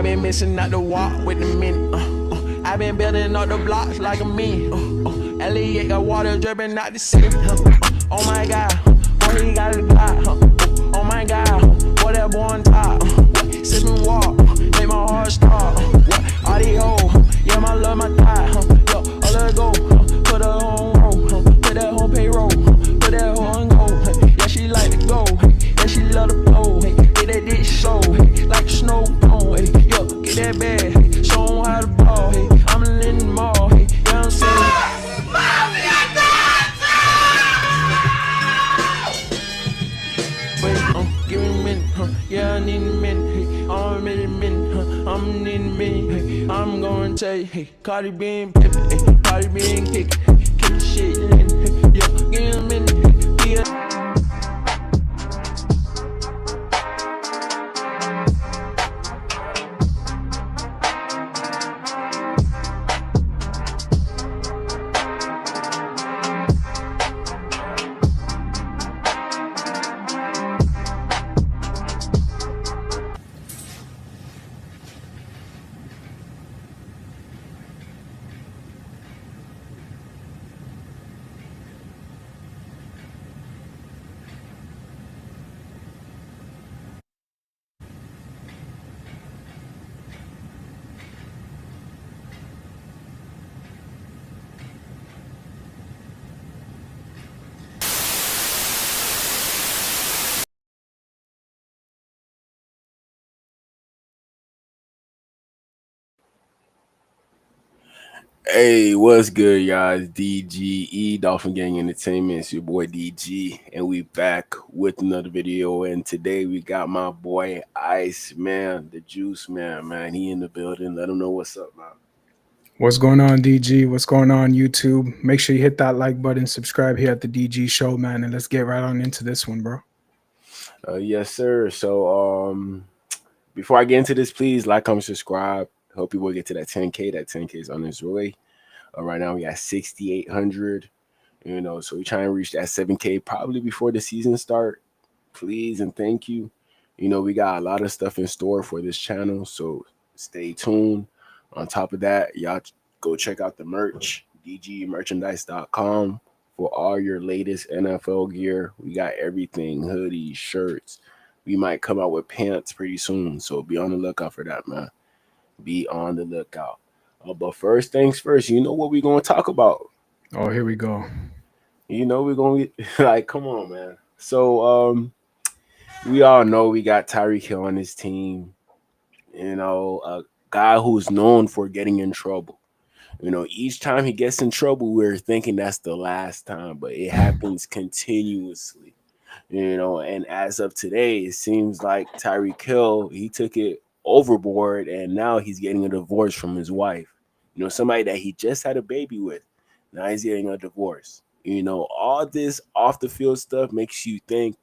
I been missing out the walk with the minute. I been building up the blocks like a man. Elliot got water dripping out the city. Oh my God, boy he got a Glock. Oh my God, boy that boy on top. Sipping walk, make my heart stop. All these hoes, yeah my love my thigh. Yo, all let go, put her on roll, put that whole payroll, put that whole on go. Yeah she like to go, yeah she love to blow. Get that dick slow, like a snow cone. Yo, get that bag, show 'em how to ball. I'm in the mall, you know what I'm saying? Give me a minute, yeah, I need a minute, I'm in a minute, I'm in a minute, I'm gonna tell you, hey, Cardi B and Pippin, Cardi B and kick the shit in, yeah, give me a minute, yeah. Hey, what's good, y'all? It's DGE Dolphin Gang Entertainment. It's your boy DG, and we back with another video. And today we got my boy Iceeman, the Juice Man. Man, he in the building. Let him know what's up, man. What's going on, DG? What's going on, YouTube? Make sure you hit that like button, subscribe here at the DG Show, man, and let's get right on into this one, bro. Yes, sir. So, before I get into this, please like, comment, subscribe. Hope you will get to that 10K. That 10K is on its way. Right now we got 6,800. You know, so we're trying to reach that 7K probably before the season start. Please and thank you. You know, we got a lot of stuff in store for this channel, so stay tuned. On top of that, y'all go check out the merch, dgmerchandise.com, for all your latest NFL gear. We got everything, hoodies, shirts. We might come out with pants pretty soon, so be on the lookout for that, man. Be on the lookout. But first things first, you know what we're going to talk about? Oh, here we go. You know we're going to be like, come on, man. So we all know we got Tyreek on his team. You know, a guy who's known for getting in trouble. You know, each time he gets in trouble, we're thinking that's the last time, but it happens continuously. You know, and as of today, it seems like Tyreek, he took it overboard, and now he's getting a divorce from his wife. You know, somebody that he just had a baby with. Now he's getting a divorce. You know, all this off the field stuff makes you think,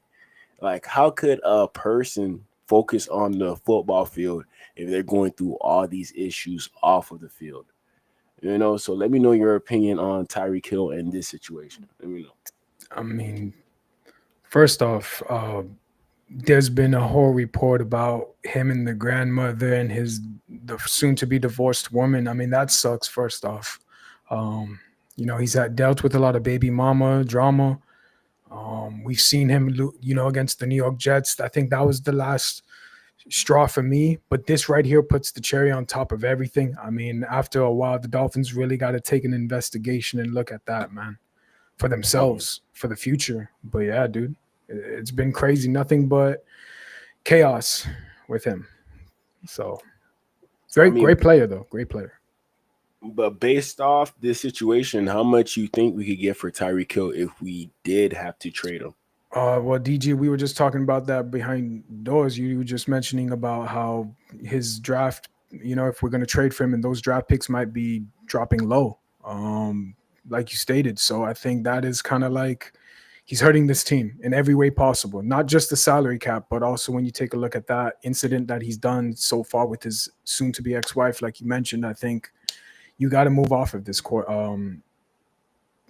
like, how could a person focus on the football field if they're going through all these issues off of the field? You know, so let me know your opinion on Tyreek Hill and this situation. Let me know. I mean, first off, there's been a whole report about him and the grandmother and the soon-to-be divorced woman. I mean, that sucks, first off. You know, he's dealt with a lot of baby mama drama. We've seen him, you know, against the New York Jets. I think that was the last straw for me. But this right here puts the cherry on top of everything. I mean, after a while, the Dolphins really got to take an investigation and look at that, man, for themselves, for the future. But yeah, dude, it's been crazy. Nothing but chaos with him. So great player, though. Great player. But based off this situation, how much you think we could get for Tyreek Hill if we did have to trade him? Well, DG, we were just talking about that behind doors. You were just mentioning about how his draft, you know, if we're going to trade for him, and those draft picks might be dropping low, like you stated. So I think that is kind of like he's hurting this team in every way possible, not just the salary cap, but also when you take a look at that incident that he's done so far with his soon-to-be ex-wife, like you mentioned. I think you got to move off of this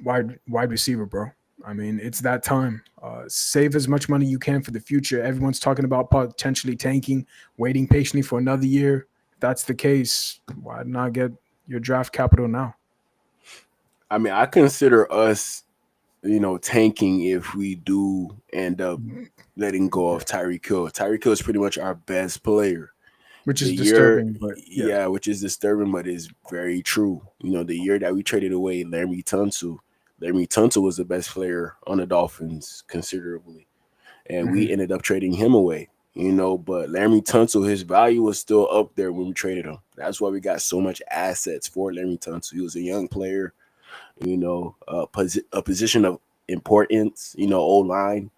wide receiver, bro. I mean, it's that time. Save as much money you can for the future. Everyone's talking about potentially tanking, waiting patiently for another year. that's the case, why not get your draft capital now? I mean, I consider us, tanking if we do end up letting go of Tyreek Hill. Tyreek Hill is pretty much our best player. Which The is year, disturbing, but yeah, which is disturbing, but is very true. The year that we traded away Laremy Tunsil was the best player on the Dolphins considerably, and we ended up trading him away. But Laremy Tunsil, his value was still up there when we traded him. That's why we got so much assets for Laremy Tunsil. He was a young player, a position of importance, O-line.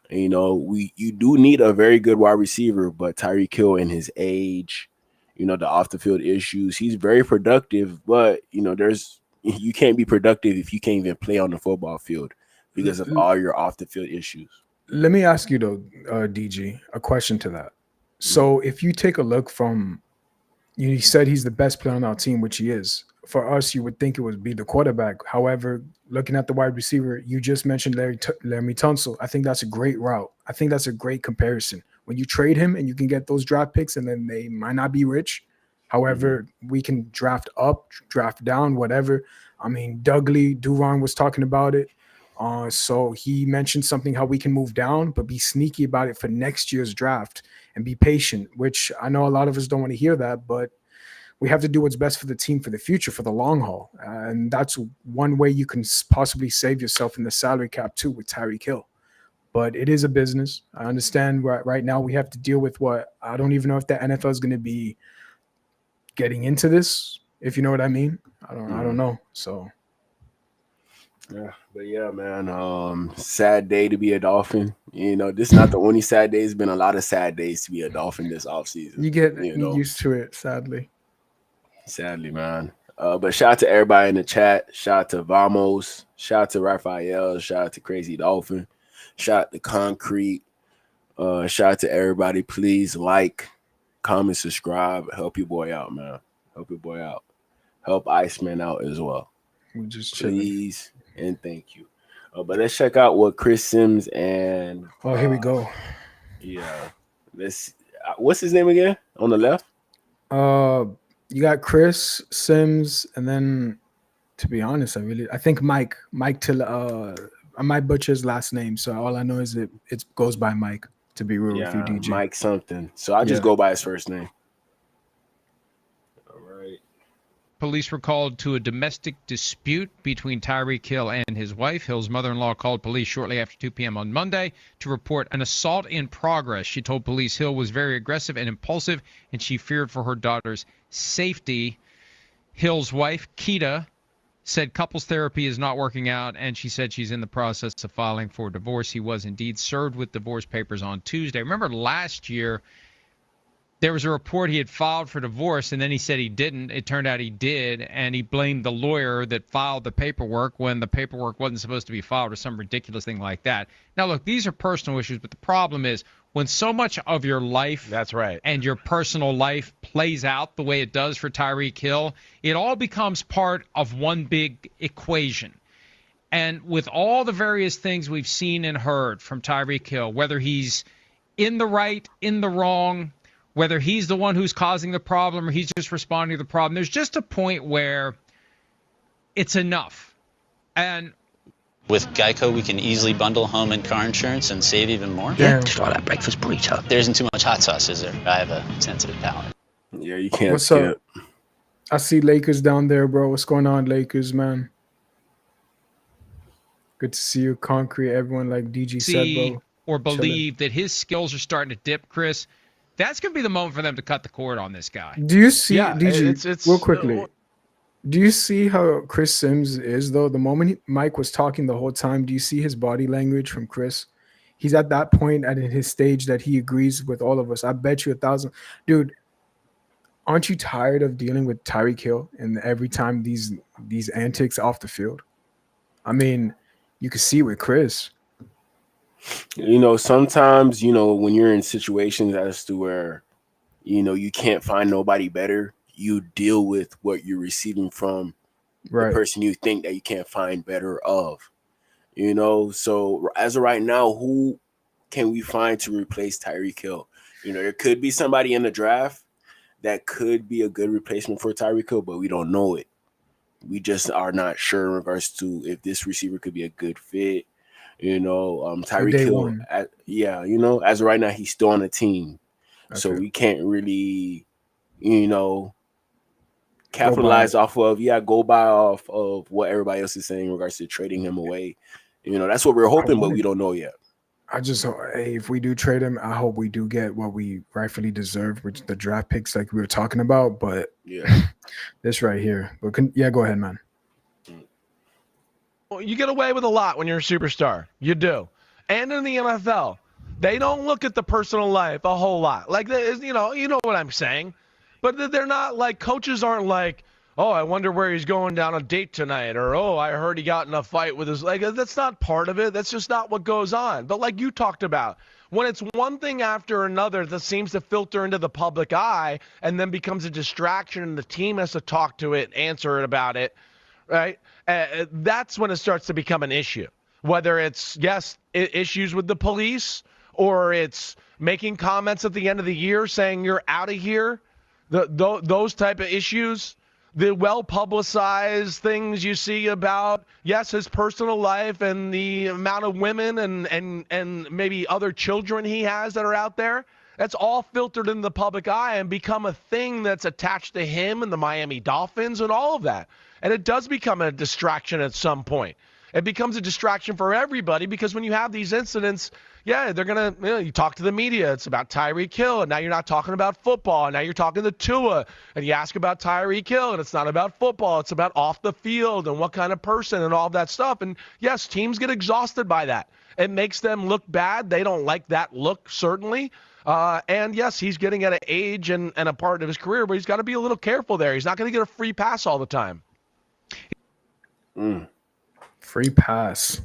You do need a very good wide receiver, but Tyreek Hill and his age, the off the field issues, he's very productive, but you can't be productive if you can't even play on the football field because of all your off the field issues. let me ask you though, DG, a question to that. So if you take a look from, you said he's the best player on our team, which he is. For us, you would think it would be the quarterback. However, looking at the wide receiver, you just mentioned Laremy Tunsil. I think that's a great route. I think that's a great comparison. When you trade him and you can get those draft picks, and then they might not be rich. However, we can draft up, draft down, whatever. I mean, Dougley, Duron was talking about it. So he mentioned something how we can move down, but be sneaky about it for next year's draft and be patient, which I know a lot of us don't want to hear that, but we have to do what's best for the team for the future, for the long haul. And that's one way you can possibly save yourself in the salary cap too with Tyreek Hill. But it is a business. I understand right now we have to deal with what I don't even know if the NFL is going to be getting into this, if you know what I mean. I don't know. So yeah, but yeah, man. Sad day to be a Dolphin. This is not the only sad day. It's been a lot of sad days to be a Dolphin this offseason. you get used to it, sadly. Sadly, man. But shout out to everybody in the chat. Shout out to Vamos. Shout out to Raphael. Shout out to Crazy Dolphin. Shout out to Concrete. Shout out to everybody. Please like, comment, subscribe. Help your boy out, man. Help your boy out. Help Iceeman out as well. We're just chilling. Please and thank you. But let's check out what Chris Sims and here we go. Yeah. What's his name again on the left? You got Chris Sims, and then to be honest, I think Mike till I might butcher his last name, so all I know is it goes by Mike, to be real with you, DJ. Mike something. So I just go by his first name. All right. Police were called to a domestic dispute between Tyreek Hill and his wife. Hill's mother-in-law called police shortly after 2 p.m. on Monday to report an assault in progress. She told police Hill was very aggressive and impulsive, and she feared for her daughter's safety. Hill's wife, Keita, said couples therapy is not working out, and she said she's in the process of filing for divorce. He was indeed served with divorce papers on Tuesday. Remember last year, there was a report he had filed for divorce, and then he said he didn't. It turned out he did, and he blamed the lawyer that filed the paperwork when the paperwork wasn't supposed to be filed or some ridiculous thing like that. Now, look, these are personal issues, but the problem is when so much of your life That's right. and your personal life plays out the way it does for Tyreek Hill, it all becomes part of one big equation. And with all the various things we've seen and heard from Tyreek Hill, whether he's in the right, in the wrong, whether he's the one who's causing the problem or he's just responding to the problem, there's just a point where it's enough. And with Geico, we can easily bundle home and car insurance and save even more. Yeah. Just all that breakfast burrito. There isn't too much hot sauce, is there? I have a sensitive palate. Yeah, you can't What's skip. up? I see Lakers down there, bro. What's going on, Lakers, man? Good to see you, Concrete. Everyone, like DG said, bro. Or believe that his skills are starting to dip, Chris, that's going to be the moment for them to cut the cord on this guy. Do you see, Yeah, DG, it's real quickly, do you see how Chris Sims is, though? The moment Mike was talking the whole time, do you see his body language from Chris? He's at that point at his stage that he agrees with all of us. I bet you 1,000. Dude, aren't you tired of dealing with Tyreek Hill and every time these antics off the field? I mean, you can see with Chris. Sometimes, when you're in situations as to where, you can't find nobody better, you deal with what you're receiving from the person you think that you can't find better of. So as of right now, who can we find to replace Tyreek Hill? There could be somebody in the draft that could be a good replacement for Tyreek Hill, but we don't know it. We just are not sure in regards to if this receiver could be a good fit. Tyreek day Hill, one. as of right now, he's still on the team. So Okay. we can't really, capitalize off of, go buy off of what everybody else is saying in regards to trading him away. That's what we're hoping, but we don't know yet. I just hope, hey, if we do trade him, I hope we do get what we rightfully deserve, which the draft picks like we were talking about. But Yeah, this right here. But go ahead, man. Well, you get away with a lot when you're a superstar. You do. And in the NFL, they don't look at the personal life a whole lot. Like, you know what I'm saying. But they're not like, coaches aren't like, oh, I wonder where he's going down a date tonight, or, oh, I heard he got in a fight with his, like, that's not part of it. That's just not what goes on. But like you talked about, when it's one thing after another that seems to filter into the public eye and then becomes a distraction and the team has to talk to it, answer it about it, right? That's when it starts to become an issue. Whether it's, issues with the police, or it's making comments at the end of the year saying you're out of here, those type of issues. The well-publicized things you see about, his personal life and the amount of women and maybe other children he has that are out there, that's all filtered in the public eye and become a thing that's attached to him and the Miami Dolphins and all of that. And it does become a distraction at some point. It becomes a distraction for everybody because when you have these incidents, they're going to, you talk to the media. It's about Tyreek Hill, and now you're not talking about football. And now you're talking to Tua, and you ask about Tyreek Hill, and it's not about football. It's about off the field and what kind of person and all that stuff. And, yes, teams get exhausted by that. It makes them look bad. They don't like that look, certainly. And, yes, he's getting at an age and a part of his career where he's got to be a little careful there. He's not going to get a free pass all the time. Free pass.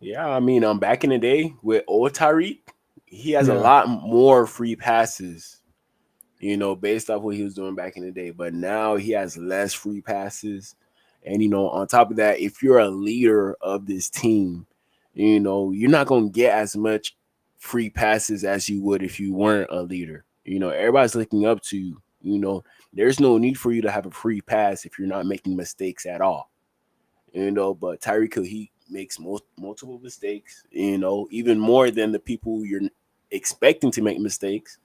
Yeah, I mean, back in the day with old Tyreek, he has a lot more free passes, based off what he was doing back in the day. But now he has less free passes. And, on top of that, if you're a leader of this team, you're not going to get as much free passes as you would if you weren't a leader. Everybody's looking up to you. There's no need for you to have a free pass if you're not making mistakes at all. But Tyreek Hill, he makes multiple mistakes, even more than the people you're expecting to make mistakes.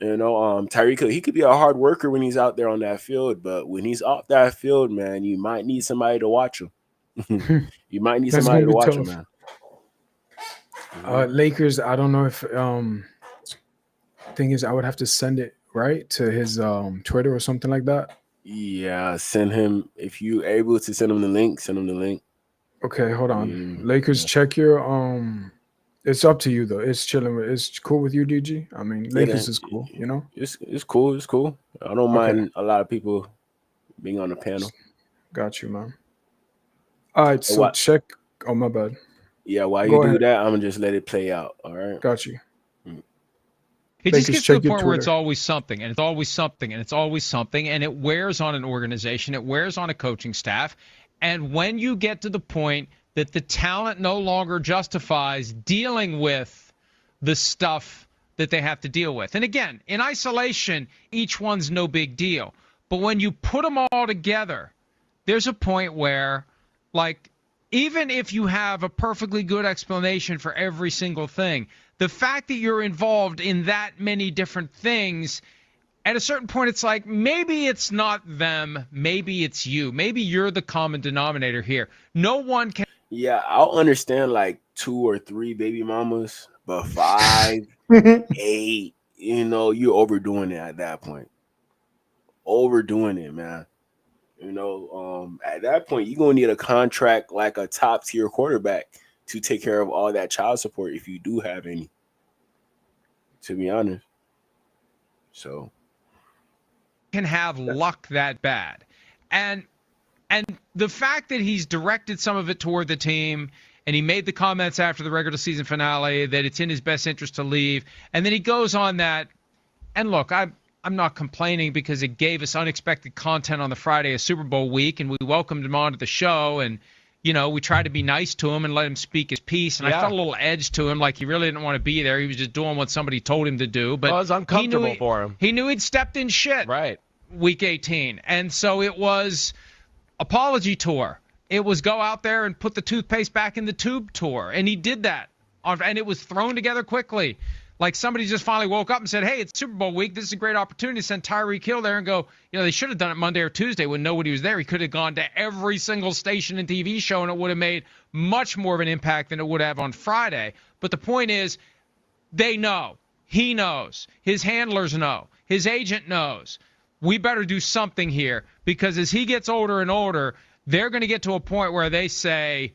Tyreek Hill, he could be a hard worker when he's out there on that field, but when he's off that field, man, you might need somebody to watch him. You might need somebody to watch him, man. Lakers, I don't know if thing is I would have to send it right to his Twitter or something like that. Yeah, send him, if you're able to send him the link, send him the link. Okay, hold on. Lakers, check your it's up to you though. It's chilling. It's cool with you, DG. I mean, Lakers is cool, It's cool. It's cool. I don't mind a lot of people being on the panel. Got you, man. All right, so check. Oh, my bad. Yeah, while you do that, I'm gonna just let it play out. All right. Got you. It just gets to the point where it's always something, and it's always something, and it's always something, and it wears on an organization. It wears on a coaching staff. And when you get to the point that the talent no longer justifies dealing with the stuff that they have to deal with. And again, in isolation, each one's no big deal. But when you put them all together, there's a point where, like, even if you have a perfectly good explanation for every single thing, the fact that you're involved in that many different things, at a certain point, it's like, maybe it's not them, maybe it's you. Maybe you're the common denominator here. No one can. Yeah, I'll understand like 2 or 3 baby mamas, but 5, 8, you're overdoing it at that point. Overdoing it, man. At that point, you're going to need a contract like a top tier quarterback to take care of all that child support if you do have any, to be honest. So can have luck that bad. And the fact that he's directed some of it toward the team, and he made the comments after the regular season finale that it's in his best interest to leave, and then he goes on that, and look, I'm not complaining because it gave us unexpected content on the Friday of Super Bowl week, and we welcomed him onto the show, and we tried to be nice to him and let him speak his piece. And I felt a little edge to him, like he really didn't want to be there. He was just doing what somebody told him to do. But it was uncomfortable for him. He knew he'd stepped in shit. Right. Week 18. And so it was apology tour. It was go out there and put the toothpaste back in the tube tour. And he did that. And it was thrown together quickly. Like somebody just finally woke up and said, hey, it's Super Bowl week. This is a great opportunity to send Tyreek Hill there and go, they should have done it Monday or Tuesday when nobody was there. He could have gone to every single station and TV show, and it would have made much more of an impact than it would have on Friday. But the point is, they know. He knows. His handlers know. His agent knows. We better do something here, because as he gets older and older, they're going to get to a point where they say,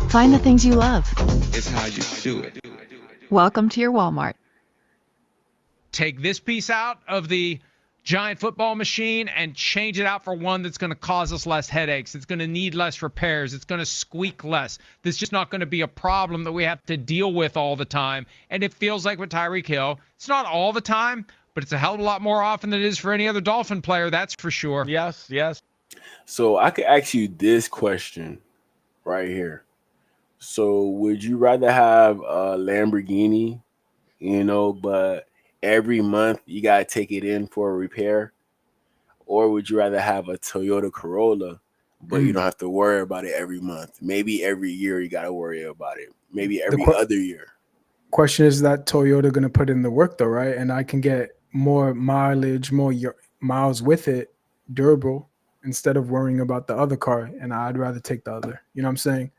Find the things you love. It's how you do it. Welcome to your Walmart. Take this piece out of the giant football machine and change it out for one that's going to cause us less headaches. It's going to need less repairs. It's going to squeak less. This is just not going to be a problem that we have to deal with all the time. And it feels like with Tyreek Hill, it's not all the time, but it's a hell of a lot more often than it is for any other Dolphin player, that's for sure. Yes. So I could ask you this question right here. So would you rather have a Lamborghini, but every month you got to take it in for a repair? Or would you rather have a Toyota Corolla, but you don't have to worry about it every month? Maybe every year you got to worry about it. Maybe every other year. Question is that Toyota going to put in the work though, right? And I can get more mileage, more miles with it, durable, instead of worrying about the other car. And I'd rather take the other. You know what I'm saying?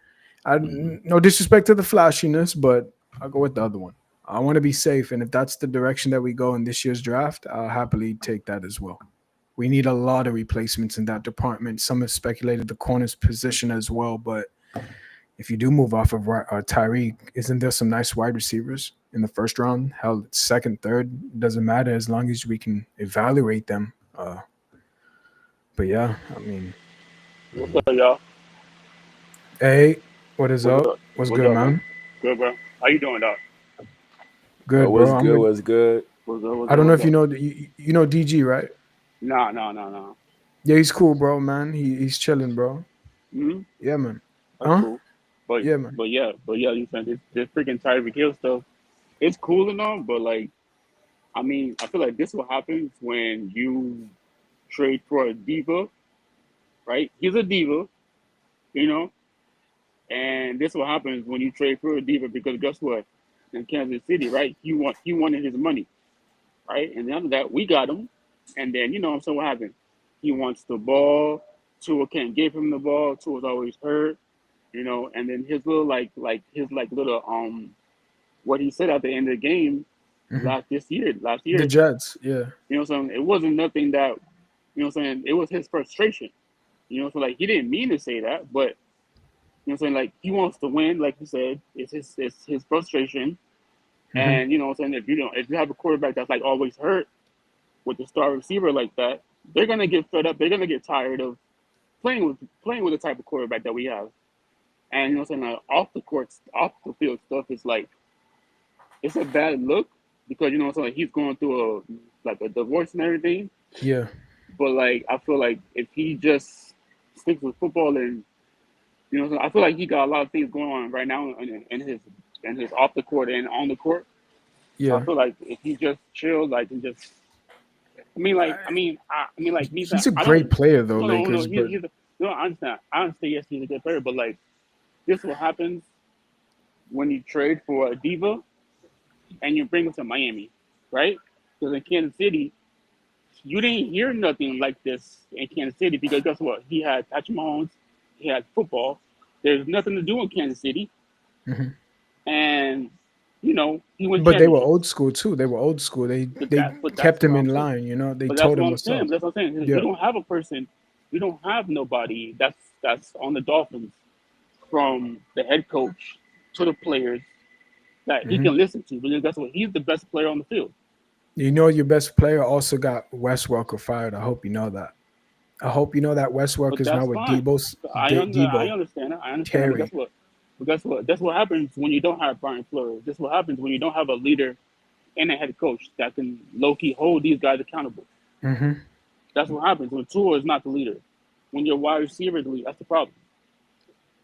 No disrespect to the flashiness, but I'll go with the other one. I want to be safe, and if that's the direction that we go in this year's draft, I'll happily take that as well. We need a lot of replacements in that department. Some have speculated the corner's position as well, but if you do move off of Tyreek, isn't there some nice wide receivers in the first round? Hell, second, third, doesn't matter as long as we can evaluate them. But yeah, I mean. What's up, y'all? Hey. What is up? What's good, man? Good, bro. How you doing, dog? Good, bro. What's good? I don't know if you know DG, right? No. Yeah, he's cool, bro, man. He's chilling, bro. Mm-hmm. Yeah, man. That's cool. But yeah, man. But yeah, you said this freaking Tyreek Hill stuff. It's cool and all, but I feel like this is what happens when you trade for a diva, right? He's a diva, And this is what happens when you trade for a diva, because guess what? In Kansas City, right? He wanted his money, right? And after that, we got him. And then, so what happened? He wants the ball. Tua can't give him the ball. Tua's always hurt, And then his little, what he said at the end of the game last year. The Jets, yeah. It wasn't nothing that, it was his frustration. So he didn't mean to say that, but he wants to win, like you said. It's his frustration. And if you have a quarterback that's always hurt with the star receiver like that, they're gonna get fed up. They're gonna get tired of playing with the type of quarterback that we have. And off the field stuff is it's a bad look, because he's going through a divorce and everything. Yeah. But I feel like if he just sticks with football and I feel like he got a lot of things going on right now in his off the court and on the court. Yeah. So I feel like if he just chilled, and just, he's a great player though, Lakers. I understand. I understand. Yes, he's a good player, but this is what happens when you trade for a diva and you bring him to Miami, right? Because in Kansas City, you didn't hear nothing like this in Kansas City, because guess what? He had Patrick Mahomes. He had football. There's nothing to do in Kansas City. Mm-hmm. And, he went. But they were old school, too. They were old school. They kept him in line, They told him what's up. That's what I'm saying. Yeah. We don't have a person. We don't have nobody that's on the Dolphins, from the head coach to the players, that he can listen to. Because that's what he's the best player on the field. Your best player also got Wes Welker fired. I hope you know that. I hope you know that Wes Welker is now with Debo. I understand that. Terry. But guess what? That's what happens when you don't have Brian Flores. That's what happens when you don't have a leader and a head coach that can low-key hold these guys accountable. Mm-hmm. That's what happens when Tua is not the leader. When your wide receiver is the leader, that's the problem.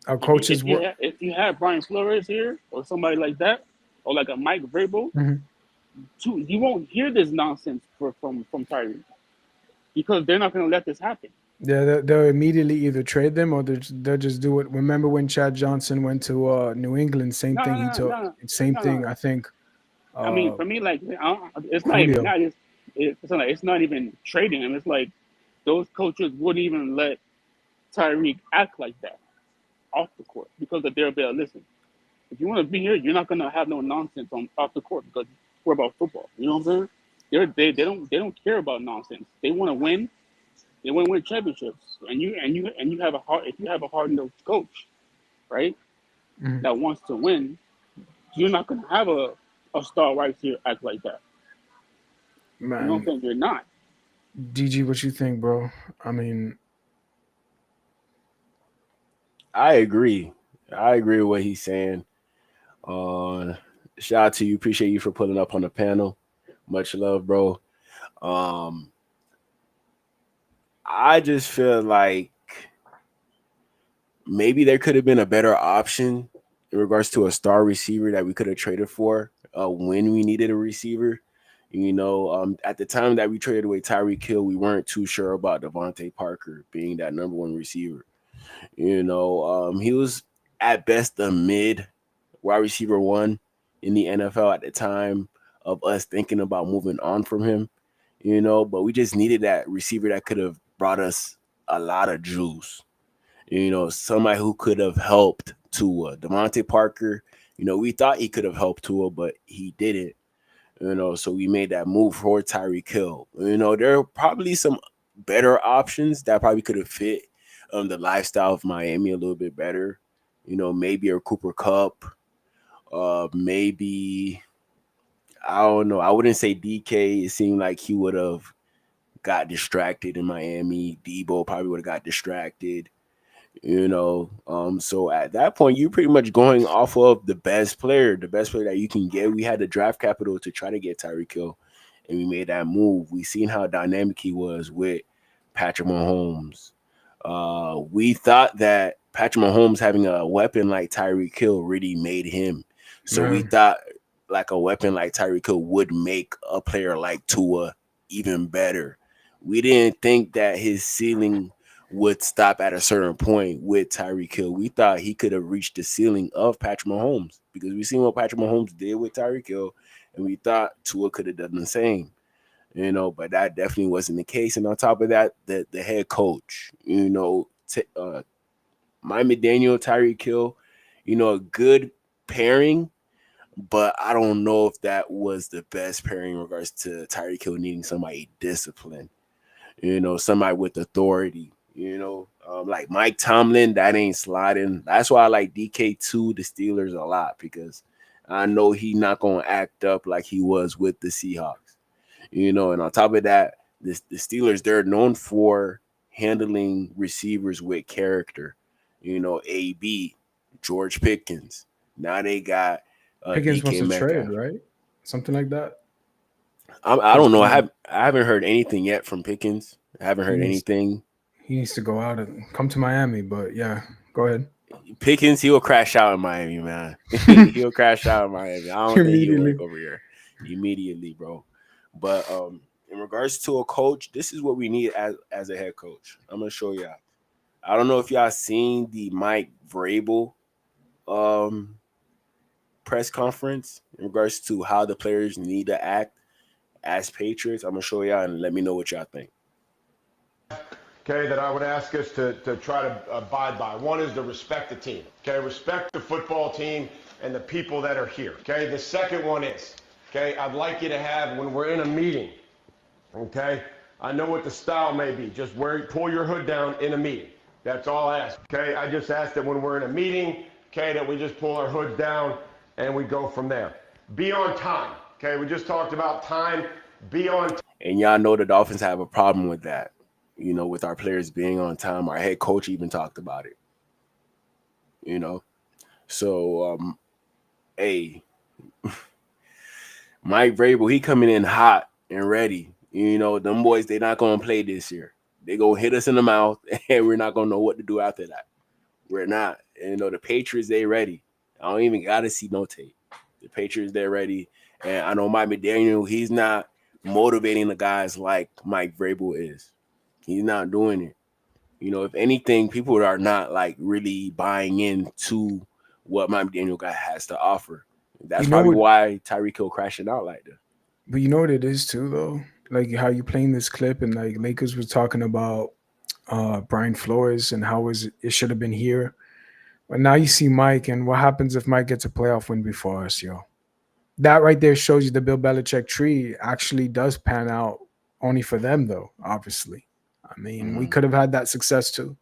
Our coaches were. If you have Brian Flores here or somebody like that, or like a Mike Vrabel, you won't hear this nonsense from Tyreek because they're not going to let this happen. Yeah, they'll immediately either trade them or they'll just do it. Remember when Chad Johnson went to New England? Same thing. He took same thing. I think. I mean, for me, like it's not Julio. even that. It's not even trading him. It's like those coaches wouldn't even let Tyreek act like that off the court because they'll be like, listen, if you want to be here, you're not gonna have no nonsense on off the court because we're about football. You know what I'm saying? They don't care about nonsense. They want to win. They want to win championships. And you have a hard if you have a hard-nosed coach, right, that wants to win, you're not gonna have a star right here act like that. Man, You don't think you're not? DG, what you think, bro? I mean, I agree. I agree with what he's saying. Shout out to you. Appreciate you for pulling up on the panel. Much love, bro. I just feel like maybe there could have been a better option in regards to a star receiver that we could have traded for when we needed a receiver. You know, at the time that we traded away Tyreek Hill, we weren't too sure about Devontae Parker being that number one receiver. You know, he was at best a mid wide receiver one in the NFL at the time of us thinking about moving on from him. You know, but we just needed that receiver that could have brought us a lot of juice. You know, somebody who could have helped Tua. Devontae Parker, you know, we thought he could have helped Tua, but he didn't. You know, so we made that move for Tyreek Hill. You know, there are probably some better options that probably could have fit the lifestyle of Miami a little bit better. You know, maybe a Cooper Kupp, maybe, I don't know. I wouldn't say DK. It seemed like he would have got distracted in Miami. Debo probably would have got distracted. You know, so at that point, you're pretty much going off of the best player that you can get. We had the draft capital to try to get Tyreek Hill, and we made that move. We seen how dynamic he was with Patrick Mahomes. We thought that Patrick Mahomes having a weapon like Tyreek Hill really made him. So we thought like a weapon like Tyreek Hill would make a player like Tua even better. We didn't think that his ceiling would stop at a certain point with Tyreek Hill. We thought he could have reached the ceiling of Patrick Mahomes because we seen what Patrick Mahomes did with Tyreek Hill, and we thought Tua could have done the same. You know, but that definitely wasn't the case. And on top of that, the head coach, you know, Mike McDaniel, Tyreek Hill, you know, a good pairing, but I don't know if that was the best pairing in regards to Tyreek Hill needing somebody disciplined, you know, somebody with authority. You know, like Mike Tomlin, that ain't sliding. That's why I like DK2, the Steelers, a lot because I know he not going to act up like he was with the Seahawks. You know, and on top of that, the Steelers, they're known for handling receivers with character. You know, AB, George Pickens. Now they got Pickens DK wants to Metcalf. trade, right? Something like that. I don't know. I haven't heard anything yet from Pickens. I haven't heard anything. He needs to go out and come to Miami, but yeah, go ahead. Pickens, he'll crash out in Miami, man. He'll crash out in Miami. I don't think he'll work over here immediately, bro. But in regards to a coach, this is what we need as a head coach. I'm gonna show y'all. I don't know if y'all seen the Mike Vrabel press conference in regards to how the players need to act as Patriots. I'm gonna show y'all and let me know what y'all think. Okay, that I would ask us to try to abide by. One is to respect the team. Okay, respect the football team and the people that are here. Okay, the second one is, okay, I'd like you to have, when we're in a meeting, okay, I know what the style may be. Just pull your hood down in a meeting. That's all I ask. Okay, I just ask that when we're in a meeting, okay, that we just pull our hood down and we go from there. Be on time. Okay, we just talked about time. Be on time. And y'all know the Dolphins have a problem with that. You know, with our players being on time. Our head coach even talked about it. You know, So, hey, Mike Vrabel, he coming in hot and ready. You know, them boys, they not gonna play this year. They gonna hit us in the mouth, and we're not gonna know what to do after that. We're not. And, you know, the Patriots, they ready. I don't even gotta see no tape. The Patriots, they're ready. And I know Mike McDaniel, he's not motivating the guys like Mike Vrabel is. He's not doing it. You know, if anything, people are not like really buying into what Mike McDaniel guy has to offer. That's You know probably what? why Tyreek Hill crashing out like that. But you know what it is too, though. Like how you playing this clip, and like Lakers was talking about Brian Flores and how it should have been here. But now you see Mike, and what happens if Mike gets a playoff win before us, yo? That right there shows you the Bill Belichick tree actually does pan out only for them, though, obviously. I mean, we could have had that success too.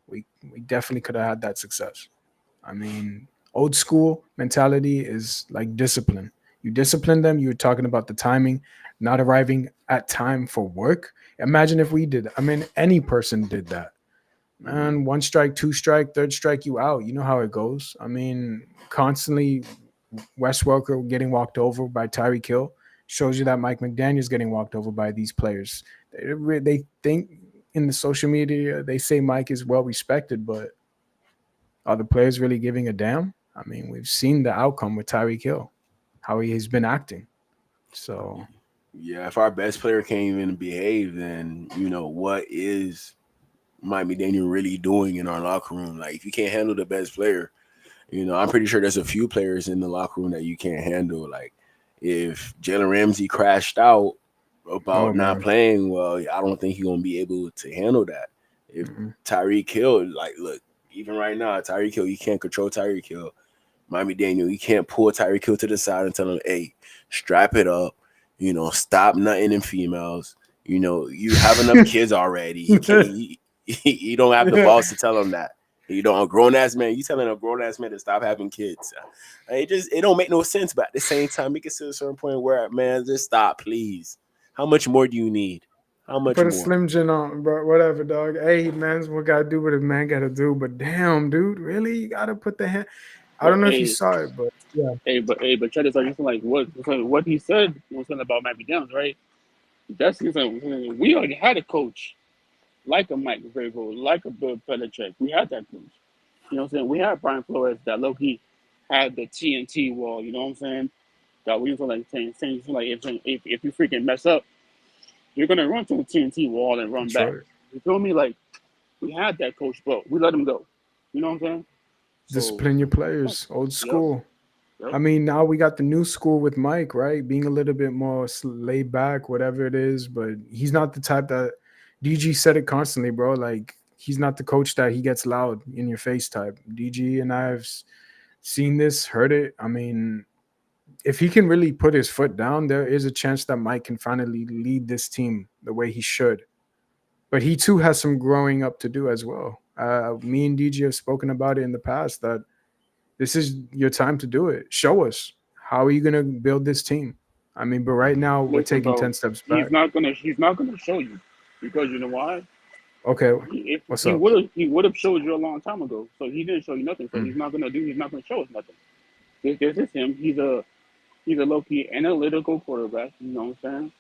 We definitely could have had that success. I mean, old school mentality is like discipline. You discipline them, you're talking about the timing, not arriving at time for work. Imagine if we did. I mean, any person did that. Man, one strike, two strike, third strike, you out. You know how it goes. I mean, constantly Wes Welker getting walked over by Tyreek Hill shows you that Mike McDaniel's getting walked over by these players. They think in the social media, they say Mike is well respected, but are the players really giving a damn? I mean, we've seen the outcome with Tyreek Hill, how he has been acting. So, yeah, if our best player can't even behave, then, you know, what is Mike McDaniel really doing in our locker room? Like, if you can't handle the best player, you know, I'm pretty sure there's a few players in the locker room that you can't handle. Like, if Jalen Ramsey crashed out about not playing, well, I don't think he's going to be able to handle that. If Tyreek Hill, like, look, even right now, Tyreek Hill, you can't control Tyreek Hill. Mike McDaniel, you can't pull Tyreek Hill to the side and tell him, hey, strap it up, you know, stop nutting in females. You know, you have enough kids already. You don't have the balls to tell him that. You know, a grown ass man, you telling a grown ass man to stop having kids. It don't make no sense. But at the same time, it gets to a certain point where, man, just stop, please. How much more do you need? How much put more? a Slim Jim on, bro. Whatever, dog. Hey, man, what gotta do what a man gotta do. But damn, dude, really, you gotta put the hand. I don't know if you saw it, but yeah. But check this out. Like what he said was something about Mike McDaniels, right? That's we already had a coach like a Mike Vrabel, like a Bill Belichick. We had that coach. You know what I'm saying? We had Brian Flores that low-key had the TNT wall. You know what I'm saying? That we were like saying like if you freaking mess up, you're gonna run to the TNT wall and run That's back. right. You feel me? Like we had that coach, but we let him go. You know what I'm saying? Discipline your players, old school. Yep. I mean, now we got the new school with Mike, right? Being a little bit more laid back, whatever it is. But he's not the type that DG said it constantly, bro. Like he's not the coach that he gets loud in your face type. DG and I have seen this, heard it. I mean, if he can really put his foot down, there is a chance that Mike can finally lead this team the way he should. But he too has some growing up to do as well. Me and DG have spoken about it in the past that this is your time to do it. Show us, how are you going to build this team? I mean, but right now we're Listen, taking bro, 10 steps back. He's not gonna show you because you know why? Okay, If what's he up? would have showed you a long time ago. So he didn't show you nothing. So he's not gonna show us nothing. This is him. He's a low key analytical quarterback. You know what I'm saying?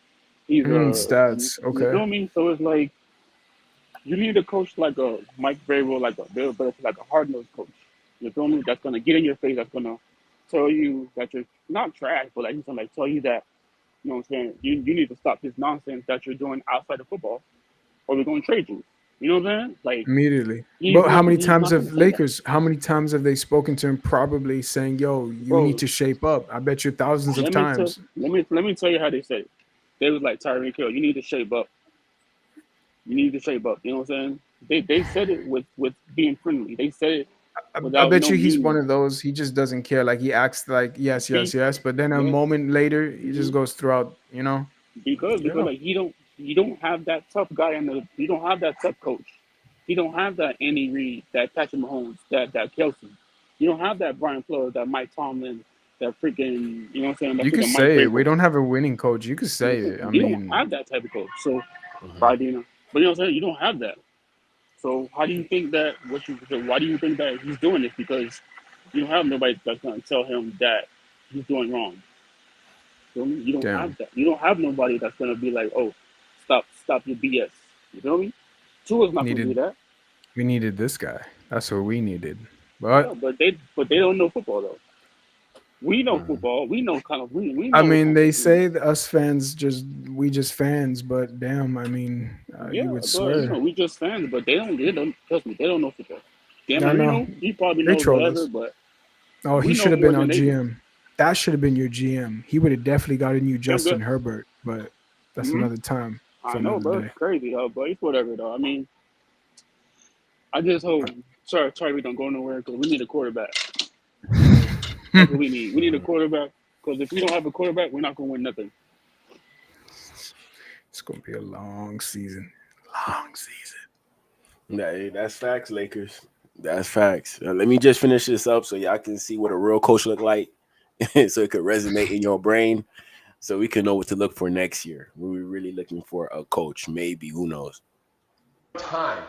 He's Stats. You Okay. feel me? So it's like you need a coach like a Mike Vrabel, like a Bill Belichick, like a hard nosed coach. You feel me? That's gonna get in your face. That's gonna tell you that you're not trash, but like he's gonna like tell you that, you know what I'm saying, you need to stop this nonsense that you're doing outside of football, or we're gonna trade you. You know what I'm saying? Like Immediately. he's But how not many he's times not gonna have say that. Lakers, how many times have they spoken to him probably saying, yo, you Bro, need to shape up? I bet you thousands of let times. me tell you how they said it. They was like, Tyreek Hill, you need to shape up. You need to shape up. You know what I'm saying? They said it with being friendly. They said it I without bet no you he's one meaning. of those. He just doesn't care. Like he acts like yes, Be- but then a yes. moment later, he just Mhm. goes throughout. You know. Because Yeah. like you don't have that tough guy you don't have that tough coach. You don't have that Andy Reid, that Patrick Mahomes, that Kelsey. You don't have that Brian Flores, that Mike Tomlin, that freaking, you know what I'm saying, that You could freaking Mike say it. We Vrabel. don't have a winning coach. You could say You it. I don't mean, have that type of coach. So, but you know what I'm saying? You don't have that. So how do you think that why do you think that he's doing this? Because You don't have nobody that's gonna tell him that he's doing wrong. You feel me? You don't Damn. have that. You don't have nobody that's gonna be like, oh, stop your BS. You feel me? Tua's not gonna do Needed that. we needed this guy. That's what we needed. Yeah, But but they don't know football though. We know Mhm. football. We know kind of we I know what mean, kind they of say that us fans just fans, but damn, I mean, yeah, you would but swear. we just fans, but they don't trust me. They don't know football. Dan I know Marino, he probably they knows troll whatever, us. but Oh, he we should know have been more our than they do. GM. That should have been your GM. He would have definitely gotten you Yeah, I'm Justin good. Herbert, but that's Hmm. another time for I know, another bro. It's day. crazy though, but it's whatever though. I mean, I just hope sorry we don't go nowhere because we need a quarterback. That's what we need. We need a quarterback because if we don't have a quarterback, we're not gonna win nothing. It's gonna be a long season. Long season. That's facts, Lakers. That's facts. Let me just finish this up so y'all can see what a real coach look like, so it could resonate in your brain, so we can know what to look for next year. We're really looking for a coach, maybe. Who knows? Time.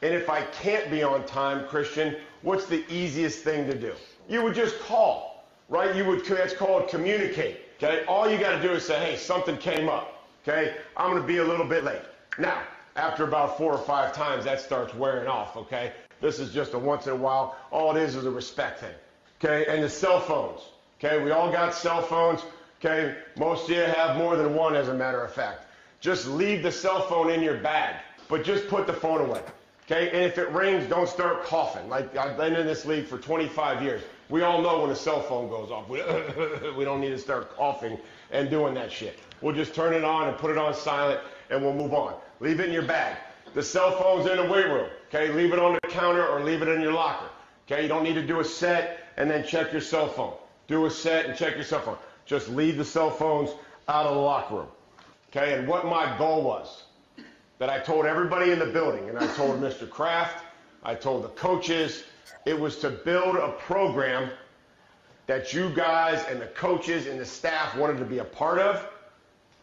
And if I can't be on time, Christian, what's the easiest thing to do? You would just call, right? That's called communicate, okay? All you got to do is say, hey, something came up, okay? I'm going to be a little bit late. Now, after about 4 or 5 times, that starts wearing off, okay? This is just a once in a while. All it is a respect thing, okay? And the cell phones, okay? We all got cell phones, okay? Most of you have more than one, as a matter of fact. Just leave the cell phone in your bag, but just put the phone away. Okay, and if it rings, don't start coughing. Like, I've been in this league for 25 years. We all know when a cell phone goes off. We don't need to start coughing and doing that shit. We'll just turn it on and put it on silent, and we'll move on. Leave it in your bag. The cell phone's in the weight room. Okay, leave it on the counter or leave it in your locker. Okay, you don't need to do a set and then check your cell phone. Do a set and check your cell phone. Just leave the cell phones out of the locker room. Okay, and what my goal was, that I told everybody in the building, and I told Mr. Kraft, I told the coaches, it was to build a program that you guys and the coaches and the staff wanted to be a part of,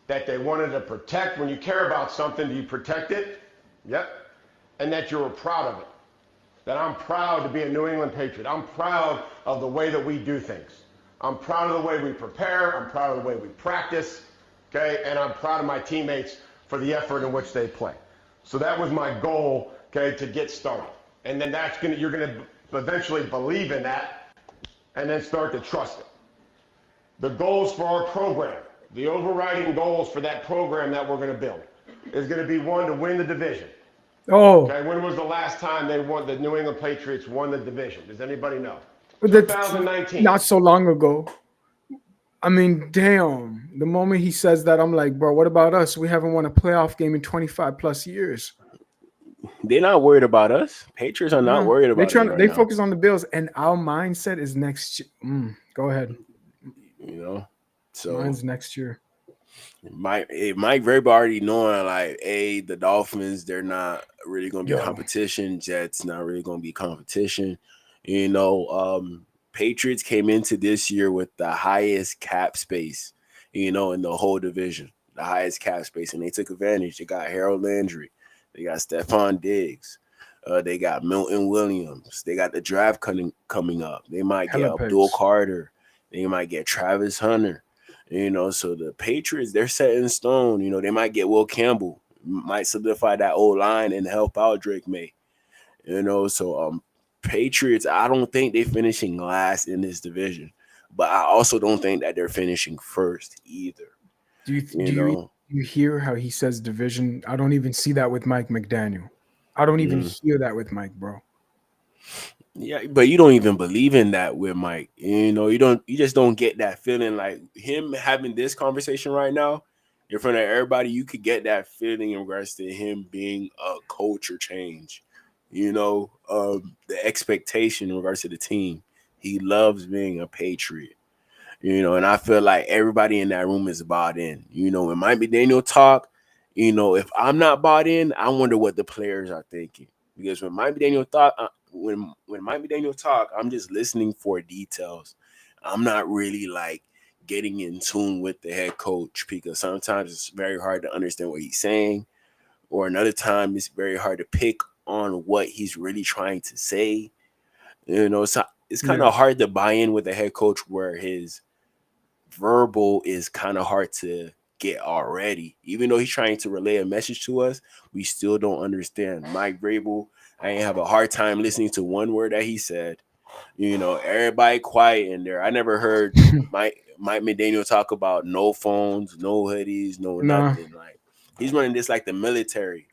that they wanted to protect. When you care about something, do you protect it? Yep. And that you were proud of it. That I'm proud to be a New England Patriot. I'm proud of the way that we do things. I'm proud of the way we prepare. I'm proud of the way we practice. Okay, and I'm proud of my teammates for the effort in which they play. So that was my goal, okay, to get started. And then you're gonna eventually believe in that and then start to trust it. The goals for our program, the overriding goals for that program that we're gonna build is gonna be, one, to win the division. Oh, Okay, when was the last time the New England Patriots won the division? Does anybody know? that's 2019. not so long ago. I mean, damn. The moment he says that, I'm like, bro, what about us? We haven't won a playoff game in 25 plus years. They're not worried about us. Patriots are not No, worried about us right they now. focus on the Bills, and our mindset is next year. Go ahead. You know, so Mine's next year. Mike very already knowing, like, the Dolphins, they're not really going to be Yo. competition. Jets not really going to be competition. You know, Patriots came into this year with the highest cap space, in the whole division, the highest cap space, and they took advantage. They got Harold Landry, they got Stephon Diggs, they got Milton Williams, they got the draft coming up. They might get Hella Abdul picks. Carter, they might get Travis Hunter. So the Patriots, they're set in stone. They might get Will Campbell, might solidify that old line and help out Drake May. So Patriots, I don't think they're finishing last in this division, but I also don't think that they're finishing first either. Do you hear how he says division? I don't even see that with Mike McDaniel. I don't even hear that with Mike, bro. Yeah, but you don't even believe in that with Mike. You just don't get that feeling, like him having this conversation right now in front of everybody. You could get that feeling in regards to him being a culture change. The expectation in regards to the team. He loves being a Patriot. And I feel like everybody in that room is bought in. When Mike McDaniel talk, if I'm not bought in, I wonder what the players are thinking. Because when Mike McDaniel when Mike McDaniel talk, I'm just listening for details. I'm not really like getting in tune with the head coach, because sometimes it's very hard to understand what he's saying, or another time it's very hard to pick on what he's really trying to say. So it's kind of hard to buy in with a head coach where his verbal is kind of hard to get already. Even though he's trying to relay a message to us, we still don't understand. Mike Vrabel, I ain't have a hard time listening to one word that he said. Everybody quiet in there. I never heard Mike McDaniel talk about no phones, no hoodies, no nothing. Like he's running this like the military.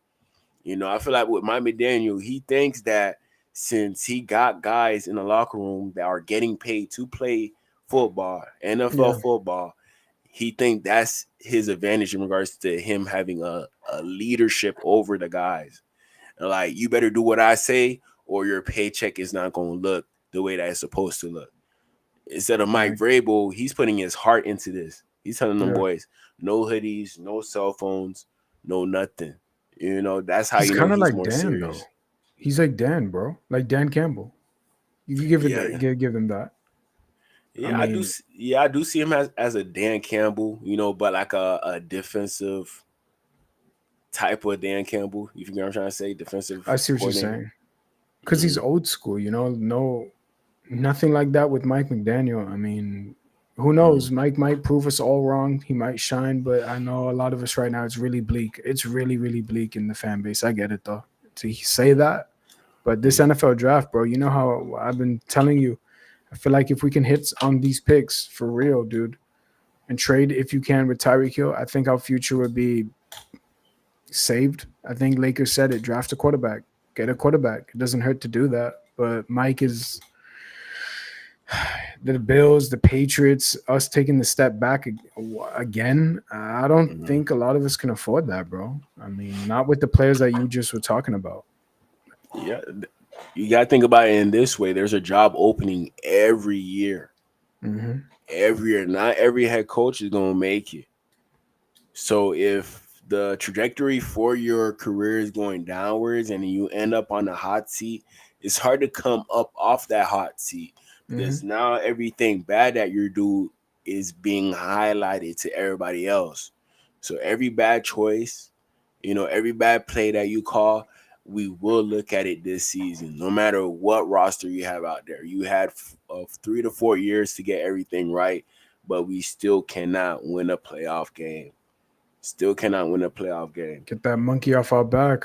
I feel like with Mike McDaniel, he thinks that since he got guys in the locker room that are getting paid to play football, NFL football, he think that's his advantage in regards to him having a leadership over the guys. Like, you better do what I say or your paycheck is not going to look the way that it's supposed to look. Instead of Mike Vrabel, he's putting his heart into this. He's telling them boys, no hoodies, no cell phones, no nothing. That's how he's you know kind of he's like more Dan, serious. though. He's like Dan, bro. Like Dan Campbell. You can give him that. Yeah, I do see him as a Dan Campbell, but like a defensive type of Dan Campbell. You get what I'm trying to say? Defensive. I see what you're saying. Because he's old school, nothing like that with Mike McDaniel. I mean, who knows? Mike might prove us all wrong. He might shine, but I know a lot of us right now, it's really bleak. It's really, really bleak in the fan base. I get it, though, to say that. But this NFL draft, bro, you know how I've been telling you, I feel like if we can hit on these picks for real, dude, and trade if you can with Tyreek Hill, I think our future would be saved. I think Lakers said it, draft a quarterback, get a quarterback. It doesn't hurt to do that. But Mike is the Bills, the Patriots, us taking the step back again. I don't think a lot of us can afford that, bro. I mean, not with the players that you just were talking about. Yeah, you got to think about it in this way. There's a job opening every year. Every year. Not every head coach is going to make it. So if the trajectory for your career is going downwards and you end up on the hot seat, it's hard to come up off that hot seat because now everything bad that you do is being highlighted to everybody else. So every bad choice, every bad play that you call, we will look at it this season, no matter what roster you have out there. You had 3 to 4 years to get everything right, but we still cannot win a playoff game. Get that monkey off our back.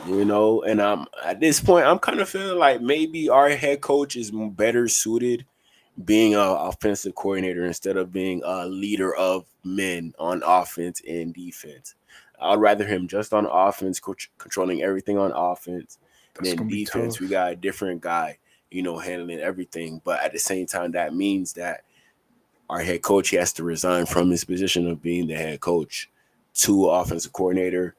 And at this point, I'm kind of feeling like maybe our head coach is better suited being an offensive coordinator instead of being a leader of men on offense and defense. I'd rather him just on offense, controlling everything on offense. Then defense, we got a different guy, handling everything. But at the same time, that means that our head coach, he has to resign from his position of being the head coach to offensive coordinator.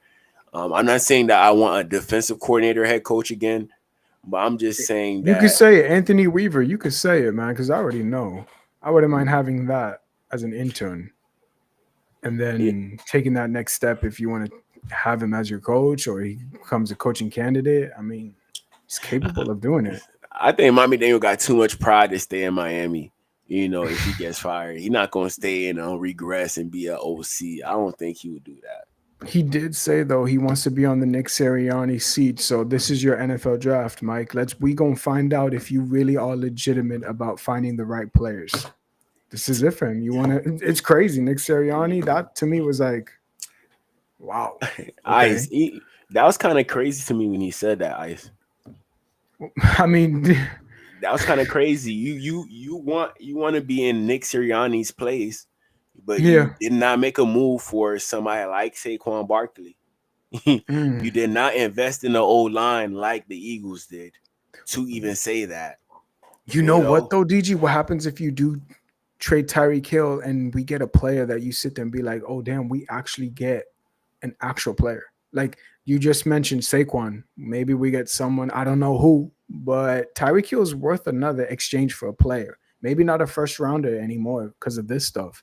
I'm not saying that I want a defensive coordinator head coach again, but I'm just saying that. You could say it, Anthony Weaver. You could say it, man, because I already know. I wouldn't mind having that as an intern. And then taking that next step if you want to have him as your coach or he becomes a coaching candidate. I mean, he's capable of doing it. I think Miami Daniel got too much pride to stay in Miami. If he gets fired, he's not going to stay and regress and be an OC. I don't think he would do that. He did say, though, he wants to be on the Nick Sirianni seat. So this is your NFL draft, Mike. We going to find out if you really are legitimate about finding the right players. This is it for him. It's crazy. Nick Sirianni, that to me was like, wow. Okay. Ice, that was kind of crazy to me when he said that, Ice. I mean, that was kind of crazy. You want to be in Nick Sirianni's place, but you did not make a move for somebody like Saquon Barkley. You did not invest in the old line like the Eagles did to even say that. You know what, though, DG? What happens if you do trade Tyreek Hill and we get a player that you sit there and be like, oh, damn, we actually get an actual player? Like you just mentioned Saquon. Maybe we get someone, I don't know who, but Tyreek Hill is worth another exchange for a player. Maybe not a first rounder anymore because of this stuff.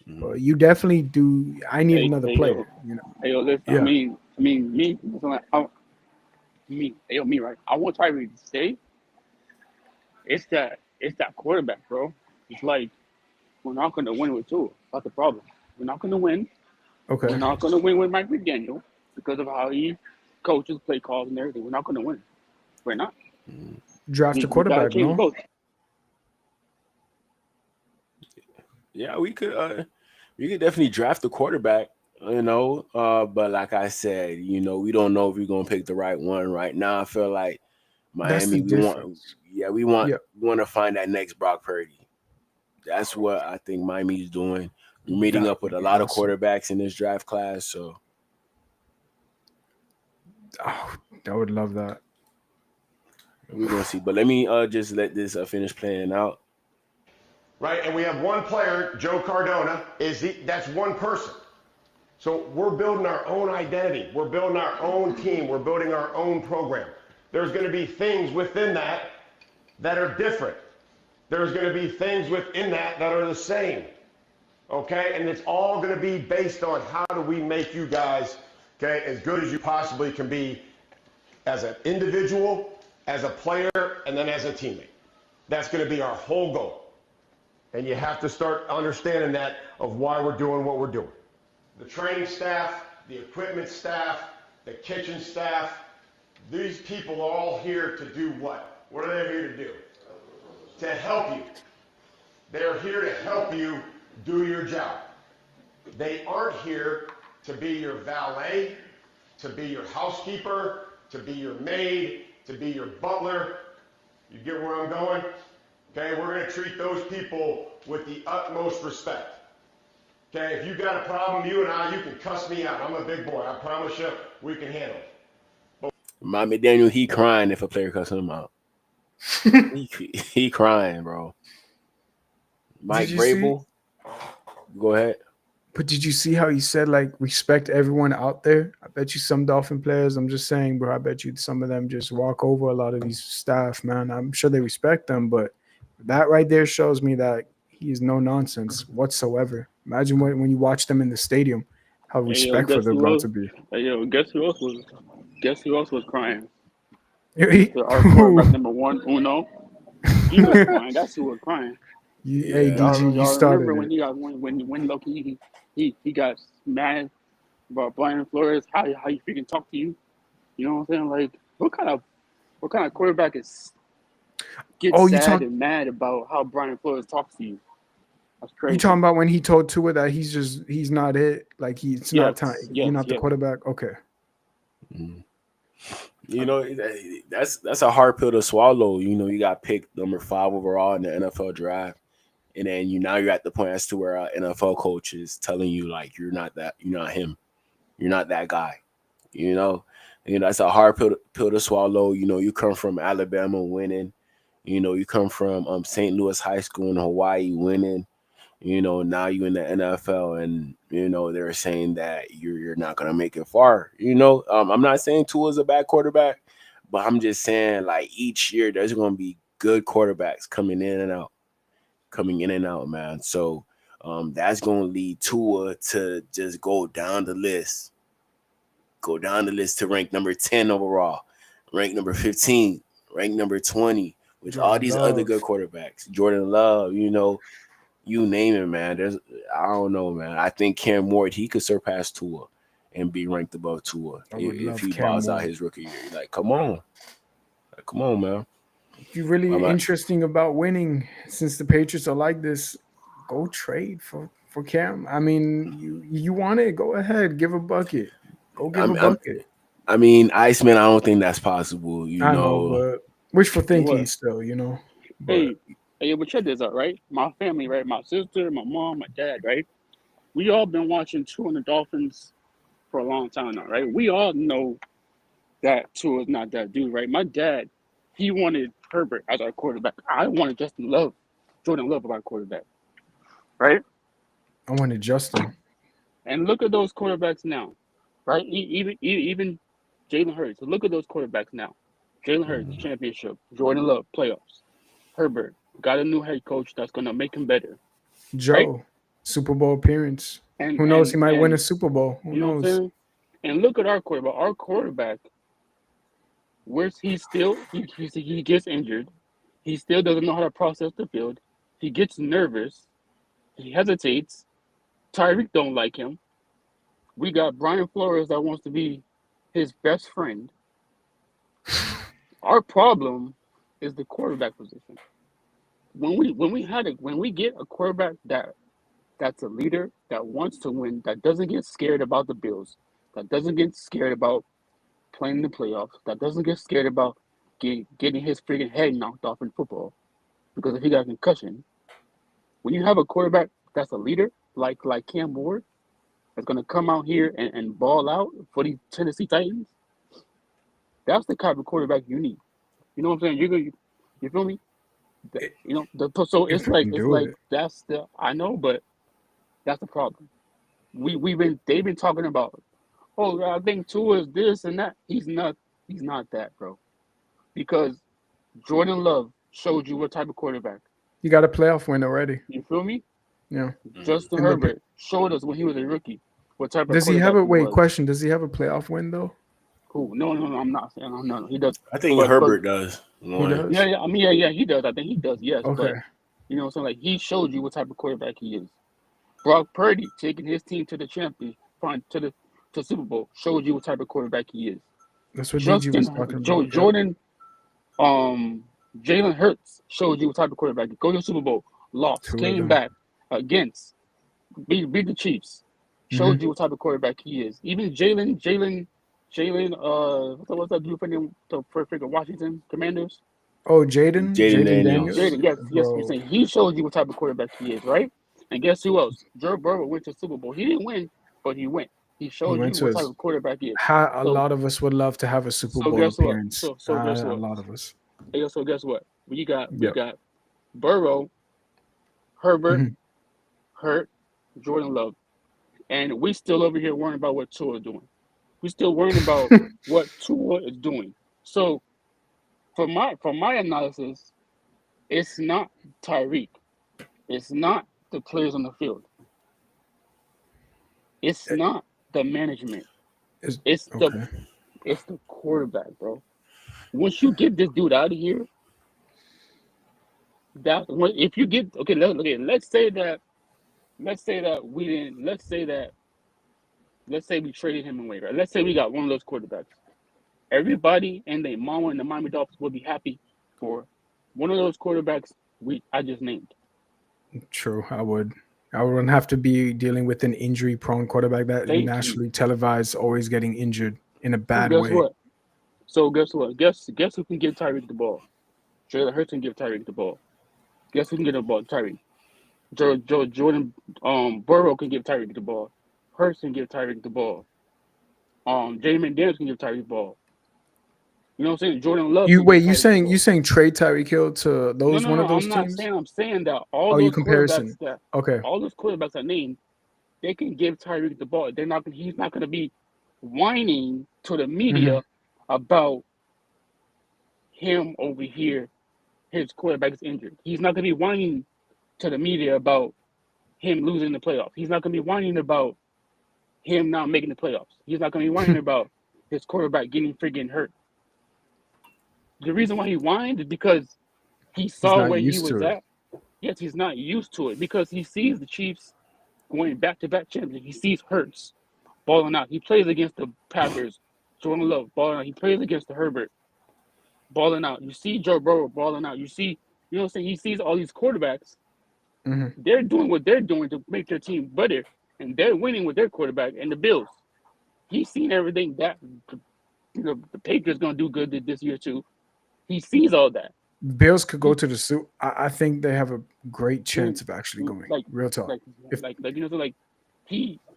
But you definitely do. I need another player. Listen, I mean, me, right? I want Tyreek to stay. It's that quarterback, bro. It's like we're not going to win with Tua. That's the problem. We're not going to win. Okay. We're not going to win with Mike McDaniel because of how he coaches, play calls, and everything. We're not going to win. We're not. Draft a quarterback, no? Yeah, we could definitely draft a quarterback, but like I said, we don't know if we're gonna pick the right one right now. I feel like That's the Miami, difference. we want Yeah, we want to find that next Brock Purdy. That's what I think Miami's doing. We're meeting that up with would a be lot of awesome. quarterbacks in this draft class, so Oh, I would love that. we're gonna see. But let me just let this finish playing out. Right? And we have one player, Joe Cardona, that's one person. So we're building our own identity. We're building our own team. We're building our own program. There's going to be things within that are different. There's going to be things within that are the same. Okay? And it's all going to be based on how do we make you guys, okay, as good as you possibly can be as an individual, as a player, and then as a teammate. That's going to be our whole goal. And you have to start understanding that of why we're doing what we're doing. The training staff, the equipment staff, the kitchen staff, these people are all here to do what? What are they here to do? To help you. They're here to help you do your job. They aren't here to be your valet, to be your housekeeper, to be your maid, to be your butler. You get where I'm going? Okay, we're going to treat those people with the utmost respect. Okay, if you got a problem, you can cuss me out. I'm a big boy. I promise you, we can handle it. Mommy Daniel, he crying if a player cussing him out. he crying, bro. Mike Vrabel, go ahead. But did you see how he said, like, respect everyone out there? I bet you some Dolphin players, I'm just saying, bro, I bet you some of them just walk over a lot of these staff, man. I'm sure they respect them, but that right there shows me that he is no nonsense whatsoever. Imagine when you watch them in the stadium, how respectful they're about to be. Hey, yo, guess who else was crying? Hey, Our quarterback number one, Uno. He was crying. That's who was crying. hey, Yeah. DG, you Y'all started remember when it. he got when Loki he got mad about Brian Flores, how he freaking talk to you? You know what I'm saying? Like what kind of quarterback gets Oh, sad and mad about how Brian Flores talks to you? That's crazy. you talking about when he told Tua that he's not it? Like it's not time. You're not the quarterback? Okay. Mm. That's a hard pill to swallow. You got picked number 5 overall in the NFL draft. And then you're at the point as to where NFL coach is telling you like you're not him, you're not that guy. That's a hard pill to swallow. You come from Alabama winning. You come from St. Louis High School in Hawaii winning. Now you in the NFL, and they're saying that you're not gonna make it far. I'm not saying Tua's a bad quarterback, but I'm just saying like each year there's gonna be good quarterbacks coming in and out, man. So that's going to lead Tua to just go down the list to rank number 10 overall, rank number 15, rank number 20, with all these other good quarterbacks. Jordan Love, you name it, man. I don't know, man. I think Cam Ward, he could surpass Tua and be ranked above Tua if he balls out his rookie year. Like, come on, man. If you're really interesting about winning, since the Patriots are like this, go trade for Cam. I mean, you want it? Go ahead, give a bucket. Go give a bucket. I mean, Iceman, I don't think that's possible. I know, but wishful thinking still, But, but check this out, right? My family, right? My sister, my mom, my dad, right? We all been watching Tua and the Dolphins for a long time now, right? We all know that Tua is not that dude, right? My dad, he wanted Herbert as our quarterback. I wanted Jordan Love as our quarterback, right? I wanted Justin. And look at those quarterbacks now, right? Even Jalen Hurts. Look at those quarterbacks now. Jalen Hurts, championship. Jordan Love, playoffs. Herbert, got a new head coach that's going to make him better. Joe, right? Super Bowl appearance. Who knows? He might win a Super Bowl. Who knows? What I'm saying? And look at our quarterback. Our quarterback, he gets injured. He still doesn't know how to process the field. He gets nervous. He hesitates. Tyreek don't like him. We got Brian Flores that wants to be his best friend. Our problem is the quarterback position. When we get a quarterback that that's a leader that wants to win, that doesn't get scared about the Bills, that doesn't get scared about playing in the playoffs, that doesn't get scared about getting his freaking head knocked off in football because if he got a concussion. When you have a quarterback that's a leader, like Cam Ward, that's going to come out here and ball out for the Tennessee Titans, that's the type of quarterback you need. You know what I'm saying? You feel me? So If it's you like can do it. that's the I know, but that's the problem. They've been talking about, oh, I think Tua is this and that. He's not that, bro. Because Jordan Love showed you what type of quarterback. You got a playoff win already. You feel me? Yeah. Justin And Herbert showed us when he was a rookie what type of does he have quarterback a he wait? was. Question: does he have a playoff win though? Cool. No, I'm not saying no. He does. I think But Herbert does. He does. yeah. I mean, yeah, he does. I think he does. Yes, Okay. but you know, what I'm saying, like he showed you what type of quarterback he is. Brock Purdy taking his team to the to Super Bowl showed you what type of quarterback he is. That's what DG was talking about. Yep. Jordan, Jalen Hurts showed you what type of quarterback. Go to the Super Bowl, lost, Two of came them. back against, beat the Chiefs. Showed you what type of quarterback he is. Even Jalen, what's that dude for freaking Washington Commanders? Oh, Jaden Daniels. Jaden, yes, Bro. you're saying he showed you what type of quarterback he is, right? And guess who else? Joe Burrow went to Super Bowl. He didn't win, but he went. He showed went you to what his- type of quarterback he is. A So- lot of us would love to have a Super So Bowl guess what? appearance. So guess what? A lot of us. Yeah, so guess what? We got Yep. Burrow, Herbert, Mhm. Hurt, Jordan Love, and we still over here worrying about what Tua is doing. We still worrying about what Tua is doing. So, for my analysis, it's not Tyreek. It's not the players on the field. It's not the management. It's okay. the quarterback, bro. Once you get this dude out of here, if you get okay, let's say that we didn't. Let's say we traded him away, right? Let's say we got one of those quarterbacks. Everybody and their mama and the Miami Dolphins will be happy for one of those quarterbacks I just named. True. I wouldn't have to be dealing with an injury-prone quarterback that Thank nationally televised, always getting injured in a bad guess way. what? So guess what? Guess who can give Tyreek the ball? Jalen Hurts can give Tyreek the ball. Guess who can get the ball? Tyreek. Jordan Burrow can give Tyreek the ball. Hurts can give Tyreek the ball. Jamin Daniels can give Tyreek the ball. You know what I'm saying? Jordan Love. You saying trade Tyreek Hill to those No, one of those I'm not teams? saying. I'm saying that all Oh, you those comparison. quarterbacks Okay. all those quarterbacks I named, they can give Tyreek the ball. He's not gonna be whining to the media about him over here. His quarterback is injured. He's not gonna be whining to the media about him losing the playoffs. He's not gonna be whining about him not making the playoffs. He's not gonna be whining about his quarterback getting freaking hurt. The reason why he whined is because he saw not where he used was to it. at. Yes, he's not used to it because he sees the Chiefs going back-to-back champions. He sees Hurts balling out. He plays against the Packers. Jordan Love balling out. He plays against the Herbert balling out. You see Joe Burrow balling out. You see, you know what I'm saying? He sees all these quarterbacks. They're doing what they're doing to make their team better, and they're winning with their quarterback and the Bills. He's seen everything that the Patriots gonna do good this year too. He sees all that. Bills could go to the Super. I think they have a great chance of actually going. Real talk.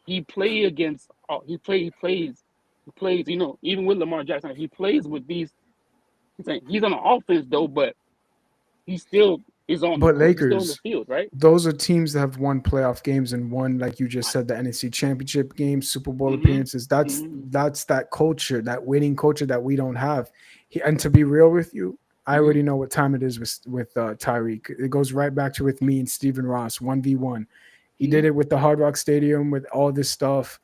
He play against. He plays. You know, even with Lamar Jackson, he plays with these. He's on the offense though, but he still is on. But He's still on the Lakers, field, right? those are teams that have won playoff games and won, like you just said, the NFC Championship game, Super Bowl appearances. That's that culture, that winning culture that we don't have. And to be real with you, I already know what time it is with Tyreek. It goes right back to with me and Stephen Ross, 1v1. He did it with the Hard Rock Stadium, with all this stuff.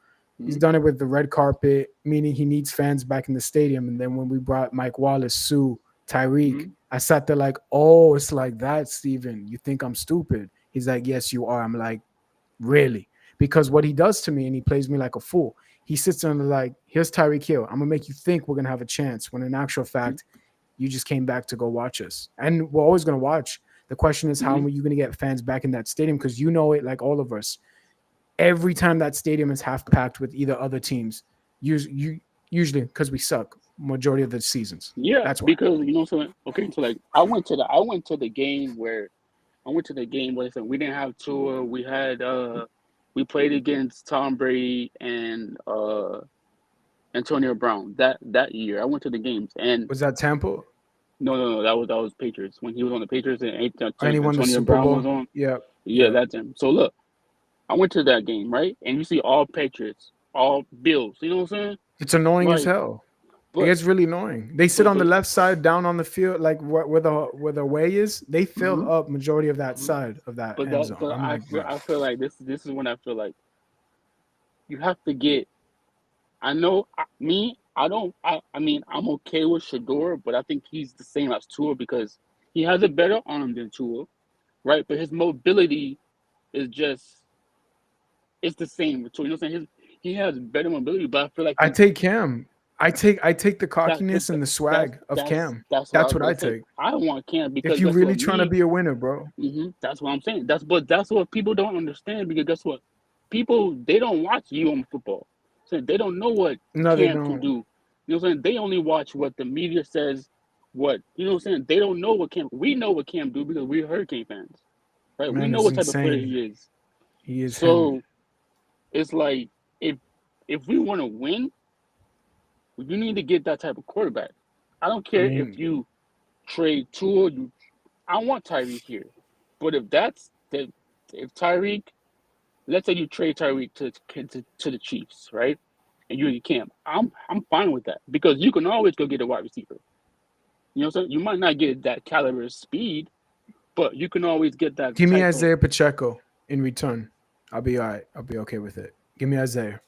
He's done it with the red carpet, meaning he needs fans back in the stadium. And then when we brought Mike Wallace, Sue, Tyreek, I sat there like, oh, it's like that, Steven. You think I'm stupid? He's like, yes, you are. I'm like, really? Because what he does to me, and he plays me like a fool, he sits there and like, here's Tyreek Hill. I'm going to make you think we're going to have a chance, when in actual fact, you just came back to go watch us. And we're always going to watch The question is, how are you going to get fans back in that stadium? Because you know it, like all of us. Every time that stadium is half packed with either other teams, usually because we suck majority of the seasons. Yeah, That's why. because so okay, so like I went to the game where we didn't have Tua. We had we played against Tom Brady and Antonio Brown that year. I went to the games and Was that Tampa? no, that was Patriots when he was on the Patriots and And he won the Antonio Super Brown was Bowl. on. Yeah. Yeah, that's him. So look, I went to that game, right? And you see all Patriots, all Bills. You know what I'm saying? It's annoying as Like, hell. but It's really annoying. They sit on the but left side, down on the field, like where the way is. They fill up majority of that side of that end zone. but I'm like, I feel like this is when I feel like you have to get. I know I mean I'm okay with Shador, but I think he's the same as Tua because he has a better arm than Tua, right? But his mobility is just it's the same with Tua. You know what I'm saying? He has better mobility, but I feel like I take Cam. I take the cockiness and the that's swag of Cam. that's what I That's was what gonna I say. take. I don't want Cam because If you guess really what? trying to be a winner, bro. That's what I'm saying. That's what people don't understand because guess what? People they don't watch you on football, so they don't know what No, they Cam can don't. do. You know what I'm saying? They only watch what the media says. What you know what I'm saying? They don't know what Cam. We know what Cam do because we're Hurricane fans, right? We Man know is what type of player insane. he is. He is him. So it's like if we want to win, you need to get that type of quarterback. I don't care if you trade Tua. I want Tyreek here, but if Tyreek, let's say you trade Tyreek to the Chiefs, right? And you Cam, I'm fine with that because you can always go get a wide receiver. You know what I'm saying? You might not get that caliber of speed, but you can always get that Give me type of Isaiah Pacheco in return. I'll be all right. I'll be okay with it. Give me Isaiah.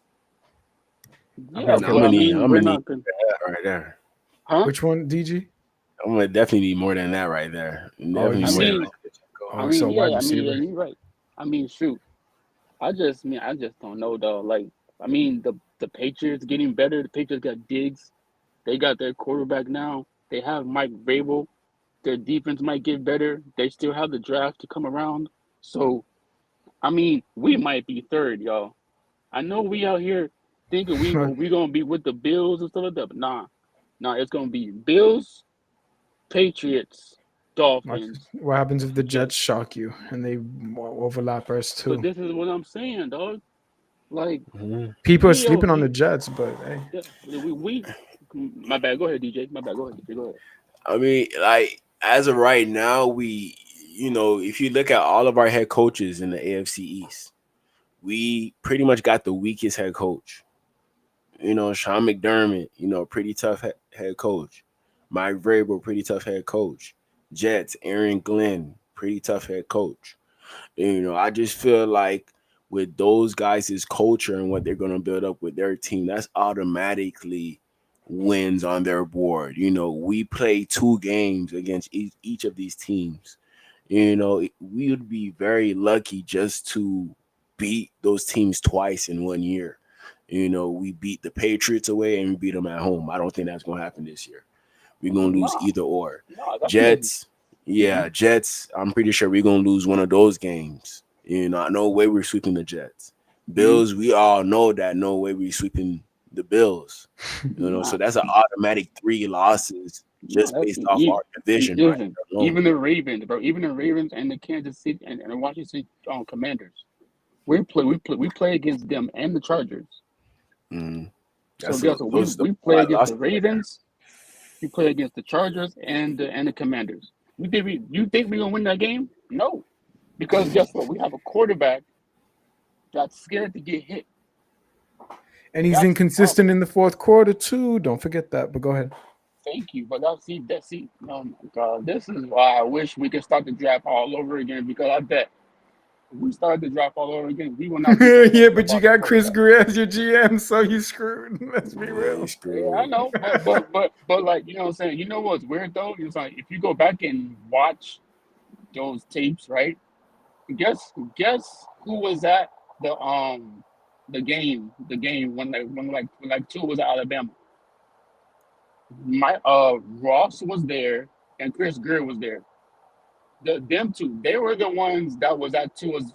I'll be yeah. okay But I with it. mean, I'm we're gonna not need gonna, that right there. huh? Which one, DG? I'm gonna definitely need more than that right there. Oh, you Definitely I more said. than mean, that. Oh, so wide yeah, receiver. you're right. I mean, shoot. I just don't know though. Like, I mean, the Patriots getting better. The Patriots got Diggs. They got their quarterback now. They have Mike Vrabel. Their defense might get better. They still have the draft to come around. So, I mean, we might be third, y'all. I know we out here thinking we gonna be with the Bills and stuff like that, but nah, it's gonna be Bills, Patriots, Dolphins, What happens if the Jets Jets. shock you and they overlap us But too? this is what I'm saying, dog. Like People are we out sleeping on the here, Jets, but hey. yeah, we. My bad. Go ahead, DJ. My bad. Go ahead. DJ. Go ahead. I mean, like as of right now, if you look at all of our head coaches in the AFC East, we pretty much got the weakest head coach. Sean McDermott, pretty tough head coach. Mike Vrabel, pretty tough head coach. Jets, Aaron Glenn, pretty tough head coach. I just feel like with those guys' culture and what they're going to build up with their team, that's automatically wins on their board. We play 2 games against each of these teams. We would be very lucky just to beat those teams twice in 1 year. We beat the Patriots away and we beat them at home. I don't think that's going to happen this year. We're going to lose Nah, either or. that's Jets, Mhm. Jets, I'm pretty sure we're going to lose one of those games. No way we're sweeping the Jets. Bills, we all know that no way we're sweeping the Bills. So that's an automatic 3 losses just That's based off our division right listen. there alone. Even the Ravens, bro. Even the Ravens and the Kansas City and the Washington Commanders. We play against them and the Chargers. Mm. So guess what? We play against the Ravens. We play against the Chargers and the Commanders. You think we gonna win that game? No, because guess what? We have a quarterback that's scared to get hit. And he's That's the inconsistent problem. in the fourth quarter too. Don't forget that. But go ahead. Thank you, but see. Oh my God, this is why I wish we could start the draft all over again. Because I bet if we started the draft all over again, we will not be Yeah, complaining but you about the got Chris quarterback. Greer as your GM, so you screwed. Let's be Yeah, you real. Yeah, I screwed. know, but like you know what I'm saying. You know what's weird though? It's like if you go back and watch those tapes, right? Guess who was at the game when two was at Alabama. My Ross was there and Chris Greer was there. them two, they were the ones that was at Tua's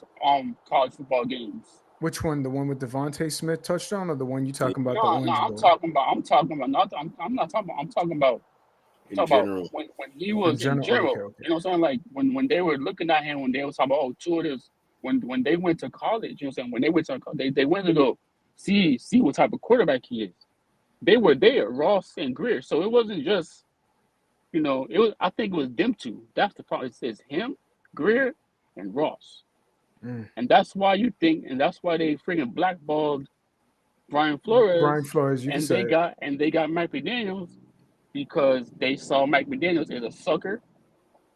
college football games. Which one? The one with Devontae Smith touchdown, or the one you talking about, the No, Orange I'm Bowl? talking about. Not. I'm not talking about. I'm talking about. in Talk about general. when he In was in general, okay, general. okay. You know what I'm saying? Like when they were looking at him, when they was talking about Tua this, when they went to college, you know what I'm saying? When they went to they went to go see what type of quarterback he is. They were there, Ross and Greer. So it wasn't just, it was. I think it was them two. That's the problem. It says him, Greer, and Ross, Mm. and that's why you think, and that's why they freaking blackballed Brian Brian Flores, Flores, you can say it. and they got Mike McDaniels because they saw Mike McDaniels as a sucker.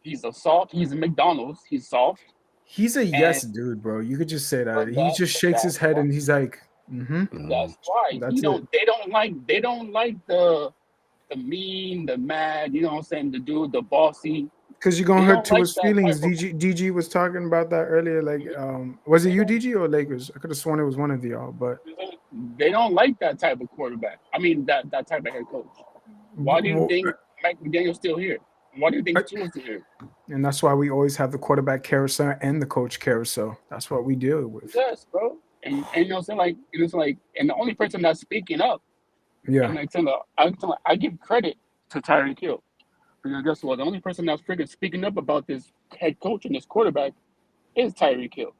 He's a soft. He's a McDonald's. He's soft, He's a and yes dude, bro. You could just say that. but He just shakes his that's head why. and he's like, mm-hmm. Mhm. That's why That's it. They don't like the mean, the mad. You know what I'm saying? The dude, the bossy. Because you're gonna They hurt don't like Tua's that type feelings. of. DG was talking about that earlier. Like, was it They you, don't. DG, or Lakers? I could have sworn it was one of y'all, but They don't like that type of quarterback. I mean, that type of head coach. Why do you well, think Mike McDaniel's still here? Why do you think I- Tua's still here? and that's why we always have the quarterback carousel and the coach carousel. That's what we deal with. Yes, bro. And you know what I'm saying? Like, it's like, and the only person that's speaking up, and Yeah, like, I give credit to Tyreek Hill. Because guess what? The only person that's freaking speaking up about this head coach and this quarterback is Tyreek Hill.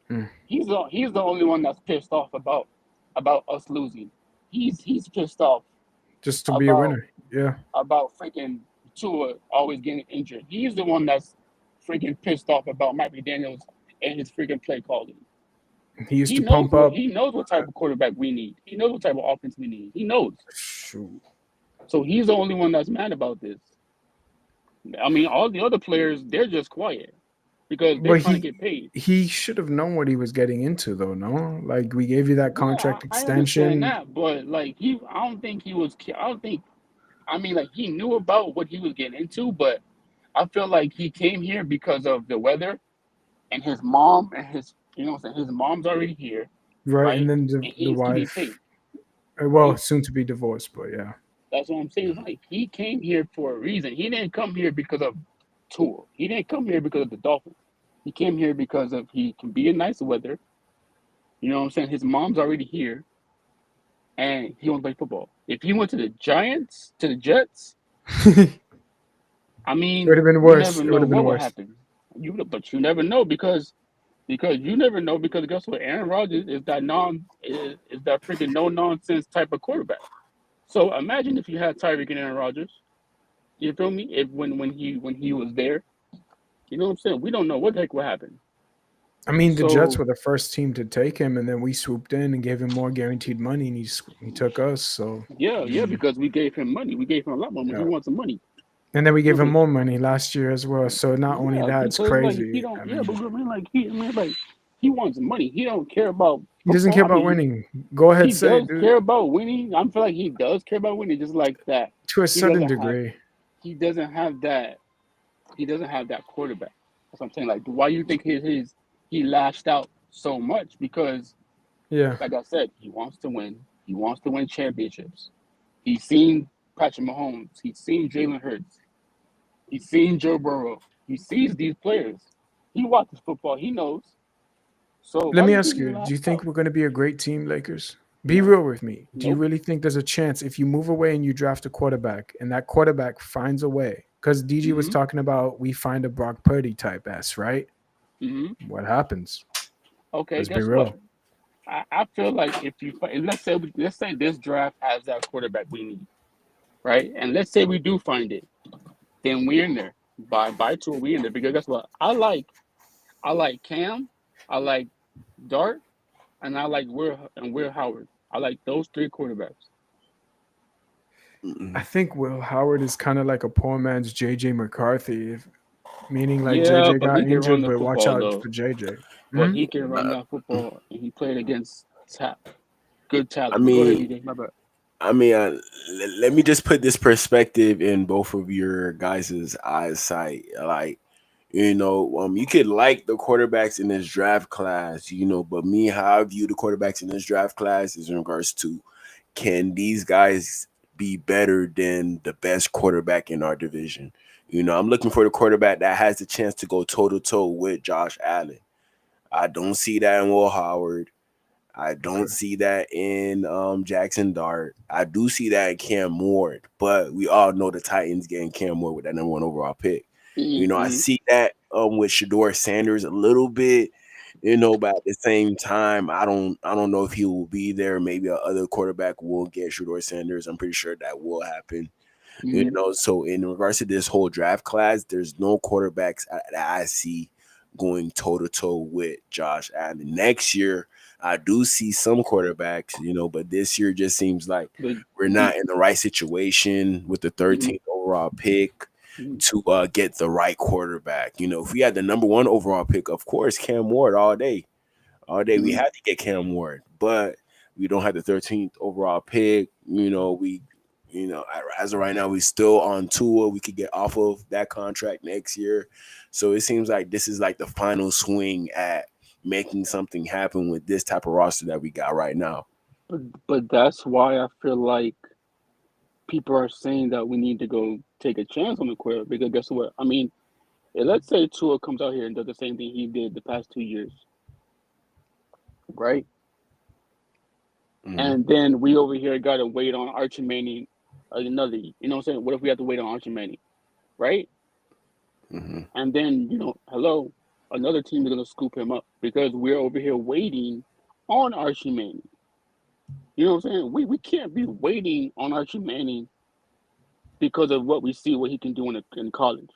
Mm. He's the only one that's pissed off about us losing. He's pissed off just to be a about winner. Yeah, freaking Tua always getting injured. He's the one that's freaking pissed off about Mike McDaniels and his freaking play calling. he used to pump up. He knows what type of quarterback we need. He knows what type of offense we need. He knows. Shoot. So he's the only one that's mad about this. I mean, all the other players, they're just quiet because they're But trying to get paid. he should have known what he was getting into, though. No, like we gave you that Yeah, contract I understand extension. that, but like I don't think he was. I don't think. I mean, like he knew about what he was getting into, but I feel like he came here because of the weather and his mom and his. You know what I'm saying? His mom's already here, Right, and right? then And he the needs to be wife, paid, well, right? soon to be divorced, but yeah. That's what I'm saying. It's like he came here for a reason. He didn't come here because of tour. He didn't come here because of the Dolphins. He came here because of he can be in nice weather. You know what I'm saying? His mom's already here, and he wants to play football. If he went to the Giants, to the Jets, It I would mean, have been you worse. never It would know have been what would worse. happen. But you never know because you never know because guess what? Aaron Rodgers is that freaking no nonsense type of quarterback. So imagine if you had Tyreek and Aaron Rodgers. You feel me? If when he was there, you know what I'm saying? We don't know what the heck will happen. I mean, the Jets So were the first team to take him, and then we swooped in and gave him more guaranteed money, and he took us. So, yeah, because we gave him money. We gave him a lot more money. He yeah. wants some money. And then we You gave know, him but more money last year as well. So not only yeah, that, it's because like he crazy. don't. I Yeah, but mean, I mean, like he wants money. He don't care about he doesn't care football. I about mean, winning. Go ahead, he say it, does dude. care about winning. I feel like he does care about winning, just like that. To a He certain doesn't have. degree. He doesn't have that. He doesn't have that quarterback. That's what I'm saying. Like, why you think he lashed out so much? Because, Yeah. like I said, he wants to win. He wants to win championships. He's seen Patrick Mahomes. He's seen Jalen Hurts. He's seen Joe Burrow. He sees these players. He watches football. He knows. So Let why do me you think ask he you, do you lashed think out? we're going to be a great team, Lakers? Be No. real with me. Do you Nope. really think there's a chance if you move away and you draft a quarterback and that quarterback finds a way? Because DG was Mm-hmm. talking about we find a Brock Purdy type S, right? Mm-hmm. What happens? Okay, Let's be guess what? real. I feel like if you let's say this draft has that quarterback we need, right? And let's say we do find it, then we're in there. By two, we in there because guess what? I like Cam, I like Dart, and I like Will Howard. I like those three quarterbacks. I think Will Howard is kind of like a poor man's JJ McCarthy, meaning like Yeah, JJ but he got can run injured, the but watch football out though. for JJ. But Mhm. he can run that football, and he played against good I talent. But go ahead, mean, DJ. My bad. I mean, let me just put this perspective in both of your guys' eyesight. Like, you could like the quarterbacks in this draft class, but me, how I view the quarterbacks in this draft class is in regards to can these guys be better than the best quarterback in our division? I'm looking for the quarterback that has the chance to go toe to toe with Josh Allen. I don't see that in Will Howard. I don't see that in Jackson Dart. I do see that in Cam Ward, but we all know the Titans getting Cam Ward with that number 1 overall pick. I see that with Shedeur Sanders a little bit, but at the same time, I don't know if he will be there. Maybe other quarterback will get Shedeur Sanders. I'm pretty sure that will happen. So in regards to this whole draft class, there's no quarterbacks that I see going toe to toe with Josh Allen. Next year, I do see some quarterbacks, but this year just seems like we're not in the right situation with the 13th overall pick to get the right quarterback. If we had the number 1 overall pick, of course, Cam Ward all day. We had to get Cam Ward, but we don't have the 13th overall pick. As of right now, we still on Tua. We could get off of that contract next year. So it seems like this is like the final swing at making something happen with this type of roster that we got right now. But that's why I feel like people are saying that we need to go take a chance on the quarterback. Because guess what? I mean, let's say Tua comes out here and does the same thing he did the past 2 years, right? And then we over here got to wait on Archie Manning another. You know what I'm saying? What if we have to wait on Archie Manning, right? And then another team is gonna scoop him up because we're over here waiting on Archie Manning. You know what I'm saying? We can't be waiting on Archie Manning because of what we see, what he can do in college.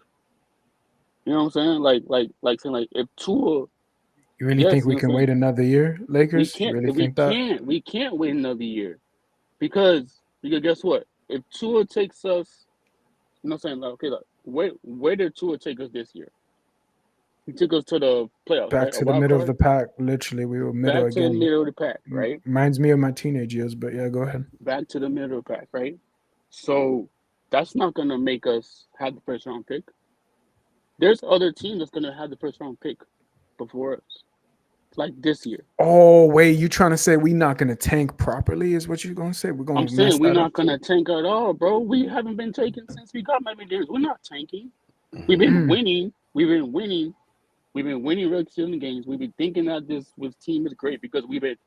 You know what I'm saying? Like saying if Tua. You really think we can wait another year, Lakers? We can't wait another year because guess what? If Tua takes us, where did Tua take us this year? He took us to the playoffs. Back to the middle of the pack. Literally, we were middle again. Back to the middle of the pack, right? Reminds me of my teenage years, but yeah, go ahead. Back to the middle of the pack, right? So that's not gonna make us have the first round pick. There's other teams that's gonna have the first round pick before us, like this year. Oh wait, you trying to say we not gonna tank properly? Is what you're gonna say? I'm saying we're not gonna tank at all, bro. We haven't been tanking since we got Miami Dades. We're not tanking. We've been winning. We've been winning regular season games. We've been thinking that this team is great because we've been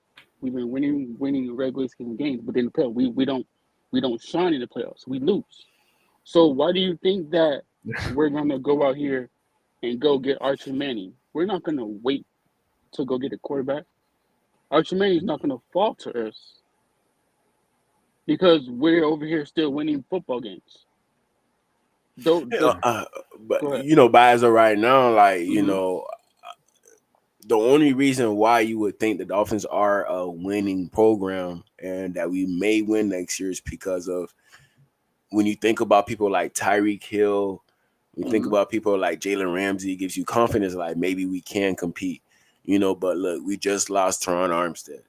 winning regular season games. But in the playoffs, we don't shine in the playoffs. We lose. So why do you think that we're gonna go out here and go get Archie Manning? We're not gonna wait to go get a quarterback. Archie Manning's not gonna fall to us because we're over here still winning football games. But by as of right now, the only reason why you would think the Dolphins are a winning program and that we may win next year is because of when you think about people like Tyreek Hill, when you think about people like Jalen Ramsey, it gives you confidence like maybe we can compete. But look, we just lost Teron Armstead.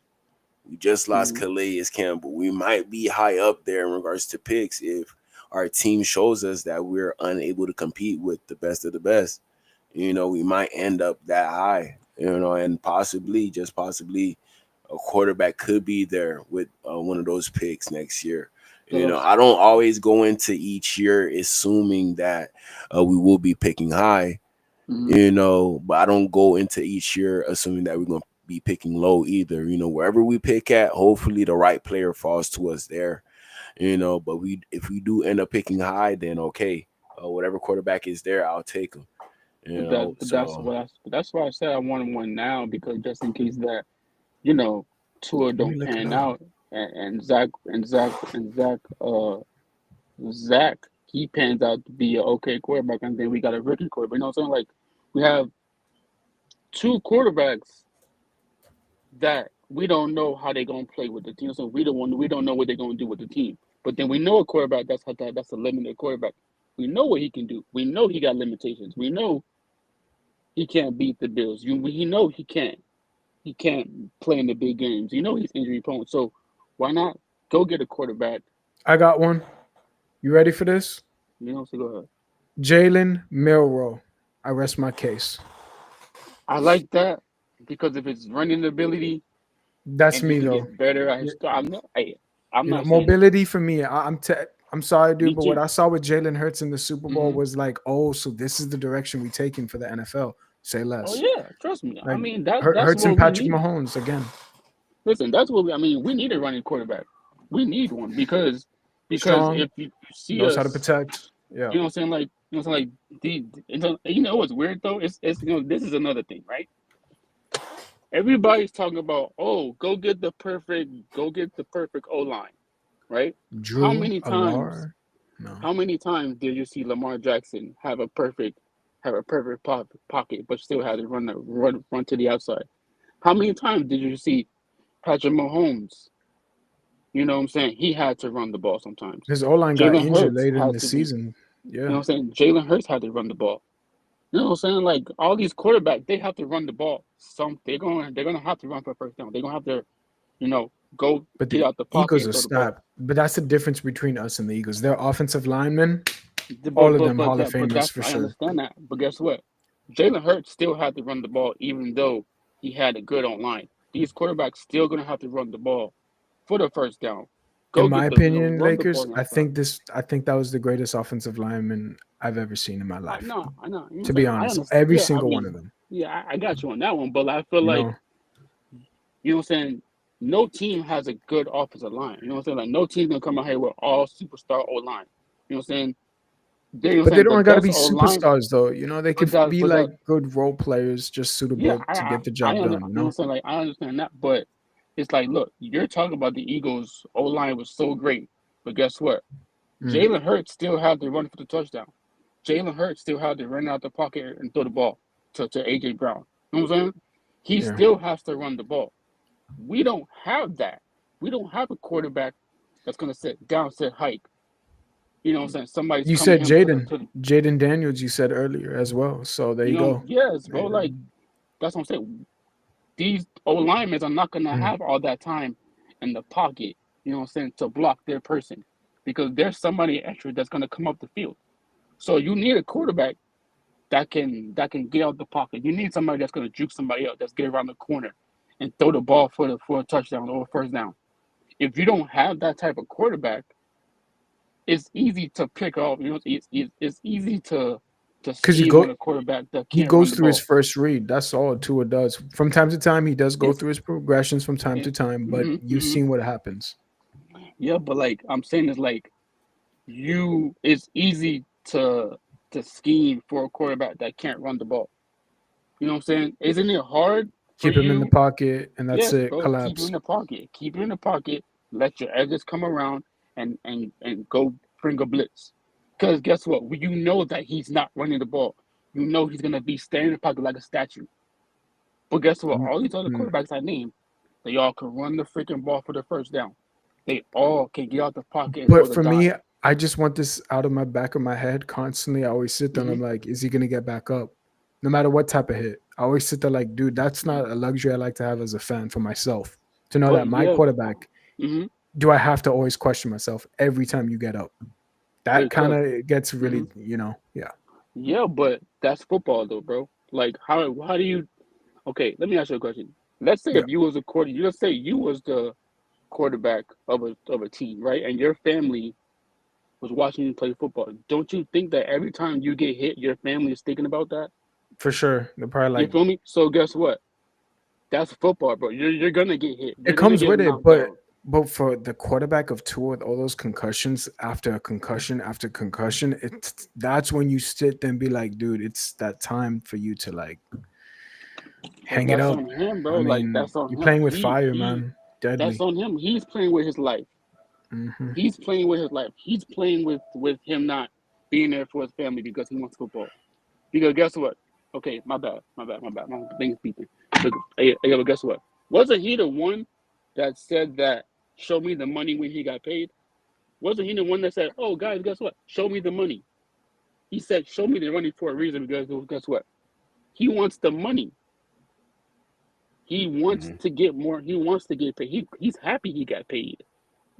We just lost Calais Campbell. We might be high up there in regards to picks if our team shows us that we're unable to compete with the best of the best. We might end up that high, and possibly, just possibly, a quarterback could be there with one of those picks next year. I don't always go into each year assuming that we will be picking high, but I don't go into each year assuming that we're going to be picking low either. Wherever we pick at, hopefully the right player falls to us there. But if we do end up picking high, then okay, whatever quarterback is there, I'll take him. That's why I said I wanted one now because just in case that Tua don't pan out and Zach he pans out to be an okay quarterback and then we got a rookie quarterback. You know what I'm saying? Like we have two quarterbacks that we don't know how they're gonna play with the team. So we don't know what they're gonna do with the team. But then we know a quarterback that's a limited quarterback. We know what he can do. We know he got limitations. We know he can't beat the Bills. We know he can't play in the big games. He's injury prone. So why not go get a quarterback? I got one. You ready for this? So go ahead. Jalen Milroe. I rest my case. I like that because if it's running ability, that's me though. Better. I'm not mobility for me. I'm sorry, dude, Me but what too. I saw with Jalen Hurts in the Super Bowl Hmm. was like, oh, so this is the direction we taking for the NFL. Say Oh less. yeah, trust me. I Like mean that's Hurts and what we Patrick need. Mahomes again. Listen, that's what we. I mean, we need a running quarterback. We need one because Strong, if you see knows how to us, protect. Yeah. you know what I'm saying? Like you know, what I'm saying like you know what's weird though? It's you know this is another thing, right? Everybody's talking about, oh, go get the perfect O line, right? How Drew, many times? Alar. No. How many times did you see Lamar Jackson have a perfect pocket, but still had to run to the outside? How many times did you see Patrick Mahomes? You know what I'm saying? He had to run the ball sometimes. His O line got Jalen injured Hurts later in had the to be. season. You know what Yeah. I'm saying? Jalen Hurts had to run the ball. You know what I'm saying? Like all these quarterbacks, they have to run the ball. They're gonna have to run for a first down. They're gonna have to, you know, go But get the out the pocket Eagles and are throw the ball. stacked. But that's the difference between us and the Eagles. They're offensive linemen, But all of but them but Hall of that but Famers that's for I sure. understand that. But guess what? Jalen Hurts still had to run the ball, even though he had a good online. These quarterbacks still gonna have to run the ball for the first down. In Go my get the opinion, run the ball Lakers, on the outside. I think that was the greatest offensive lineman I've ever seen in my life. I know. You know what To I'm be saying? I honest, understand. every Yeah, I single one of mean, them. yeah, I got you on that one. But I feel You like know, you know what I'm saying. No team has a good offensive line. You know what I'm saying? Like no team's gonna come out here with all superstar O line. You know what I'm saying? They, you know what but I'm they saying the don't got to best be O line, superstars though. You know, they could be but like that good role players, just yeah, suitable to get the I job under, done. You you know what I'm know. saying? Like I understand that, but it's like, look, you're talking about the Eagles O line was so great, but guess what? Mm, Jalen Hurts still had to run for the touchdown. Jalen Hurts still had to run out the pocket and throw the ball to AJ Brown. You know what I'm saying? He yeah. still has to run the ball. We don't have that. We don't have a quarterback that's gonna sit down, sit hike. You know what I'm saying? Somebody's You coming said him to the Jaden Daniels. You said earlier as well. So there you you know, go. yes, bro. Like that's what I'm saying. These O linemen are not gonna Mm. have all that time in the pocket, you know what I'm saying, to block their person. Because there's somebody extra that's gonna come up the field. So you need a quarterback that can get out the pocket. You need somebody that's gonna juke somebody else, that's get around the corner and throw the ball for a touchdown or a first down. If you don't have that type of quarterback, it's easy to pick off. You know, it's easy to Because scheme on a quarterback that he can't run goes the through his ball. first read. That's all Tua does. From time to time, he does go Yes. through his progressions from time Yeah. to time, but Hmm. you've Hmm. seen what happens. Yeah, but like I'm saying is like it's easy to scheme for a quarterback that can't run the ball. You know what I'm saying? Isn't it hard for Keep him in the you? pocket, and that's Yes, it. bro. Keep you Collapse. in the pocket. Keep you in the pocket. Let your edges come around and go bring a blitz. Because guess what? You know that he's not running the ball. You know he's gonna be standing in the pocket like a statue. But guess what? Mm, All these other mm. quarterbacks I named, they all can run the freaking ball for the first down. They all can get out the pocket and throw But the for me, dime. I just want this out of my back of my head constantly. I always sit there and Hmm. I'm like, is he gonna get back up? No matter what type of hit. I always sit there like, dude, that's not a luxury I like to have as a fan for myself. To know But that my yeah, quarterback, hmm do I have to always question myself every time you get up? That wait, kind cuz. of gets Hmm. really, yeah. Yeah, but that's football though, bro. Like how do you okay, let me ask you a question. Let's say Yeah, if you was a quarter let's say you was the quarterback of a team, right? And your family was watching you play football. Don't you think that every time you get hit, your family is thinking about that? for sure. They're probably You like, feel me? So guess what? That's football, bro. You're gonna get hit. it You're gonna comes get with it, knocked down. but for the quarterback of two with all those concussions after concussion after concussion, that's when you sit there and be like, dude, it's that time for you to like But hang it that's up. on him, I bro. Like mean, that's on you're him. playing with fire, He man. that's Deadly. on him. He's playing with his life. Hmm. He's playing with his life. He's playing with him not being there for his family because he wants football. Because guess what? Okay, my bad. My thing's beeping. But guess what? Wasn't he the one that said that show me the money when he got paid? Wasn't he the one that said, "Oh, guys, guess what? Show me the money." He said, "Show me the money for a reason." Because guess what? He wants the money. He wants Mhm. to get more. He wants to get paid. He's happy he got paid.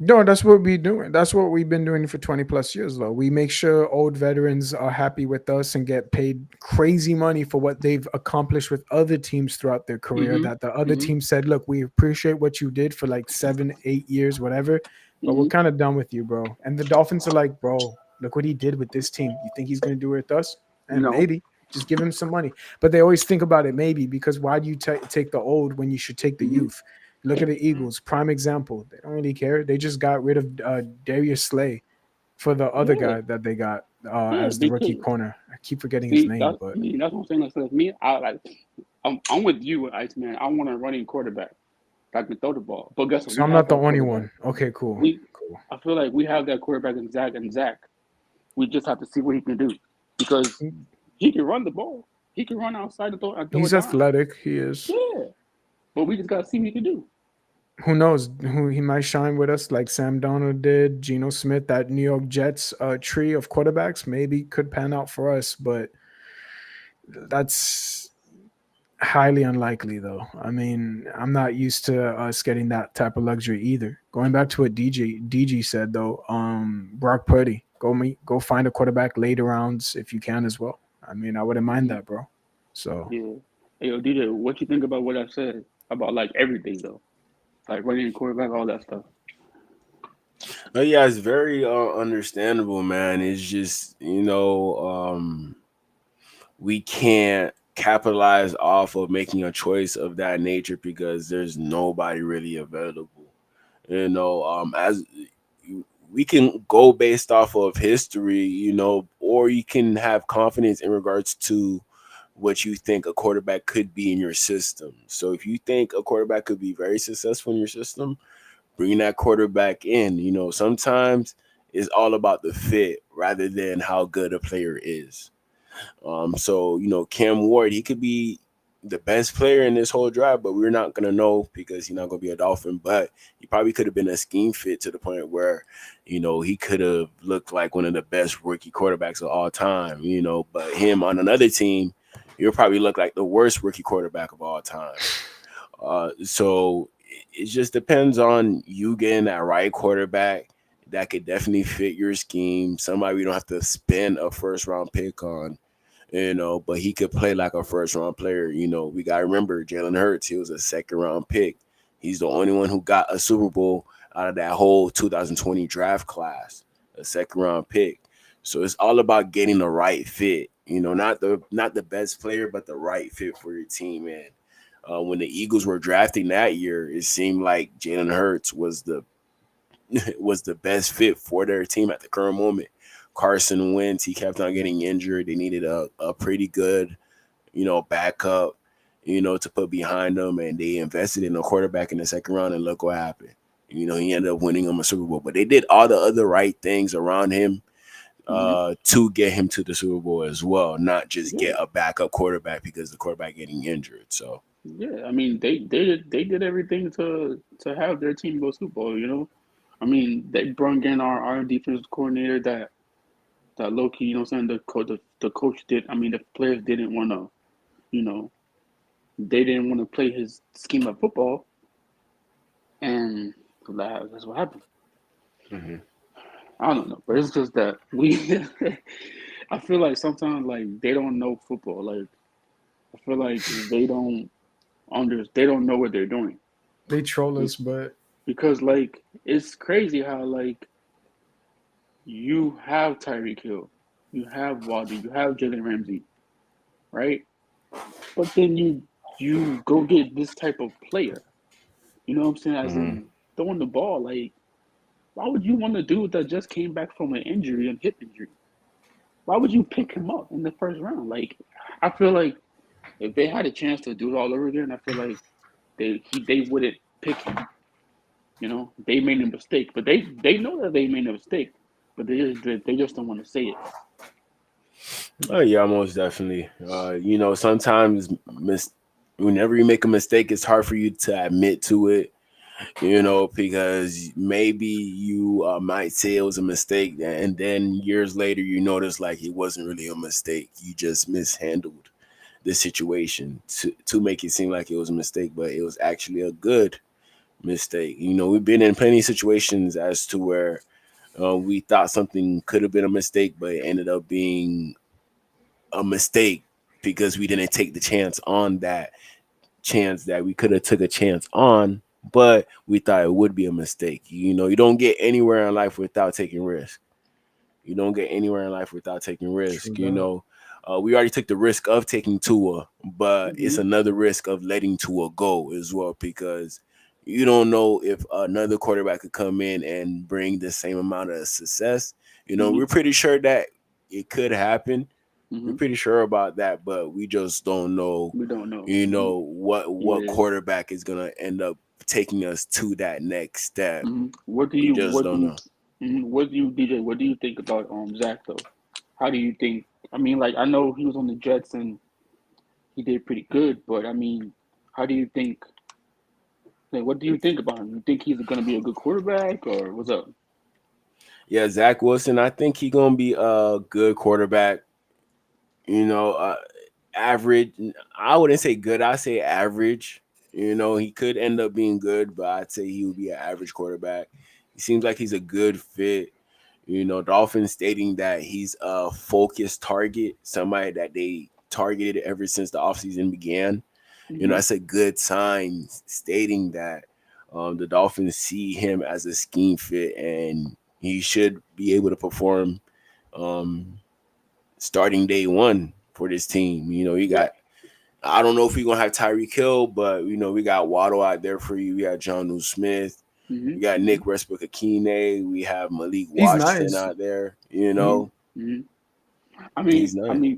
No, that's what we're doing. That's what we've been doing for 20 plus years, though. We make sure old veterans are happy with us and get paid crazy money for what they've accomplished with other teams throughout their career. Mm-hmm. That the other Mm-hmm. team said, look, we appreciate what you did for like 7, 8 years, whatever. but we're kind of done with you, bro. And the Dolphins are like, bro, look what he did with this team. You think he's going to do it with us? And No. maybe just give him some money. But they always think about it, maybe, because why do you take the old when you should take the youth? Look at the Eagles, prime example. They don't really care. They just got rid of Darius Slay for the other guy that they got as the rookie corner. I keep forgetting his name, but that's what I'm saying. Like, me, I'm with you, Iceman. I want a running quarterback that can throw the ball. But guess what? so I'm not the only one. Okay, cool. I feel like we have that quarterback in Zach. We just have to see what he can do because he can run the ball. He can run outside and throw He's it down. athletic. He is. Yeah, but we just gotta see what he can do. Who knows? Who he might shine with us, like Sam Darnold did, Geno Smith. That New York Jets tree of quarterbacks maybe could pan out for us, but that's highly unlikely, though. I mean, I'm not used to us getting that type of luxury either. Going back to what DG said, though, Brock Purdy, go find a quarterback later rounds if you can as well. I mean, I wouldn't mind that, bro. So yeah, hey, yo, DJ, what you think about what I said about like everything though, like running quarterback, all that stuff? Yeah, it's very understandable, man. It's just we can't capitalize off of making a choice of that nature because there's nobody really available. As we can go based off of history, or you can have confidence in regards to what you think a quarterback could be in your system. So if you think a quarterback could be very successful in your system, bring that quarterback in. Sometimes it's all about the fit rather than how good a player is. So Cam Ward, he could be the best player in this whole draft, but we're not gonna know because he's not gonna be a Dolphin. But he probably could have been a scheme fit to the point where, he could have looked like one of the best rookie quarterbacks of all time. But him on another team, he'll probably look like the worst rookie quarterback of all time. So it just depends on you getting that right quarterback that could definitely fit your scheme. Somebody we don't have to spend a first round pick on. But he could play like a first round player. We got to remember Jalen Hurts, he was a second round pick. He's the only one who got a Super Bowl out of that whole 2020 draft class, a second round pick. So it's all about getting the right fit, not the best player, but the right fit for your team. And when the Eagles were drafting that year, it seemed like Jalen Hurts was the best fit for their team at the current moment. Carson Wentz, he kept on getting injured. They needed a pretty good, backup, to put behind them. And they invested in a quarterback in the second round, and look what happened. He ended up winning them a Super Bowl. But they did all the other right things around him to get him to the Super Bowl as well, not just get a backup quarterback because the quarterback getting injured. So yeah, I mean they did everything to have their team go Super Bowl. I mean they brought in our defensive coordinator that low key, the coach did. I mean, the players didn't want to, they didn't want to play his scheme of football, and that's what happened. Mm-hmm. I don't know, but it's just that I feel like sometimes like they don't know football. Like I feel like they don't know what they're doing. they troll us, but Because like it's crazy how like you have Tyreek Hill, you have Wadi, you have Jalen Ramsey, right? But then you go get this type of player. You know what I'm saying? As in throwing the ball, like why would you want to do that just came back from an injury and hip injury? Why would you pick him up in the first round? Like I feel like if they had a chance to do it all over again, I feel like they wouldn't pick him. They made a mistake, but they know that they made a mistake, but they just don't want to say it. Oh yeah, most definitely. Sometimes whenever you make a mistake, it's hard for you to admit to it. Because maybe you might say it was a mistake, and then years later you notice like it wasn't really a mistake. You just mishandled the situation to make it seem like it was a mistake, but it was actually a good mistake. We've been in plenty of situations as to where we thought something could have been a mistake, but it ended up being a mistake because we didn't take the chance on that chance that we could have took a chance on but we thought it would be a mistake. You know, you don't get anywhere in life without taking risk. You don't get anywhere in life without taking True risk. You that. know, we already took the risk of taking Tua, but it's Mm-hmm. another risk of letting Tua go as well because you don't know if another quarterback could come in and bring the same amount of success. You know, Mm-hmm. we're pretty sure that it could happen. We're Mm-hmm. pretty sure about that, but we just don't know. We don't know. You Mm-hmm. know what Yeah. quarterback is gonna end up taking us to that next step. Mm-hmm. We just don't know. What do you, DJ? What do you think about Zach though? How do you think? I mean, like I know he was on the Jets and he did pretty good, but I mean, how do you think? Like, what do you think about him? You think he's going to be a good quarterback, or what's up? Yeah, Zach Wilson. I think he gonna be a good quarterback. You know, average. I wouldn't say good. I say average. You know, he could end up being good, but I'd say he would be an average quarterback. He seems like he's a good fit. You know, Dolphins stating that he's a focused target, somebody that they targeted ever since the offseason began. You know, Mm-hmm. that's a good sign stating that the Dolphins see him as a scheme fit and he should be able to perform um, starting day one for this team. You know, you Yeah. got I don't know if we're gonna have Tyreek Hill, but you know, we got Waddle out there for you. We got John Smith. We got Mm-hmm. Nick Westbrook Akine. We have Malik He's Washington nice. out there. You Mm-hmm. know, Mm-hmm. he's nice.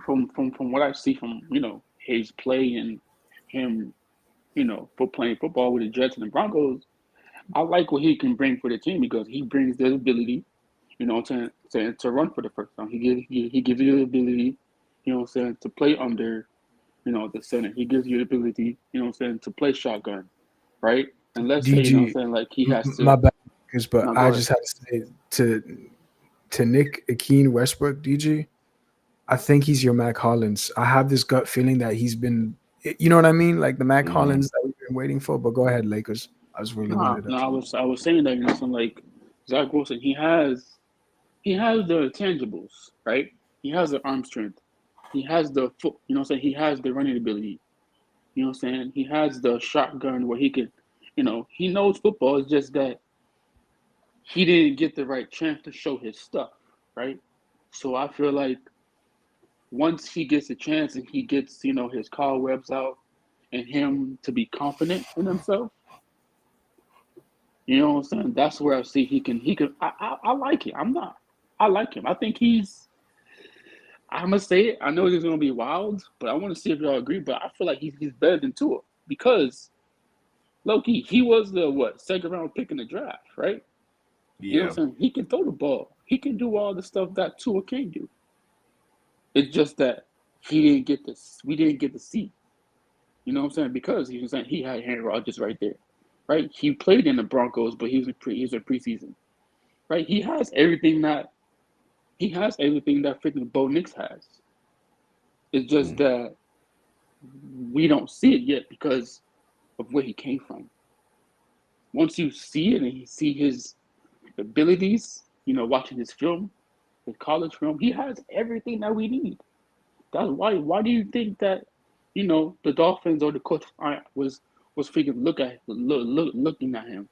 From what I see from his play and him for playing football with the Jets and the Broncos, I like what he can bring for the team because he brings the ability, to run for the first time. He gives you the ability, to play under, the center. He gives you the ability, to play shotgun, right? And let's say, DG, like he has my to. bad, Marcus, but No, go I ahead. just had to say to Nick Akeem Westbrook, DG, I think he's your Mac Hollins. I have this gut feeling that he's been, you know what I mean, like the Mac Hmm. Hollins that we've been waiting for. But go ahead, Lakers. I was really No, wanted to. no, I was saying that, something like Zach Wilson, he has the tangibles, right? He has the arm strength. He has the foot, he has the running ability. He has the shotgun where he could, he knows football. It's just that he didn't get the right chance to show his stuff, right? So I feel like once he gets a chance and he gets, his cobwebs out and him to be confident in himself, you know what I'm saying? That's where I see I like him. I like him. I think I'm gonna say it. I know he's gonna be wild, but I want to see if y'all agree. But I feel like he's better than Tua because Loki, he was the second round pick in the draft, right? You know Yeah. what I'm saying? He can throw the ball. He can do all the stuff that Tua can't do. It's just that he didn't get this. We didn't get to see. You know what I'm saying? Because he was saying he had Aaron Rodgers right there, right? He played in the Broncos, but he was a preseason, right? He has everything that freaking Bo Nix has. It's just Mm. that we don't see it yet because of where he came from. Once you see it and you see his abilities, watching his film, his college film, he has everything that we need. That's why. Why do you think that, the Dolphins or the coach was freaking looking at him?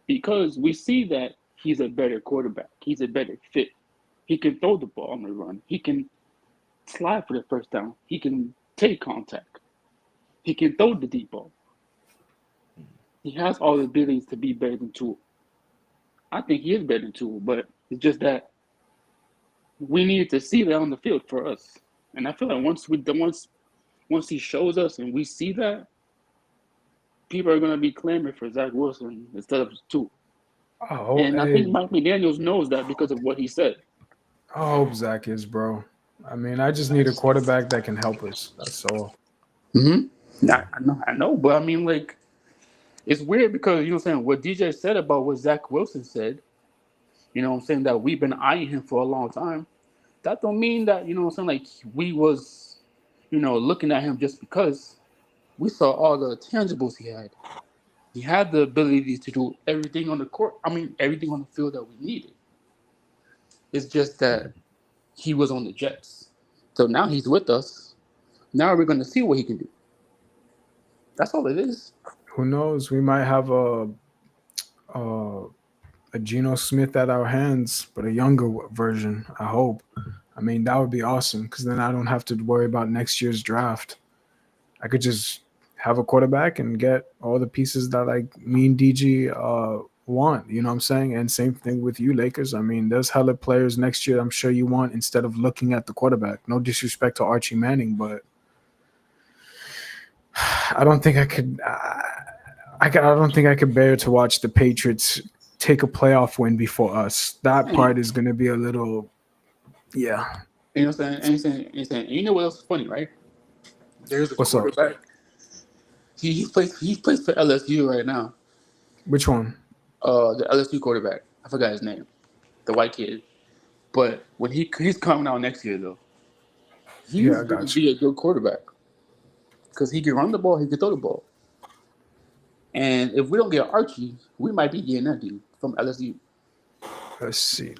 Because we see that he's a better quarterback. He's a better fit. He can throw the ball on the run. He can slide for the first down. He can take contact. He can throw the deep ball. He has all the abilities to be better than Tua. I think he is better than Tua, but it's just that we need to see that on the field for us. And I feel like once he shows us and we see that, people are gonna be clamoring for Zach Wilson instead of Tua. Oh, And I hey, think Mike McDaniels knows that because of what he said. I hope Zach is, bro. I mean, I just need a quarterback that can help us. That's all. Mm-hmm. I know, but I mean, like, it's weird because you know what I'm saying. What DJ said about what Zach Wilson said, you know what I'm saying, that we've been eyeing him for a long time. That don't mean that what I'm saying, like we was, looking at him just because we saw all the tangibles he had. He had the ability to do everything on the court. I mean, everything on the field that we needed. It's just that he was on the Jets. So now he's with us. Now we're going to see what he can do. That's all it is. Who knows? We might have a Geno Smith at our hands, but a younger version. I hope. I mean, that would be awesome because then I don't have to worry about next year's draft. I could just have a quarterback and get all the pieces that like me and DG want. You know what I'm saying? And same thing with you, Lakers. I mean, there's hella players next year I'm sure you want instead of looking at the quarterback. No disrespect to Archie Manning, but I don't think I could. I don't think I could bear to watch the Patriots take a playoff win before us. That part is going to be a little, yeah. You know what I'm saying? You know what else is funny, right? There's a What's up? quarterback. He plays for LSU right now. Which one? The LSU quarterback. I forgot his name. The white kid. But when he's coming out next year though, he's going to be a good quarterback because he can run the ball, he can throw the ball. And if we don't get Archie, we might be getting that dude from LSU. Let's see.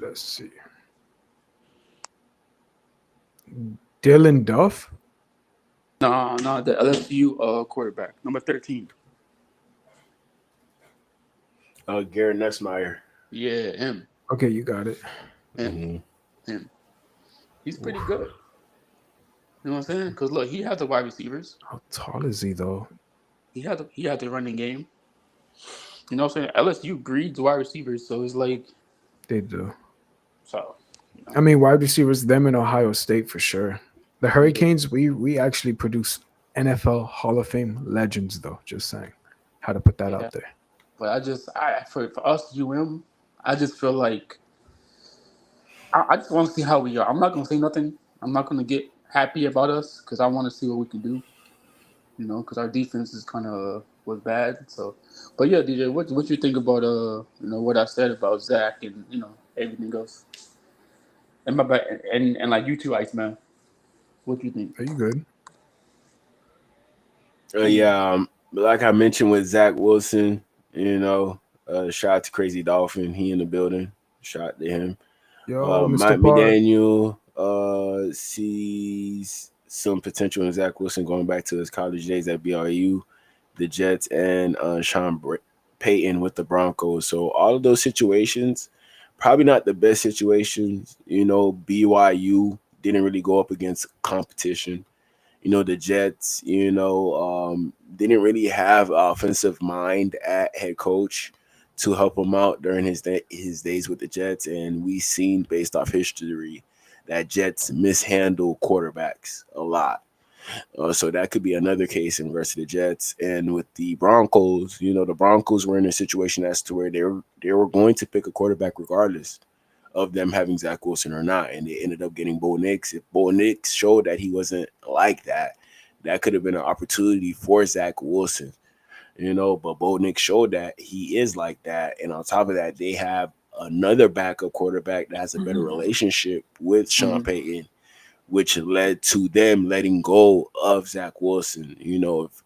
Dylan Duff? No, the LSU quarterback, number 13. Garrett Nussmeier. Yeah, him. Okay, you got it. Him. He's pretty good. You know what I'm saying? Because look, he has the wide receivers. How tall is he though? He had the running game. You know what I'm saying? LSU breeds wide receivers, so it's like they do. So, you know. I mean, wide receivers, them in Ohio State for sure. The Hurricanes, we actually produce NFL Hall of Fame legends, though. Just saying, how to put that out there. But for us UM, I just feel like I just want to see how we are. I'm not gonna say nothing. I'm not gonna get happy about us because I want to see what we can do. You know, because our defense is kind of was bad. So, but yeah, DJ, what you think about what I said about Zach and everything else? And my bad, and like you too, Iceman. What do you think? Are you good? Yeah, like I mentioned with Zach Wilson, shout out to Crazy Dolphin. He in the building. Shout out to him. Yo, Mr. Mike Park. McDaniel sees some potential in Zach Wilson going back to his college days at BYU, the Jets, and Sean Payton with the Broncos. So all of those situations, probably not the best situations. BYU didn't really go up against competition. The Jets, didn't really have offensive mind at head coach to help him out during his days with the Jets. And we seen based off history that Jets mishandle quarterbacks a lot. So that could be another case in regards to the Jets. And with the Broncos, the Broncos were in a situation as to where they were going to pick a quarterback regardless of them having Zach Wilson or not. And they ended up getting Bo Nix. If Bo Nix showed that he wasn't like that, that could have been an opportunity for Zach Wilson. But Bo Nix showed that he is like that. And on top of that, they have another backup quarterback that has a better relationship with Sean Payton, which led to them letting go of Zach Wilson. If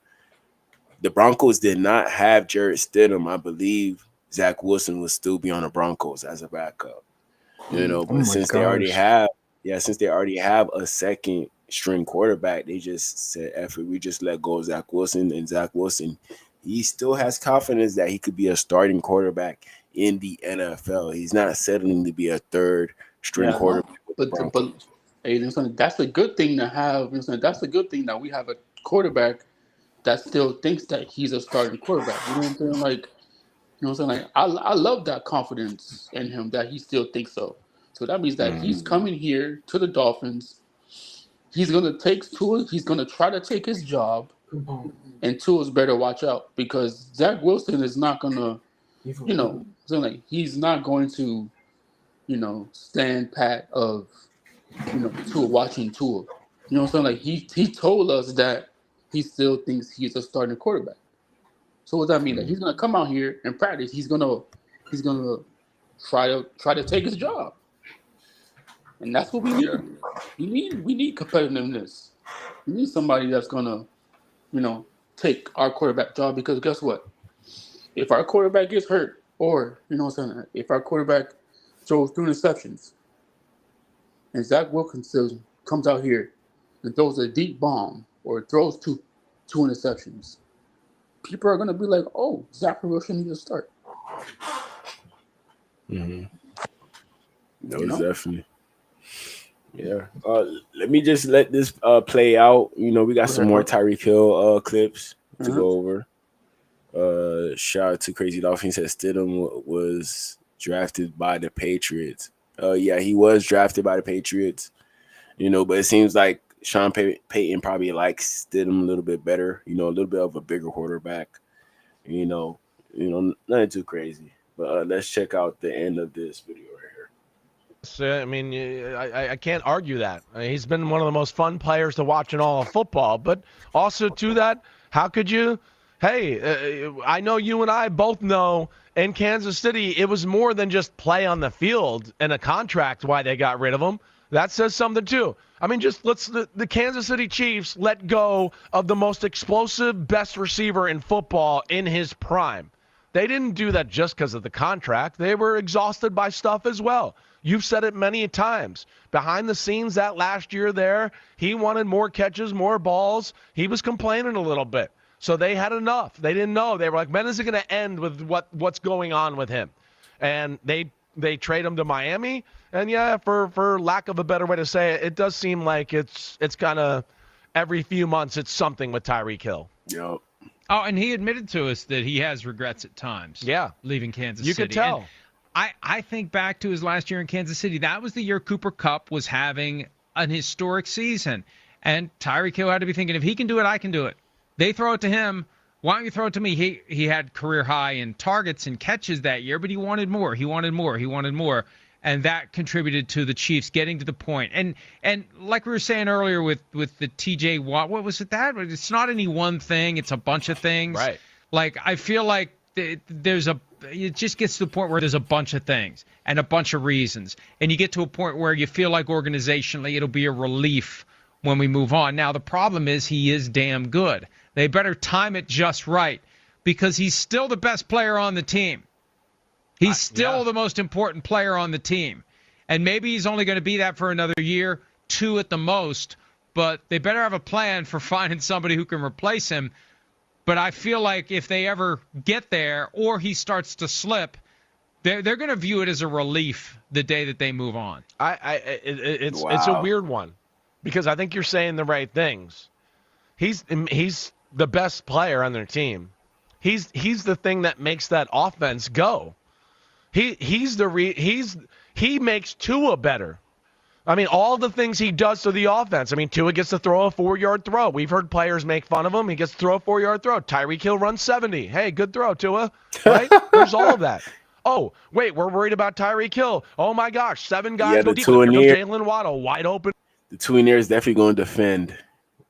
the Broncos did not have Jarrett Stidham, I believe Zach Wilson would still be on the Broncos as a backup. But since they already have a second string quarterback, they just said, F it, we just let go of Zach Wilson. And Zach Wilson, he still has confidence that he could be a starting quarterback in the NFL. He's not settling to be a third string quarterback. But hey, that's a good thing to have. That's a good thing that we have a quarterback that still thinks that he's a starting quarterback. You know what I'm saying? Like, I love that confidence in him that he still thinks so. So that means that he's coming here to the Dolphins. He's gonna take Tua. He's gonna try to take his job, and Tua's better watch out because Zach Wilson is not gonna, he's not going to, stand pat of, Tua watching Tua. You know what I'm saying? Like he told us that he still thinks he's a starting quarterback. So what does that mean? That he's gonna come out here and practice. He's gonna try to take his job, and that's what we need. We need competitiveness. We need somebody that's gonna, take our quarterback job because guess what? If our quarterback gets hurt, or if our quarterback throws 2 interceptions, and Zach Wilson comes out here and throws a deep bomb or throws two interceptions. people are gonna be like, "Oh, Zach Wilson needs to start." Mm-hmm. No, You know? definitely. Yeah. Let me just let this play out. You know, we got some more Tyreek Hill clips to go over. Shout out to Crazy Dolphin. Said Stidham was drafted by the Patriots. Yeah, he was drafted by the Patriots. You know, but it seems like Sean Payton probably likes Stidham a little bit better. You know, a little bit of a bigger quarterback. You know, nothing too crazy. But let's check out the end of this video right here. So, I mean, I can't argue that. He's been one of the most fun players to watch in all of football. But also to that, how could you? Hey, I know you and I both know in Kansas City, it was more than just play on the field and a contract why they got rid of him. That says something too. I mean, just the Kansas City Chiefs let go of the most explosive, best receiver in football in his prime. They didn't do that just because of the contract. They were exhausted by stuff as well. You've said it many times. Behind the scenes that last year there, he wanted more catches, more balls. He was complaining a little bit. So they had enough. They didn't know. They were like, when is it going to end with what's going on with him? And they trade him to Miami. And yeah, for lack of a better way to say it, it does seem like it's kind of every few months it's something with Tyreek Hill. Yep. Oh, and he admitted to us that he has regrets at times. Yeah. Leaving Kansas You City. could tell. And I think back to his last year in Kansas City. That was the year Cooper Kupp was having an historic season. And Tyreek Hill had to be thinking, if he can do it, I can do it. They throw it to him. Why don't you throw it to me? He had career high in targets and catches that year, but he wanted more. He wanted more. And that contributed to the Chiefs getting to the point. And like we were saying earlier with the TJ Watt, what was it that? It's not any one thing. It's a bunch of things. Right. Like, I feel like it just gets to the point where there's a bunch of things and a bunch of reasons. And you get to a point where you feel like organizationally it'll be a relief when we move on. Now, the problem is he is damn good. They better time it just right because he's still the best player on the team. He's still the most important player on the team. And maybe he's only going to be that for another year, 2 at the most. But they better have a plan for finding somebody who can replace him. But I feel like if they ever get there or he starts to slip, they're going to view it as a relief the day that they move on. It's a weird one because I think you're saying the right things. He's the best player on their team. He's the thing that makes that offense go. He makes Tua better. I mean, all the things he does to the offense. I mean, Tua gets to throw a 4-yard throw. We've heard players make fun of him. He gets to throw a 4-yard throw. Tyreek Hill runs 70. Hey, good throw, Tua. Right? There's all of that. Oh, wait, we're worried about Tyreek Hill. Oh, my gosh, 7 guys go deep. Jalen Waddle wide open. The Tuineer is definitely going to defend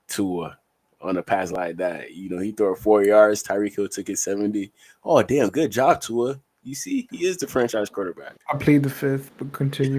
Tua on a pass like that. You know, he threw 4 yards. Tyreek Hill took it 70. Oh, damn, good job, Tua. You see, he is the franchise quarterback. I plead the fifth, but continue.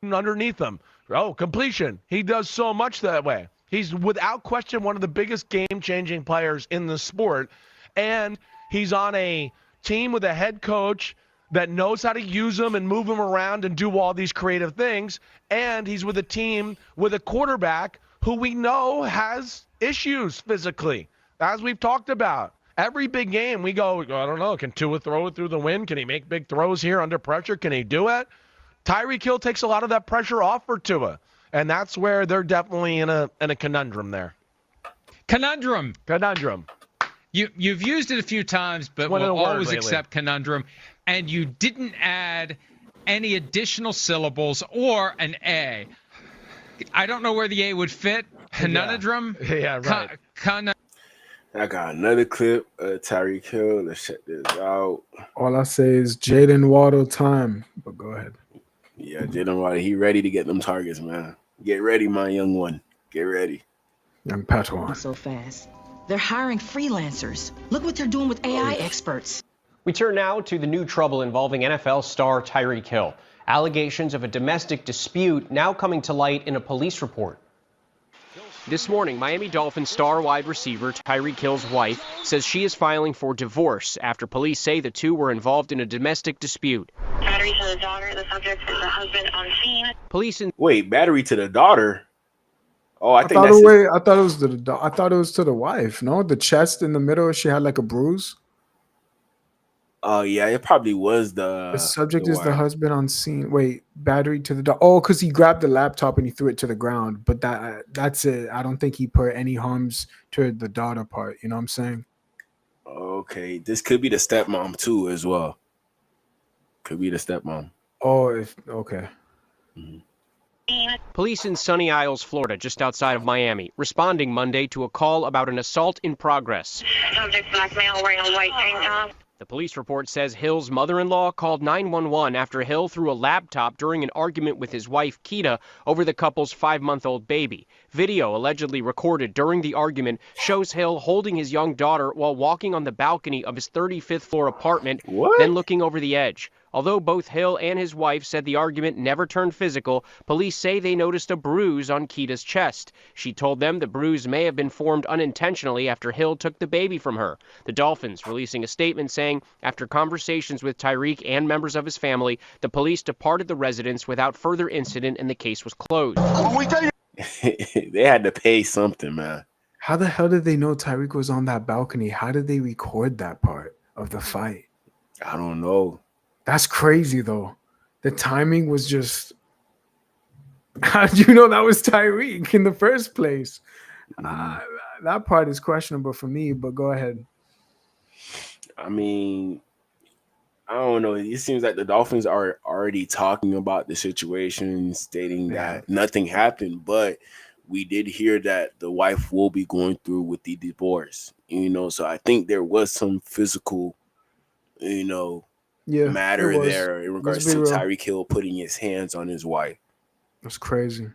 Underneath him. Oh, completion. He does so much that way. He's without question one of the biggest game-changing players in the sport. And he's on a team with a head coach that knows how to use him and move him around and do all these creative things. And he's with a team with a quarterback who we know has issues physically, as we've talked about. Every big game we go, I don't know, can Tua throw it through the wind? Can he make big throws here under pressure? Can he do it? Tyreek Hill takes a lot of that pressure off for Tua, and that's where they're definitely in a conundrum there. Conundrum. You've used it a few times, but we'll always accept conundrum. And you didn't add any additional syllables or an A. I don't know where the A would fit. Conundrum. Yeah, right. I got another clip of Tyreek Hill. Let's check this out. All I say is Jaden Waddle time, but go ahead. Yeah, Jaden Waddle, he ready to get them targets, man. Get ready, my young one. Get ready. Young Padawan. So fast. They're hiring freelancers. Look what they're doing with AI experts. We turn now to the new trouble involving NFL star Tyreek Hill. Allegations of a domestic dispute now coming to light in a police report. This morning, Miami Dolphins star wide receiver Tyreek Hill's wife says she is filing for divorce after police say the two were involved in a domestic dispute. Battery to the daughter. The subject is the husband on scene. Police Wait, battery to the daughter? Oh, I think thought that's his. I thought it was I thought it was to the wife. No, the chest in the middle, she had like a bruise. Oh yeah, it probably was The subject the is the wife. husband on scene. Wait, battery to the dog. Oh, because he grabbed the laptop and he threw it to the ground. But that's it. I don't think he put any harms to the daughter part. You know what I'm saying? Okay, this could be the stepmom too, as well. Could be the stepmom. Oh, okay. Police in Sunny Isles, Florida, just outside of Miami, responding Monday to a call about an assault in progress. Subject black male wearing a white tank top. The police report says Hill's mother-in-law called 911 after Hill threw a laptop during an argument with his wife, Keita, over the couple's 5-month-old baby. Video allegedly recorded during the argument shows Hill holding his young daughter while walking on the balcony of his 35th floor apartment, then looking over the edge. Although both Hill and his wife said the argument never turned physical, police say they noticed a bruise on Keita's chest. She told them the bruise may have been formed unintentionally after Hill took the baby from her. The Dolphins releasing a statement saying, after conversations with Tyreek and members of his family, the police departed the residence without further incident and the case was closed. They had to pay something, man. How the hell did they know Tyreek was on that balcony? How did they record that part of the fight? I don't know. That's crazy, though. The timing was just... How did you know that was Tyreek in the first place? That part is questionable for me, but go ahead. I mean, I don't know. It seems like the Dolphins are already talking about the situation, stating that nothing happened, but we did hear that the wife will be going through with the divorce, so I think there was some physical, matter there in regards to Tyreek Hill putting his hands on his wife. That's crazy.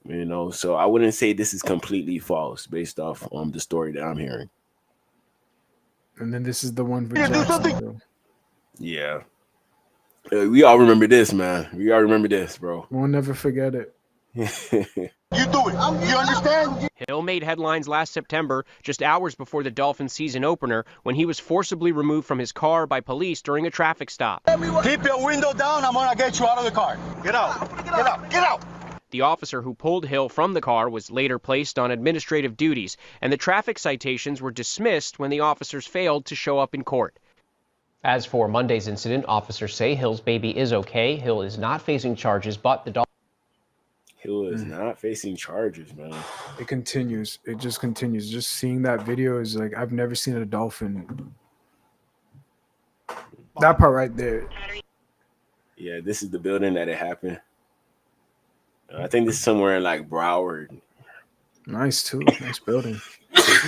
So I wouldn't say this is completely false based off the story that I'm hearing. And then this is the one for Jacksonville. Yeah. We all remember this, man. We all remember this, bro. We'll never forget it. You do it. You understand? Hill made headlines last September, just hours before the Dolphins season opener, when he was forcibly removed from his car by police during a traffic stop. Keep your window down. I'm gonna get you out of the car. Get out. Get out. Get out. The officer who pulled Hill from the car was later placed on administrative duties, and the traffic citations were dismissed when the officers failed to show up in court. As for Monday's incident, officers say Hill's baby is okay. Hill is not facing charges, but the Hill is not facing charges, man. It continues. It just continues. Just seeing that video is like, I've never seen a Dolphin. That part right there. Yeah, this is the building that it happened. I think this is somewhere in like Broward. Nice too. Nice building.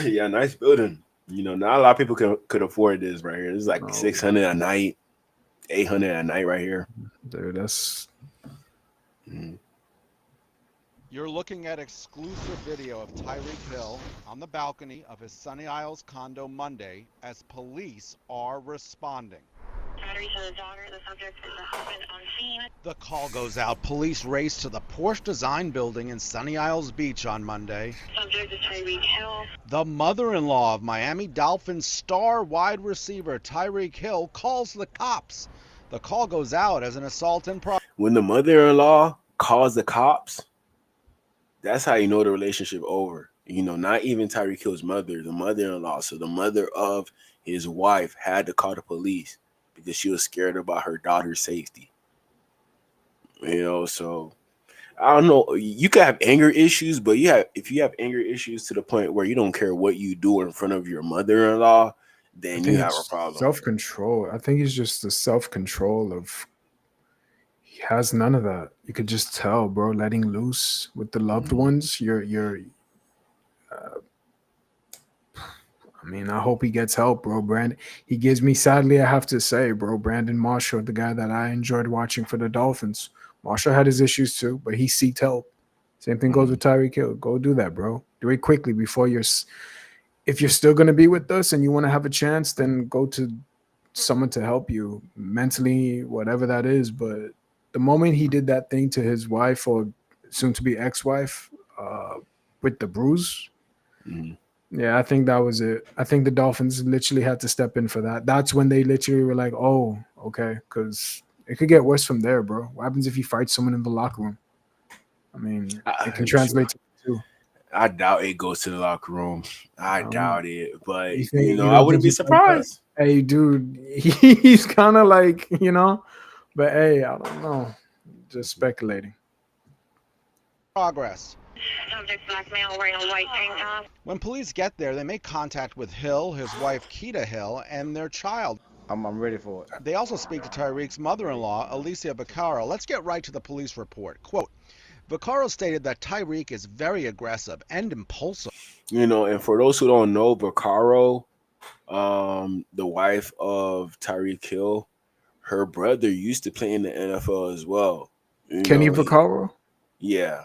Yeah, nice building. Not a lot of people could afford this right here. This is like $600 a night, $800 a night right here. Dude, that's... You're looking at exclusive video of Tyreek Hill on the balcony of his Sunny Isles condo Monday as police are responding. The call goes out. Police race to the Porsche Design Building in Sunny Isles Beach on Monday. Subject is Tyreek Hill. The mother-in-law of Miami Dolphins star wide receiver Tyreek Hill calls the cops. The call goes out as an assault in progress. When the mother-in-law calls the cops, that's how you know the relationship over. Not even Tyreek Hill's mother, the mother-in-law. So the mother of his wife had to call the police because she was scared about her daughter's safety. So I don't know. You could have anger issues, but if you have anger issues to the point where you don't care what you do in front of your mother-in-law, then you have a problem. Self-control. I think it's just the self-control of... He has none of that. You could just tell, bro. Letting loose with the loved ones. I mean, I hope he gets help, bro. Brandon, he gives me, sadly, I have to say, bro, Brandon Marshall, the guy that I enjoyed watching for the Dolphins. Marshall had his issues too, but he seeked help. Same thing goes with Tyreek Hill. Go do that, bro. Do it quickly before if you're still going to be with us and you want to have a chance, then go to someone to help you mentally, whatever that is. But the moment he did that thing to his wife or soon-to-be ex-wife with the bruise, yeah, I think that was it. I think the Dolphins literally had to step in for that. That's when they literally were like, oh, okay, because it could get worse from there, bro. What happens if you fight someone in the locker room? I mean, it can translate to too. I doubt it goes to the locker room. I doubt it, but You think, I don't wouldn't think be he's like that? surprised. Hey, dude, he's kind of like, but hey, I don't know. Just speculating. Progress. When police get there, they make contact with Hill, his wife Keita Hill, and their child. I'm ready for it. They also speak to Tyreek's mother-in-law, Alicia Vaccaro. Let's get right to the police report. Quote, Vaccaro stated that Tyreek is very aggressive and impulsive. And for those who don't know, Vaccaro, the wife of Tyreek Hill, her brother used to play in the NFL as well. Kenny Vaccaro? Yeah.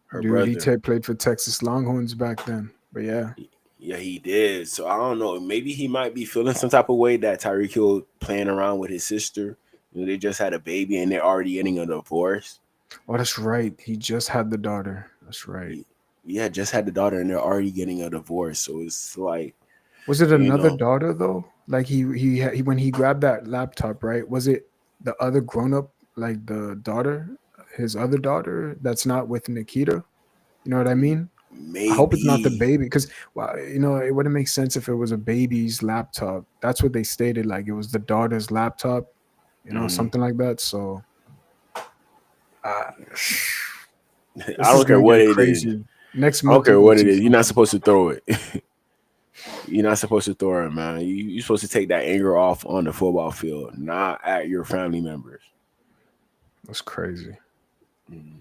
Her Dude, brother. he played for Texas Longhorns back then. But yeah. Yeah, he did. So I don't know. Maybe he might be feeling some type of way that Tyreek Hill playing around with his sister. They just had a baby and they're already getting a divorce. Oh, that's right. He just had the daughter. That's right. Yeah, just had the daughter and they're already getting a divorce. So it's like, was it another daughter though? Like he when he grabbed that laptop, right? Was it the other grown up, like the daughter, his other daughter that's not with Nikita? You know what I mean? Maybe. I hope it's not the baby, because it wouldn't make sense if it was a baby's laptop. That's what they stated, like it was the daughter's laptop, something like that. So I don't care what it is. Next month, I don't care what it is. You're not supposed to throw it. You're not supposed to throw it, man. You're supposed to take that anger off on the football field, not at your family members. That's crazy. Mm-hmm.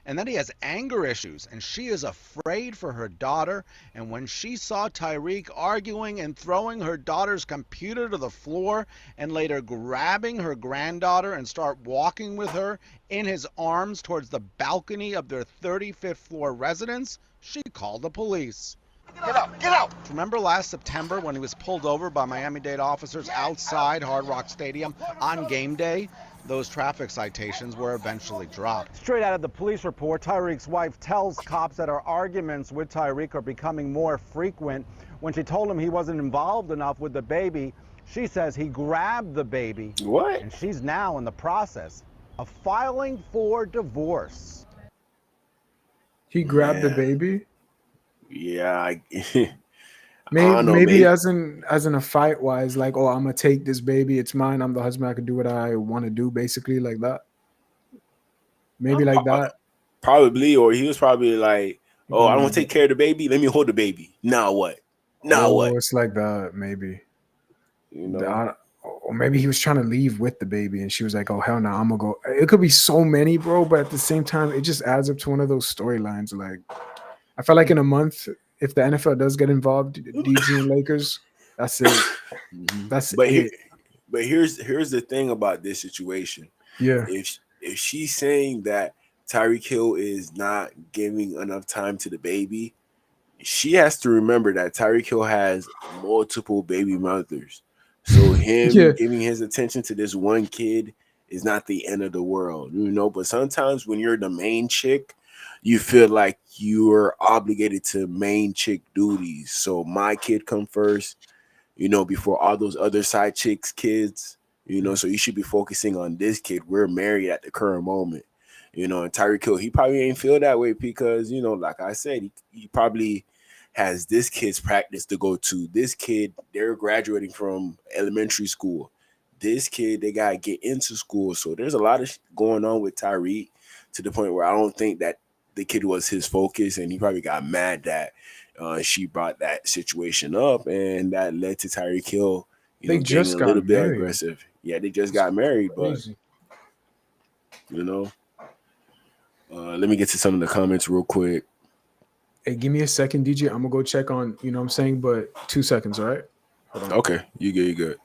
And then he has anger issues, and she is afraid for her daughter. And when she saw Tyreek arguing and throwing her daughter's computer to the floor and later grabbing her granddaughter and start walking with her in his arms towards the balcony of their 35th floor residence, she called the police. Get out! Get out! Remember last September when he was pulled over by Miami-Dade officers outside Hard Rock Stadium on game day? Those traffic citations were eventually dropped. Straight out of the police report, Tyreek's wife tells cops that her arguments with Tyreek are becoming more frequent. When she told him he wasn't involved enough with the baby, she says he grabbed the baby. What? And she's now in the process of filing for divorce. He grabbed the baby? Yeah, maybe as in a fight wise, like, oh, I'm gonna take this baby, it's mine, I'm the husband, I can do what I want to do, basically, like that. Maybe like that. Probably, or he was probably like, oh, I don't want to take care of the baby, let me hold the baby. Now what? What? It's like that, maybe. Or maybe he was trying to leave with the baby and she was like, oh, hell no, I'm gonna go. It could be so many, bro, but at the same time, it just adds up to one of those storylines. Like, I feel like in a month, if the NFL does get involved, DG and Lakers, that's it. That's it. But here's the thing about this situation. Yeah. If she's saying that Tyreek Hill is not giving enough time to the baby, she has to remember that Tyreek Hill has multiple baby mothers. So him giving his attention to this one kid is not the end of the world, But sometimes when you're the main chick, you feel like you're obligated to main chick duties. So my kid come first, before all those other side chicks' kids, so you should be focusing on this kid. We're married at the current moment, and Tyreek Hill, he probably ain't feel that way because, like I said, he probably has this kid's practice to go to. This kid, they're graduating from elementary school. This kid, they got to get into school. So there's a lot of going on with Tyreek to the point where I don't think that the kid was his focus, and he probably got mad that she brought that situation up, and that led to Tyreek Hill, they just getting got a little bit married. aggressive. Yeah, they just got married, Crazy. But let me get to some of the comments real quick. Hey, give me a second, DJ. I'm gonna go check on, what I'm saying, but 2 seconds, all right? Hold on. Okay, you good.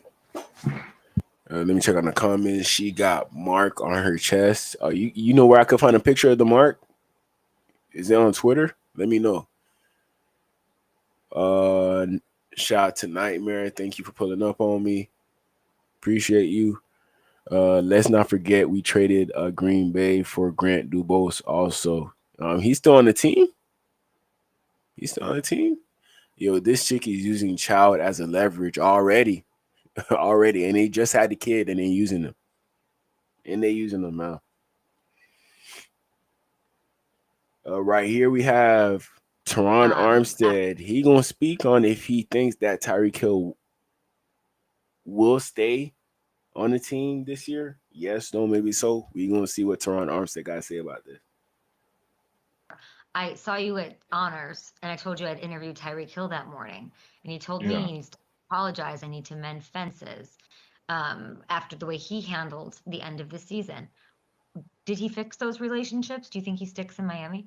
Let me check on the comments. She got mark on her chest. You know where I could find a picture of the mark? Is it on Twitter? Let me know. Shout out to Nightmare. Thank you for pulling up on me. Appreciate you. Let's not forget we traded Green Bay for Grant Dubose also. He's still on the team? Yo, this chick is using child as a leverage already. And they just had the kid and they're using them. And they're using them now. Right here we have Teron Armstead. He gonna speak on if he thinks that Tyreek Hill will stay on the team this year. Yes, no, maybe so. We gonna see what Teron Armstead got to say about this. I saw you at Honors, and I told you I'd interviewed Tyreek Hill that morning, and he told me he needs to apologize. I need to mend fences after the way he handled the end of the season. Did he fix those relationships? Do you think he sticks in Miami?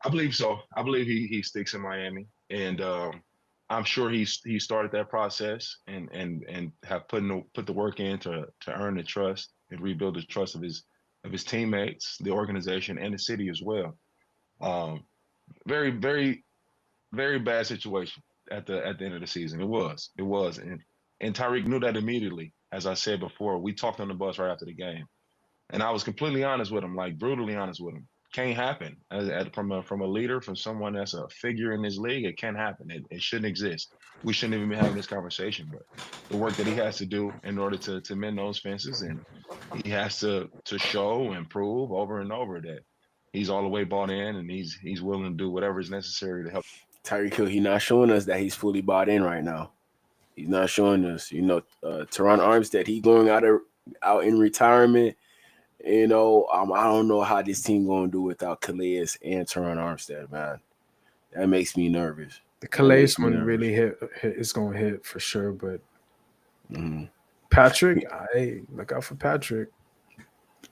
I believe so. I believe he sticks in Miami, and I'm sure he started that process and have put the work in to earn the trust and rebuild the trust of his teammates, the organization, and the city as well. Very, very, very bad situation at the end of the season. It was, and Tyreek knew that immediately. As I said before, we talked on the bus right after the game, and I was completely honest with him, like brutally honest with him. Can't happen from a leader, from someone that's a figure in this league. It can't happen. It shouldn't exist. We shouldn't even be having this conversation. But the work that he has to do in order to mend those fences, and he has to show and prove over and over that he's all the way bought in, and he's willing to do whatever is necessary to help. Tyreek Hill, he's not showing us that he's fully bought in right now. He's not showing us. Teron Armstead, he going out in retirement. I don't know how this team gonna do without Calais and Teron Armstead, man. That makes me nervous. The Calais one really hit. It's gonna hit for sure. But Patrick, hey, look out for Patrick.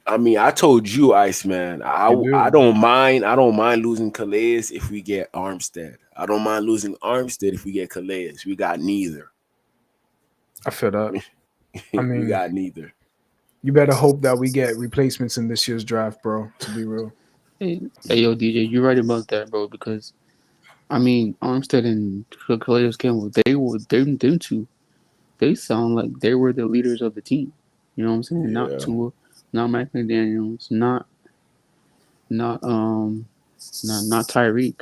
I mean, I told you, Iceman. I don't mind losing Calais if we get Armstead. I don't mind losing Armstead if we get Calais. We got neither. I feel that. I mean, we got neither. You better hope that we get replacements in this year's draft, bro, to be real. Hey, yo, DJ, you're right about that, bro, because, I mean, Armstead and Calais Campbell, them two, they sound like they were the leaders of the team. You know what I'm saying? Yeah. Not Tua, not Mike McDaniels, not Tyreek.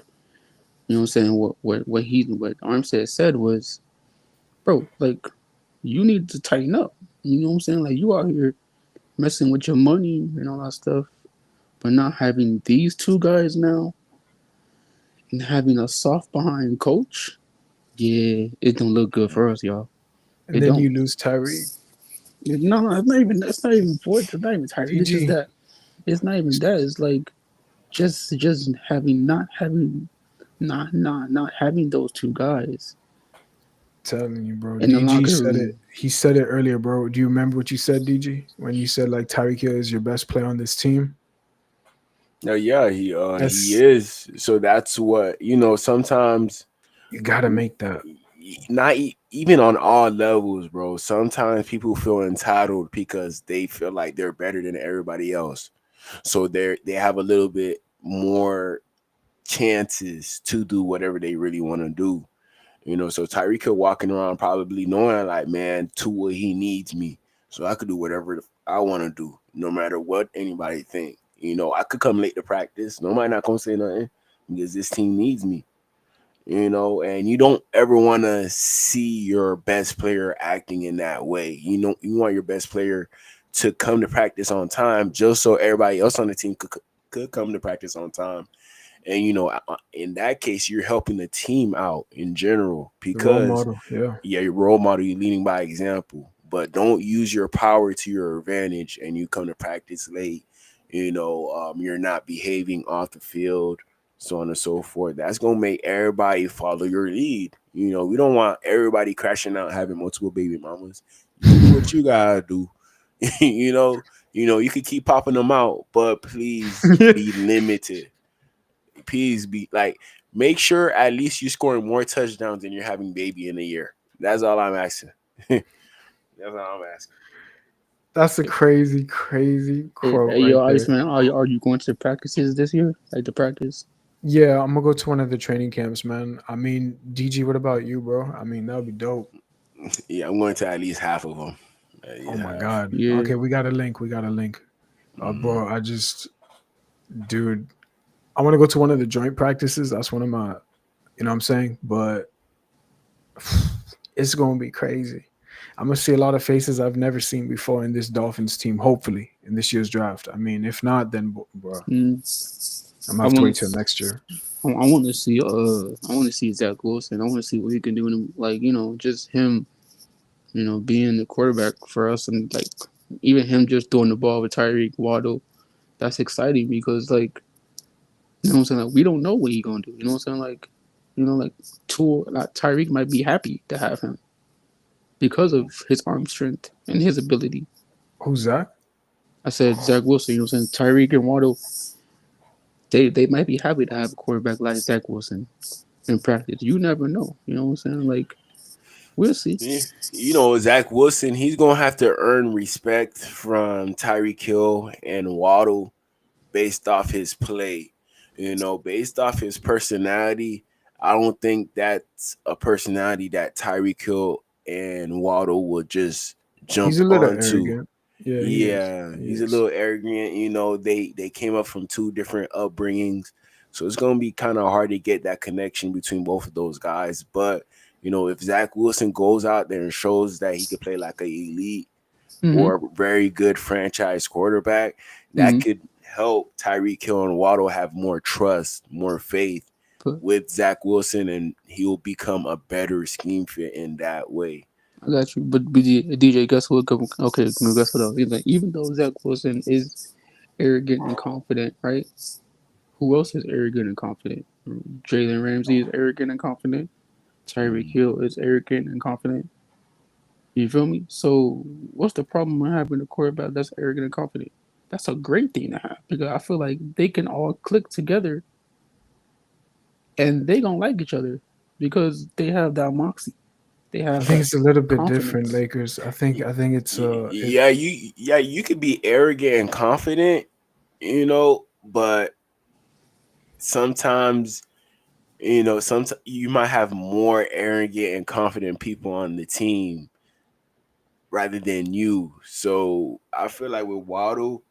You know what I'm saying? What Armstead said was, bro, like, you need to tighten up. You know what I'm saying? Like, you out here messing with your money and all that stuff, but not having these two guys now and having a soft behind coach, yeah, it don't look good for us, y'all. And then you lose Tyreek. No, it's not even Tyreek. It's just that. It's not even that. It's like just not having those two guys. Telling you, bro. DG said it. He said it earlier, bro. Do you remember what you said, DG, when you said like Tyreek Hill is your best player on this team? Yeah, he is. So that's what sometimes you gotta make that. Not even on all levels, bro. Sometimes people feel entitled because they feel like they're better than everybody else, so they have a little bit more chances to do whatever they really want to do. So Tyreek Hill walking around probably knowing like, man, Tua, he needs me, so I could do whatever I want to do, no matter what anybody think. I could come late to practice. Nobody not gonna say nothing because this team needs me. And you don't ever want to see your best player acting in that way. You want your best player to come to practice on time, just so everybody else on the team could come to practice on time. And in that case, you're helping the team out in general because role model, your role model, you're leading by example. But don't use your power to your advantage, and you come to practice late. You're not behaving off the field, so on and so forth. That's gonna make everybody follow your lead. We don't want everybody crashing out having multiple baby mamas. You do what you gotta do. You could keep popping them out, but please be limited. Please be like, make sure at least you're scoring more touchdowns than you're having baby in a year. That's all I'm asking. That's all I'm asking. That's a crazy quote. Hey, yo, Iceman, are you going to practices this year? Like the practice? Yeah, I'm gonna go to one of the training camps, man. I mean, DG, what about you, bro? I mean, that would be dope. Yeah, I'm going to at least half of them. Oh my God. Yeah. Okay, we got a link. Bro, dude, I want to go to one of the joint practices. That's one of my, you know what I'm saying? But it's going to be crazy. I'm going to see a lot of faces I've never seen before in this Dolphins team, hopefully. in this year's draft. I mean, if not, then bro, I'm gonna I have to want wait till next year. I want to see I want to see Zach Wilson. I want to see what he can do in like just him being the quarterback for us, and like even him just throwing the ball with Tyreek Waddle. That's exciting because like what I'm saying, like we don't know what he's gonna do. You know what I'm saying, like like Tyreek might be happy to have him because of his arm strength and his ability. Who's Zach? I said Zach Wilson. You know what I'm saying, Tyreek and Waddle. They might be happy to have a quarterback like Zach Wilson in practice. You never know. You know what I'm saying? Like, we'll see. Zach Wilson, he's going to have to earn respect from Tyreek Hill and Waddle based off his play. Based off his personality, I don't think that's a personality that Tyreek Hill and Waddle will just jump He's a little onto. arrogant. Yeah, He's a little arrogant. They came up from two different upbringings, so it's gonna be kind of hard to get that connection between both of those guys. But if Zach Wilson goes out there and shows that he could play like an elite or very good franchise quarterback, that could help Tyreek Hill and Waddle have more trust, more faith with Zach Wilson, and he'll become a better scheme fit in that way. I got you, but DJ, guess what? Okay, guess what else? Even though Zach Wilson is arrogant and confident, right? Who else is arrogant and confident? Jalen Ramsey is arrogant and confident. Tyreek Hill is arrogant and confident. You feel me? So, what's the problem with having a quarterback that's arrogant and confident? That's a great thing to have because I feel like they can all click together, and they gonna like each other because they have that moxie. I think it's a little bit different, Lakers. I think it's you could be arrogant and confident, but sometimes sometimes you might have more arrogant and confident people on the team rather than you. So I feel like with Waddle,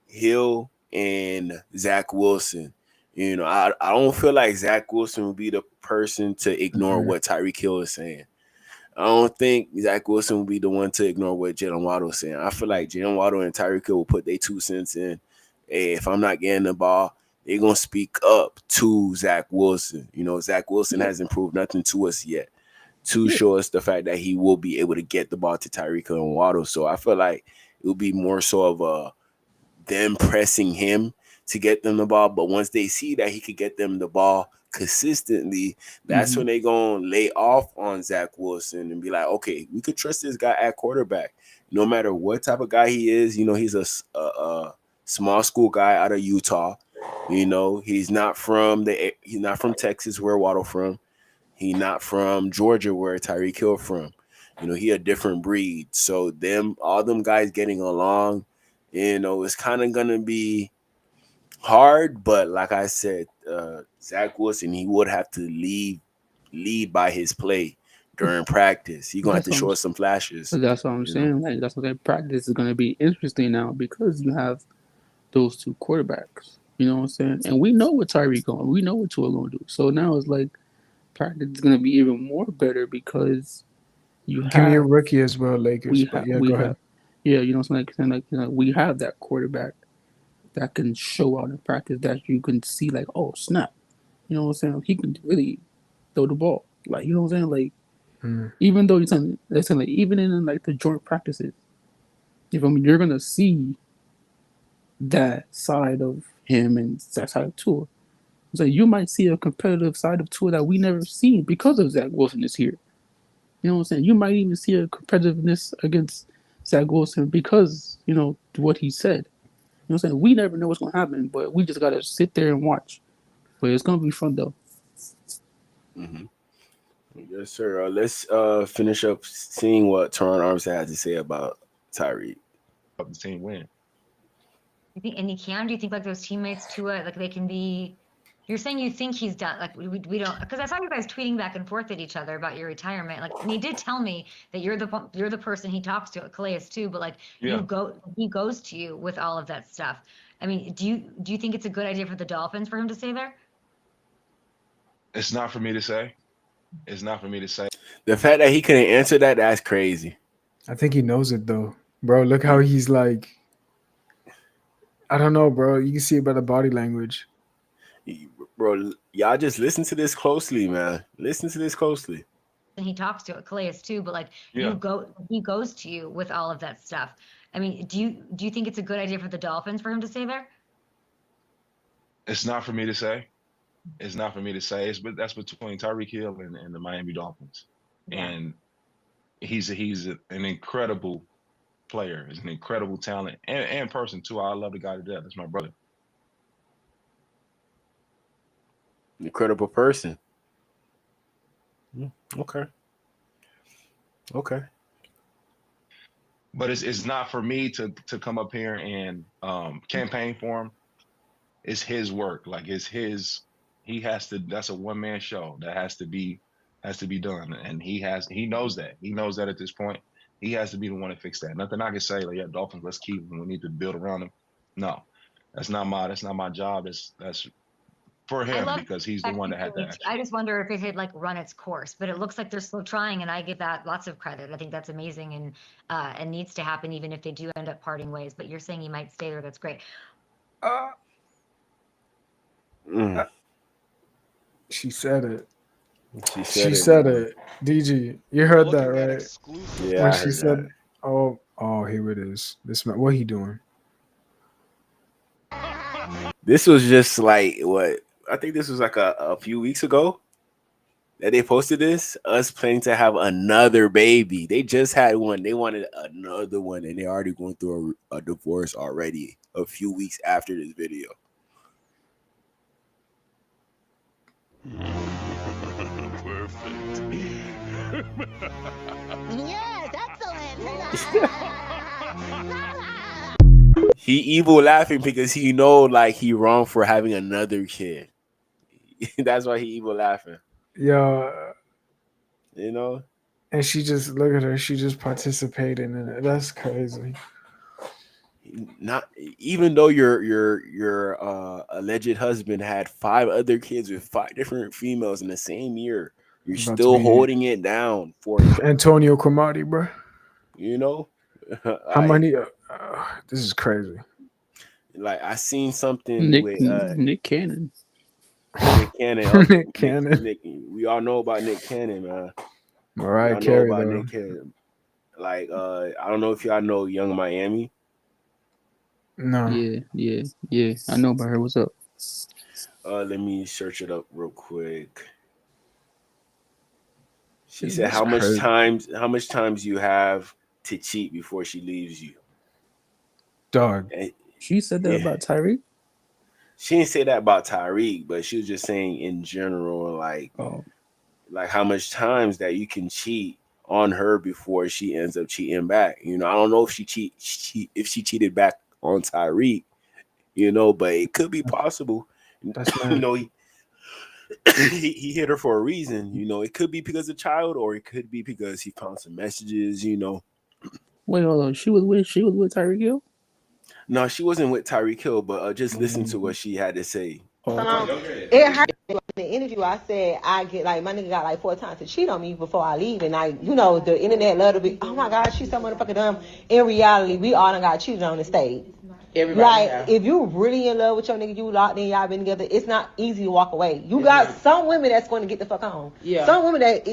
Hill, and Zach Wilson, I don't feel like Zach Wilson will be the person to ignore what Tyreek Hill is saying. I don't think Zach Wilson will be the one to ignore what Jalen Waddle is saying. I feel like Jalen Waddle and Tyreek Hill will put their 2 cents in. Hey, if I'm not getting the ball, they're going to speak up to Zach Wilson. Zach Wilson hasn't proved nothing to us yet to show us the fact that he will be able to get the ball to Tyreek Hill and Waddle. So I feel like it will be more so of them pressing him to get them the ball. But once they see that he could get them the ball consistently, that's when they gonna lay off on Zach Wilson and be like, okay, we could trust this guy at quarterback no matter what type of guy he is. He's a small school guy out of Utah. He's not from Texas where Waddle from. He's not from Georgia where Tyreek Hill from. He a different breed. So all them guys getting along, it's kind of gonna be hard, but like I said, Zach Wilson, he would have to lead by his play during practice. He's gonna have to show us some flashes. That's what I'm saying. Like that's what practice is gonna be interesting now because you have those two quarterbacks. You know what I'm saying? And we know what Tyreek going. We know what Tua going to do. So now it's like practice is gonna be even more better because you have. Can be a rookie as well, Lakers. Go ahead. Yeah, you know what I'm saying? Like we have that quarterback that can show out in practice that you can see like, oh snap, you know what I'm saying? He can really throw the ball, like what I'm saying? Like even though like even in like the joint practices, you're gonna see that side of him and that side of Tua. So you might see a competitive side of Tua that we never seen because of Zach Wilson is here. You know what I'm saying? You might even see a competitiveness against Zach Wilson because what he said. You know what I'm saying? We never know what's going to happen, but we just got to sit there and watch. But it's going to be fun, though. Yes, sir. Let's finish up seeing what Teron Armstead has to say about Tyreek. Help the team win. You think, and do you think like those teammates too, like they can be? You're saying you think he's done. Like we don't, because I saw you guys tweeting back and forth at each other about your retirement. Like, and he did tell me that you're the person he talks to, Calais too. But like he goes to you with all of that stuff. I mean, do you think it's a good idea for the Dolphins for him to stay there? It's not for me to say. The fact that he couldn't answer that's crazy. I think he knows it though, bro. Look how he's like. I don't know, bro. You can see it by the body language. Bro, y'all just listen to this closely, man. Listen to this closely. And he talks to Calais too, but like he goes to you with all of that stuff. I mean, do you think it's a good idea for the Dolphins for him to stay there? It's not for me to say. It's not for me to say. But that's between Tyreek Hill and the Miami Dolphins. Yeah. And he's an incredible player. He's an incredible talent and person too. I love the guy to death. That's my brother. Incredible person. Okay. But it's not for me to come up here and campaign for him. It's his work. Like it's his. He has to. That's a one-man show that has to be done, and he knows that. He knows that at this point. He has to be the one to fix that. Nothing I can say like, yeah, Dolphins, let's keep him. We need to build around him. No, that's not my job. That's for him because he's the one that had that. I just wonder if it had like run its course, but it looks like they're still trying, and I give that lots of credit. I think that's amazing and needs to happen even if they do end up parting ways. But you're saying he might stay there. That's great. She said it. She said it. DG, you heard that, right? Yeah, when I she heard said, that. "Oh, here it is." This man, what he doing? This was just like what I think this was like a few weeks ago that they posted this. Us planning to have another baby. They just had one. They wanted another one, and they're already going through a divorce already. A few weeks after this video. Perfect. Yes, He evil laughing because he know like he wrong for having another kid. That's why he evil laughing. Yeah. You know? And she just look at her, she just participated in it. That's crazy. Not even though your alleged husband had 5 other kids with 5 different females in the same year, you're About still to be holding it down for him. Antonio Cromartie, bro. You know? How many? This is crazy. Like I seen something with Nick Cannon. Nick Cannon. Nick Cannon. Nick, we all know about Nick Cannon, man. Mariah Carey, though. Nick Cannon. Like I don't know if y'all know Young Miami. No. Yeah. I know about her. What's up? Let me search it up real quick. She Yeah, said that's how much crazy. times you have to cheat before she leaves you. Dog. And, She said that about Tyreek? She didn't say that about Tyreek, but she was just saying in general, like how much times that you can cheat on her before she ends up cheating back. You know, I don't know if she cheated back on Tyreek, you know, but it could be possible. You know, he hit her for a reason. You know, it could be because of child, or it could be because he found some messages. You know. Wait, hold on. She was with Tyreek Hill? No, she wasn't with Tyreek Hill, but just listen to what she had to say. It hurt. In the interview, I said I get like my nigga got like 4 times to cheat on me before I leave, and the internet love to be, oh my god, she's so motherfucking dumb. In reality, we all done got cheated on the stage. If you really in love with your nigga, you locked in, y'all been together, it's not easy to walk away. You got some women that's going to get the fuck on. Yeah. Some women that's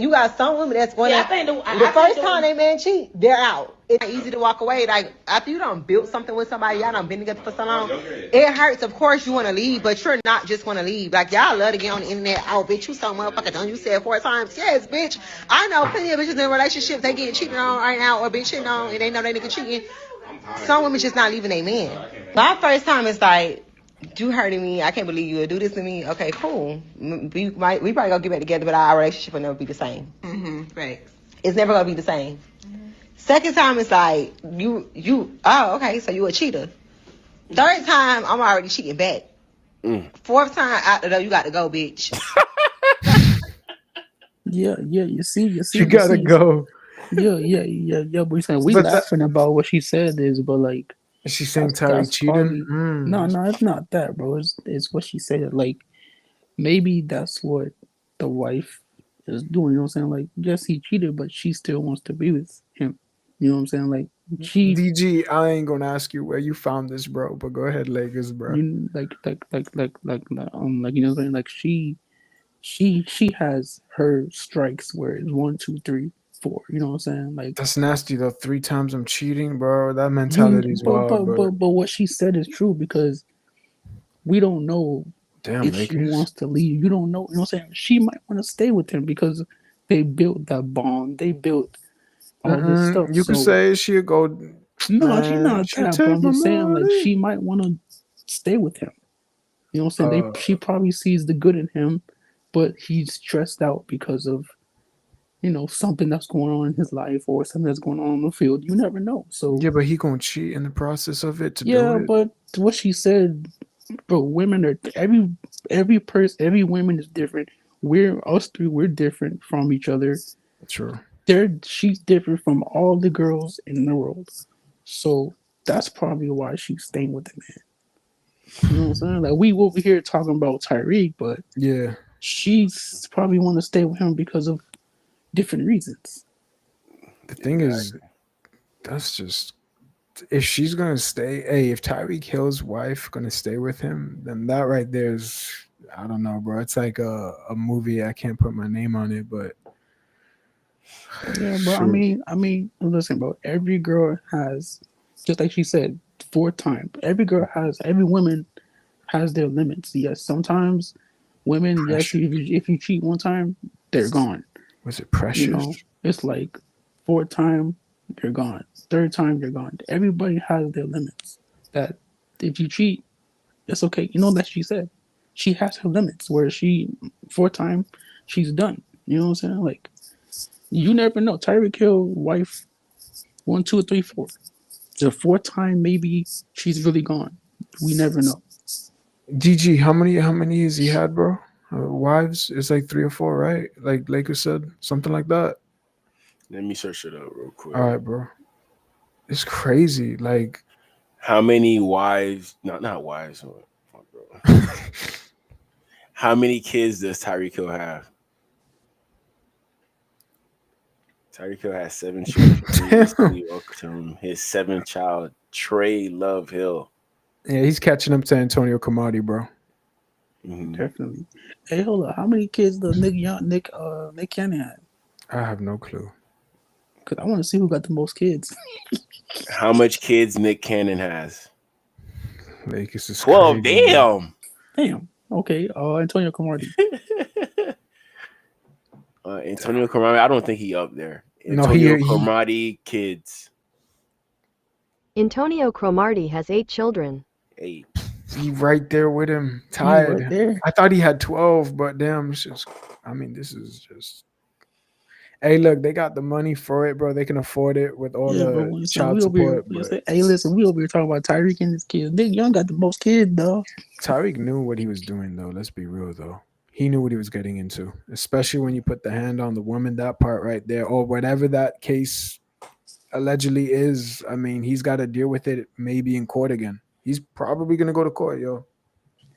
going to. The first time they man cheat, they're out. It's not easy to walk away. Like after you done built something with somebody, y'all done been together for so long, it hurts. Of course you want to leave, but you're not just going to leave. Like y'all love to get on the internet. Oh, bitch, you so motherfucking dumb. You said 4 times. Yes, bitch. I know plenty of bitches in relationships they getting cheated on right now or been cheating on, and they know they nigga cheating. Some women just not leaving their man. My first time is like, you hurting me. I can't believe you would do this to me. Okay, cool. We probably gonna get back together, but our relationship will never be the same. Right. It's never gonna be the same. Second time is like, oh, okay, so you a cheater. Third time, I'm already cheating back. Fourth time, out the door, you got to go, bitch. Yeah, you see. You gotta go. Yeah. But saying we laughing about what she said but like she's saying Tyreek cheating. No, it's not that, bro. It's what she said. Like maybe that's what the wife is doing. You know what I'm saying? Like yes, he cheated, but she still wants to be with him. You know what I'm saying? Like DG, I ain't gonna ask you where you found this, bro. But go ahead, Lakers, bro. you like you know what I'm saying? Like she has her strikes where it's 1, 2, 3, 4. You know what I'm saying? Like That's nasty though. 3 times I'm cheating, bro. That you, mentality is wild, bro. but what she said is true because we don't know Damn, if she Lakers. wants to leave. You don't know. You know what I'm saying? She might want to stay with him because they built that bond. They built all this stuff. You could So say she'll go. no, she's Man, not she'll that. But take I'm my just saying, like money. she might want to stay with him. You know what I'm saying? She probably sees the good in him, but he's stressed out because of something that's going on in his life or something that's going on the field. You never know. So Yeah, but he gonna cheat in the process of it to do yeah, it. but what she said, bro, women are every person, every woman is different. Us three, we're different from each other. True. She's different from all the girls in the world. So that's probably why she's staying with the man. You know what I'm saying? Like we over here talking about Tyreek, but yeah, she's probably want to stay with him because of different reasons. The thing is, that's just if she's gonna stay. Hey, if Tyreek Hill's wife gonna stay with him, then that right there is, I don't know, bro. It's like a movie. I can't put my name on it, but yeah, bro. I mean, listen, bro. Every girl has, just like she said, 4 times. Every woman has their limits. Yes, sometimes women, yes, if you cheat one time, they're gone. Was it precious? It's like 4th time, you're gone. 3rd time, you're gone. Everybody has their limits. That if you cheat, it's okay. You know that she said she has her limits where 4th time, she's done. You know what I'm saying? Like you never know. Tyreek Hill wife 1, 2, 3, 4. The 4th time, maybe she's really gone. We never know. DG, how many has he had, bro? Wives? It's like 3 or 4, right? Like Lakers said, something like that. Let me search it up real quick. All right, bro. It's crazy. Like how many wives? Not wives. Fuck, bro. How many kids does Tyreek Hill have? Tyreek Hill has 7 children. His 7th child, Trey Love Hill. Yeah, he's catching up to Antonio Cromartie, bro. Mm-hmm. Definitely. Hey, hold up. How many kids does Nick Cannon have? I have no clue. Cause I want to see who got the most kids. How much kids Nick Cannon has? Lakers is 12. crazy, Damn. Damn. Okay. Antonio Cromartie. Antonio Cromartie. I don't think he up there. No, Antonio Cromartie kids. Antonio Cromartie has 8 children. 8. He right there with him, tied. Right there. I thought he had 12, but damn, it's just. I mean, this is just. Hey, look, they got the money for it, bro. They can afford it with all the child support. Hey, listen, we over here talking about Tyreek and his kids. Nick Young got the most kids, though. Tyreek knew what he was doing, though. Let's be real, though. He knew what he was getting into, especially when you put the hand on the woman, that part right there, or whatever that case allegedly is. I mean, he's got to deal with it maybe in court again. He's probably going to go to court, yo.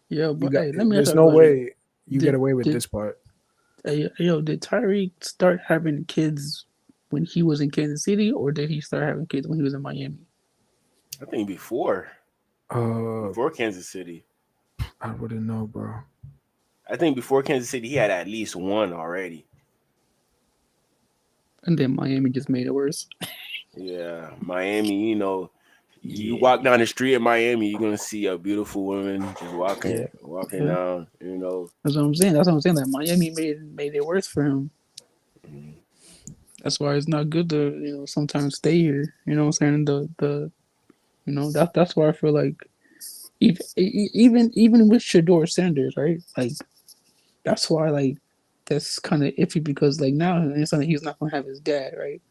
Yeah, but hey, let me ask you there's no way you get away with this part. Hey, yo, did Tyreek start having kids when he was in Kansas City, or did he start having kids when he was in Miami? I think before. Before Kansas City. I wouldn't know, bro. I think before Kansas City, he had at least 1 already. And then Miami just made it worse. Yeah, Miami, you walk down the street in Miami, you're gonna see a beautiful woman just walking down, That's what I'm saying. That Miami made it worse for him. Mm-hmm. That's why it's not good to sometimes stay here. You know what I'm saying? That's why I feel like even with Shador Sanders, right? Like that's why that's kind of iffy because now it's like he's not gonna have his dad, right?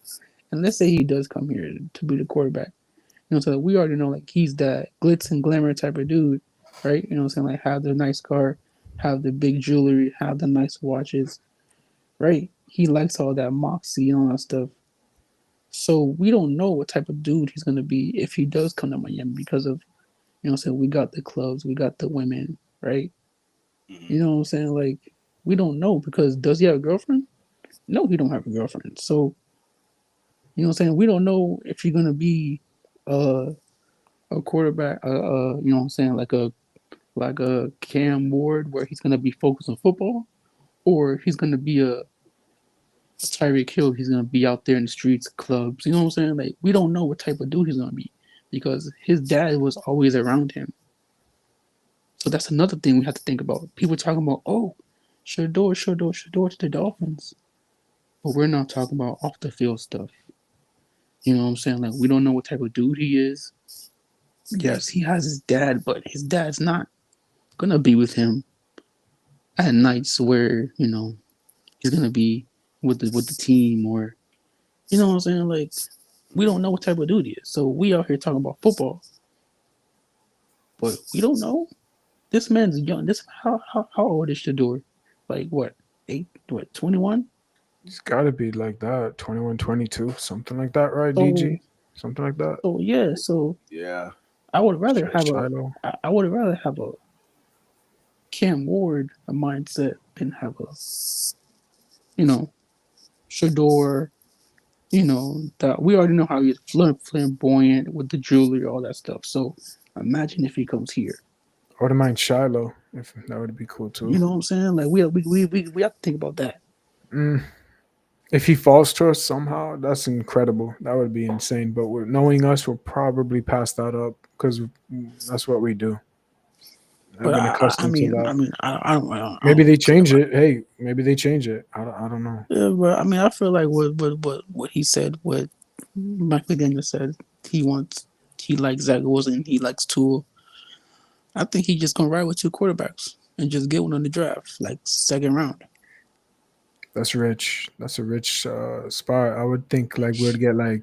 And let's say he does come here to be the quarterback. So we already know he's that glitz and glamour type of dude, right? You know what I'm saying? Have the nice car, have the big jewelry, have the nice watches, right? He likes all that moxie and all that stuff. So we don't know what type of dude he's gonna be if he does come to Miami because of, we got the clubs, we got the women, right? Mm-hmm. You know what I'm saying? We don't know because does he have a girlfriend? No, he don't have a girlfriend. So You know what I'm saying? We don't know if you're gonna be a quarterback, you know what I'm saying, like a Cam Ward where he's gonna be focused on football, or he's gonna be a Tyreek Hill. He's gonna be out there in the streets, clubs. You know what I'm saying? Like we don't know what type of dude he's gonna be because his dad was always around him. So that's another thing we have to think about. People talking about, oh, Shador to the Dolphins, but we're not talking about off the field stuff. You know what I'm saying? Like we don't know what type of dude he is. Yes, he has his dad, but his dad's not gonna be with him at nights where he's gonna be with the team, or you know what I'm saying. Like we don't know what type of dude he is. So we out here talking about football, but we don't know. This man's young. How old is Shador? Like what? 21? It's got to be like that, 21, 22, something like that, right, So, DG? Something like that. Oh yeah. So yeah, I would rather have Shiloh. I would rather have a Cam Ward a mindset than have a Shador. That we already know how he's flamboyant with the jewelry, all that stuff. So imagine if he comes here. I wouldn't mind Shiloh. If that would be cool too. You know what I'm saying? Like we have to think about that. If he falls to us somehow, that's incredible. That would be insane. But knowing us, we'll probably pass that up because that's what we do. I've been accustomed to that. I don't. Maybe they change it. Hey, maybe they change it. I don't know. Yeah, but I feel like what he said, what Mike McDaniel said, he likes Zach Wilson, he likes Tua. I think he's just gonna ride with two quarterbacks and just get one in the draft, like second round. That's rich. That's a rich spot. I would think like we'd get like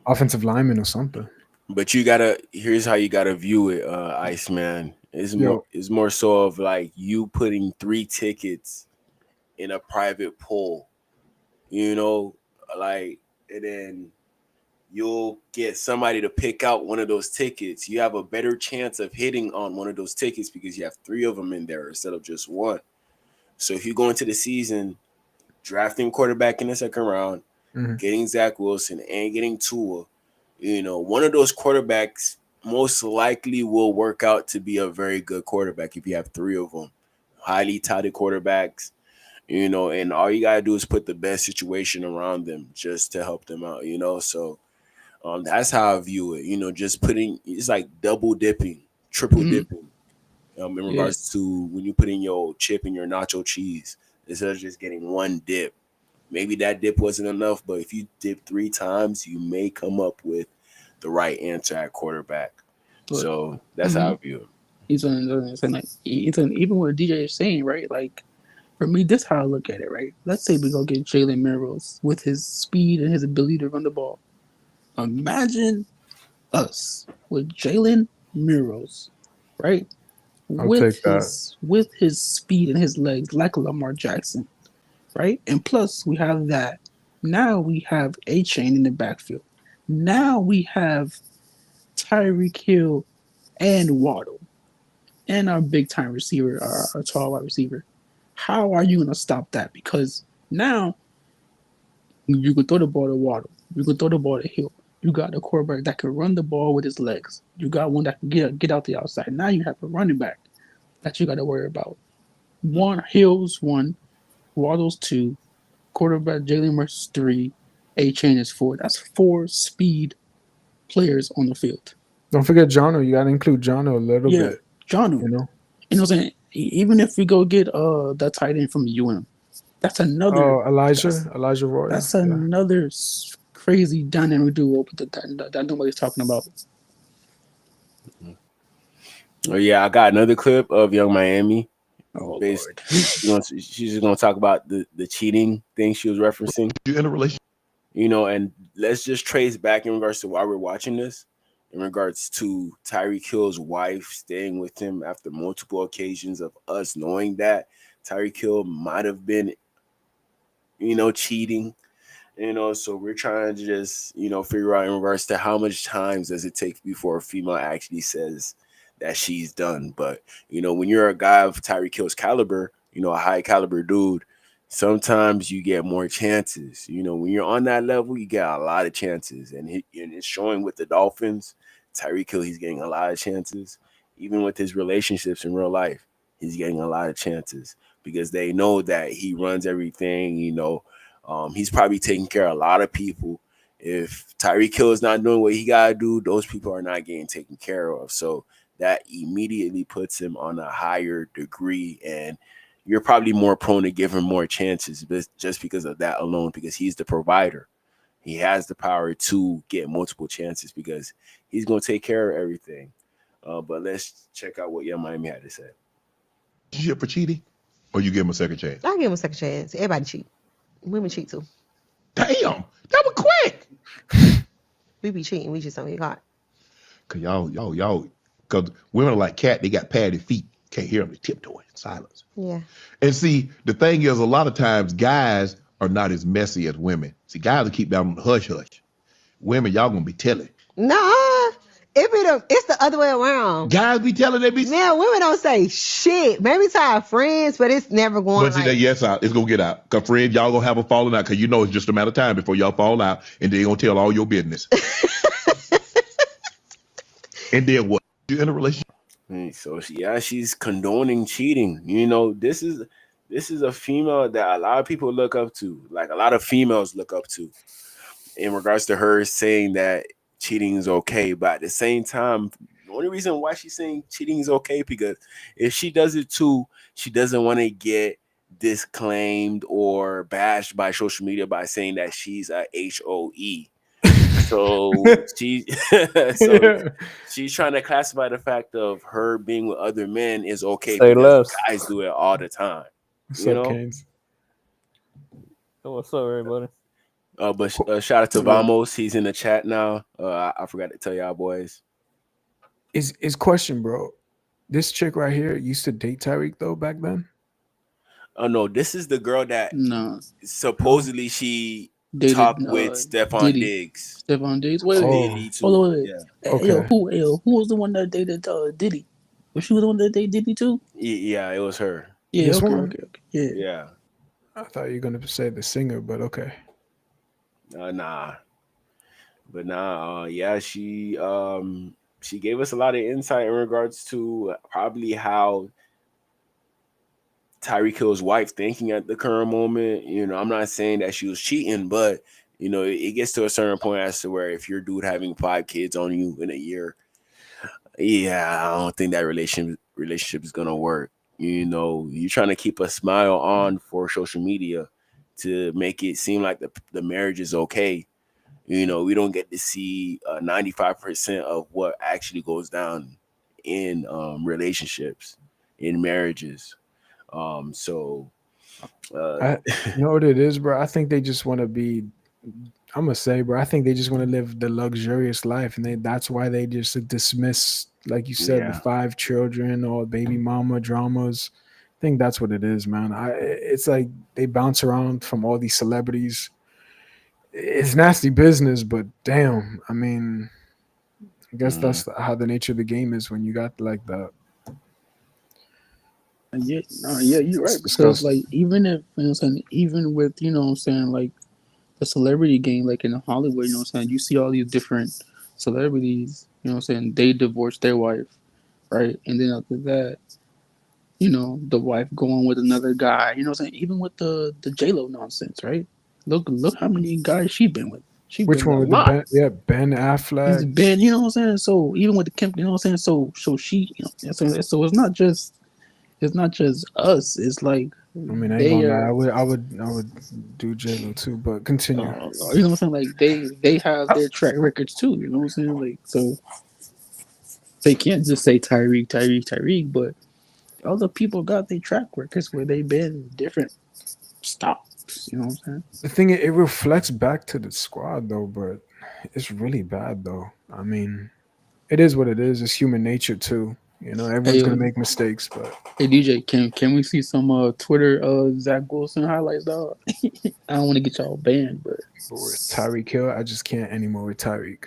offensive lineman or something. But here's how you gotta view it, Iceman. It's more so of like you putting 3 tickets in a private pool, and then you'll get somebody to pick out one of those tickets. You have a better chance of hitting on one of those tickets because you have 3 of them in there instead of just one. So if you go into the season drafting quarterback in the second round, getting Zach Wilson and getting Tua, one of those quarterbacks most likely will work out to be a very good quarterback if you have 3 of them. Highly touted quarterbacks, and all you got to do is put the best situation around them just to help them out, So that's how I view it, just it's like double dipping, triple dipping. In regards to when you put in your chip and your nacho cheese, instead of just getting one dip. Maybe that dip wasn't enough, but if you dip 3 times, you may come up with the right answer at quarterback. So that's how I view it. Even what DJ is saying, right? Like for me, this is how I look at it, right? Let's say we go get Jalen Milroe with his speed and his ability to run the ball. Imagine us with Jalen Milroe, right? With his speed and his legs, like Lamar Jackson, right? And plus, we have that. Now we have A-Chain in the backfield. Now we have Tyreek Hill and Waddle, and our big-time receiver, our tall wide receiver. How are you going to stop that? Because now you can throw the ball to Waddle. You can throw the ball to Hill. You got a quarterback that can run the ball with his legs. You got one that can get out the outside. Now you have a running back that you got to worry about. 1, Hills 1, Waddle's 2, quarterback Jalen Murphy's 3, A-Chain is 4. That's 4 speed players on the field. Don't forget Jono. You got to include Jono a little bit. Jono. You know what I'm saying? Even if we go get that tight end from UM, that's another. Oh, Elijah Roy. That's another crazy dynamic duo that nobody's talking about. Oh yeah, I got another clip of Young Miami. Oh Lord. She's just gonna talk about the cheating thing she was referencing. You in a relationship? And let's just trace back in regards to why we're watching this. In regards to Tyreek Hill's wife staying with him after multiple occasions of us knowing that Tyreek Hill might have been, cheating. So we're trying to just, figure out in regards to how much times does it take before a female actually says that she's done. But, when you're a guy of Tyreek Hill's caliber, a high caliber dude, sometimes you get more chances. You know, when you're on that level, you get a lot of chances, and it's showing with the Dolphins. Tyreek Hill, he's getting a lot of chances, even with his relationships in real life. He's getting a lot of chances because they know that he runs everything. You know, he's probably taking care of a lot of people. If Tyreek Hill is not doing what he gotta do, those people are not getting taken care of. So that immediately puts him on a higher degree, and you're probably more prone to give him more chances just because of that alone, because he's the provider. He has the power to get multiple chances because he's going to take care of everything. But let's check out what Young Miami had to say. You for cheating, or you give him a second chance? I give him a second chance. Everybody cheat. Women cheat too. Damn, that was quick. We be cheating. We just don't get caught. Cause y'all, cause women are like cat. They got padded feet. Can't hear them. They tiptoeing in silence. Yeah. And see, the thing is, a lot of times guys are not as messy as women. See, guys will keep down hush hush. Women, y'all gonna be telling. Nah. It's the other way around. Guys be telling. They be. Yeah, women don't say shit. Maybe to our friends, but it's never going. But see that yes out. It's gonna get out. Cause friends, y'all gonna have a falling out. Cause you know it's just a matter of time before y'all fall out, and they gonna tell all your business. And then what? You in a relationship? So she's condoning cheating. You know, this is a female that a lot of people look up to. Like a lot of females look up to in regards to her saying that cheating is okay. But at the same time, the only reason why she's saying cheating is okay because if she does it too, she doesn't want to get disclaimed or bashed by social media by saying that she's a HOE. So she's trying to classify the fact of her being with other men is okay because guys do it all the time. What's up, Canes? Oh, what's up, everybody? But shout out to Vamos. He's in the chat now. I forgot to tell y'all boys. Is question, bro? This chick right here used to date Tyreek though back then? Oh no, this is the girl that supposedly she Dated, talked with Stephon Diggs. Stephon Diggs. Wait. Hold on. Yeah. Okay. Who was the one that dated Diddy? Was she the one that dated Diddy too? Yeah, it was her. Yeah. Okay. Yeah. I thought you were gonna say the singer, but okay. Nah. But yeah, she gave us a lot of insight in regards to probably how Tyreek Hill's wife thinking at the current moment. You know, I'm not saying that she was cheating, but you know, it gets to a certain point as to where if your dude having 5 kids on you in a year, yeah, I don't think that relationship is gonna work. You know, you're trying to keep a smile on for social media to make it seem like the marriage is okay. You know, we don't get to see 95% of what actually goes down in relationships, in marriages. You know what it is, bro? I think they just want to be. I'm gonna say, bro. I think they just want to live the luxurious life, and that's why they just dismiss, like you said, the 5 children or baby mama dramas. I think that's what it is, man. It's like they bounce around from all these celebrities. It's nasty business, but damn, I mean, I guess that's how the nature of the game is when you got like that. Yeah, you're right. Because like even if even with like the celebrity game, like in Hollywood, you see all these different celebrities, they divorce their wife, right? And then after that, the wife going with another guy, even with the J-Lo nonsense, right? Look how many guys she been with. Which one with the Ben? Ben Affleck. Ben, So even with the Kim, So she, so it's not just us. It's like I mean, I ain't gonna lie. I would do J-Lo too, but continue. You know what I'm saying? Like they have their track records too. You know what I'm saying? Like so, they can't just say Tyreek, but other people got their track records where they've been different stops. You know what I'm saying? The thing it reflects back to the squad though, but it's really bad though. I mean, it is what it is. It's human nature too. Everyone's gonna make mistakes, but hey DJ, can we see some Twitter Zach Wilson highlights, dog? I don't want to get y'all banned, but with Tyreek Hill, I just can't anymore with Tyreek.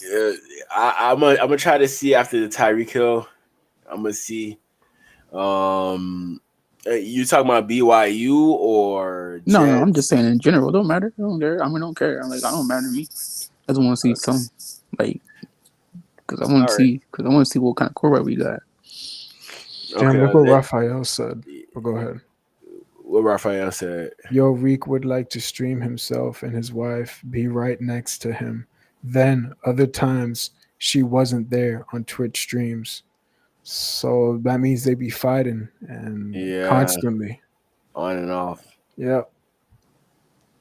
Yeah, I'm gonna try to see after the Tyreek Hill. I'm gonna see. You talking about BYU or No, Jets? I'm just saying in general. Don't matter. I don't care. I mean, don't care. I'm like, I don't matter to me. I just want to see some, like, because I want to see, what kind of quarterback we got. Damn, look what Raphael said. But go ahead. What Raphael said. Yo, Reek would like to stream himself and his wife, be right next to him. Then other times she wasn't there on Twitch streams. So that means they be fighting and constantly. On and off. Yeah.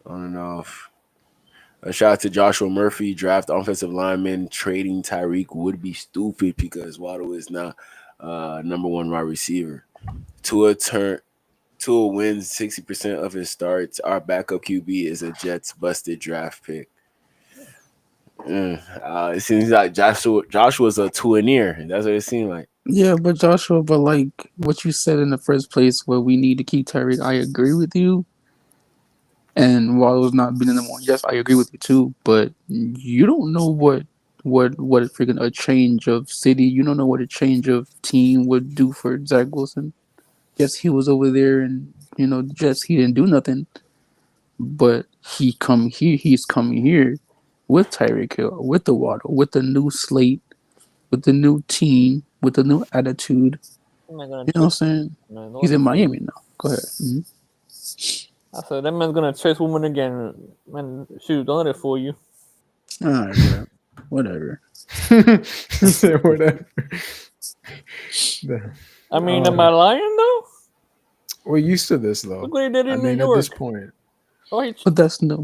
On and off. A shout out to Joshua Murphy, draft offensive lineman. Trading Tyreek would be stupid because Waddle is not number one wide receiver. Tua wins 60% of his starts. Our backup QB is a Jets busted draft pick. It seems like Joshua's a Tua-neer. That's what it seemed like. Yeah, but Joshua, like what you said in the first place, where we need to keep Tyreek, I agree with you. And Waddle's not being in the one, yes, I agree with you too. But you don't know what freaking a change of city. You don't know what a change of team would do for Zach Wilson. Yes, he was over there, and just he didn't do nothing. But he's coming here with Tyreek Hill, with the Waddle, with the new slate, with the new team, with the new attitude. You know what I'm saying? He's in Miami now. Go ahead. Mm-hmm. I said that man's gonna chase women again. Man, shoot, don't let it fool you. All right, bro. Whatever. Whatever. I mean, am I lying though? We're used to this though. Look what he did in New At York. this point. But that's New,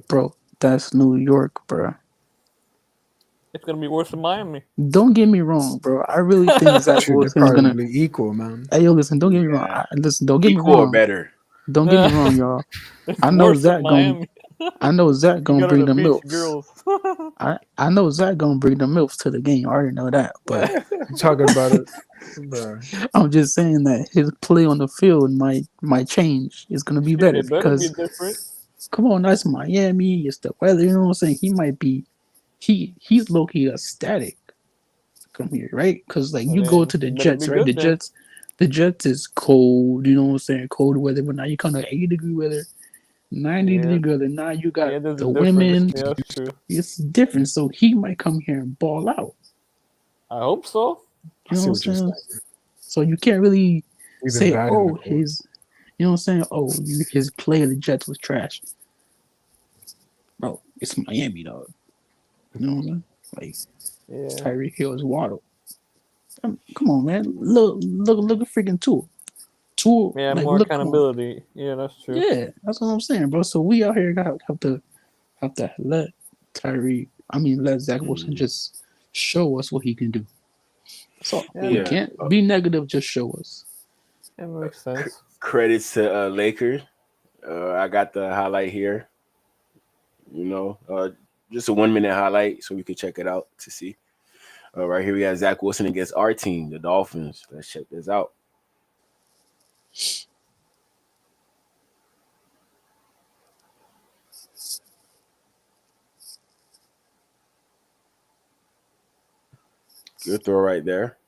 bro. That's New York, bro. It's gonna be worse than Miami. Don't get me wrong, bro. I really think Zach Wilson is gonna be equal, man. Hey, yo, listen. Don't get me wrong. Don't get equal me wrong. Or better. Don't get me wrong, y'all. I know Zach gonna bring the MILFs. I know Zach gonna bring the MILFs to the game. I already know that. But I'm talking about it, bro. I'm just saying that his play on the field might change. It's gonna be better because come on, that's Miami. It's the weather. You know what I'm saying? He might be. He's low key ecstatic. Come here, right? Because like you go to the Jets, right? The Jets is cold. You know what I'm saying? Cold weather. But now you come to 80-degree weather, 90-degree weather. Now you got the women. Yeah, that's true. It's different. So he might come here and ball out. I hope so. You know what I'm saying? So you can't really say, oh, his. You know what I'm saying? Oh, his play of the Jets was trash. Bro, it's Miami, dog. You know what I'm saying? Like, Tyreek Hill is Waddle. Come on, man. Look at freaking Tua. Yeah, like, more accountability. Yeah, that's true. Yeah, that's what I'm saying, bro. So we out here have to let Zach Wilson just show us what he can do. So we can't be negative, just show us. That makes sense. Credits to Lakers. I got the highlight here. Just a 1 minute highlight so we could check it out to see. Right here we have Zach Wilson against our team, the Dolphins. Let's check this out. Good throw right there.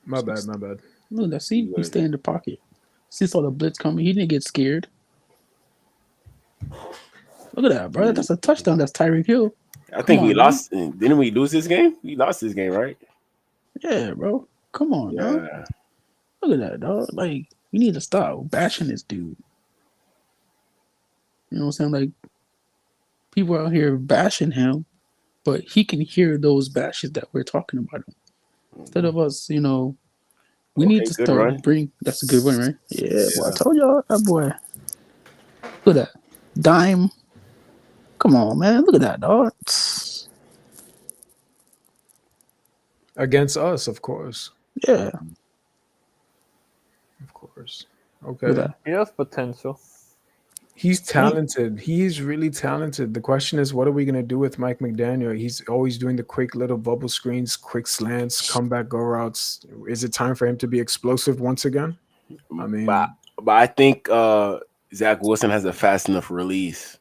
My bad. Look, that's he stay in the pocket. See, saw the blitz coming. He didn't get scared. Look at that, bro. That's a touchdown. That's Tyreek Hill. I think we lost. Didn't we lose this game? We lost this game, right? Yeah, bro. Come on, dog. Look at that, dog. Like, we need to stop bashing this dude. You know what I'm saying? Like, people out here bashing him, but he can hear those bashes that we're talking about him. Instead of us, we need to start bring. That's a good one, right? Yeah, boy, I told y'all that boy. Look at that dime. Come on, man. Look at that, dog. Against us, of course. Yeah. Of course. Okay. He has potential. He's talented. He's really talented. The question is, what are we going to do with Mike McDaniel? He's always doing the quick little bubble screens, quick slants, comeback go routes. Is it time for him to be explosive once again? I mean, but I think Zach Wilson has a fast enough release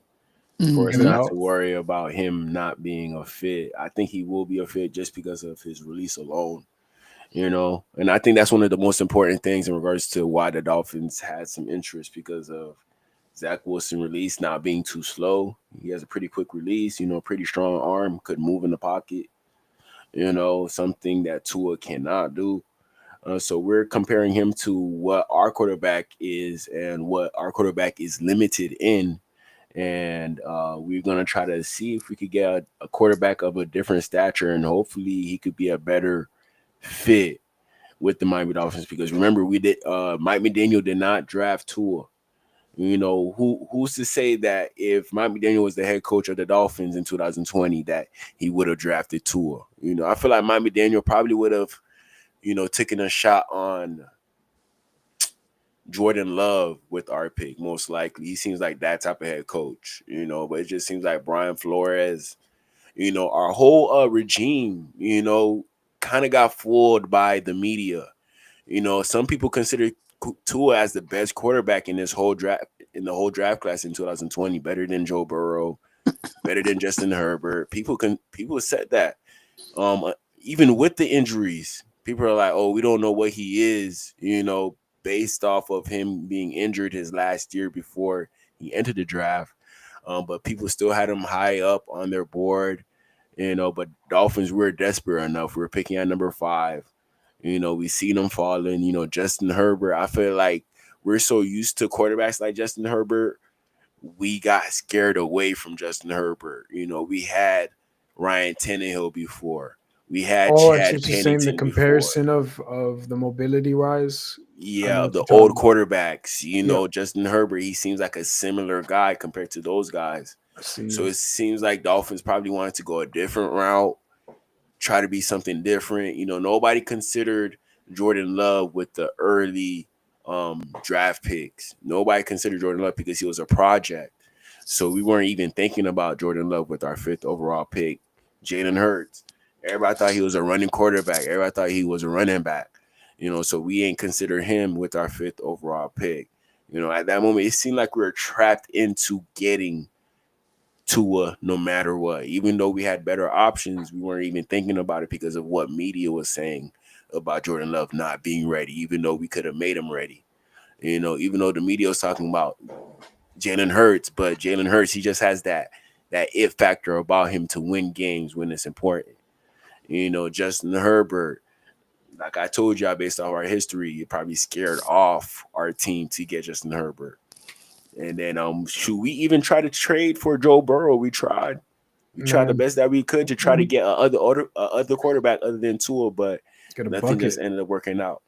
for us not to worry about him not being a fit. I think he will be a fit just because of his release alone. And I think that's one of the most important things in regards to why the Dolphins had some interest because of Zach Wilson release not being too slow. He has a pretty quick release, pretty strong arm, could move in the pocket, something that Tua cannot do. So we're comparing him to what our quarterback is and what our quarterback is limited in. And we're going to try to see if we could get a quarterback of a different stature, and hopefully he could be a better fit with the Miami Dolphins. Because remember, we did Mike McDaniel did not draft Tua. Who's to say that if Mike McDaniel was the head coach of the Dolphins in 2020 that he would have drafted Tua? I feel like Mike McDaniel probably would have, taken a shot on Jordan Love with our pick, most likely. He seems like that type of head coach, but it just seems like Brian Flores, our whole regime, kind of got fooled by the media. Some people consider Tua as the best quarterback in the whole draft class in 2020, better than Joe Burrow, better than Justin Herbert. People said that. Even with the injuries, people are like, oh, we don't know what he is, based off of him being injured his last year before he entered the draft. But people still had him high up on their board, but Dolphins were desperate enough. We were picking at number 5. We seen them falling. Justin Herbert, I feel like we're so used to quarterbacks like Justin Herbert, we got scared away from Justin Herbert. We had Ryan Tannehill before. We had Chad just saying the Pennington comparison before. of the mobility wise. Yeah, the old quarterbacks. Justin Herbert, he seems like a similar guy compared to those guys. So it seems like Dolphins probably wanted to go a different route, try to be something different. Nobody considered Jordan Love with the early draft picks. Nobody considered Jordan Love because he was a project. So we weren't even thinking about Jordan Love with our 5th overall pick. Jalen Hurts. Everybody thought he was a running quarterback. Everybody thought he was a running back. So we ain't consider him with our 5th overall pick. At that moment, it seemed like we were trapped into getting Tua no matter what. Even though we had better options, we weren't even thinking about it because of what media was saying about Jordan Love not being ready, even though we could have made him ready. Even though the media was talking about Jalen Hurts, but Jalen Hurts, he just has that it factor about him to win games when it's important. Justin Herbert, like I told y'all, based off our history, you probably scared off our team to get Justin Herbert. And then should we even try to trade for Joe Burrow? We tried. We tried the best that we could to try to get other quarterback other than Tua, but nothing just ended up working out.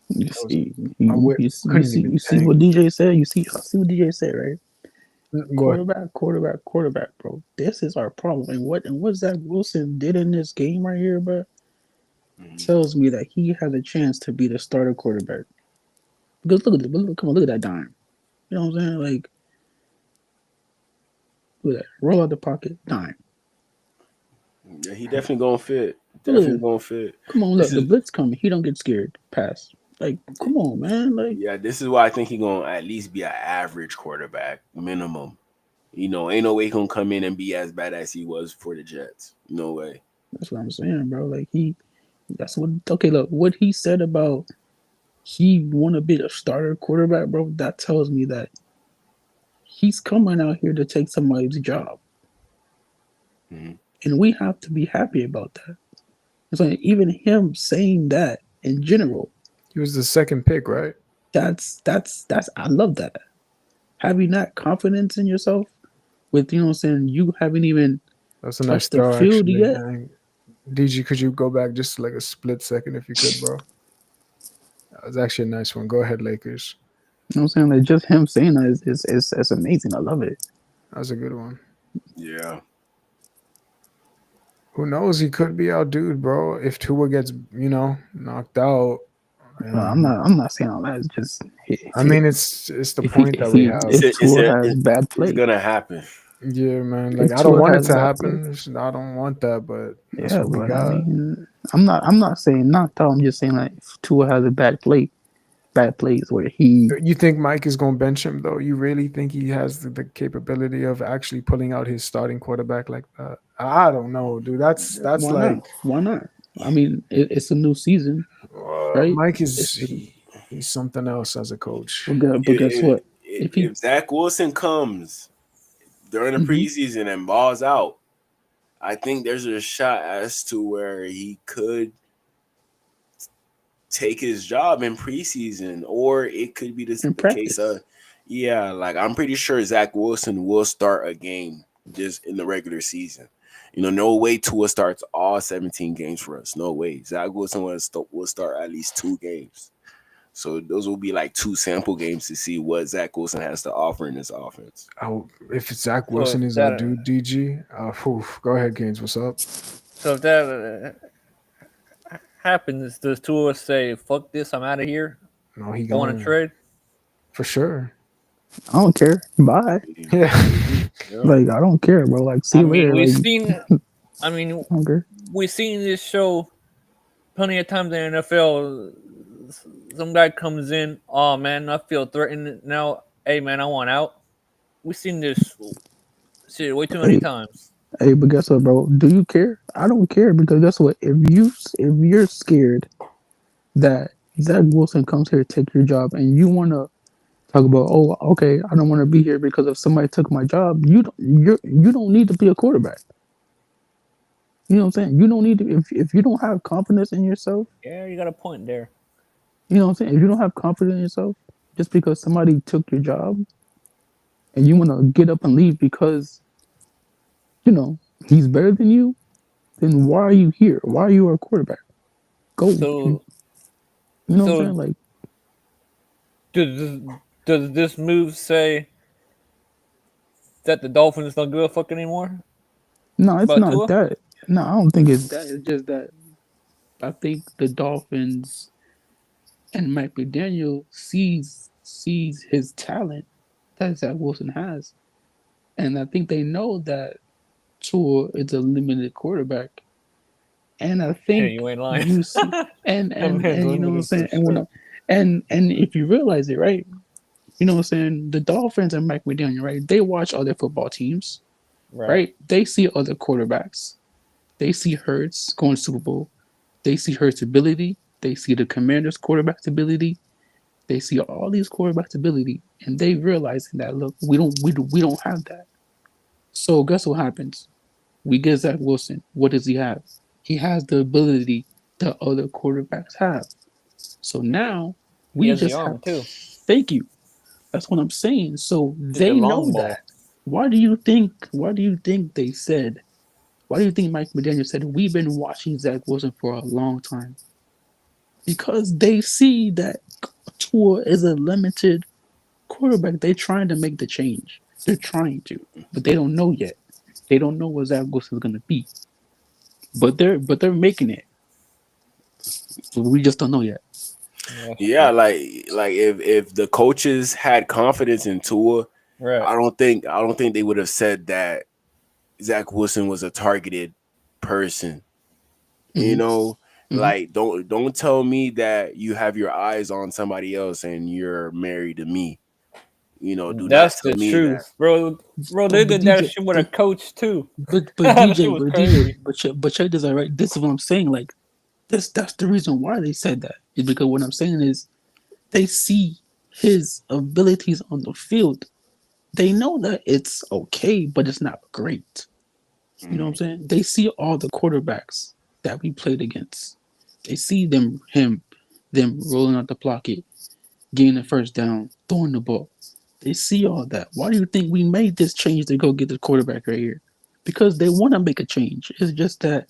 You see what DJ said? I see what DJ said, right? Quarterback, bro. This is our problem. And what Zach Wilson did in this game right here, bro, tells me that he has a chance to be the starter quarterback. Because look at that dime. You know what I'm saying? Like, look at that. Roll out the pocket, dime. Yeah, he definitely gonna fit. Definitely gonna fit. Come on, look, the blitz coming. He don't get scared. Pass. Like, come on, man. Like, yeah, this is why I think he gonna at least be an average quarterback, minimum. Ain't no way he gonna come in and be as bad as he was for the Jets. No way. That's what I'm saying, bro. Like look, what he said about he want to be a starter quarterback, bro, that tells me that he's coming out here to take somebody's job. Mm-hmm. And we have to be happy about that. It's like even him saying that in general. He was the 2nd pick, right? That's I love that. Having that confidence in yourself with, you know what I'm saying, you haven't even that's a nice touched the throw, field actually. yet. DG, could you go back just like a split second if you could, bro? That was actually a nice one. Go ahead, Lakers. You know what I'm saying? Like just him saying that is amazing. I love it. That was a good one. Yeah. Who knows? He could be our dude, bro. If Tua gets, knocked out. No, I'm not saying all that. It's just. It's the point that we have. If Tua has bad play, it's gonna happen. Yeah, man. Like I don't want it to happen. I don't want that, but that's what we got. I'm not saying knocked out. I'm just saying like if Tua has a bad plays where he. You think Mike is gonna bench him though? You really think he has the capability of actually pulling out his starting quarterback like that? I don't know, dude. That's why like not? Why not? I mean, it's a new season, right? Mike is It's he's something else as a coach. but guess what? If he If Zach Wilson comes during the Mhm. preseason and balls out, I think there's a shot as to where he could take his job in preseason, or it could be in the case practice, of, yeah, like I'm pretty sure Zach Wilson will start a game just in the regular season. No way Tua starts all 17 games for us. No way. Zach Wilson will start at least 2 games. So those will be like 2 sample games to see what Zach Wilson has to offer in this offense. If Zach So Wilson if is our that, dude, DG, go ahead, Gaines. What's up? so if that happens, does Tua say, "Fuck this, I'm out of here"? No, he I want to going trade. for sure. I don't care. Bye. Yeah. Like I don't care, bro. Like see I you mean, later. we've Like seen. I mean, I don't care. we've seen this show plenty of times in the NFL. Some guy comes in, oh man, I feel threatened now. Hey man, I want out. We've seen this shit way too many Hey, times. hey, but guess what, bro? Do you care? I don't care because guess what? If you're scared that Zach Wilson comes here to take your job and you want to talk about, oh, okay, I don't want to be here because if somebody took my job, you don't need to be a quarterback. You know what I'm saying? You don't need to if you don't have confidence in yourself. Yeah, you got a point there. You know what I'm saying? If you don't have confidence in yourself, just because somebody took your job and you want to get up and leave because he's better than you, then why are you here? Why are you a quarterback? Go. So, You know what I'm so saying? Like, does this move say that the Dolphins don't give a fuck anymore no, it's about not Tua? that. No, I don't think it's that. It's just that I think the Dolphins and Mike McDaniel sees his talent that Zach Wilson has, and I think they know that Tua is a limited quarterback, and I Yeah, think you ain't lying. you see, and That man's you know what I'm limited for saying, and when sure. and if you realize it, right, you know what I'm saying, the Dolphins and Mike McDaniel, right, they watch other football teams, Right. right, they see other quarterbacks, they see Hurts going to Super Bowl, they see Hurts' ability, they see the Commanders' quarterback's ability, they see all these quarterbacks' ability, and they realize that look, we don't have that. So guess what happens? We get Zach Wilson. What does he have? He has the ability that other quarterbacks have. So now He we has the just have. arm too. Thank you. That's what I'm saying. So Hit the they know long ball. that. Why do you think they said? Why do you think Mike McDaniel said we've been watching Zach Wilson for a long time? Because they see that Tua is a limited quarterback. They're trying to make the change. They're trying to, but they don't know yet. They don't know what Zach Wilson's gonna be. But they're making it. So we just don't know yet. Yeah, like if the coaches had confidence in Tua, Right. I don't think they would have said that Zach Wilson was a targeted person. Mm-hmm. Like don't tell me that you have your eyes on somebody else and you're married to me. Do not That's tell the me that. truth, bro. Bro, they But did that DJ, shit with a coach too. but That shit DJ, was but DJ, crazy. but check this out, right? This is what I'm saying. Like that's the reason why they said that. Is because what I'm saying is they see his abilities on the field. They know that it's okay, but it's not great. You know what I'm saying? They see all the quarterbacks that we played against. They see them rolling out the pocket, getting the first down, throwing the ball. They see all that. Why do you think we made this change to go get the quarterback right here? Because they want to make a change. It's just that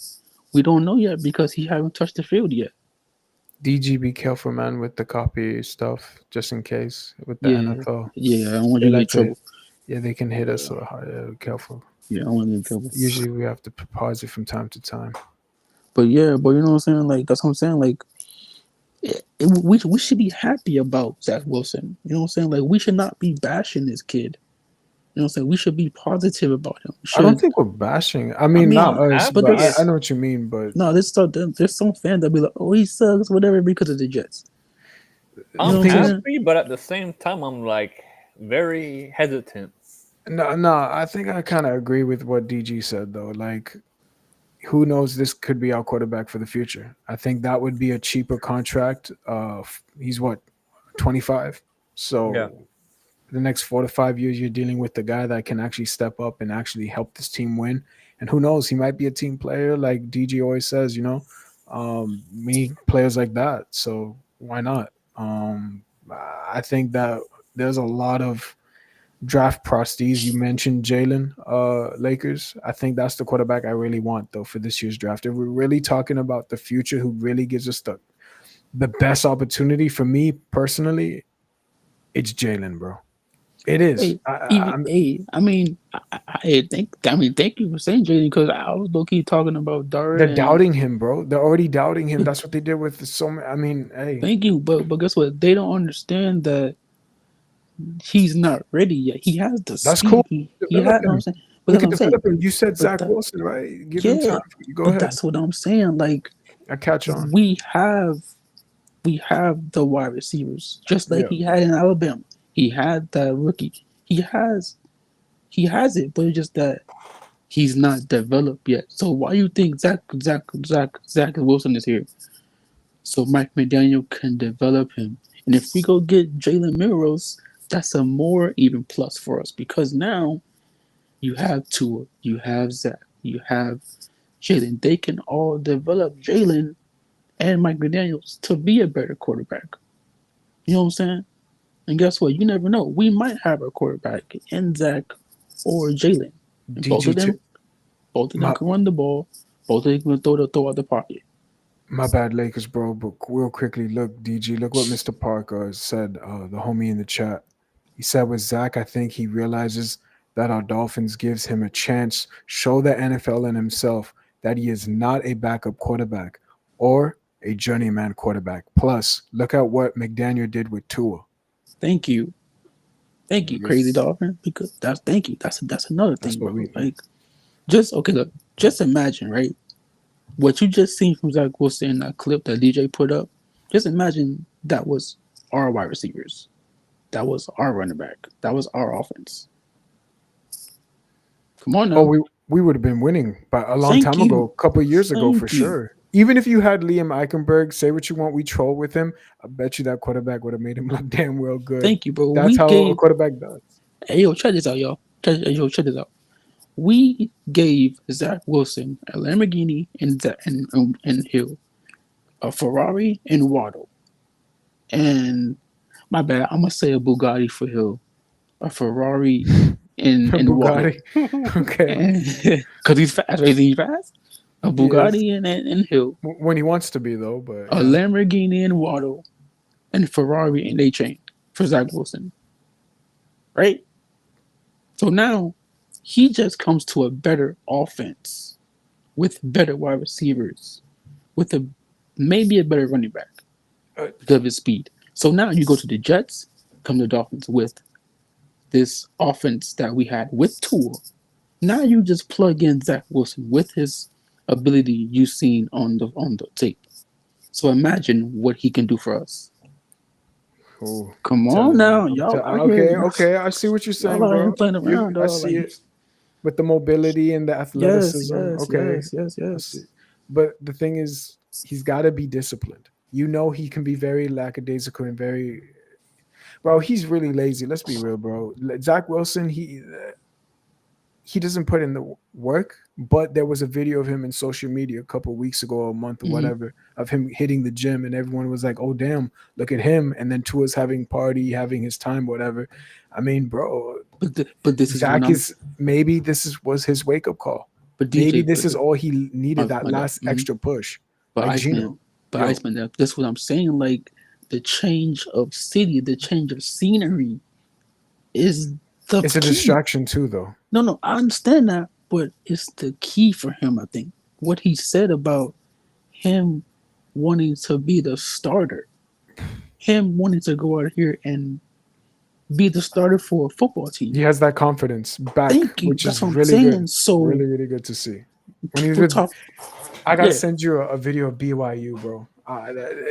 we don't know yet because he haven't touched the field yet. DG, be careful, man, with the copy stuff, just in case with the Yeah, NFL. yeah. I don't want They you to get like in trouble. yeah, they can hit us so hard. Careful. Yeah, I don't want to get in trouble. Usually we have to pause it from time to time. But yeah, but you know what I'm saying? Like that's what I'm saying. Like we should be happy about Zach Wilson. You know what I'm saying? Like we should not be bashing this kid. You know what I'm saying? We should be positive about him. I don't think we're bashing. I mean, not us, but but I know what you mean. But no, there's some fans that be like, "Oh, he sucks," whatever, because of the Jets. I'm happy, but at the same time, I'm like very hesitant. No, I think I kind of agree with what DG said though. Like who knows? This could be our quarterback for the future. I think that would be a cheaper contract. He's what, 25. So Yeah. the next 4 to 5 years, you're dealing with the guy that can actually step up and actually help this team win. And who knows? He might be a team player, like DG always says. We need players like that. So why not? I think that there's a lot of draft prospects. You mentioned Jalen, Lakers. I think that's the quarterback I really want, though, for this year's draft. If we're really talking about the future, who really gives us the best opportunity, for me personally, it's Jalen, bro. It is. Thank you for saying Jalen, because I was low key talking about Dart. They're doubting him, bro. They're already doubting him. That's what they did with so many. I mean, hey. Thank you, but guess what? They don't understand that he's not ready yet. He has the That's speed. cool. He had. You know what I'm saying? But We that's can what I'm saying. develop him. You said Zach Wilson, right? Give him time. Go ahead. That's what I'm saying. Like, I catch on. We have the wide receivers, just like he had in Alabama. He had that rookie. He has it, but it's just that he's not developed yet. So why you think Zach Wilson is here? So Mike McDaniel can develop him. And if we go get Jalen Milroe, that's a more even plus for us, because now you have Tua, you have Zach, you have Jalen. They can all develop Jalen and Mike McDaniels to be a better quarterback. You know what I'm saying? And guess what? You never know. We might have a quarterback in Zach or Jalen. Both of them can run the ball. Both of them can throw out the pocket. My bad, Lakers, bro. But real quickly, look, DG, look what Mr. Parker said, the homie in the chat. He said with Zach, I think he realizes that our Dolphins gives him a chance, show the NFL and himself that he is not a backup quarterback or a journeyman quarterback. Plus, look at what McDaniel did with Tua. Thank you, Crazy Dolphin. Because that's another thing, bro. Like, just imagine, right? What you just seen from Zach Wilson in that clip that DJ put up. Just imagine that was our wide receivers, that was our running back, that was our offense. Come on now. Oh, we would have been winning by a long time ago, a couple of years ago for sure. Even if you had Liam Eichenberg, say what you want, we troll with him. I bet you that quarterback would have made him look damn well good. Thank you, bro. That's how a quarterback does. Hey, yo, check this out, y'all. Check this out. We gave Zach Wilson a Lamborghini and Hill, a Ferrari and Waddle, and my bad, I'm gonna say a Bugatti for Hill, a Ferrari and Waddle. Okay, because he's fast. Right? He's fast. A Bugatti and Hill. When he wants to be, though, but a Lamborghini and Waddle, and Ferrari and A-Chain for Zach Wilson. Right. So now he just comes to a better offense with better wide receivers, with maybe a better running back because of his speed. So now you go to the Jets, come to the Dolphins with this offense that we had with Tua. Now you just plug in Zach Wilson with his ability you've seen on the tape. So imagine what he can do for us. Ooh, come on now, y'all. Okay. I see what you're saying, bro. Playing around, I see it with the mobility and the athleticism. Yes. But the thing is, he's got to be disciplined. You know, he can be very lackadaisical and bro. He's really lazy. Let's be real, bro. Zach Wilson, he doesn't put in the work. But there was a video of him in social media a couple of weeks ago, or a month or whatever, of him hitting the gym, and everyone was like, "Oh damn, look at him!" And then Tua's having having his time, whatever. I mean, bro. But this Zach maybe this was his wake up call. But DJ, maybe this is all he needed, that last extra push. But like Iceeman, that's what I'm saying. Like the change of city, the change of scenery, is it's a distraction too, though. No, I understand that. But it's the key for him, I think. What he said about him wanting to be the starter, him wanting to go out here and be the starter for a football team. He has that confidence back, which is really good. So really good to see. When he's with, I gotta send you a video of BYU, bro.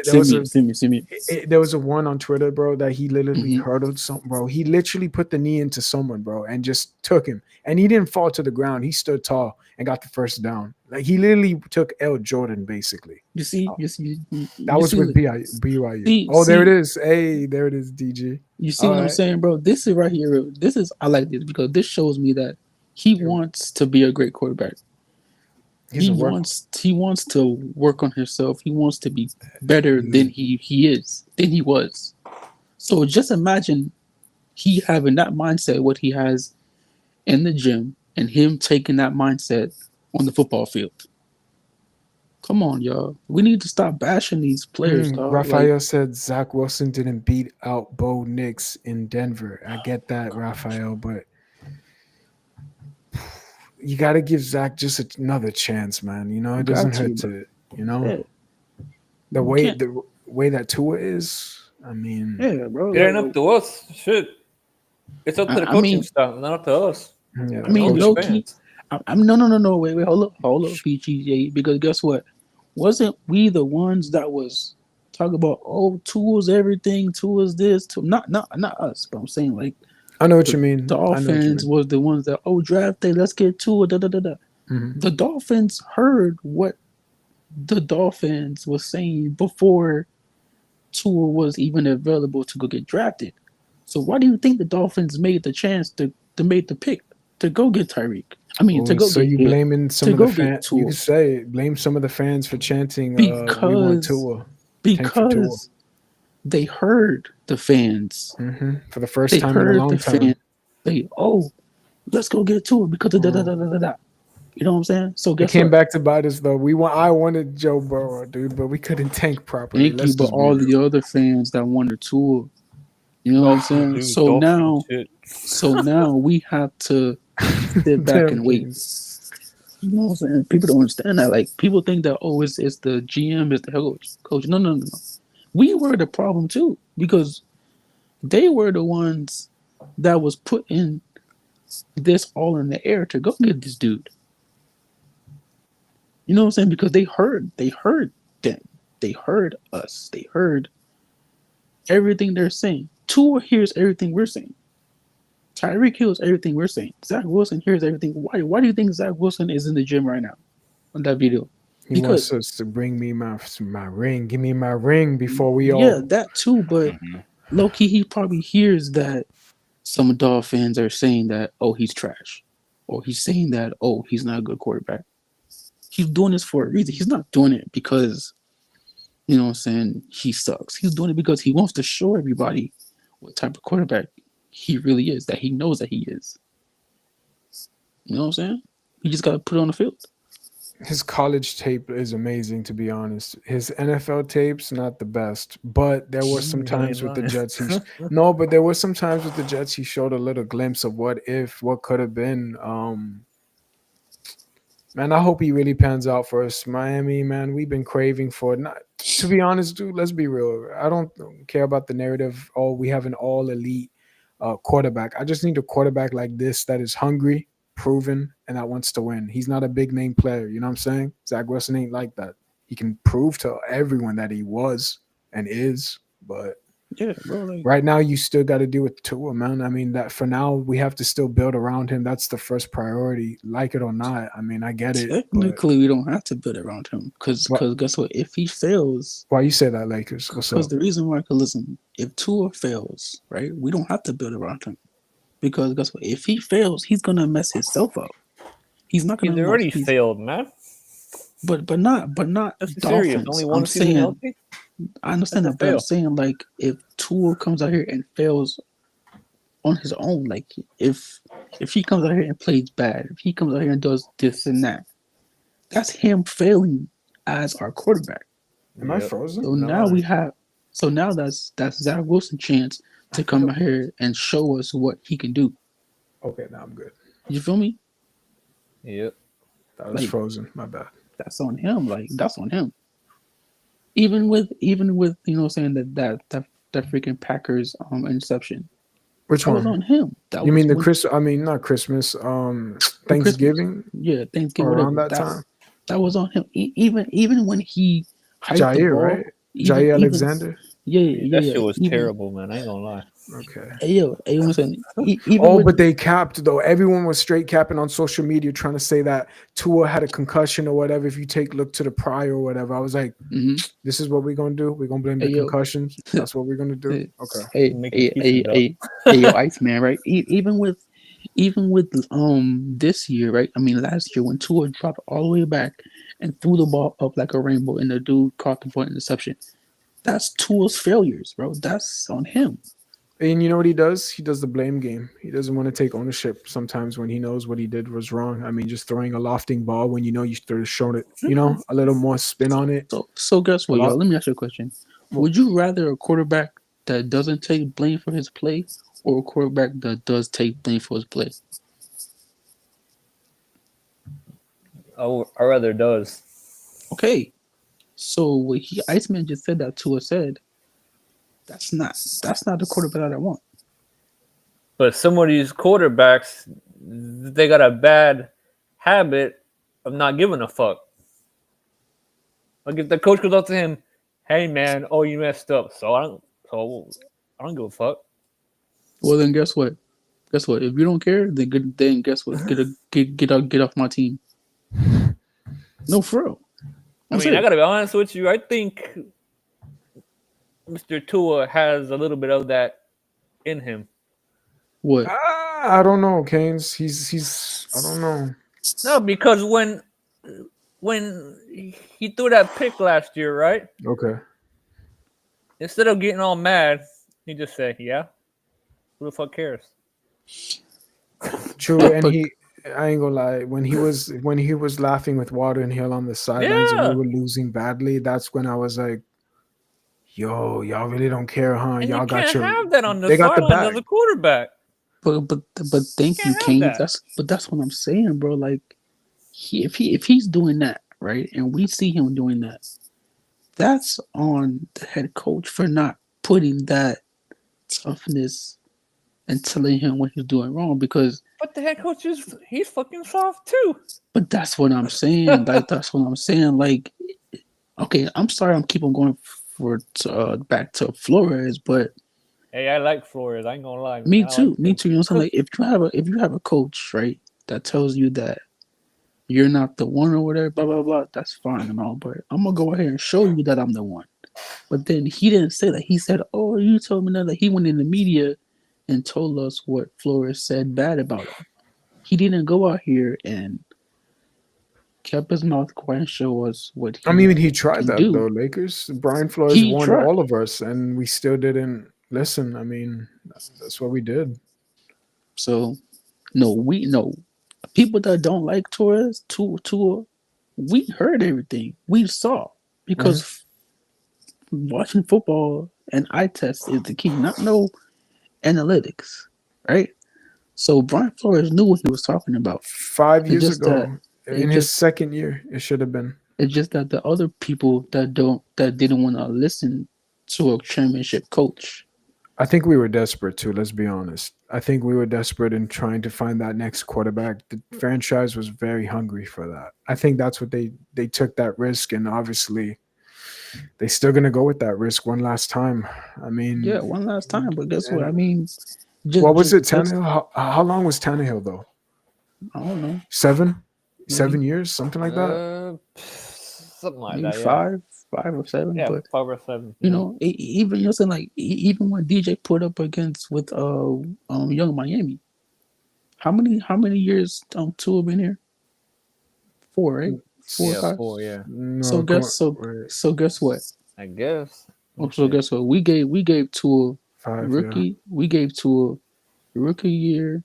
See me. There was a one on Twitter, bro, that he literally Mhm. hurdled something, bro. He literally put the knee into someone, bro, and just took him. And he didn't fall to the ground. He stood tall and got the first down. Like he literally took L. Jordan, basically. You see, That was with BYU. There it is. Hey, there it is, DG. You see All what I'm right. saying, bro? This is right here. I like this because this shows me that he wants to be a great quarterback. He's He a work- wants to work on himself. He wants to be better than he was. So just imagine he having that mindset, what he has in the gym, and him taking that mindset on the football field. Come on, y'all. We need to stop bashing these players, dog. Raphael said Zach Wilson didn't beat out Bo Nix in Denver. I get that, Raphael, but you got to give Zach just another chance, man. You know, it doesn't hurt to, you know, Yeah. the way that Tua is. I mean, Yeah, bro. It ain't up to us. Shit. It's up to the coaching staff, not up to us. Yeah, I mean, low key. fans. I'm no. Wait, hold up, PGJ. Because guess what? Wasn't we the ones that was talking about Tua's everything, Tua's this, not us, but I'm saying like I know what you mean. Dolphins was the ones that draft day, let's get Tua, da. Mm-hmm. The Dolphins heard what the Dolphins was saying before Tua was even available to go get drafted. So why do you think the Dolphins made the chance to make the pick to go get Tyreek? I mean, to go so get you blaming some of the fans? You Tua. could say blame some of the fans for chanting we want Tua. Because they heard the fans for the first time in a long time. Let's go get Tua because of da. You know what I'm saying? So It guess came what? back to bite us though. I wanted Joe Burrow, dude, but we couldn't tank properly. Thank you, but all the other fans that wanted Tua. You know what I'm saying? So now we have to sit back and wait. You know what I'm saying? People don't understand that. Like people think that it's the GM, it's the head coach. No. We were the problem too because they were the ones that was putting this all in the air to go get this dude. You know what I'm saying? Because they heard them. They heard us. They heard everything they're saying. Tua hears everything we're saying. Tyreek hears everything we're saying. Zach Wilson hears everything. Why do you think Zach Wilson is in the gym right now on that video? He wants us to bring me my ring. Give me my ring before we all. Yeah, that too. But low key, he probably hears that some Dolphins are saying that he's trash, or he's saying that he's not a good quarterback. He's doing this for a reason. He's not doing it because you know what I'm saying he sucks. He's doing it because he wants to show everybody what type of quarterback he really is, that he knows that he is. You know what I'm saying? He just got to put it on the field. His college tape is amazing, to be honest. His NFL tape's not the best, but there were some times with the Jets. There were some times with the Jets he showed a little glimpse of what could have been. Man, I hope he really pans out for us. Miami, man, we've been craving for it. Not, to be honest, dude, let's be real. I don't care about the narrative. We have an all elite quarterback. I just need a quarterback like this that is hungry, proven, and that wants to win. He's not a big name player. You know what I'm saying? Zach Wilson ain't like that. He can prove to everyone that he was and is, but yeah, bro. Right now, you still got to deal with Tua, man. I mean, that for now, we have to still build around him. That's the first priority, like it or not. I mean, I get it. Technically, we don't have to build around him because guess what? If he fails, why you say that, Lakers? Because the reason why, listen, if Tua fails, right, we don't have to build around him because guess what? If he fails, he's gonna mess himself up. He's not gonna. He's already failed, man. But not That's Dolphins. serious. Only one season healthy. I understand that, but I'm saying like if Tua comes out here and fails on his own, like if he comes out here and plays bad, if he comes out here and does this and that, that's him failing as our quarterback. Am I frozen? So now that's Zach Wilson's chance to come out here and show us what he can do. Okay, now I'm good. You feel me? Yep. That was frozen. My bad. That's on him. Like that's on him. Even with you know what I'm saying that freaking Packers interception. Which one? Was on him. You mean the not Christmas, Thanksgiving? Yeah, Thanksgiving. Around that time. That was on him. Even when he hype the Jair, ball. right? Even Jair even Alexander. That shit yeah. was Even terrible, man. I ain't gonna lie. Okay. hey yo, hey, what I'm saying, even Oh, with but they capped though. Everyone was straight capping on social media trying to say that Tua had a concussion or whatever. If you look to the prior or whatever, I was like, this is what we're gonna do. We're gonna blame hey the yo, concussions. That's what we're gonna do. Okay. Make excuses up. Hey yo, Iceman, right? Even with this year, right? I mean, last year when Tua dropped all the way back and threw the ball up like a rainbow, and the dude caught the point interception. That's Tua's failures, bro. That's on him. And you know what he does? He does the blame game. He doesn't want to take ownership sometimes when he knows what he did was wrong. I mean, just throwing a lofting ball when you know you should have shown it, a little more spin on it. So guess what, y'all? Let me ask you a question. Well- Would you rather a quarterback that doesn't take blame for his play or a quarterback that does take blame for his play? I rather does. Okay. So what Iceman just said that Tua said, that's not the quarterback that I want. But some of these quarterbacks, they got a bad habit of not giving a fuck. Like if the coach goes up to him, "Hey man, oh you messed up," so I don't give a fuck. Well then, guess what? Guess what? If you don't care, then guess what? Get off my team. No, for real. I mean, I gotta be honest with you. I think Mr. Tua has a little bit of that in him. What? I don't know, Keynes. He's I don't know. No, because when he threw that pick last year, right? Okay. Instead of getting all mad, he just said, "Yeah, who the fuck cares?" True, and I ain't gonna lie. When he was laughing with Water and Hill on the sidelines and we were losing badly, that's when I was like, "Yo, y'all really don't care, huh? And Y'all you got can't have that on the they got the sidelines back." as a quarterback. But thank you, Kane. That's what I'm saying, bro. Like, if he's doing that, right, and we see him doing that, that's on the head coach for not putting that toughness and telling him what he's doing wrong. Because, But the head coach he's fucking soft too. but that's what I'm saying. Like, that's what I'm saying. Like, okay, I'm sorry, I'm keep on going back to Flores, but. Hey, I like Flores. I ain't gonna lie. Me man. too. Me too. You know what I'm saying? Like if you have a coach, right, that tells you that you're not the one or whatever, blah blah blah, that's fine and all. But I'm gonna go ahead and show you that I'm the one. But then he didn't say that. He said, "Oh, you told me that." He went in the media and told us what Flores said bad about him. He didn't go out here and kept his mouth quiet and show us what he tried can that do. though. Lakers. Brian Flores He warned tried. all of us, and we still didn't listen. I mean, that's what we did. So, no, people that don't like Tua, we heard everything. We saw because watching football and eye test is the key, not no analytics, right? So Brian Flores knew what he was talking about. 5 years just ago, that in his second year, it should have been. It's just that the other people that didn't want to listen to a championship coach. I think we were desperate too. Let's be honest. I think we were desperate in trying to find that next quarterback. The franchise was very hungry for that. I think that's what they took that risk, and obviously, they still gonna go with that risk one last time. I mean, Yeah, one last time. But guess what? I and- mean, what was it, Tannehill? How long was Tannehill though? I don't know. 7 years, something like that. Something like Maybe that. Yeah. 5 or 7. Yeah, but 5 or 7. you know, even you know, saying like even when DJ put up against with Young Miami, how many years Tua been here? 4, right? 4 or 5. 4. Yeah. No, So guess what? I guess. So guess what? We gave Tua 5, rookie. yeah. We gave Tua rookie year,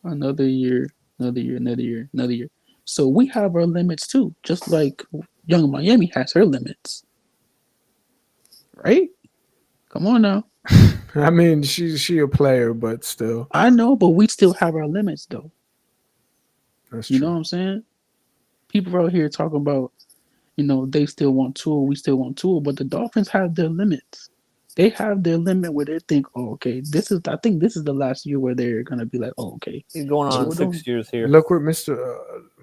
another year, another year, another year, another year. So we have our limits too, just like Young Miami has her limits, right? Come on now. I mean, she a player, but still. I know, but we still have our limits though. That's You true. know what I'm saying? People out here talking about, they still want Tua, we still want Tua, but the Dolphins have their limits. They have their limit where they think, oh, okay, I think this is the last year where they're gonna be like, oh, okay. He's going on 6 years here. Look what Mr.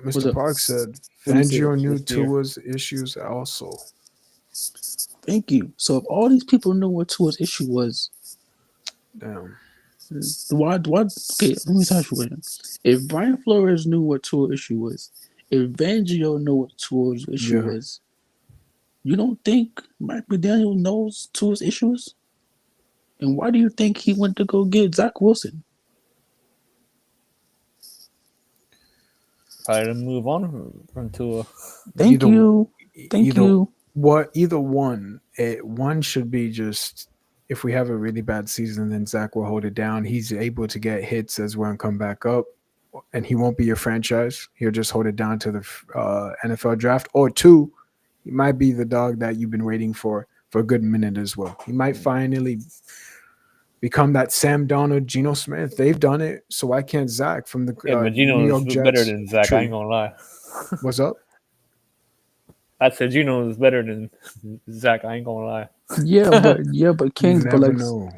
What's up? Park said. What he said? Fangio knew This year. Tua's issues also. Thank you. So if all these people knew what Tua's issue was, Damn. why? Okay, let me ask you something. If Brian Flores knew what Tua's issue was, if Fangio knew what Tua's issue was, you don't think Mike McDaniel knows Tua's issues? And why do you think he went to go get Zach Wilson? Try to move on from Tua. Thank you. Either one. One should be just if we have a really bad season, then Zach will hold it down. He's able to get hits as well and come back up, and he won't be your franchise. He'll just hold it down to the NFL draft. Or two, he might be the dog that you've been waiting for a good minute as well. He might finally become that Sam Darnold, Geno Smith. They've done it, so why can't Zach from the but New Geno York is Jets? better than Zach. True. I ain't gonna lie. What's up? I said Geno is better than Zach. I ain't gonna lie. But Kings, but like, know.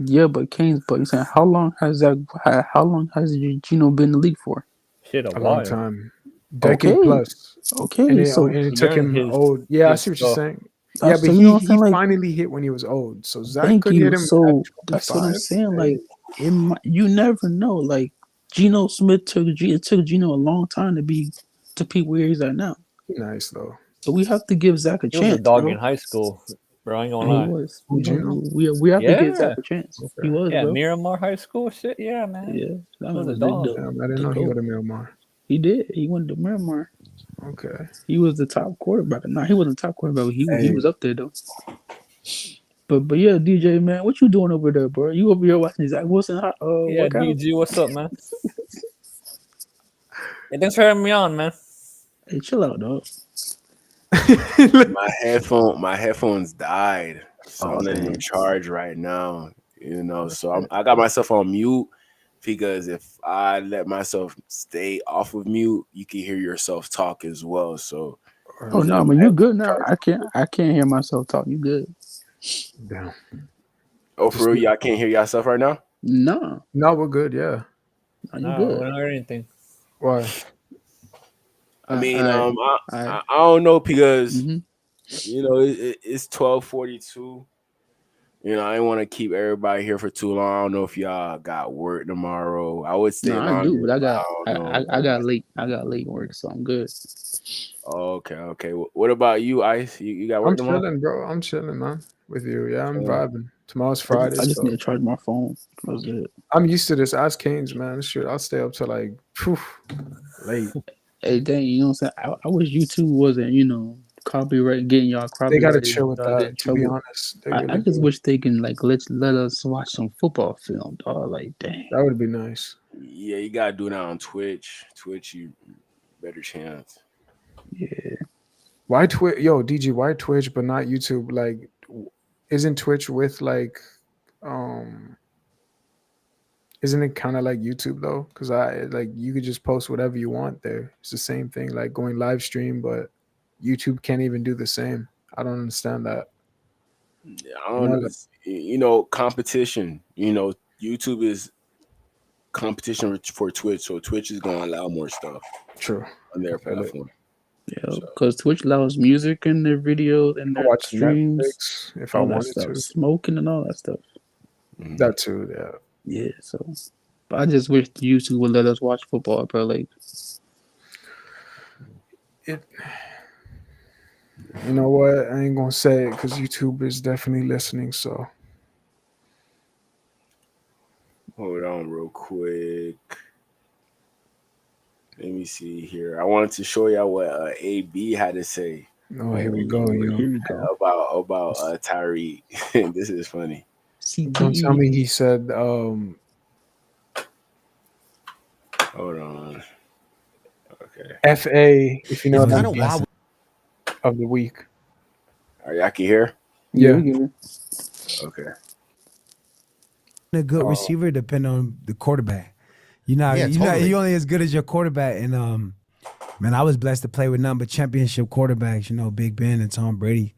Kings, but you saying how long has Geno been in the league for? Shit, a long while. time, decade plus. Okay, and so it took him his- old. Yeah, I his see what you're stuff. saying. Yeah, but So you know what I'm he saying, like- finally hit when he was old. So Zach Thank could you. hit him. So at that's what I'm 25. saying. Like, you never know. Like, Geno Smith it took Geno a long time to be where he's at now. Nice though. So we have to give Zach a He was chance. a dog bro. in high school, bro. I ain't gonna He lie. was. Who, Geno? We have to give Zach a chance. Okay. He was, Yeah, bro. Miramar High School. Shit, yeah, man. Yeah, that He was a was dog. I didn't know he go to Miramar. He did. He went to Miramar. Okay. He was the top quarterback. No, he wasn't the top quarterback. He was up there though. But yeah, DJ man, what you doing over there, bro? You over here watching Zach Wilson Yeah, workout? DG, what's up, man? Hey, thanks for having me on, man. Hey, chill out, dog. my headphones died, so I'm letting them charge right now. You know, so I got myself on mute because if I let myself stay off of mute, you can hear yourself talk as well. So, Oh no, man, you good now. I can't hear myself talk. You good? Damn. Oh, for real, y'all can't hear yourself right now? No, we're good. Yeah. No, you No, good? I don't hear anything. Why? I mean, I don't know because you know it's 12:42. You know, I didn't want to keep everybody here for too long. I don't know if y'all got work tomorrow. I would stay No, longer. I do, but I got late. I got late work, so I'm good. Okay. What about you, Ice? You got work I'm tomorrow? chilling, bro. I'm chilling, man. With you. Yeah, I'm vibing. Tomorrow's I Friday. just so need to charge my phone. That's it. I'm used to this. Ask Canes, man. Shit, I'll stay up till like late. Hey, dang, you know what I'm saying? I wish YouTube wasn't, copyright getting y'all They copyrighted. gotta chill with y'all get in that. To be trouble. honest, they I really just do. wish they can like let us watch some football film, dog. Like, dang. That would be nice. Yeah, you gotta do that on Twitch. Twitch, you better chance. Yeah. Why Twitch? Yo, DG, why Twitch but not YouTube? Like, isn't Twitch with like, isn't it kind of like YouTube though? Because you could just post whatever you want there. It's the same thing, like going live stream, but YouTube can't even do the same. I don't understand that. I don't know. You know, competition. You know, YouTube is competition for Twitch, so Twitch is gonna allow more stuff. True. On their platform. Yeah, because Twitch allows music in their videos and their watch streams, Netflix if I all that wanted stuff, to. smoking and all that stuff. That too, yeah. Yeah, so, but I just wish YouTube would let us watch football, bro. Like, You know what? I ain't gonna say it because YouTube is definitely listening. So Hold on real quick. Let me see here. I wanted to show y'all what AB had to say. Oh, here we go. About Tyreek. This is funny. Don't tell me he said Hold on. Okay. FA, if you know It's that kinda wild. of the week. All right, y'all can hear? Yeah. Okay. A good receiver depend on the quarterback. Yeah, totally. You're only as good as your quarterback. And man, I was blessed to play with nothing but championship quarterbacks. Big Ben and Tom Brady.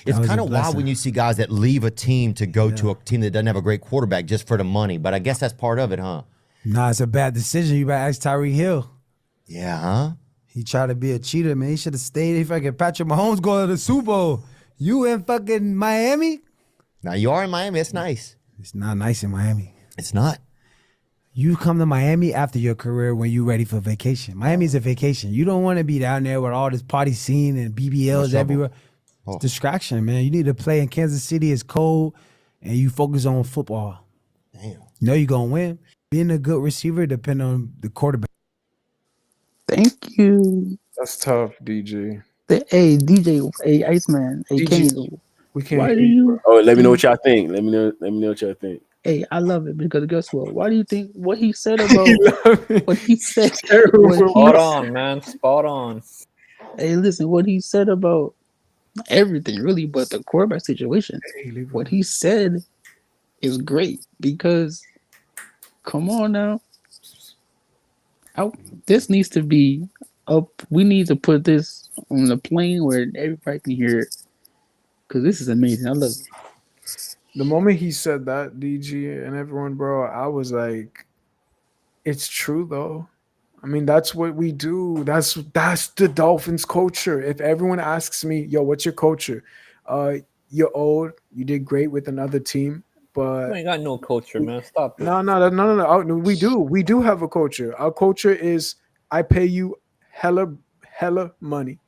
It's kind of wild when you see guys that leave a team to go to a team that doesn't have a great quarterback just for the money. But I guess that's part of it, huh? Nah, it's a bad decision. You better ask Tyreek Hill. Yeah, huh? He tried to be a cheater, man. He should have stayed. If I could Patrick Mahomes go to the Super Bowl, You in fucking Miami? Now you are in Miami. It's nice. It's not nice in Miami. It's not. You come to Miami after your career when you're ready for vacation. Miami's a vacation. You don't want to be down there with all this party scene and BBLs everywhere. It's distraction, man. You need to play in Kansas City. It's cold, and you focus on football. Damn. You know you're going to win. Being a good receiver depends on the quarterback. Thank you. That's tough, DG. Hey, DJ, hey, Iceman, hey, DG, Kane. we can't Why hear do you, you? bro. Oh, let me know what y'all think. Let me know what y'all think. Hey, I love it because guess what? Why do you think what he said about what he said? Spot on, man. Spot on. Hey, listen, what he said about everything really, but the quarterback situation. What he said is great because, come on now, this needs to be up. We need to put this on the plane where everybody can hear it because this is amazing. I love it. The moment he said that, DG and everyone, bro, I was like, it's true though. I mean, that's what we do. That's the Dolphins culture. If everyone asks me, yo, what's your culture? You're old. You did great with another team, but You ain't got no culture, man. Stop it. no. We do have a culture. Our culture is I pay you hella money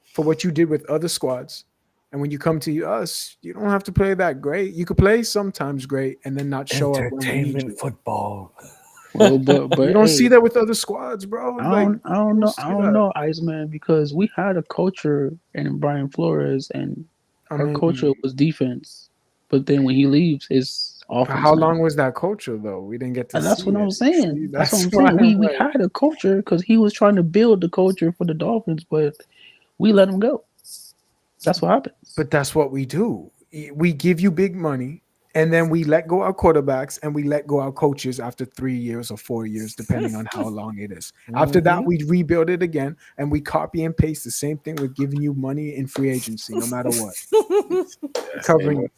for what you did with other squads. And when you come to us, you don't have to play that great. You could play sometimes great and then not show up when we need you. Entertainment football. Well, but You don't hey, see that with other squads, bro. I don't know, Iceman, because we had a culture in Brian Flores, and our culture was defense. But then when he leaves, it's offense. How long was that culture though? We didn't get to see. That's what I'm saying. See, that's what I'm why saying. We like- had a culture because he was trying to build the culture for the Dolphins, but we let him go. That's what happens. But that's what we do. We give you big money, and then we let go our quarterbacks and we let go our coaches after 3 years or 4 years, depending on how long it is. After that, we rebuild it again and we copy and paste the same thing with giving you money in free agency, no matter what. Covering.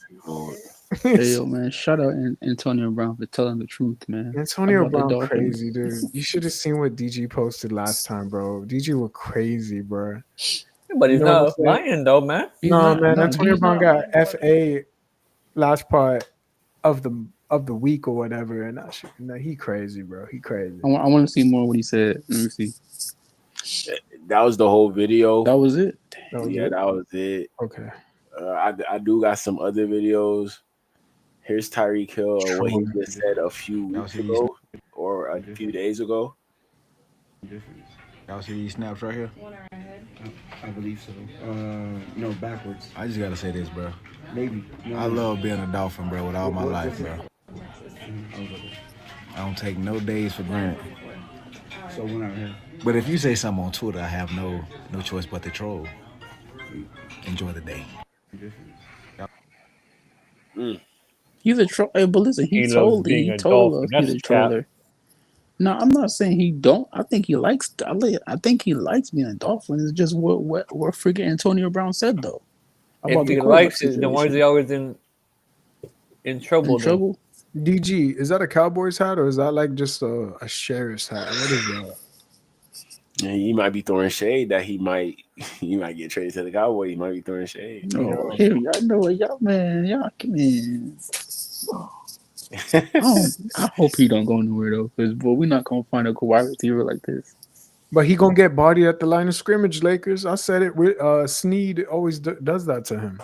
Hey, yo, man, shout out Antonio Brown for telling the truth, man. Antonio about the Brown Dolphins. crazy, dude. You should have seen what DG posted last time, bro. DG were crazy, bro. But he's You know not what I'm saying? lying though, man. Antonio Brown got FA last part of the week or whatever, and that shit, he crazy, bro. He crazy. I want to see more what he said. Let me see. That was the whole video. That was it. That was it. Okay. I do got some other videos. Here's Tyreek Hill, or what he just said a few weeks ago or a few days ago. Y'all see these snaps right here? I believe so. No, backwards. I just gotta say this, bro. Maybe. No, I love being a Dolphin, bro, with all my life, bro. I don't take no days for granted. So we're not here. But if you say something on Twitter, I have no choice but to troll. Enjoy the day. He's a troll. Hey, but listen, he told us he's a troller. No, I'm not saying he don't. I think he likes. I think he likes being a Dolphin. It's just what freaking Antonio Brown said though. If he likes it, then why is he always in trouble? In trouble? DG, is that a Cowboys hat or is that like just a Sheriff's hat? What is that? Yeah, he might be throwing shade that he might get traded to the Cowboys. He might be throwing shade. Oh, hell, y'all know it, y'all man. Y'all come in. I hope he don't go nowhere though, because we're not gonna find a wide receiver like this. But he gonna get bodied at the line of scrimmage, Lakers. I said it. Snead always does that to him.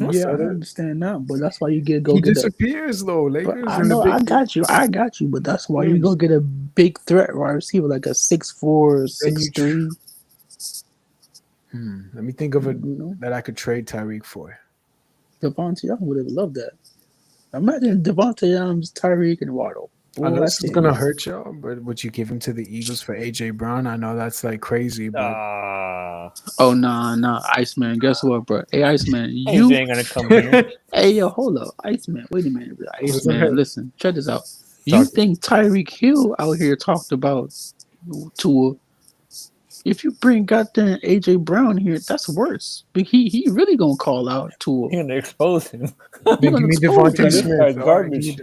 I understand that, but that's why you He disappears though, Lakers. I know, I got you, but that's why you go get a big threat wide receiver like a 6'4", 6'3". Let me think of it that I could trade Tyreek for. Devontae, I would have loved that. Imagine Devontae Adams, Tyreek, and Waddle. I know this is gonna hurt y'all, but would you give him to the Eagles for AJ Brown? I know that's like crazy, but oh nah, Iceman. Guess what, bro? Hey, Iceman, you AJ ain't gonna come here. Hey, yo, hold up, Iceman. Wait a minute, bro. Iceman. Listen, check this out. You think Tyreek Hill out here talked about Tua? If you bring goddamn AJ Brown here, that's worse. But he really gonna call out Tua. He's gonna expose him. give me Devontae Smith. Garbage.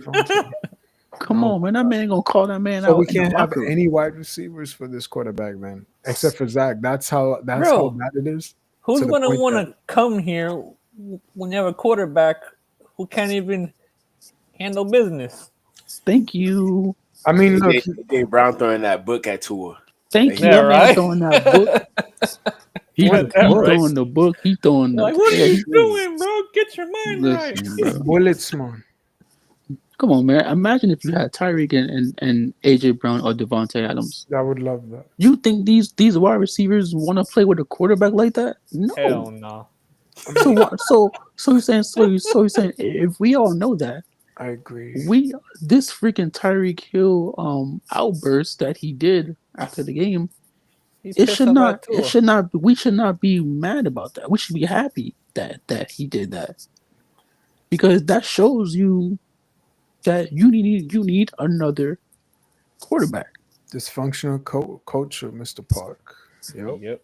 Come on, man. That man gonna call that man So out. we can't have any wide receivers for this quarterback, man, except for Zach. That's how bad it is. Who's to the gonna point want that- to come here when you have a quarterback who can't even handle business. Thank you. I mean, look, AJ Brown throwing that book at Tua. Thank you. Yeah, That man right. throwing that book. He What that, right? throwing the book. He throwing the. Like, what are Yeah, you doing, bro? Get your mind right. listen, bro. bullets, man. Come on, man. Imagine if you had Tyreek and AJ Brown or Devontae Adams. I would love that. You think these wide receivers want to play with a quarterback like that? No. Hell no. So what? So you're saying you're saying if we all know that, I agree. This freaking Tyreek Hill outburst that he did after the game, He's it pissed should about not we should not be mad about that. We should be happy that he did that, because that shows you that you need another quarterback. Dysfunctional culture, Mr. Park. Yep.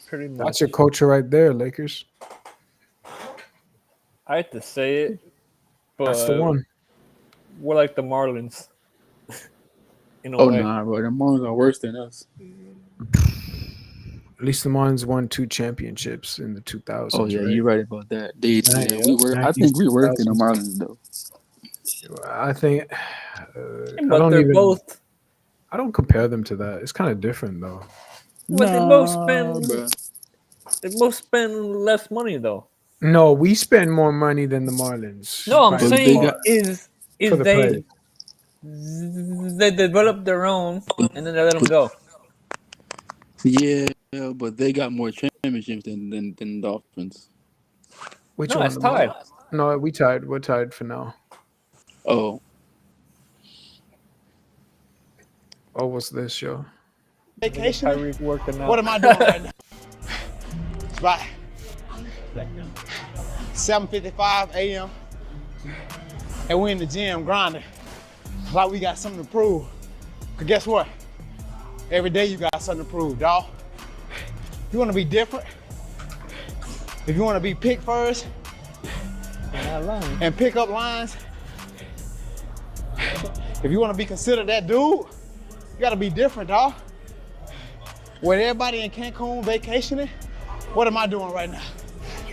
Pretty much. That's your culture right there, Lakers. I hate to say it, but That's the one. we're like the Marlins. In a Oh way. nah, bro, the Marlins are worse than us. At least the Marlins won 2 championships in the 2000s. Oh yeah, right? you're right about that. We were. I 90s, think we worse than the 2000s. Marlins though. I think. But they're both. I don't compare them to that. It's kind of different though. But they both spend less money though. No, we spend more money than the Marlins. No, I'm by saying far. is For the they players. develop their own and then they let them go. Yeah, but they got more championships than Dolphins. Which No, one? it's tied. No, we tied. We're tied for now. Oh. Oh, what's this, yo? Vacation? Tyreek working out. What am I doing right now? It's about 7:55 a.m. and we're in the gym grinding like we got something to prove. Cause guess what? Every day you got something to prove, dawg. You wanna be different, if you wanna be pick first and pick up lines, if you wanna be considered that dude, you gotta be different, dawg. When everybody in Cancun vacationing, what am I doing right now?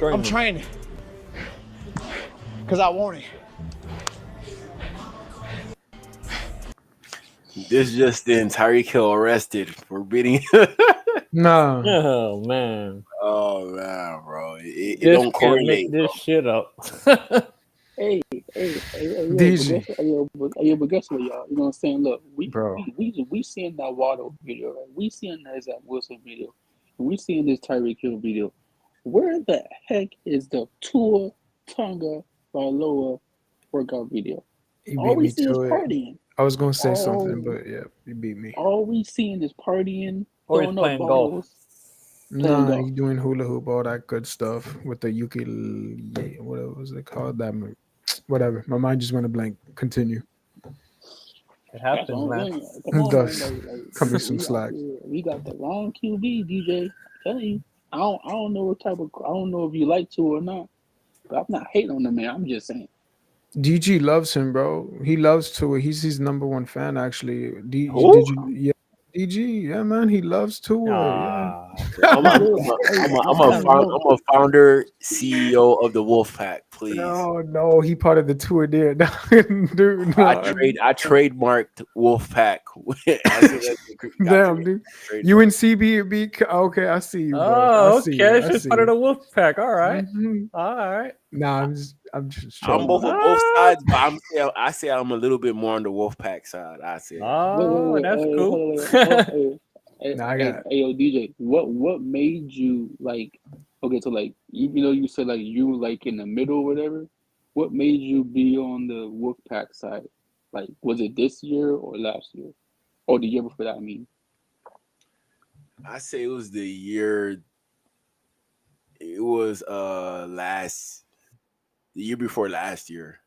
I'm training. Cause I want it. This just in, Tyreek Hill arrested for beating. No. Oh man. Oh man, bro, it This don't can't make correlate. this shit up. Hey, DG. But guess what, y'all? You know what I'm saying? Look, Bro. we seeing that Waddle video, right? We seeing that Zach Wilson video, and we seeing this Tyreek Hill video. Where the heck is the Tua Tonga Bailoa workout video? He All beat we me see is to it. partying. I was gonna say something, Oh. but yeah, he beat me. All we seeing is partying, Or he's throwing up playing golf. balls. Nah, golf. he doing hula hoop, all that good stuff with the ukulele. What was it called? Whatever. My mind just went a blank. Continue. It happens, man. Come on, It does. like, Cut me some we out slack. here- We got the wrong QB, DJ. I'm telling you. I don't know what type of. I don't know if you like to or not, but I'm not hating on the man. I'm just saying. DG loves him, bro. He loves Tua. He's his number one fan, actually. Who? Yeah, DG. Yeah, man. He loves Tua. I'm a founder, CEO of the Wolfpack. Please. No. He part of the Tua there. Dude, no. I trademarked Wolfpack. Damn, dude. You and CB? Okay, I see you, bro. Oh, I see okay. you. I She's see part of you. the wolf pack. All right. Mhm. All right. Nah, I'm just I'm both on trolling. both sides, but I say I'm a little bit more on the Wolfpack side. I say. Oh, Wait, that's hey, cool. hold on, hey, Nah, I got hey, yo, DJ, what made you like? Okay, so like you said like you like in the middle or whatever. What made you be on the Wolfpack side? Like, was it this year or last year, or the year before that? I mean, I say it was the year. It was the year before last year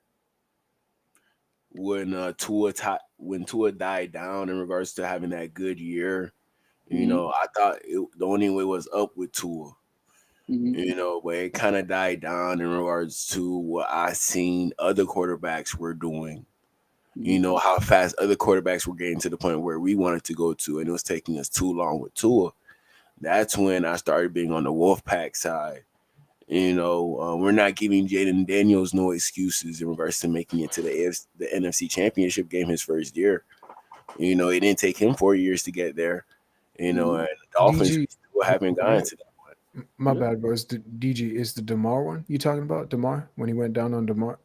when Tua died down in regards to having that good year. You know, I thought the only way was up with Tua. You know, but it kind of died down in regards to what I seen other quarterbacks were doing. You know, how fast other quarterbacks were getting to the point where we wanted to go to, and it was taking us too long with Tua. That's when I started being on the Wolfpack side. We're not giving Jaden Daniels no excuses in regards to making it to the NFC Championship game his first year. It didn't take him 4 years to get there. And the Dolphins DG, still haven't gotten to that point. my bad, bro. It's the DG. Is the DeMar one you talking about? DeMar when he went down on DeMar?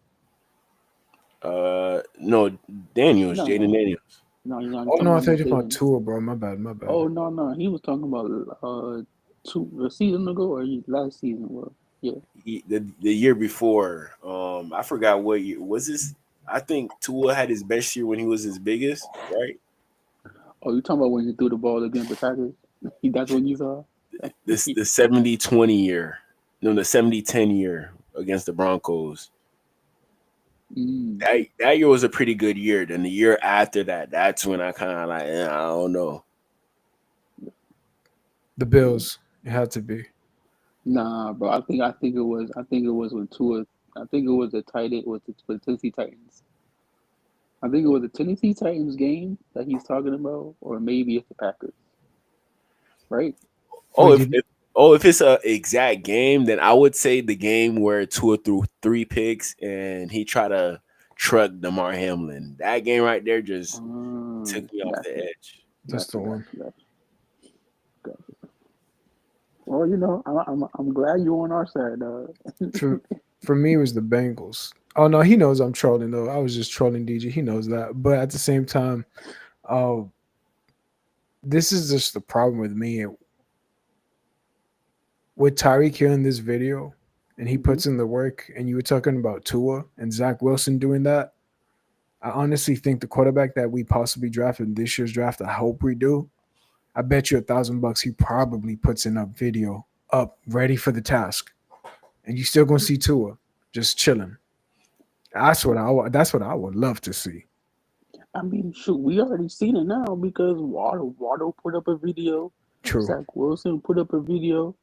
No, Daniels, No, Jaden Daniels. no, you're not Oh no, I thought you talking about about Tua, bro. My bad, my bad. Oh no, he was talking about a season ago or last season. Well, yeah. The year before, I forgot what year was this. I think Tua had his best year when he was his biggest, right? Oh, you talking about when he threw the ball against the Packers? That's when you saw This the 70-20 year. No, the 70-10 year against the Broncos. That year was a pretty good year. Then the year after that, that's when I kind of I don't know. The Bills. It had to be. Nah, bro. I think it was when Tua. I think it was the tight end with the Tennessee Titans. I think it was the Tennessee Titans game that he's talking about, or maybe it's the Packers. Right? If it's a exact game, then I would say the game where Tua threw 3 picks and he tried to truck DeMar Hamlin. That game right there just took me off the edge. That's the one. Well, I'm glad you're on our side. For me, it was the Bengals. Oh no, he knows I'm trolling though. I was just trolling DG. He knows that. But at the same time, this is just the problem with me. With Tyreek Hill in this video, and he puts in the work, and you were talking about Tua and Zach Wilson doing that. I honestly think the quarterback that we possibly drafted in this year's draft, I hope we do. I bet you $1,000 he probably puts in a video up ready for the task, and you still gonna see Tua just chilling. That's what I would love to see. I mean, shoot, we already seen it now because Waddle put up a video. True. Zach Wilson put up a video.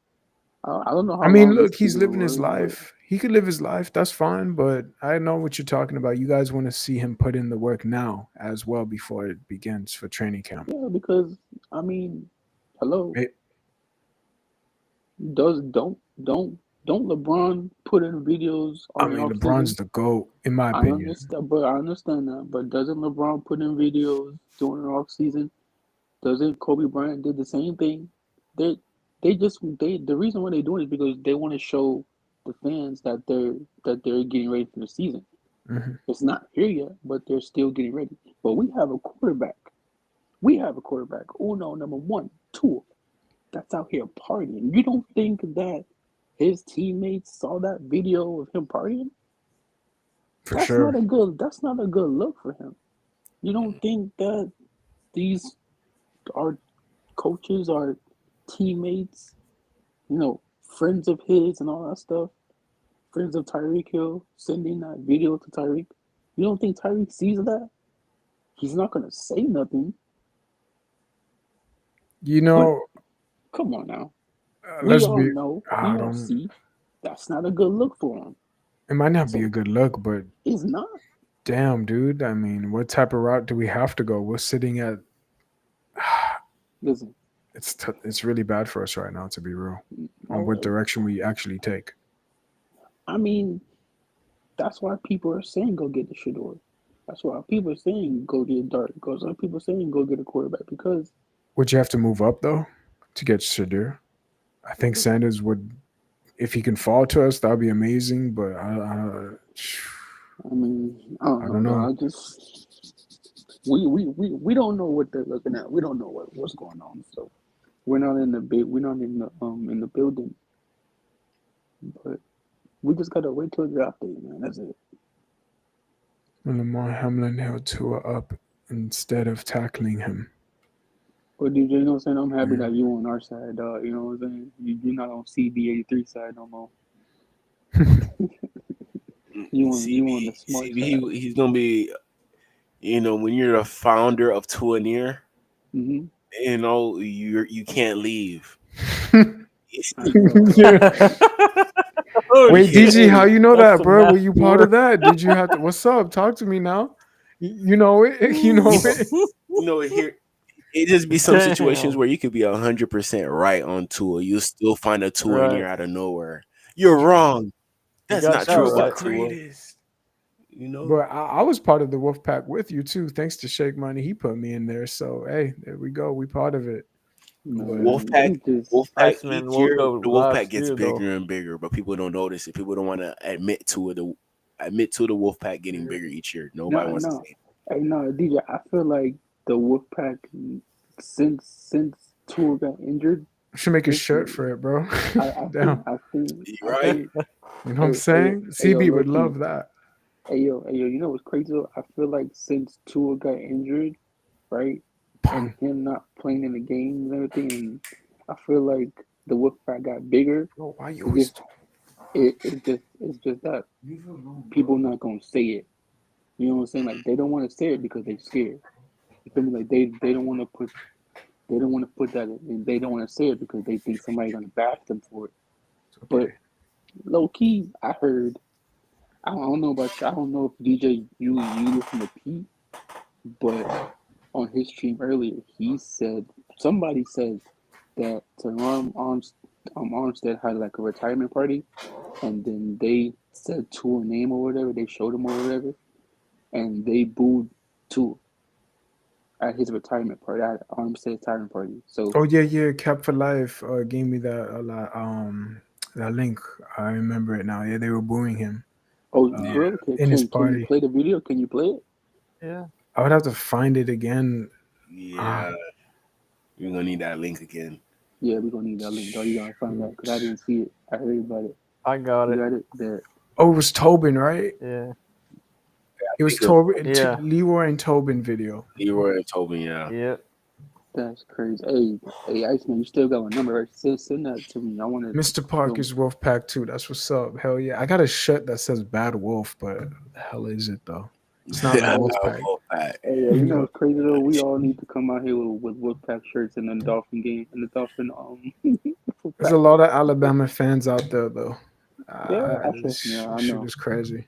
I don't know how. I mean, look, he's living his life. He could live his life. That's fine. But I know what you're talking about. You guys want to see him put in the work now as well before it begins for training camp. Yeah, because I mean, hello. Don't LeBron put in videos? I mean, LeBron's the GOAT, in my opinion. I understand that. But doesn't LeBron put in videos during the off season? Doesn't Kobe Bryant did the same thing? The reason why they're doing it is because they want to show the fans that they're getting ready for the season. Mm-hmm. It's not here yet, but they're still getting ready. But we have a quarterback. Uno, number 1, 2. That's out here partying. You don't think that his teammates saw that video of him partying? That's not a good look for him. You don't think that these are coaches, are teammates, friends of his and all that stuff, friends of Tyreek Hill, sending that video to Tyreek? You don't think Tyreek sees that? He's not going to say nothing. Come on now. We all know. We all see. That's not a good look for him. It might not be a good look, but it's not. Damn, dude. I mean, what type of route do we have to go? We're sitting at. Listen. It's really bad for us right now, to be real, on what direction we actually take. I mean, that's why people are saying go get the Shador. That's why people are saying go get Dart. Because some people are saying go get a quarterback because. Would you have to move up though to get Shador? I think Sanders would, if he can fall to us, that'd be amazing. But I don't know. We don't know what they're looking at. We don't know what's going on. So we're not in the building. But we just gotta wait till the draft day, man. That's it. Lamar Hamlin held Tua up instead of tackling him. But DJ, you know what I'm saying? I'm happy that you on our side, dog. You know what I'm saying? You're not on CB83 side no more. you on the smart side. He's gonna be, when you're the founder of Tuanier, you can't leave. Wait, DG, how you know that, bro? Were you part of that? Did you have to? What's up? Talk to me now. You know it. Here. It just be some situations where you could be 100% right on Tua. You'll still find a Tua in here out of nowhere. You're wrong. You That's got not that true right, about Tua. greatest. You know? But I was part of the Wolfpack with you too. Thanks to Shake Money, he put me in there. So hey, there we go. We part of it. Man, Wolfpack, it's just Wolfpack. Iceman Each woke year, up the Wolfpack last gets year though. bigger and bigger, but people don't notice it. People don't want to admit to it. Admit to the Wolfpack getting bigger each year. Nobody wants to say it. Hey, no, DJ. I feel like the Wolfpack since Tua got injured. Should make a This shirt year, for it, bro. I Damn. think. You're right. You know what I'm saying? CB would love that. Hey yo, you know what's crazy though? I feel like since Tua got injured, right, and him not playing in the games and everything, and I feel like the Wolfpack got bigger. Bro, why you always It's just that people not gonna say it. You know what I'm saying? Like they don't want to say it because they scared. You feel me? Like they don't want to put that in. They don't want to say it because they think somebody's gonna bash them for it. But low key, I heard. I don't know about you. I don't know if DJ you listen to Pete, but on his stream earlier, somebody said that Armstead had like a retirement party, and then they said Tua name or whatever. They showed him or whatever, and they booed Tua at his retirement party, at Armstead's retirement party. So Oh yeah. Cap for Life gave me that link. I remember it now. Yeah, they were booing him. really? In his Can you party. play the video? Can you play it? Yeah. I would have to find it again. Yeah. You're gonna need that link again. Yeah, we're gonna need that link. Oh, you gotta find that because I didn't see it. I heard about it. I got it. You got it there. Oh, it was Tobin, right? Yeah. It was Tobin. Leroy and Tobin video. Leroy and Tobin, yeah. Yep. That's crazy. Hey, Iceman, you still got my number, right? Send that to me. I want to. Mr. Park is Wolfpack too. That's what's up. Hell yeah. I got a shirt that says Bad Wolf, but the hell is it though? It's not a Wolfpack. Hey, you know what's crazy though? We all need to come out here with Wolfpack shirts in the Dolphin game and the Dolphin. There's a lot of Alabama fans out there though. Yeah, I Shit know. is crazy.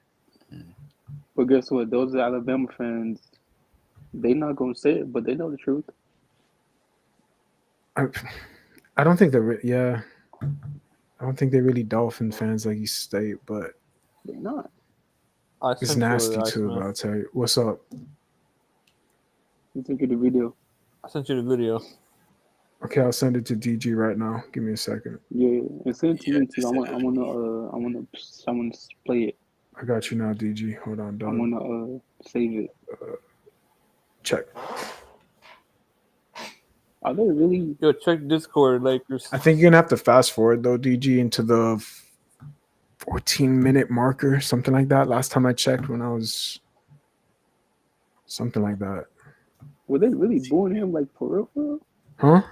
But guess what? Those Alabama fans, they not gonna say it, but they know the truth. I don't think they're I don't think they're really Dolphin fans like you state, but they're not. It's nasty too, but I'll tell you. What's up? You sent you the video. I sent you the video. Okay, I'll send it to DG right now. Give me a second. Yeah, and send it to me too. I wanna play it. I got you now, DG. Hold on, dog. I wanna save it. Check. Are they really? Yo, check Discord, Lakers. I think you're gonna have to fast forward though, DG, into the 14-minute marker, something like that. Last time I checked, when I was something like that. Were they really booing him like for real? For real? Huh?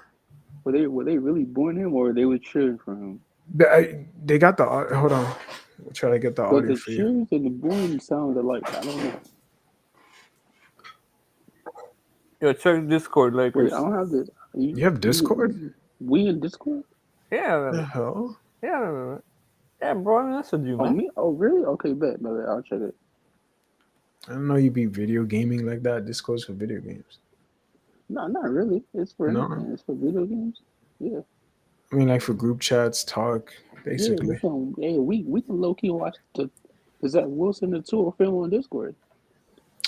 Were they really booing him, or they were cheering for him? They got the hold on. We'll try to get the But audio the for you. cheers and the booing sounded alike. I don't know. Yo, check Discord, Lakers. Wait, I don't have this. You have Discord? We in Discord? Yeah. The hell? Yeah. Yeah, bro. I messaged you, Oh, man. me? Oh, really? Okay, bet. I'll check it. I don't know you be video gaming like that. Discord's for video games. No, not really. It's for anything. It's for video games. Yeah. I mean, like for group chats, talk, basically. Yeah, we can low key watch the Zach Wilson and Tua film on Discord.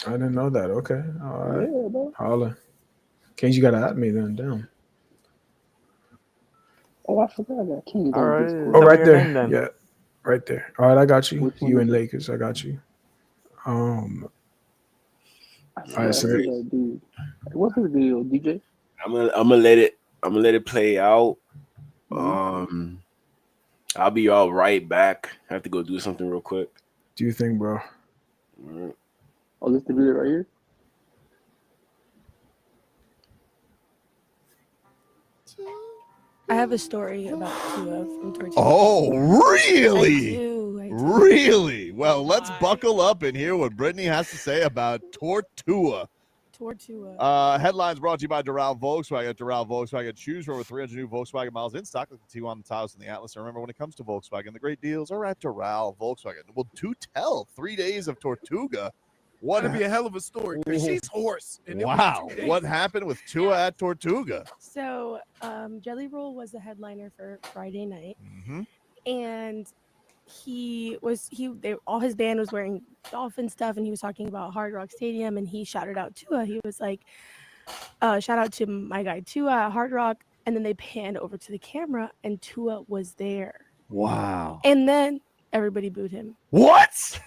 I didn't know that. Okay. All right. Yeah, bro. Holla. Okay, you gotta add me then. Damn. Oh, I forgot I got Kings All on right. Discord. Oh, right there. Yeah. Right there. All right, I got you. Which one You is and it? Lakers, I got you. All right, so that dude. What's his deal, DJ? I'm gonna let it play out. I'll be all right back. I have to go do something real quick. do you think, bro? All right. Oh, this the video right here? I have a story about Tua from Tortilla. Oh, really? I do. Really? Well, let's buckle up and hear what Brittany has to say about Tortua. Headlines brought to you by Doral Volkswagen. At Doral Volkswagen, choose from over 300 new Volkswagen models in stock. Look at the T1, the Taos, and the Atlas. And remember, when it comes to Volkswagen, the great deals are at Doral Volkswagen. Well, do tell. 3 days of Tortuga. What That'd be a hell of a story because she's hoarse. And wow. What happened with Tua at Tortuga? So, Jelly Roll was the headliner for Friday night, Mm-hmm. and all his band was wearing Dolphin stuff, and he was talking about Hard Rock Stadium, and he shouted out Tua. He was like, shout out to my guy Tua at Hard Rock. And then they panned over to the camera, and Tua was there. Wow. And then everybody booed him. What?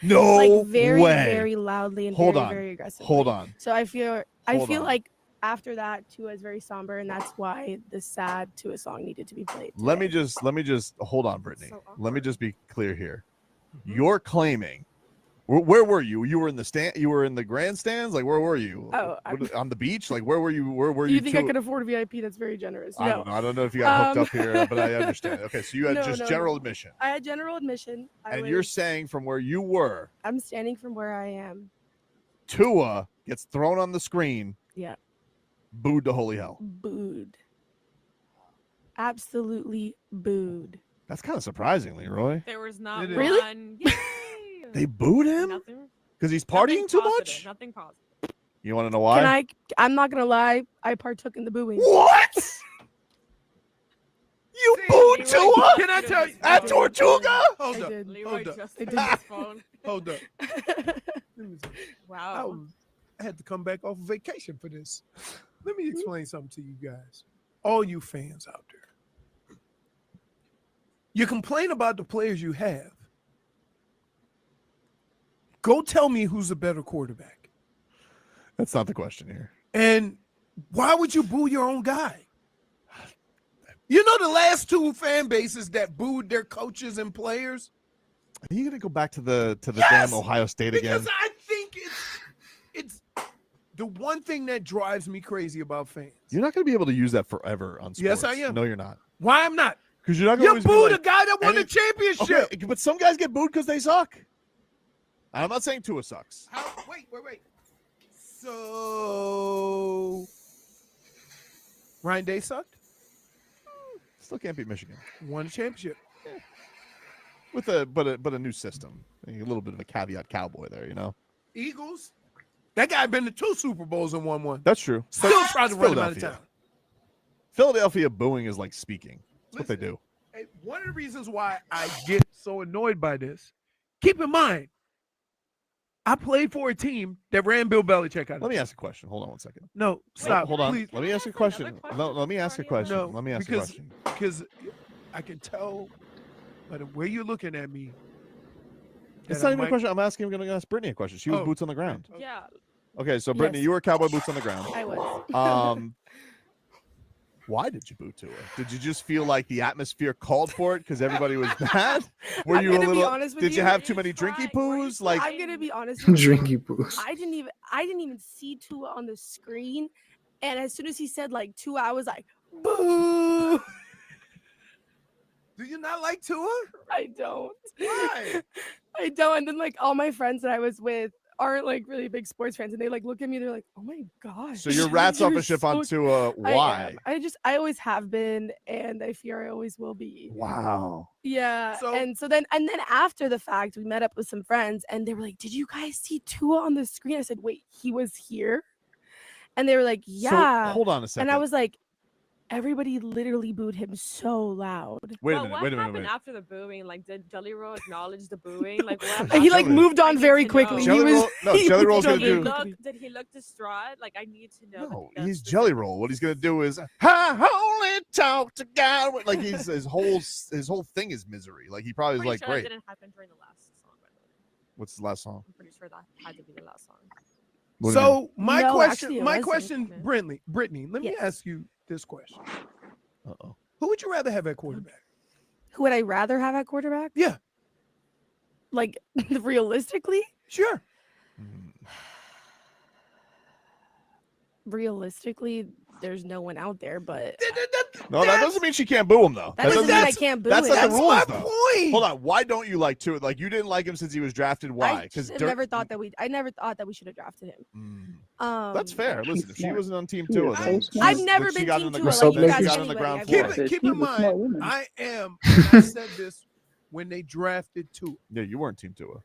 No like very, way. very loudly and very aggressively. Hold on. So I feel Hold on. like after that, Tua is very somber, and that's why the sad Tua song needed to be played. Let me just hold on, Brittany. Let me just be clear here. You're claiming. Where were you? You were in the stand. You were in the grandstands. Like, where were you? Oh, on the beach. Like, where were you? Where were you? You think I could afford a VIP? That's very generous. I don't know. I don't know if you got hooked up here, but I understand. Okay, so you had general admission. I had general admission. You're saying from where you were. I'm standing from where I am. Tua gets thrown on the screen. Yeah. Booed to holy hell. Booed. Absolutely booed. That's kind of surprising, Leroy. There was not Really? one. Yay! They booed him because he's partying too much. Nothing positive. You want to know why? I'm not gonna lie. I partook in the booing. What? You booed Tua? Can I tell you? At Tortuga? Hold up. Leroy Hold up. just hit his phone. Hold up. Wow. I had to come back off vacation for this. Let me explain something to you guys, all you fans out there. You complain about the players you have. Go tell me who's a better quarterback. That's not the question here. And why would you boo your own guy? You know the last two fan bases that booed their coaches and players? Are you gonna go back to the Yes! damn Ohio State again? Because I think it's the one thing that drives me crazy about fans. You're not gonna be able to use that forever on sports. Yes, I am. No, you're not. Why I'm not? Because you're not You gonna booed a guy that won and a championship. Okay, but some guys get booed because they suck. I'm not saying Tua sucks. Wait. So Ryan Day sucked? Still can't beat Michigan. Won a championship. With a new system. A little bit of a caveat cowboy there, you know. Eagles. That guy been to 2 Super Bowls and won one. That's true. Still trying to run him out of town. Philadelphia booing is like speaking. That's what they do. Hey, one of the reasons why I get so annoyed by this, keep in mind, I played for a team that ran Bill Belichick out of Let me ask a question. Hold on one second. No, stop. Hold on. Please. Let me ask a question. No, let me ask a question. No, let me ask a question. Because I can tell by the way you're looking at me. It's that not I even a might- question. I'm asking. I'm going to ask Brittany a question. She was Oh. boots on the ground. Yeah. Okay, so Brittany, Yes. you were cowboy boots on the ground. I was. Why did you boo Tua? Did you just feel like the atmosphere called for it because everybody was bad? Were I'm you a gonna be little? honest with Did you you. have too many drinky poos? Like, I'm gonna be honest with you. Drinky poos. I didn't even see Tua on the screen, and as soon as he said like Tua, I was like, boo. Do you not like Tua? I don't. Why? I don't. And then like all my friends that I was with aren't like really big sports fans, and they like look at me. They're like, "Oh my gosh." so your rat's off a ship on Tua. I Why? am. I always have been, and I fear I always will be. Wow. Yeah. So- and then after the fact, we met up with some friends, and they were like, "Did you guys see Tua on the screen?" I said, "Wait, he was here?" And they were like, "Yeah." So, hold on a second. And I was like, everybody literally booed him so loud. Wait a But minute. what Wait a minute. happened Wait. after the booing? Like, did Jelly Roll acknowledge the booing? Like, what And he like Jelly- moved on very to quickly. know. He Jelly was Roll- no, he Jelly Roll's moved gonna on very do- quickly. Did he look distraught? Like, I need to know. No, that he's that's Jelly Roll. What he's gonna do is I only talk to God. Like his whole thing is misery. Like he probably is Pretty like, sure great. that didn't happen during the last song. By the way, What's the last song? I'm pretty sure that had to be the last song. What do you mean? So my No, question, actually, it my wasn't. question, Brittany, let me Yes. ask you this question: Uh-oh. Who would you rather have at quarterback? Who would I rather have at quarterback? Yeah, Like realistically? sure. Realistically, there's no one out there, but No, that doesn't mean she can't boo him though. that doesn't mean I can't boo That's him. not the That's rules my though. point. Hold on. Why don't you like Tua? Like you didn't like him since he was drafted. Why? I Because never thought that we should have drafted him. that's fair. Listen, if she wasn't on Team Tua, Tua, so then smart. I've never she been got Team on the Tua ground. like you then guys she got on the anybody. ground I've floor. never- Keep She's in a smart mind, woman. I am. And I said this when they drafted Tua Yeah, you weren't Team Tua.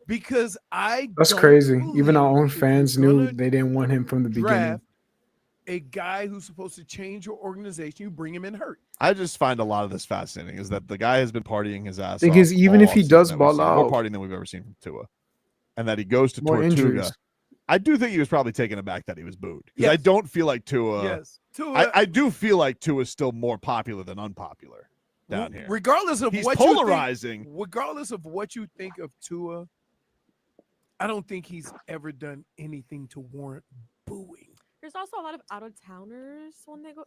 because I. That's don't crazy. Even believe our own if fans you're knew gonna they didn't want him from the beginning. draft a guy who's supposed to change your organization, you bring him in hurt. I just find a lot of this fascinating. Is that the guy has been partying his ass Thing off is, even all if he offseason does that we've ball seen, more out- partying than we've ever seen from Tua, and that he goes to More Tortuga. injuries. I do think he was probably taken aback that he was booed. Because I Yes. don't feel like Tua. Yes. Tua- I do feel like Tua is still more popular than unpopular down here. Regardless of He's what polarizing. you think, regardless of what you think of Tua, I don't think he's ever done anything to warrant booing. There's also a lot of out of towners when they go.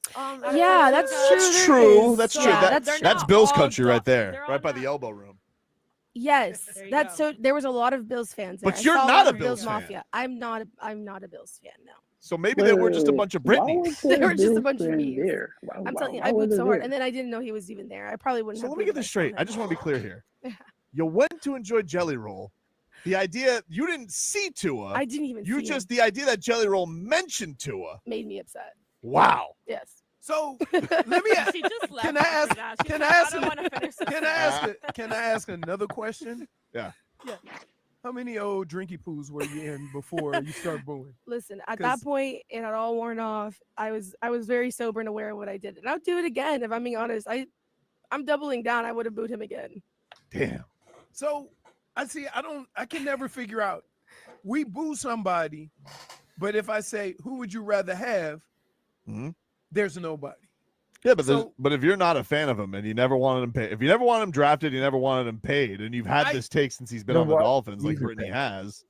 Yeah, that's true. That's there true. is. That's true. Yeah, That's Bill's country right there, right by the elbow room. Yes, that's so. There was a lot of Bills fans there. But I you're saw a not lot a of Bills fan. Mafia. I'm not a Bills fan. No. So maybe they were just a bunch of Britneys. They were just a bunch of me's. there. I'm telling you, I booed so hard, and then I didn't know he was even there. I probably wouldn't. So have let me booed get if this I saw straight. him. I just want to be clear here. You went to enjoy Jelly Roll. The idea you didn't see Tua. I didn't even. You see just him. the idea that Jelly Roll mentioned Tua. Made me upset. Wow. Yes. So let me ask. She just left Can I ask? after that. She's Can like, I ask? I don't want to finish this. Can I ask another question? Yeah. Yeah. How many old drinky poos were you in before you start booing? Listen, at 'Cause- that point, it had all worn off. I was very sober and aware of what I did, and I'll do it again. If I'm being honest, I'm doubling down. I would have booed him again. Damn. So I can never figure out. We boo somebody, but if I say, who would you rather have? There's nobody. Yeah, but So- but if you're not a fan of him and you never wanted him paid, if you never wanted him drafted, you never wanted him paid, and you've had this take since he's been Then on the why- Dolphins, like he's a Brittany has,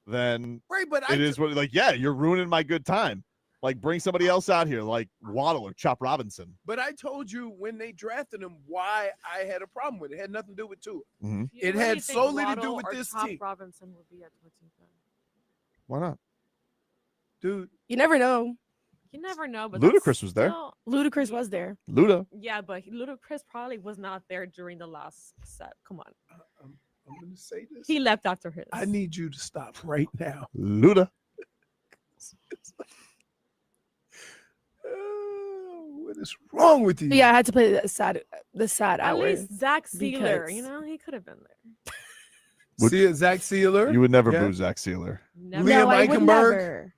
then Right, but it is what like yeah, you're ruining my good time. Like bring somebody else out here, like Waddle or Chop Robinson. But I told you when they drafted him why I had a problem with it. It had nothing to do with Tua. Mhm. It had solely to do with this team. Robinson would be at Tortuga. Why not? Dude, you never know. You never know. But Ludacris was there. Ludacris was there. Luda. Yeah, but Ludacris probably was not there during the last set. Come on. I'm going to say this. He left after his. I need you to stop right now. Luda. What is wrong with you? Yeah, I had to play the sad At hour. least Zach Sealer, because- you know, he could have been there. See Zach Sealer? You would never Yeah. boo Zach Sealer. Never. Liam No, I would Eichenberg? never.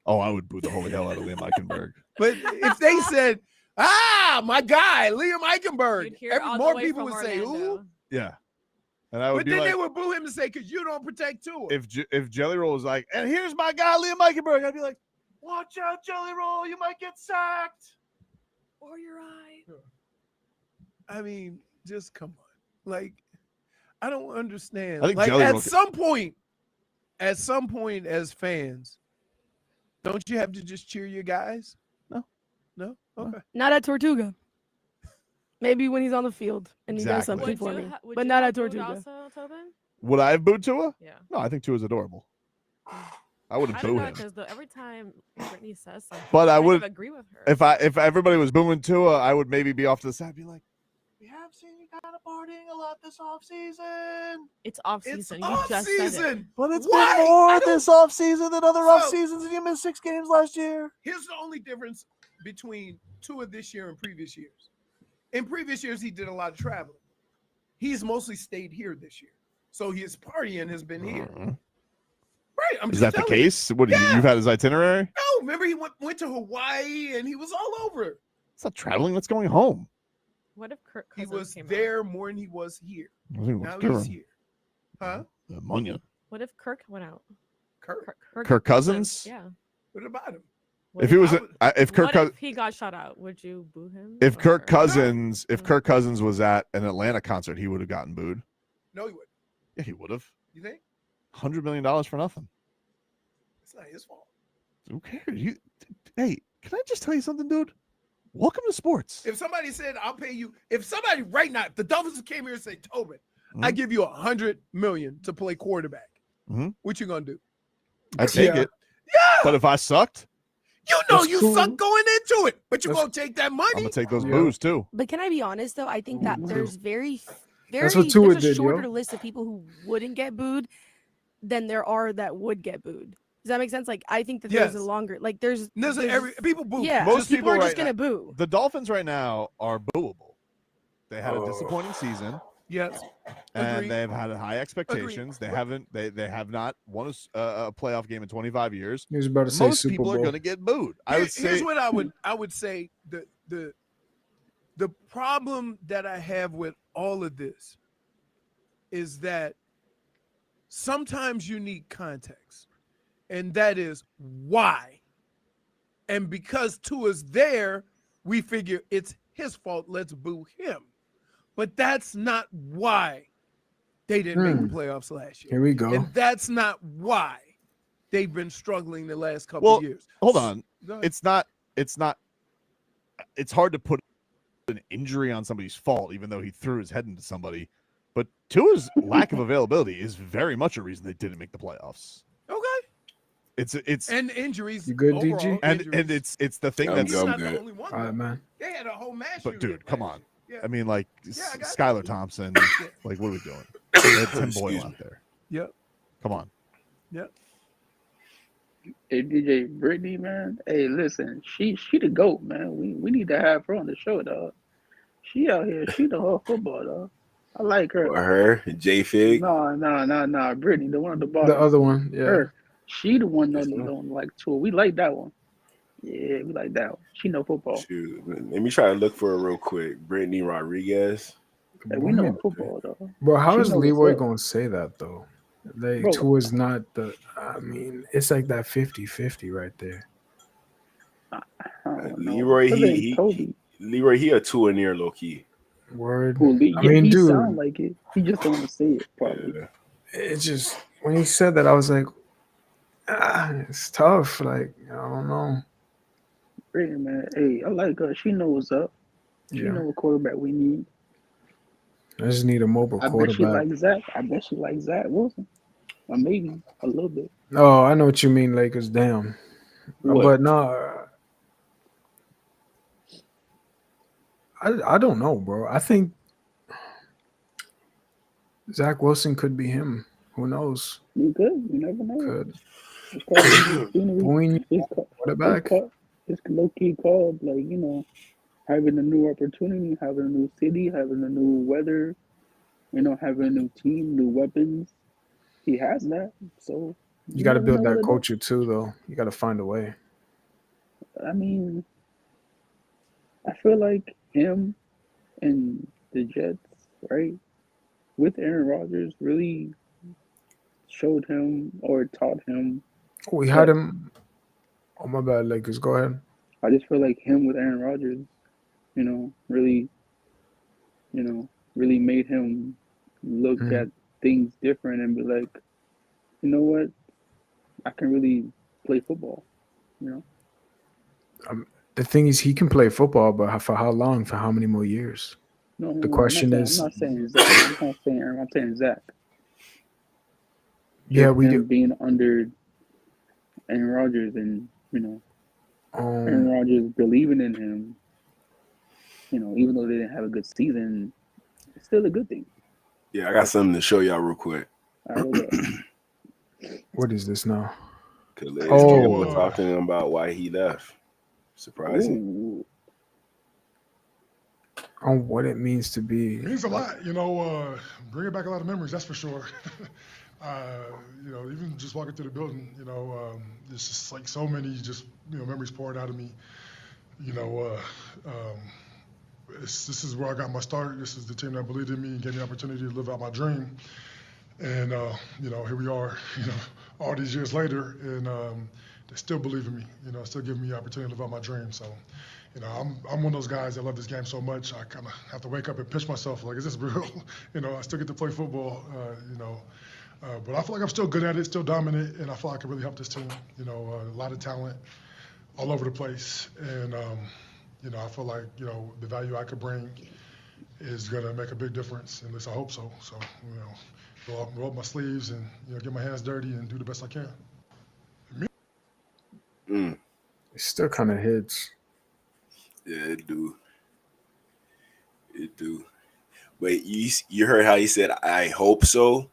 Oh, I would boo the holy hell out of Liam Eichenberg. But if they said, my guy, Liam Eichenberg, You'd hear all the more way people from would say, Orlando. who? Yeah. And I would But be then like, they would boo him and say, because you don't protect Tua. if Jelly Roll was like, and here's my guy Liam Eichenberg, I'd be like, watch out, Jelly Roll, you might get sacked. Or your eye. I mean, just come on. Like, I don't understand. I think Like Jelly at Roll- some point, as fans, don't you have to just cheer your guys? No? Okay. Not at Tortuga. Maybe when he's on the field and he does Exactly. something for me, Would but you not have at booed Tortuga. Also, Tobin? Would I have booed Tua? Yeah. No, I think Tua's adorable. I wouldn't I boo don't know him. because every time Brittany says something, But I kind of would agree with her. if everybody was booing Tua, I would maybe be off to the side, be like, we have seen you kind of partying a lot this offseason. It's off season. It's You off just said it. season. But it's Why? been more I don't- this offseason than other So- off seasons, and you missed 6 games last year. Here's the only difference between Tua this year and previous years. In previous years, he did a lot of traveling. He's mostly stayed here this year. So his partying has been here. Right. I'm Is just that the telling you. case? What you've had his itinerary? No, remember he went to Hawaii and he was all over. It's not traveling. That's going home. What if Kirk He Cousins was came out? there more than he was here. I think it was Now Karen. he's here. Huh? Munya. What if Kirk went out? Kirk Cousins? Yeah. What about him? If he was, if Kirk, What if he got shut out? Would you boo him? if Kirk Or- Cousins, if Kirk Cousins was at an Atlanta concert, he would have gotten booed. No, he wouldn't. Yeah, he would have. You think? $100 million for nothing. It's not his fault. Who cares? Hey, can I just tell you something, dude? Welcome to sports. If somebody said, I'll pay you, if somebody right now, if the Dolphins came here and said, Tobin, Mm-hmm. I give you $100 million to play quarterback, Mhm. what you gonna do? I take it. Yeah. But if I sucked, You know That's you cool. suck going into it, but you're gonna take that money. I'm gonna take those boos too. But can I be honest though? I think that there's very That's what Tua there's a did, yo. shorter list of people who wouldn't get booed than there are that would get booed. Does that make sense? Like I think that there's Yes. a longer like there's people boo. Yeah, Most people are right just gonna now- boo. The Dolphins right now are booable. They had a disappointing season. Yes. and Agreed. they've had high expectations. They have not won a playoff game in 25 years. He was about to say Most Super people are Bowl. going to get booed. Here's what I would say. The problem that I have with all of this is that sometimes you need context, and that is why. And because Tua's there, we figure it's his fault. Let's boo him. But that's not why they didn't make the playoffs last year. Here we go. And that's not why they've been struggling the last couple of years. Hold on. It's hard to put an injury on somebody's fault, even though he threw his head into somebody. But Tua's lack of availability is very much a reason they didn't make the playoffs. Okay. It's and injuries. You good, overall, DG? And injuries. it's the thing that's He's not the only one. All right, man. They had a whole match. But dude, come on. Yeah. I mean, like I got Skylar Thompson. Like, what are we doing? They had Tim Boyle out there. Yep. Come on. Yep. Hey DJ Brittany, man. Hey, listen, she the GOAT, man. We need to have her on the show, dog. She out here, she the whole football, dog. I like her. Her, J Fig. No, Brittany, the one at the bottom. The other one, yeah. Her. She the one that don't like Tua. We like that one. Yeah, we like that one. She know football. Shoot, let me try to look for her real quick. Brittany Rodriguez. Hey, we know football, though. Bro, how She is know what's Leroy up. going to say that, though? Like, Bro. Tua's not the, I mean, it's like that 50-50 right there. Leroy, Leroy, he a Tua near low key. Word. Cool. I mean, he dude, sound like it. He just don't want to say it, probably. it's just, when he said that, I was like, it's tough. Like, I don't know. Brittany, man. Hey, I like her. She know what's up. She Yeah. know what quarterback we need. I just need a mobile I bet she quarterback. like Zach. I bet she like Zach Wilson. Or maybe a little bit. Oh, I know what you mean, Lakers. Damn. What? But no, I don't know, bro. I think Zach Wilson could be him. Who knows? You good? You never know. Could. It's called scenery. Boing, It's called, it's low-key called, like, you know, having a new opportunity, having a new city, having a new weather, you know, having a new team, new weapons. He has that. So You got to never build know that what it culture too, though. You got to find a way. is. I mean, I feel like him and the Jets, right, with Aaron Rodgers, really showed him or taught him. We had him. Oh, my bad, Lakers. Go ahead. I just feel like him with Aaron Rodgers, you know, really made him look at things different and be like, you know what, I can really play football, you know. The thing is, he can play football, but for how long? For how many more years? No, The question is, I'm not saying Zach. I'm saying Zach. yeah, Just we him do. being under Aaron Rodgers and, you know, Aaron Rodgers believing in him, you know, even though they didn't have a good season, it's still a good thing. Yeah, I got something to show y'all real quick. What is this now? We're talking about why he left. Surprising. On what it means to be. It means a lot, you know, bringing back a lot of memories, that's for sure. You know, even just walking through the building, you know, it's just like so many just, you know, memories pouring out of me. You know, this is where I got my start. This is the team that believed in me and gave me the opportunity to live out my dream. And, you know, here we are, you know, all these years later, and they still believe in me, you know, still giving me the opportunity to live out my dream. So, you know, I'm one of those guys that love this game so much, I kind of have to wake up and pinch myself, like, is this real? You know, I still get to play football, you know. But I feel like I'm still good at it, still dominant, and I feel like I can really help this team. You know, a lot of talent all over the place. And, you know, I feel like, you know, the value I could bring is going to make a big difference, at least I hope so. So, you know, roll up my sleeves and, you know, get my hands dirty and do the best I can. It still kind of hits. Yeah, it do. It do. Wait, you heard how he said, I hope so?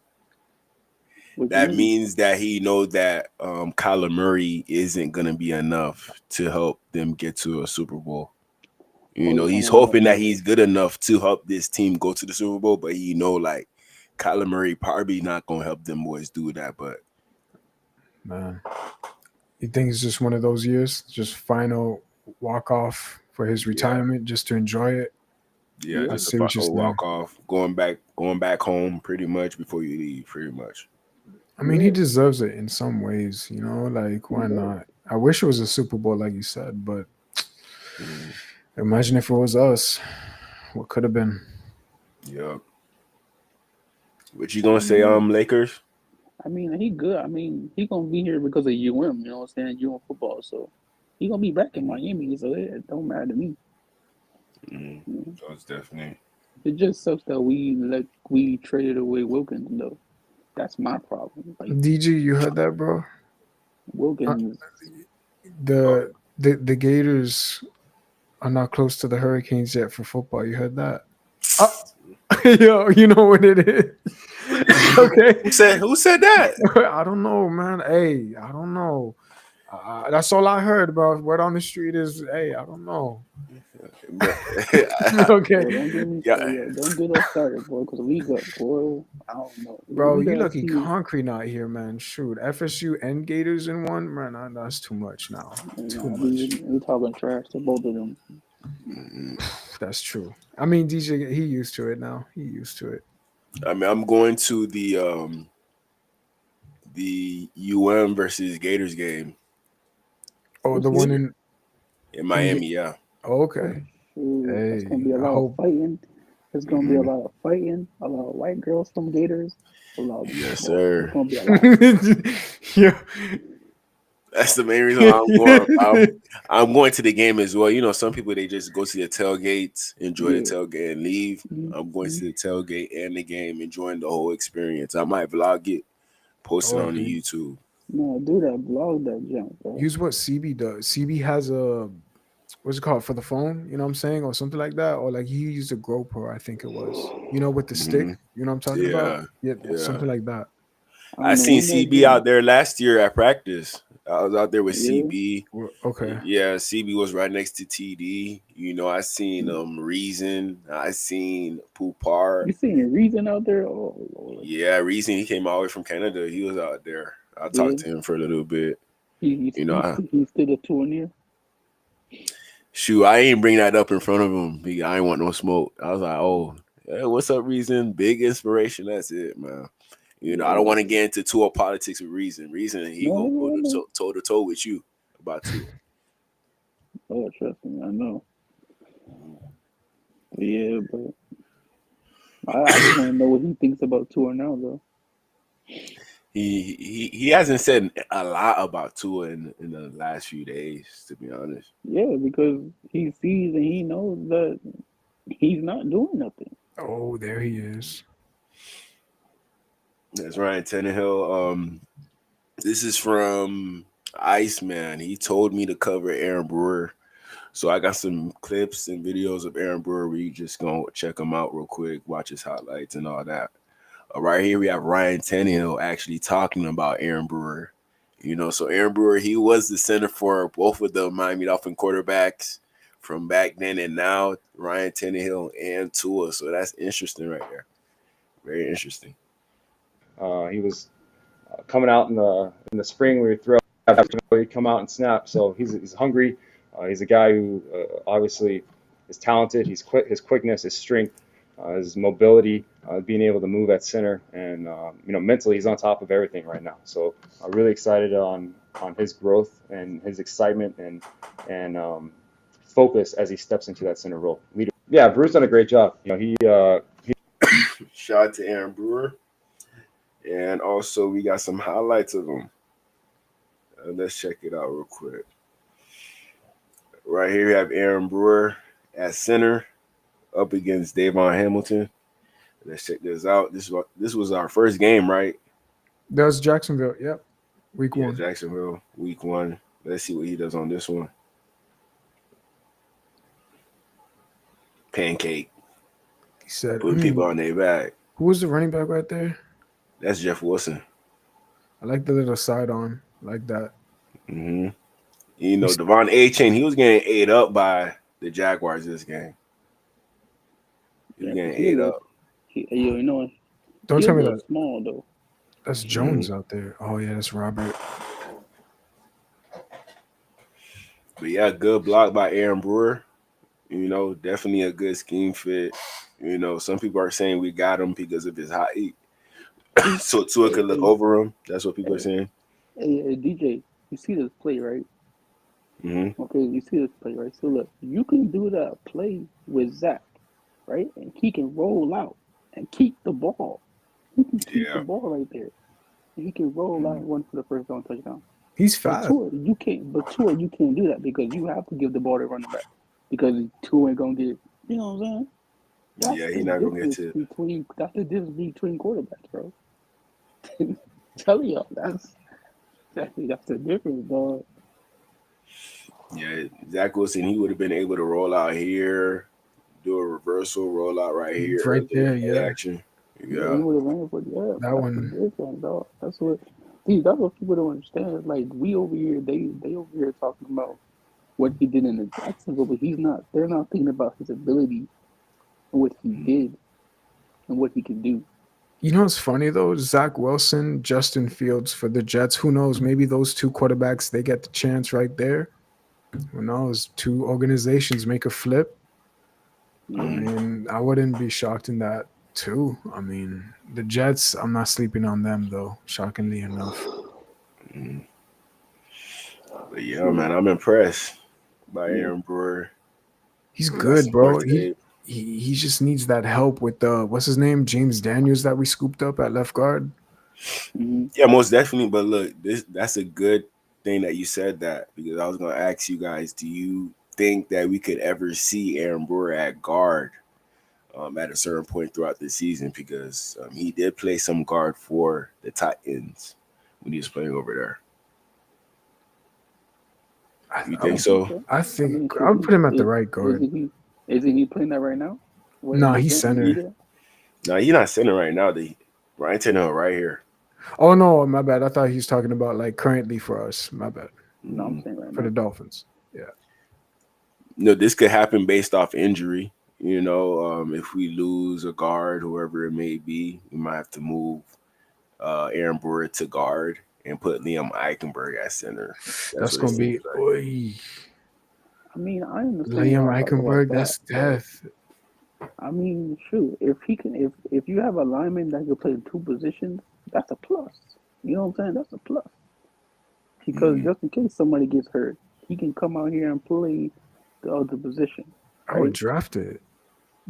That means that he knows that Kyler Murray isn't going to be enough to help them get to a Super Bowl. You know, he's hoping that he's good enough to help this team go to the Super Bowl, but he know, like, Kyler Murray probably not gonna help them boys do that, but man, you think it's just one of those years, just final walk off for his retirement, just to enjoy it? yeah, I just see a what you're saying. walk off, going back home pretty much before you leave, pretty much. I mean, he deserves it in some ways, you know. Like, why not? I wish it was a Super Bowl, like you said, but imagine if it was us. What could have been? Yep. What you gonna say, Lakers? I mean, he good. I mean, he gonna be here because of UM. You know what I'm saying? UM football. So he gonna be back in Miami. So it don't matter to me. So it's definitely. It just sucks that we traded away Wilkins though. That's my problem. Like, DG, you heard that, bro? Wilkins. The Gators are not close to the Hurricanes yet for football. You heard that? Yo, you know what it is. Okay. Who said that? I don't know, man. Hey, I don't know. That's all I heard, bro. Word on the street is, hey, I don't know. Okay. Don't get us started, boy, because we got, boy, I don't know. Bro, you lucky concrete not here, man. Shoot, FSU and Gators in one, man, that's too much now. Too much. We talking trash to both of them. That's true. I mean, DJ, he used to it now. He used to it. I mean, I'm going to the UM versus Gators game. Oh, the one in Miami, yeah. Oh, okay. There's gonna be a lot of fighting. There's gonna be a lot of fighting. A lot of white girls from Gators. Yes, sir. It's gonna be a lot. Yeah. That's the main reason I'm going. I'm going to the game as well. You know, some people, they just go to the tailgates, enjoy the tailgate, and leave. I'm going to the tailgate and the game, enjoying the whole experience. I might vlog it, post it on the YouTube. No, do that. Vlog that junk, bro. Use what CB does. CB has a, what's it called, for the phone? You know what I'm saying, or something like that, or like he used a GoPro, I think it was. You know, with the stick. You know what I'm talking about? Yeah, something like that. I seen CB out there last year at practice. I was out there with CB. Okay. Yeah, CB was right next to TD. You know, I seen Reason. I seen Poupar. You seen Reason out there? Oh, Lord. Yeah, Reason. He came all the way from Canada. He was out there. I talked to him for a little bit. He stood a tour near. Shoot, I ain't bring that up in front of him. I ain't want no smoke. I was like, oh, hey, what's up, Reason? Big inspiration. That's it, man. You know, I don't want to get into tour politics with Reason. Reason, he gonna go toe to toe with you about Tua. Oh, trust me, I know. Yeah, but I just want to know what he thinks about Tua now, though. He hasn't said a lot about Tua in the last few days, to be honest. Yeah, because he sees and he knows that he's not doing nothing. Oh, there he is. That's Ryan Tannehill. This is from Iceeman. He told me to cover Aaron Brewer. So I got some clips and videos of Aaron Brewer. We just gonna check him out real quick, watch his highlights and all that. Right here we have Ryan Tannehill actually talking about Aaron Brewer. You know, so Aaron Brewer, he was the center for both of the Miami Dolphin quarterbacks from back then and now, Ryan Tannehill and Tua. So that's interesting right there. Very interesting. He was coming out in the spring. We throw he'd come out and snap. So he's hungry. He's a guy who obviously is talented. He's quick. His quickness, his strength, his mobility, being able to move at center, and mentally he's on top of everything right now. So I'm really excited on his growth and his excitement and focus as he steps into that center role. Leader. Yeah, Brew's done a great job. He shout out to Aaron Brewer. And also, we got some highlights of him. Let's check it out real quick. Right here, we have Aaron Brewer at center up against Davon Hamilton. Let's check this out. This was our first game, right? That was Jacksonville. Yep. Week 1. Jacksonville, week 1. Let's see what he does on this one. Pancake. He said, putting people on their back. Who was the running back right there? That's Jeff Wilson. I like the little side on like that. Mm-hmm. You know, Devon A-Chain, he was getting ate up by the Jaguars this game. He was getting ate up. Don't He a tell me little that. small though. That's Jones out there. Oh yeah, that's Robert. But yeah, good block by Aaron Brewer. You know, definitely a good scheme fit. You know, some people are saying we got him because of his height. So Tua could look over him. That's what people are saying. Hey, DJ, you see this play, right? Mm-hmm. Okay, you see this play, right? So look, you can do that play with Zach, right? And he can roll out and keep the ball. He can keep the ball right there. And he can roll out and run for the first down touchdown. He's But fast. Tua, you can't. But Tua, you can't do that because you have to give the ball to running back because Tua ain't gonna get. You know what I'm saying? That's Yeah, the he's not gonna get difference to. between. That's the difference between quarterbacks, bro. Tell y'all that's the difference, dog. Yeah, Zach Wilson, he would have been able to roll out here, do a reversal, roll out right here, Right there, play yeah. action. Yeah, he would have ran for That that's one. the difference, dog. That's what. See, that's what people don't understand. Like we over here, they over here talking about what he did in the Jacksonville, but he's not. They're not thinking about his ability and what he did and what he can do. You know what's funny though? Zach Wilson, Justin Fields for the Jets. Who knows? Maybe those two quarterbacks, they get the chance right there. Who knows? Two organizations make a flip. I mean, I wouldn't be shocked in that too. I mean, the Jets, I'm not sleeping on them though, shockingly enough. But yeah, man, I'm impressed by Aaron Brewer. He's We got good, some more bro. tape. He just needs that help with what's his name? James Daniels that we scooped up at left guard. Yeah, most definitely. But look, that's a good thing that you said that because I was gonna ask you guys, do you think that we could ever see Aaron Brewer at guard at a certain point throughout the season? Because he did play some guard for the Titans when he was playing over there. You think so? I think I would put him at the right guard. Isn't he playing that right now? No, he's center. No, he's not center right now. Ryan Tannehill right here. Oh no, my bad. I thought he was talking about like currently for us. My bad. No, I'm saying right for now. the Dolphins. Yeah. No, this could happen based off injury. You know, if we lose a guard, whoever it may be, we might have to move Aaron Brewer to guard and put Liam Eichenberg at center. That's gonna be. Oy. I mean, I understand. Liam Eichenberg, that's death. I mean, shoot, if he can, if you have a lineman that can play two positions, that's a plus. You know what I'm saying? That's a plus. Because just in case somebody gets hurt, he can come out here and play the other position. I would draft it.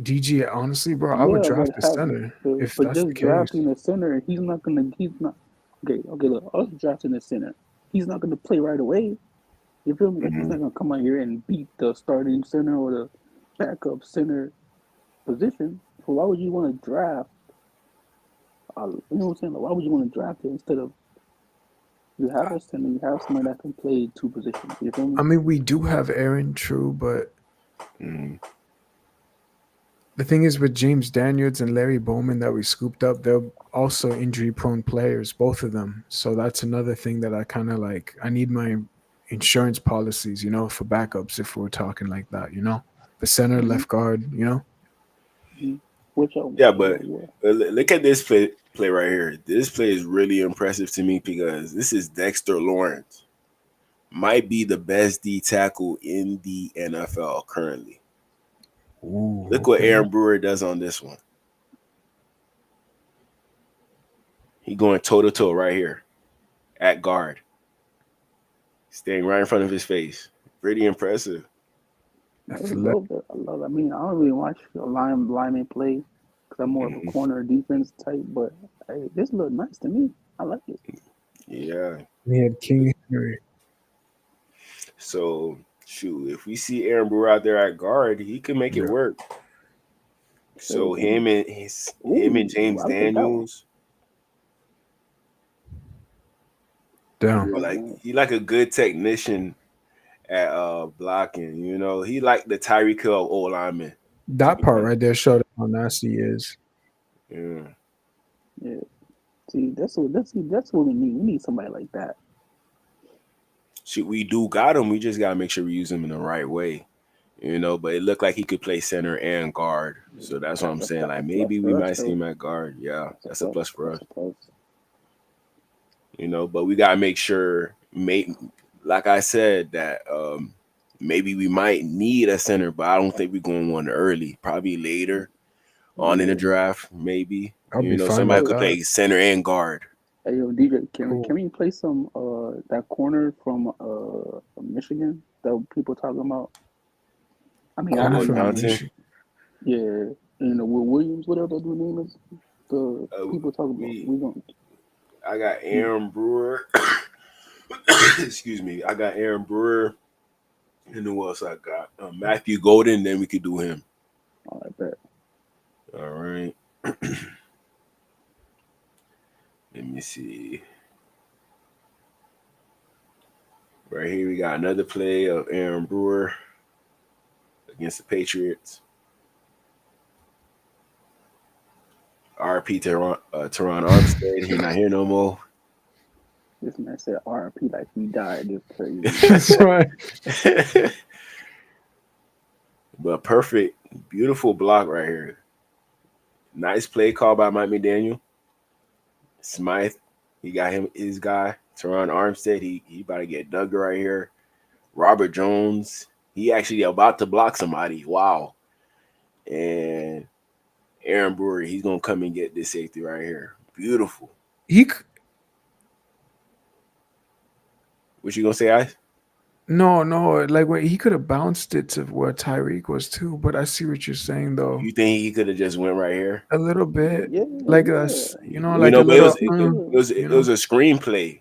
DG, honestly, bro, I would draft the center if but that's just the case. drafting the center, he's not. Okay, look, us drafting the center, he's not gonna play right away. You feel me? Like he's not gonna come out here and beat the starting center or the backup center position. So why would you want to draft? You know what I'm saying? Like, why would you want to draft it instead of you have a center, you have somebody that can play two positions? You feel me? I mean, we do have Aaron, true, but the thing is with James Daniels and Larry Bowman that we scooped up, they're also injury-prone players, both of them. So that's another thing that I kind of like. I need my insurance policies, you know, for backups if we're talking like that, you know, the center, left guard, you know. Yeah, but look at this play right here. This play is really impressive to me because this is Dexter Lawrence. Might be the best D tackle in the NFL currently. Ooh, look what Aaron Brewer does on this one. He going toe to toe right here at guard, staying right in front of his face. Pretty impressive. I love it. I mean, I don't really watch a lineman play because I'm more of a corner defense type. But hey, this look nice to me. I like it. Yeah. We had King Henry. So shoot, if we see Aaron Brewer out there at guard, he can make it work. So him and James Daniels. Down. He like a good technician at blocking. You know, he like the Tyreek Hill of old lineman. That part right there showed how nasty he is. Yeah. Yeah. See, that's what we need. We need somebody like that. Shit, we do got him. We just gotta make sure we use him in the right way. You know, but it looked like he could play center and guard. So that's what I'm saying. Like maybe we might see him at guard. Yeah, that's a plus for us. You know, but we gotta make sure, like I said, that maybe we might need a center, but I don't think we're going one early. Probably later on in the draft, maybe. I'll You be know, fine somebody with could that. play center and guard. Hey yo, DJ, Cool. can we play some that corner from Michigan that people talking about? I mean, Corner I from Johnson. Michigan. yeah, and Will Williams, whatever that dude name is, the people talking about. We gonna. I got Aaron Brewer. Excuse me. I got Aaron Brewer. And who else I got? Matthew Golden. Then we could do him. All right, bet. All right. Let me see. Right here, we got another play of Aaron Brewer against the Patriots. RP Teron Armstead. He not here no more. This man said RP like he died. It's crazy. That's right. But perfect, beautiful block right here. Nice play call by Mike McDaniel. Smythe, he got his guy. Teron Armstead, he about to get dug right here. Robert Jones, he actually about to block somebody. Wow. And Aaron Brewer, he's gonna come and get this safety right here. Beautiful. What you gonna say, Ice? No, like when he could have bounced it to where Tyreek was too, but I see what you're saying though. You think he could have just went right here? A little bit, like us, you know, You like know, a but little. it was a screenplay.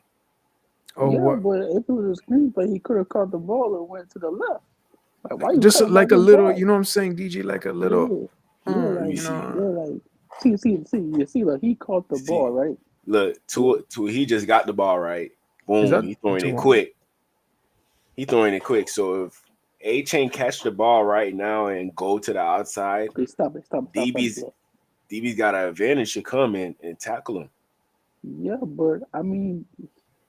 Oh, yeah, what? but if it was a screenplay, he could have caught the ball and went to the left. Like why you Just cutting like back a his little, back? you know what I'm saying, DG? Like a little, Yeah, like you know. like see, like he caught the ball, right? Look, to he just got the ball right. Boom, that he throwing it Tua? quick. He throwing it quick. So if A-Chain catch the ball right now and go to the outside, Okay, stop. DB's got an advantage to come in and tackle him. Yeah, but I mean,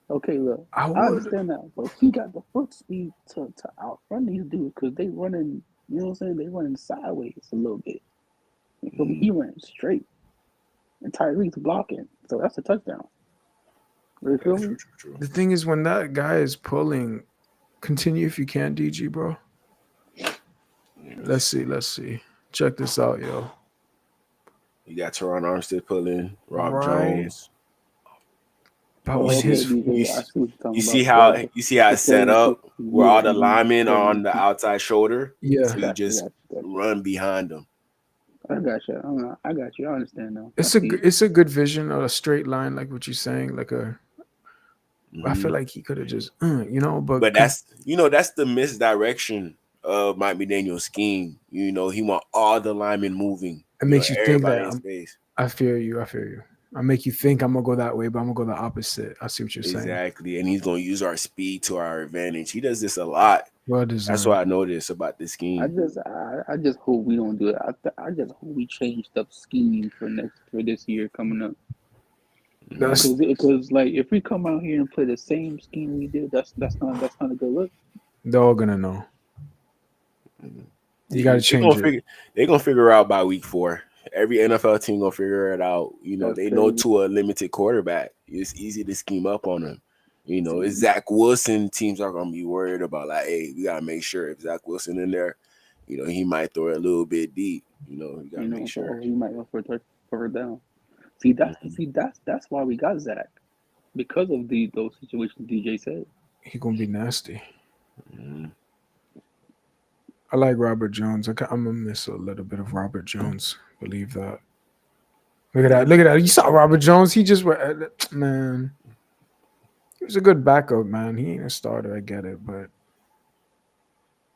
okay, look, I would. understand that, but he got the foot speed to outrun these dudes because they running, you know what I'm saying? They running sideways a little bit. You feel me? He running straight, and Tyreek's blocking, so that's a touchdown. You feel me? True. The thing is, when that guy is pulling, continue if you can, DG, bro. Let's see. Check this out, yo. You got Teron Armstead pulling, Rob Right. Jones. You see how it's set up where all the linemen are on the outside shoulder. Yeah. So you just run behind them. I got you. I understand now. It's a good vision of a straight line, like what you're saying. Like I feel like he could have just, you know, but that's the misdirection of Mike McDaniel's scheme. You know, he want all the linemen moving. It makes you think everybody that in space. I feel you. I make you think I'm gonna go that way, but I'm gonna go the opposite. I see what you're saying. Exactly, and he's gonna use our speed to our advantage. He does this a lot. Well designed. That's what I noticed about this scheme. I just hope we don't do it. I just hope we change the scheme for this year coming up. Because like if we come out here and play the same scheme we did, that's not a good look. They're all gonna know. You gotta change it. They're gonna figure out by week 4. Every NFL team gonna figure it out. You know, they know to a limited quarterback, it's easy to scheme up on them. You know, it's Zach Wilson. Teams are gonna be worried about like, hey, we gotta make sure if Zach Wilson in there, you know, he might throw it a little bit deep. You know, you gotta make sure he might go for a down. See, that's why we got Zach, because of those situations DJ said. He gonna be nasty. I like Robert Jones. I'm gonna miss a little bit of Robert Jones. Believe that. Look at that. You saw Robert Jones. He just man. He was a good backup, man. He ain't a starter. I get it, but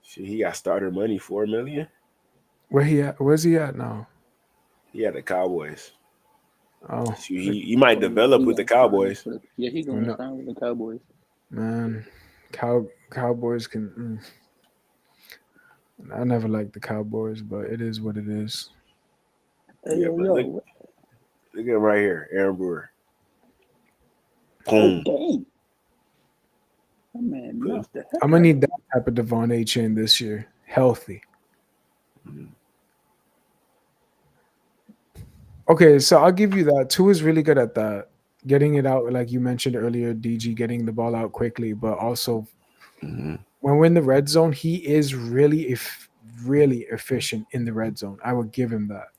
shit, he got starter money, $4 million. Where he at? Where's he at now? He at the Cowboys. Oh, so he might develop with the Cowboys. Yeah, he's gonna sign with the Cowboys. Man, Cowboys can. I never liked the Cowboys, but it is what it is. Yeah, but look at him right here, Aaron Brewer. Boom. Man, I'm gonna need that type of Devon A. Chain this year. healthy. Okay, so I'll give you that. Tua is really good at that, getting it out, like you mentioned earlier. DG getting the ball out quickly, but also when we're in the red zone, he is really really efficient in the red zone. I would give him that.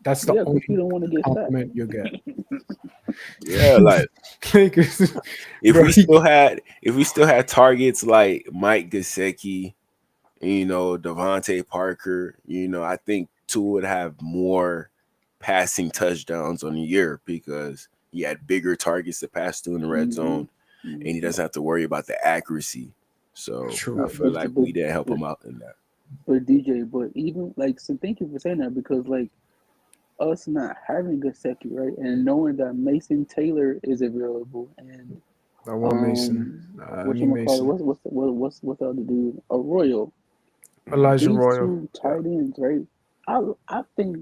That's the Yeah, only because you don't want to get sacked. compliment you'll get. Yeah, like Lakers, if bro, we still had targets like Mike Gesicki, Devontae Parker, I think Tua would have more passing touchdowns on the year because he had bigger targets to pass to in the red zone, and he doesn't have to worry about the accuracy. So True. I feel like we didn't help him out in that. But DJ, but even like, so thank you for saying that, because like us not having Gasecki, right, and knowing that Mason Taylor is available, and I want Mason. I need whatchamacallit, Mason. what's the other dude? Arroyo. Elijah These Royal. two tight ends, right? I think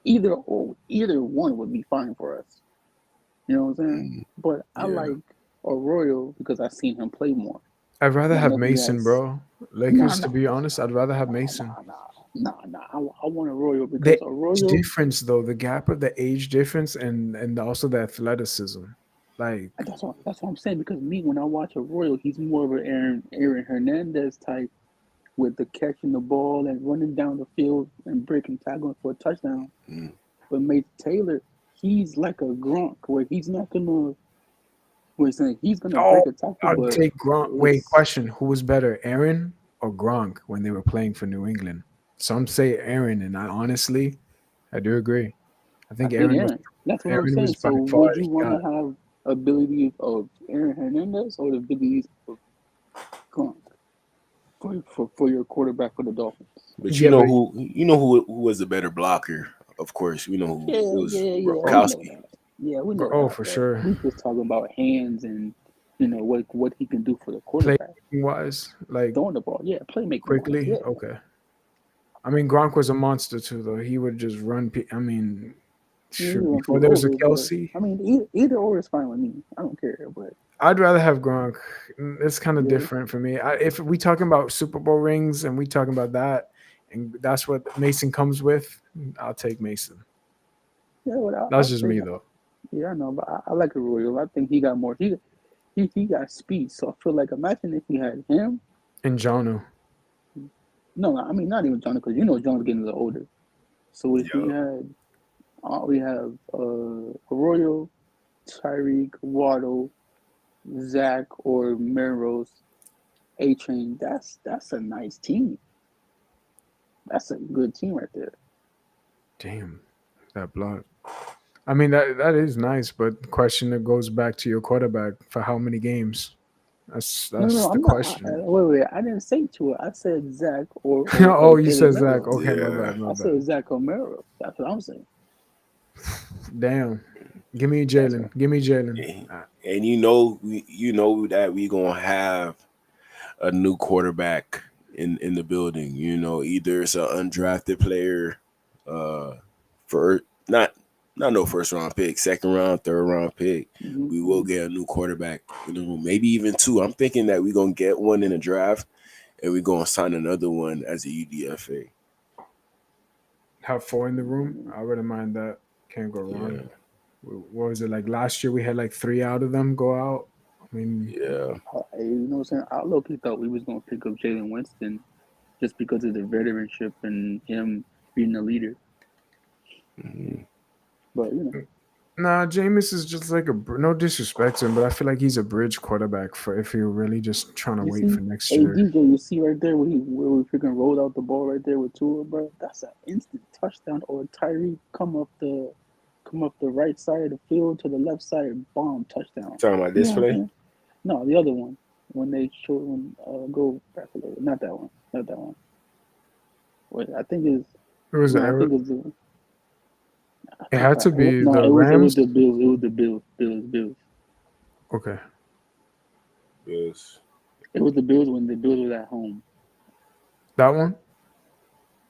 either one would be fine for us. You know what I'm saying? But I like Arroyo because I've seen him play more. I'd rather I have know he Mason, has. bro. Lakers, to be honest, I'd rather have Mason. Nah. I want Arroyo because The age Arroyo. difference, though, the gap of the age difference and also the athleticism. Like That's what I'm saying, because when I watch Arroyo, he's more of an Aaron Hernandez type, with the catching the ball and running down the field and breaking tackling for a touchdown. But Mason Taylor, he's like a Gronk, where he's not gonna. He's gonna break a tackle. I'd But take Gronk. Wait, question: who was better, Aaron or Gronk when they were playing for New England? Some say Aaron, and I do agree. I think Aaron was. That's what I'm Aaron saying. was by So far would you want to have ability of Aaron Hernandez or the abilities of Gronk for your quarterback for the Dolphins? But who was a better blocker? Of course, we know who it was. Gronkowski. Yeah, we know. Oh, that, for but sure. We just talking about hands and what he can do for the quarterback. Playmaking wise, like throwing the ball, playmaking quickly. wise, Okay. I mean, Gronk was a monster too, though. He would just run. Before there was a Kelsey. I mean, either or is fine with me. I don't care, but I'd rather have Gronk. It's kind of different for me. If we talking about Super Bowl rings and we talking about that, and that's what Mason comes with, I'll take Mason. Yeah, well, That's just me though. Yeah, I know, but I like Arroyo. I think he got more. He got speed. So I feel like, imagine if we had him and Jonnu. No, I mean not even Jonnu, because Jonnu's getting a little older. So if we have Arroyo, Tyreek, Waddle, Zach, or Melrose, A-Train, that's a nice team. That's a good team right there. Damn, that block. I mean, that is nice, but the question that goes back to your quarterback for how many games? That's No, the question. Wait, I didn't say Tua. I said Zach or oh, you Jalen said Melrose. Zach. Okay, my bad. I said Zach or Melrose. That's what I'm saying. Damn. Give me Jalen. Give me Jalen. And you know that we gonna have a new quarterback in the building. Either it's an undrafted player, for not no first round pick, second round, third round pick. Mm-hmm. We will get a new quarterback in the room, maybe even two. I'm thinking that we're gonna get one in the draft, and we're gonna sign another one as a UDFA. Have 4 in the room. I wouldn't mind that. Can't go wrong. Yeah. What was it like last year? We had like 3 out of them go out. I mean, yeah. You know what I'm saying? I low-key thought we was gonna pick up Jalen Winston just because of the veteranship and him being a leader. Mm-hmm. But nah, Jameis is just like no disrespect to him, but I feel like he's a bridge quarterback for if you're really just trying to wait for next year. DJ, you see right there where we freaking rolled out the ball right there with Tua, bro. That's an instant touchdown. Or Tyreek come up the right side of the field to the left side, bomb, touchdown. Talking about this play? No, the other one. When they go back a little. Not that one. Wait, I think it's. It was I think it's it had to be the Rams. It was the Bills. It was the Bills. Okay. Yes. It was the Bills when the Bills were at home. That one?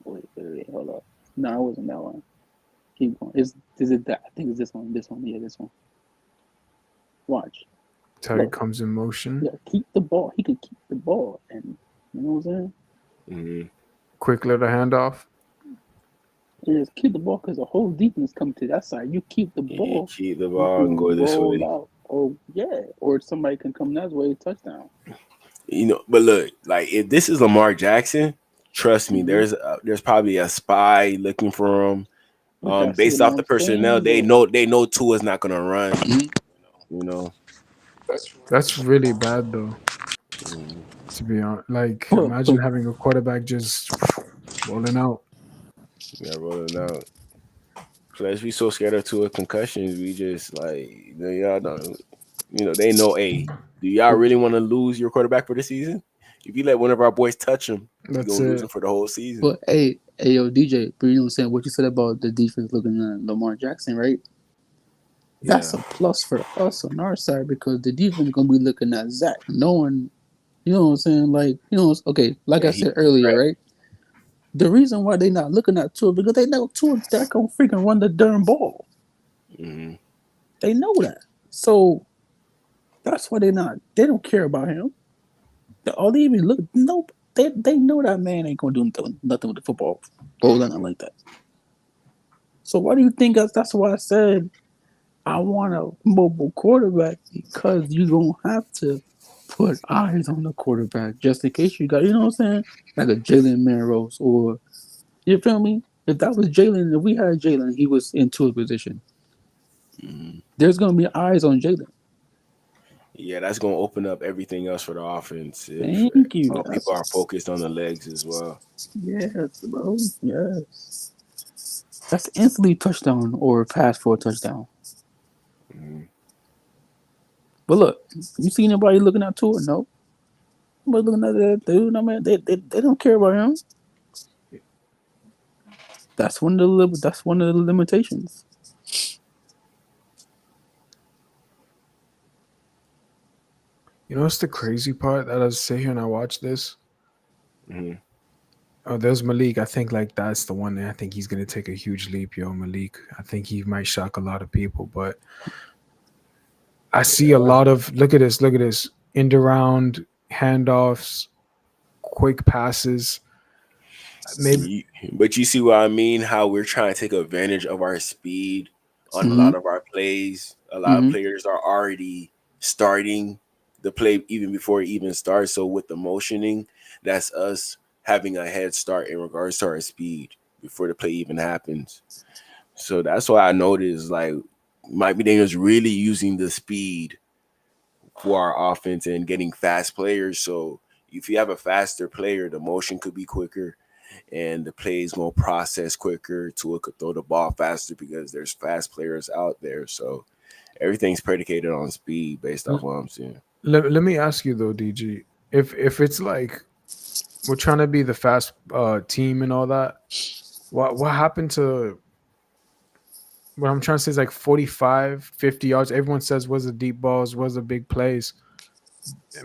Wait, hold up. No, it wasn't that one. Keep going. Is it that? I think it's this one. Yeah, this one. Watch. Tyreek comes in motion. Yeah, keep the ball. He can keep the ball, and you know what I'm saying. Mm-hmm. Quick little handoff. And just keep the ball because the whole defense come to that side. You keep the You ball, keep the you ball and can go this roll way. out. Oh yeah, or somebody can come that way, touchdown. But look, like if this is Lamar Jackson, trust me, Mm-hmm. there's probably a spy looking for him. But that's Based what off the I'm personnel, saying, they though. know Tua's not gonna run. Mm-hmm. You know. That's really bad though. Mm. To be honest, like But imagine having a quarterback just rolling out. Yeah, rolling out. Plus, we so scared of Tua concussions. We just like y'all don't. They know. Hey, do y'all really want to lose your quarterback for the season? If you let one of our boys touch him, you're That's gonna lose him it. for the whole season. But hey, yo, DJ, but you know what I'm saying? What you said about the defense looking at Lamar Jackson, right? That's Yeah. a plus for us on our side because the defense gonna be looking at Zach, knowing, you know what I'm saying? Like, okay, like Yeah, I he said earlier, right. right? The reason why they not looking at Tua because they know Tua that gonna freaking run the darn ball. Mm-hmm. They know that, so that's why they don't care about him. All they even look, nope. They know that man ain't gonna do nothing with the football or nothing like that. So why do you think that's why I said I want a mobile quarterback because you're going to have to put eyes on the quarterback just in case you got, you know what I'm saying? Like a Jalen Monroe or, you feel me? If that was Jalen, if we had Jalen, he was into a position. Mm-hmm. There's going to be eyes on Jalen. Yeah, that's gonna open up everything else for the offense if Thank you. people are focused on the legs as well. Yes, bro. Yes. That's instantly touchdown or pass for a touchdown. Mm-hmm. But look, you see anybody looking at Tua? No. Nobody looking at that dude. I mean, they don't care about him. That's one of the limitations. You know what's the crazy part that I sit here and I watch this? Mm-hmm. Oh, there's Malik. I think like that's the one. I think he's gonna take a huge leap, yo. Malik. I think he might shock a lot of people. But I see a lot of look at this. End around handoffs, quick passes. Maybe But you see what I mean? How we're trying to take advantage of our speed on a Mm-hmm. lot of our plays. A lot of Mm-hmm. players are already starting the play even before it even starts. So with the motioning, that's us having a head start in regards to our speed before the play even happens. So that's why I noticed like Mike McDaniel's really using the speed for our offense and getting fast players. So if you have a faster player, the motion could be quicker and the play is going to process quicker. Tua could throw the ball faster because there's fast players out there. So everything's predicated on speed based off what I'm seeing. let me ask you though, DG, if it's like we're trying to be the fast team and all that, what happened to what I'm trying to say is like 45, 50 yards. Everyone says was the deep balls, was the big plays.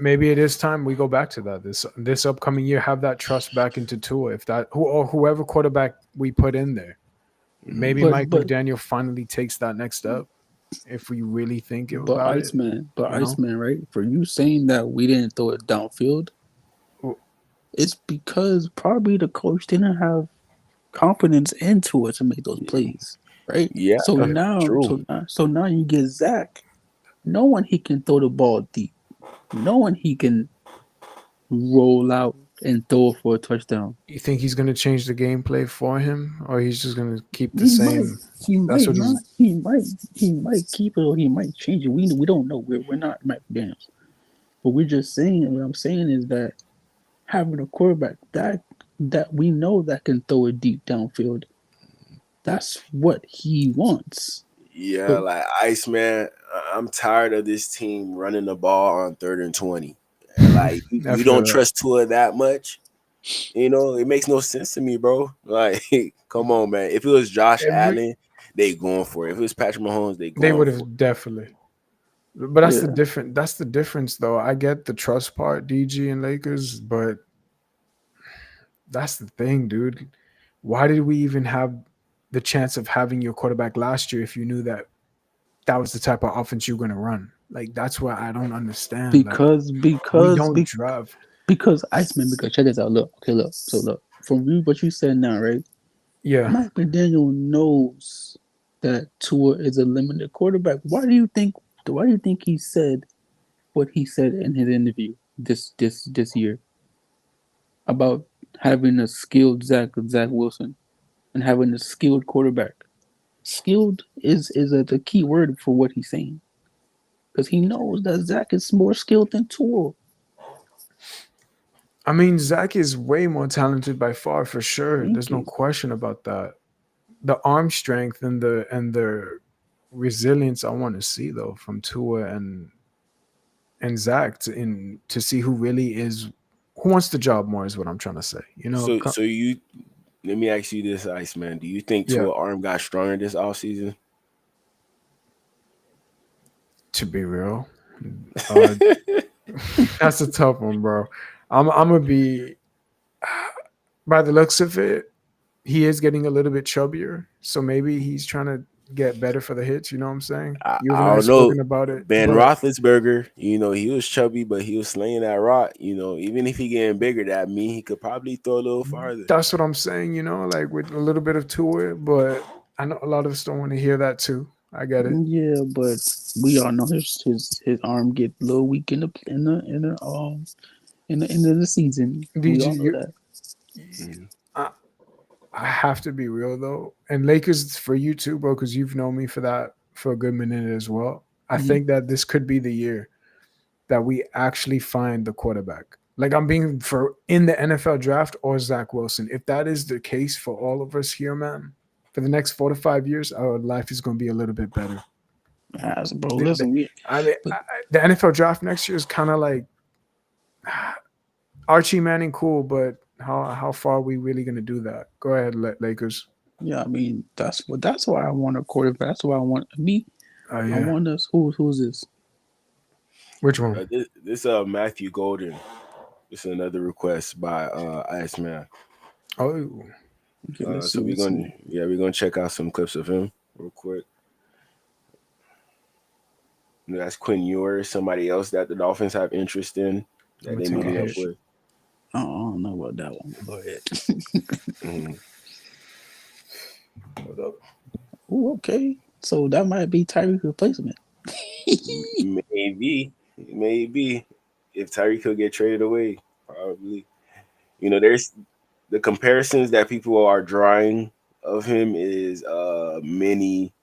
Maybe it is time we go back to that this upcoming year. Have that trust back into Tua. If that whoever quarterback we put in there, maybe Mike But McDaniel finally takes that next step. If we really think but about it, Iceman, right? For you saying that we didn't throw it downfield, it's because probably the coach didn't have confidence into it to make those plays, right? Yeah, So now, true. so now you get Zach, knowing he can throw the ball deep, knowing he can roll out and throw it for a touchdown. You think he's going to change the gameplay for him, or he's just going to keep the He might, same? he That's might what not. he's. He might keep it or he might change it. We don't know. We're not Mike Daniels, but we're just saying. What I'm saying is that having a quarterback that we know that can throw it deep downfield, that's what he wants. Yeah, But like Iceman, I'm tired of this team running the ball on 3rd and 20. And like I you feel don't that. trust Tua that much. It makes no sense to me, bro. Like, come on, man. If it was Josh Allen, they going for it. If it was Patrick Mahomes, they They going would for have definitely. But that's the yeah, different. That's the difference, though. I get the trust part, DG and Lakers, but that's the thing, dude. Why did we even have the chance of having your quarterback last year if you knew that that was the type of offense you were going to run? Like that's what I don't understand. Like because we because don't be, draft. Because Iceman, because check this out. Look, okay, look. So look, from you, what you said now, right? Yeah. Mike McDaniel knows that Tua is a limited quarterback. Why do you think he said what he said in his interview this year about having a skilled Zach Wilson and having a skilled quarterback? Skilled is the key word for what he's saying, because he knows that Zach is more skilled than Tua. I mean, Zach is way more talented by far, for sure. Thank There's no you. question about that. The arm strength and the resilience I want to see though from Tua and Zach to see who really is, who wants the job more, is what I'm trying to say. You know, So you let me ask you this, Iceman. Do you think Yeah. Tua arm got stronger this offseason? To be real, that's a tough one, bro. I'm gonna be, by the looks of it, he is getting a little bit chubbier, so maybe he's trying to get better for the hits. You know what I'm saying? You and I I don't know. spoken about it. Ben but Roethlisberger, he was chubby, but he was slinging that rock. Even if he getting bigger, that mean he could probably throw a little farther. that's what I'm saying. Like with a little bit of Tua, but I know a lot of us don't want to hear that too. I get it. Yeah, but we all know his arm get a little weak in the end of the season. We all DG, know that. I have to be real though, and Lakers for you too, bro, because you've known me for that for a good minute as well. I Mhm. think that this could be the year that we actually find the quarterback. Like I'm being for in the NFL draft or Zach Wilson. If that is the case for all of us here, man, for the next 4 to 5 years, our life is going to be a little bit better. Bro, listen, the NFL draft next year is kind of like Archie Manning, cool, but how far are we really going to do that? Go ahead, Lakers. Yeah, I mean that's why I want a quarterback. That's why I want me. Oh I yeah. want us. Who's this? Which one? This Matthew Golden. This is another request by Iceman. Oh. Okay, So we're gonna check out some clips of him real quick. That's Quinn Ewers, somebody else that the Dolphins have interest in that they're meeting up with. I don't know about that one. Go ahead. Hold up. Oh, okay. So that might be Tyreek replacement. Maybe if Tyreek could get traded away, probably. There's the comparisons that people are drawing of him is mini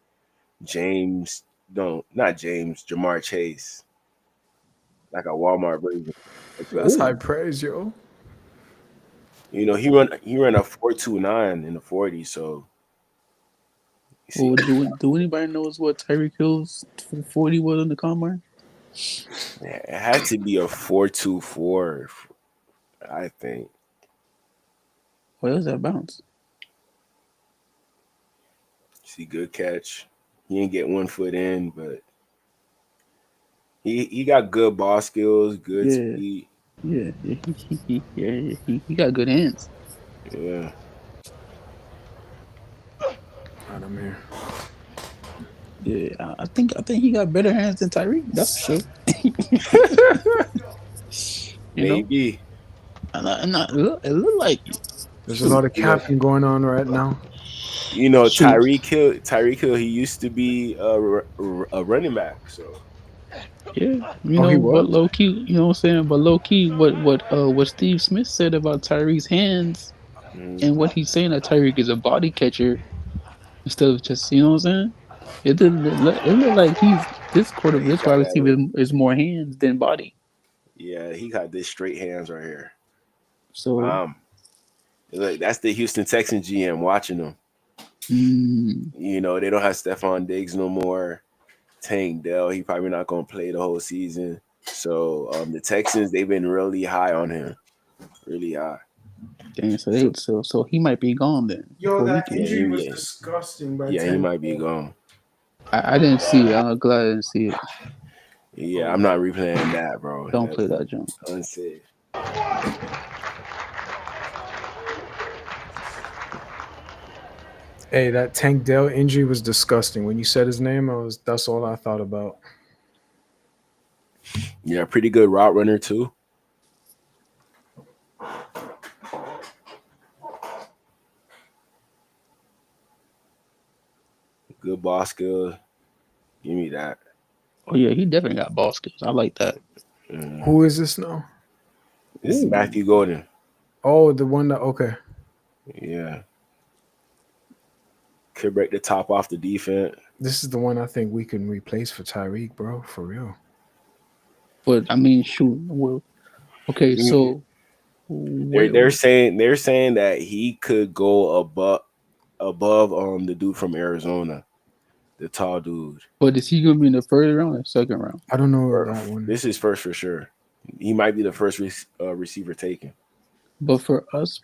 James. No, not James. Jamar Chase, like a Walmart version. That's high praise, yo. He run a 4.29 in the 40, so. Well, do anybody knows what Tyreek Hill's 40 was in the combine? It had to be a 4.24, I think. Where was that bounce? See, good catch. He didn't get 1 foot in, but he got good ball skills, good speed. Yeah, he got good hands. Yeah. Adam here. Yeah, I think he got better hands than Tyreek. That's for sure. Maybe. It looked like there's a lot of capping going on right now. Tyreek Hill, he used to be a running back, so. Yeah, but low key, you know what I'm saying? But low key, what Steve Smith said about Tyreek's hands, and what he's saying that Tyreek is a body catcher instead of just, you know what I'm saying? It look like this wide receiver is more hands than body. Yeah, he got this straight hands right here. So look, that's the Houston Texans GM watching them. They don't have Stephon Diggs no more. Tank Dell, he probably not gonna play the whole season. So the Texans, they've been really high on him, really high. Dang, so he might be gone then. Yo, that injury was disgusting. He might be gone. I didn't see it. I'm glad I didn't see it. Yeah, I'm not replaying that, bro. Don't play that junk. Unsafe. Hey, that Tank Dell injury was disgusting. When you said his name, that's all I thought about. Yeah, pretty good route runner too. Good ball skills. Give me that. Oh yeah, he definitely got ball skills. I like that. Who is this now? This is Ooh. Matthew Golden. Oh, the one that okay. Yeah. Could break the top off the defense. This is the one I think we can replace for Tyreek, bro. For real. But I mean, shoot. Well, okay, so They're saying that he could go above the dude from Arizona, the tall dude. But is he gonna be in the first round or second round? I don't know that one. This is first for sure. He might be the first receiver taken. But for us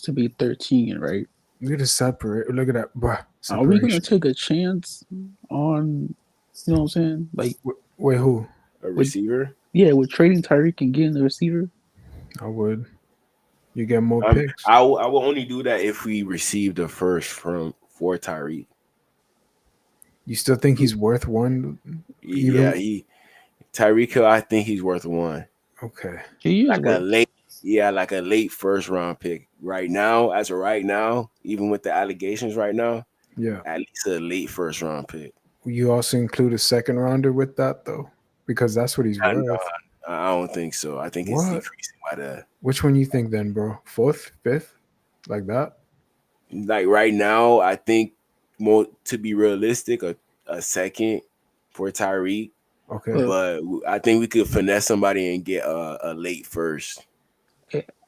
to be 13, right? Look at the separate. Look at that, bro. Are we gonna take a chance on? You know what I'm saying? Like, wait, who? A receiver? Yeah, with trading Tyreek and getting the receiver. I would. You get more picks. I will only do that if we receive the first for Tyreek. You still think he's worth one? Yeah, Tyreek Hill. I think he's worth one. Okay. Like a late first round pick. Right now, as of right now, even with the allegations right now, Yeah. at least a late first round pick. You also include a second rounder with that though, because that's what he's worth. I don't think so. I think it's decreasing by the. Which one you think then, bro? Fourth, fifth, like that? Like right now, I think more to be realistic, a second for Tyreek. Okay. But I think we could finesse somebody and get a late first.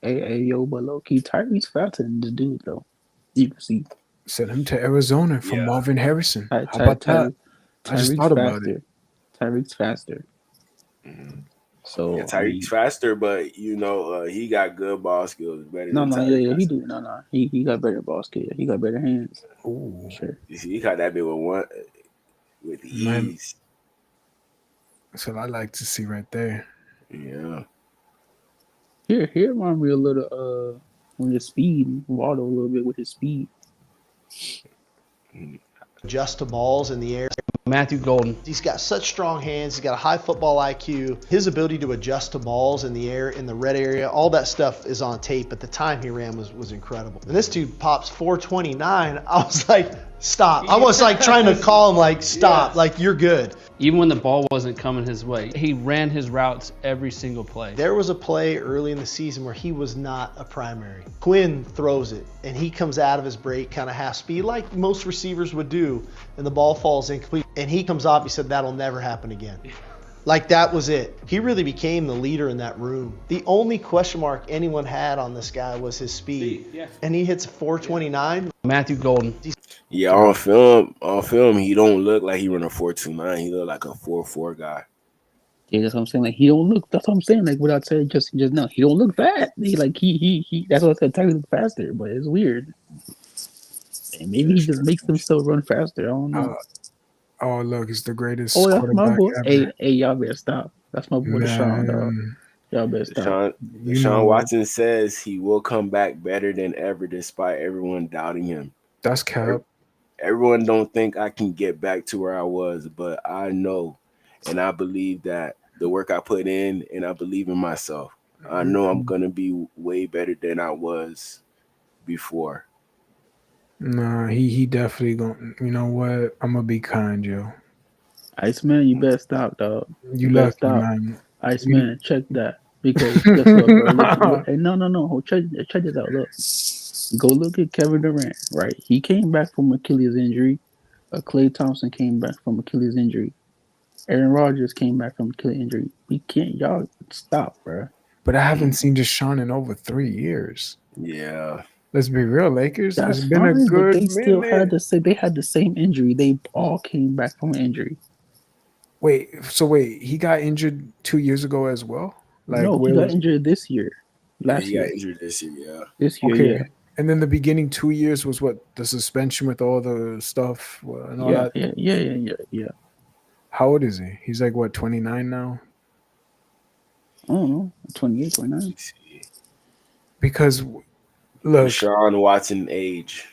Hey, yo, but low key, Tyreek's faster than the dude though. You can see. Send him to Arizona for Marvin Harrison. How about that? I just thought about it. Tyreek's faster. So Tyreek's faster, but he got good ball skills. Better than Tyreek. He do. He got better ball skills. He got better hands. Ooh, sure. He got that bit with ease. That's what I like to see right there. Yeah. Here remind me a little with his speed, Waddle a little bit with his speed. Adjust to balls in the air. Matthew Golden. He's got such strong hands. He's got a high football IQ. His ability to adjust to balls in the air, in the red area, all that stuff is on tape, but the time he ran was incredible. And this dude pops 4.29. I was like, stop. I was like trying to call him like, stop, like you're good. Even when the ball wasn't coming his way, he ran his routes every single play. There was a play early in the season where he was not a primary. Quinn throws it, and he comes out of his break kind of half speed like most receivers would do, and the ball falls incomplete. And he comes off, he said, that'll never happen again. Like that was it. He really became the leader in that room. The only question mark anyone had on this guy was his speed. And he hits 4.29. Matthew Golden. Yeah, on film, he don't look like he run a 4.29. He look like a 4.4 guy. Yeah, that's what I'm saying. Like he don't look. That's what I'm saying. Like what I said just now, he don't look fast. He that's what I said. Tyreek look faster, but it's weird. And maybe he just makes himself run faster. I don't know. Oh look, he's the greatest that's quarterback my boy. ever. Hey, y'all better stop. That's my boy Deshaun, dog. Y'all better stop. Deshaun Watson says he will come back better than ever despite everyone doubting him. That's cap. Everyone don't think I can get back to where I was, but I know and I believe that the work I put in, and I believe in myself. I know I'm going to be way better than I was before. Nah, he definitely gonna. You know what? I'm gonna be kind, yo. Iceman, you better stop, dog. You better lucky, stop. man. Iceman, check that. Because guess what, bro? Look, hey, no. Check this out. Look. Go look at Kevin Durant, right? He came back from Achilles injury. Klay Thompson came back from Achilles injury. Aaron Rodgers came back from Achilles injury. We can't, y'all stop, bro. But I haven't seen Deshaun in over 3 years. Yeah. Let's be real, Lakers. That's it's been fine, a good but they still minute. they had the same injury. They all came back from injury. Wait, he got injured 2 years ago as well? No, he got injured this year. Last he year. got injured this year, yeah. This year, okay. yeah. And then the beginning 2 years was what? The suspension with all the stuff and all Yeah, that? Yeah. How old is he? He's like, what, 29 now? I don't know. 28, 29. Because, look. Deshaun Watson age.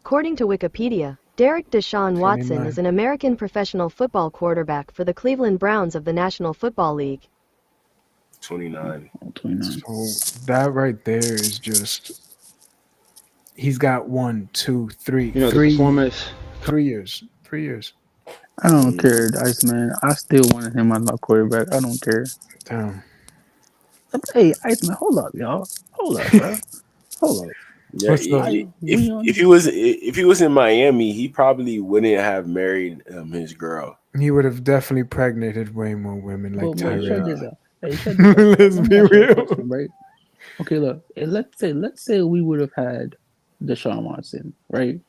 According to Wikipedia, Derek Deshaun Watson is an American professional football quarterback for the Cleveland Browns of the National Football League. 29. 29. So that right there is just he's got 1, 2, 3, You know, the 3 performance. 3 years. 3 years. I don't care, Iceman. I still wanted him on my quarterback. I don't care. Damn. Hey, Iceman, hold up, y'all. Hold up, bro. Hold up. Yeah, What's up? if he was in Miami, he probably wouldn't have married his girl. He would have definitely pregnated way more women like But check Tyreek. this out. Hey, check this out. Let's Let me be ask you a real. question, right? Okay, look. Let's say we would have had Deshaun Watson, right?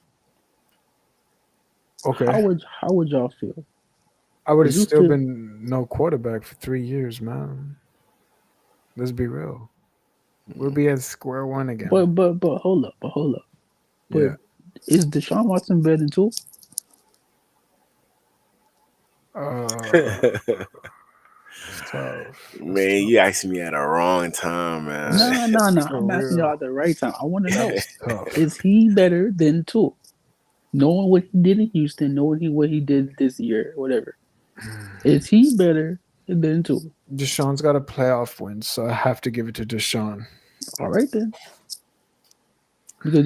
Okay. How would y'all feel? I would have Would you still still? been no quarterback for 3 years, man. Let's be real. We'll be at square one again. But hold up, Yeah. But is Deshaun Watson better than Tua? Man, you asked me at the wrong time, man. No. For I'm asking real. y'all at the right time. I want to know: Tough. is he better than Tua? Knowing what he did in Houston, knowing what he did this year, whatever, is he better than Tua? Deshaun's got a playoff win, so I have to give it to Deshaun. All right then. Because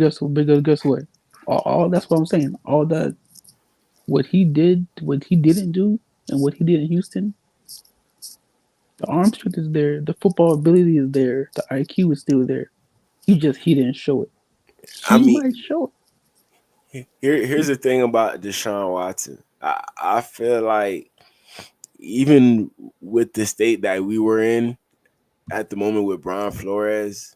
guess what? All that's what I'm saying. All that what he did, what he didn't do, and what he did in Houston. The arm strength is there. The football ability is there. The IQ is still there. He didn't show it. I He mean, might show it. here's the thing about Deshaun Watson. I feel like even with the state that we were in at the moment with Brian Flores,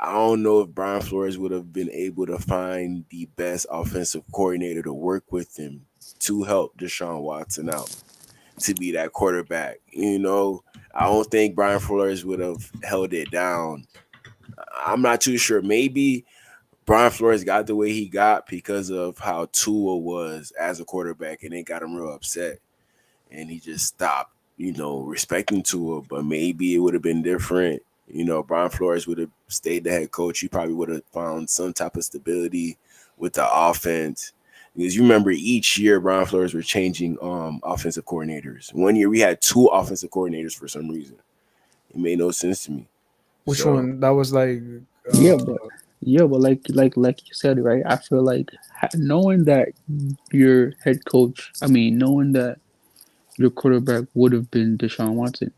I don't know if Brian Flores would have been able to find the best offensive coordinator to work with him to help Deshaun Watson out to be that quarterback. You know, I don't think Brian Flores would have held it down. I'm not too sure. Maybe Brian Flores got the way he got because of how Tua was as a quarterback, and it got him real upset, and he just stopped, respecting Tua. But maybe it would have been different. Brian Flores would have stayed the head coach. He probably would have found some type of stability with the offense. Because you remember each year Brian Flores were changing offensive coordinators. One year we had 2 offensive coordinators for some reason. It made no sense to me. Which one? That was like Yeah, but like you said, right? I feel like knowing that your head coach, knowing that your quarterback would have been Deshaun Watson,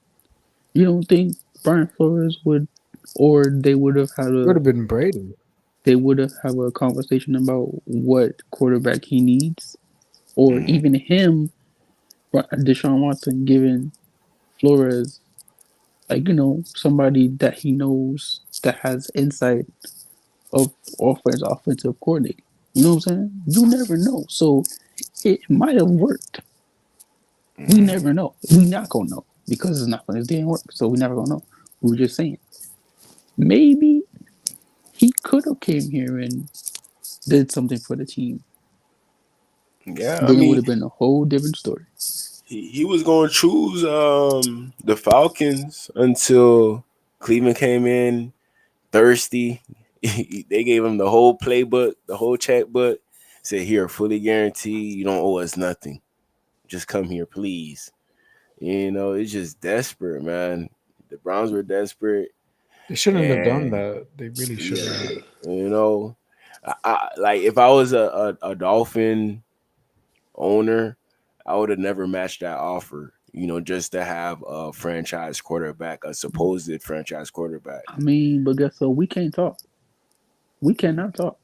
you don't think Brian Flores would, or they would have had would have been Brady. They would have a conversation about what quarterback he needs, or even him, Deshaun Watson, giving Flores, somebody that he knows that has insight of offensive coordinating. You know what I'm saying? You never know. So it might have worked. We never know. We not gonna know because it didn't work. So we never gonna know. We were just saying maybe he could have came here and did something for the team. Yeah, Then it would have been a whole different story. he was going to choose the Falcons until Cleveland came in thirsty. They gave him the whole playbook, the whole checkbook. Said, here, fully guaranteed. You don't owe us nothing. Just come here, please. It's just desperate, man. The Browns were desperate. They shouldn't have done that. They really shouldn't. I like if I was a Dolphin owner, I would have never matched that offer. Just to have a franchise quarterback, a supposed franchise quarterback. But guess what? We can't talk. We cannot talk.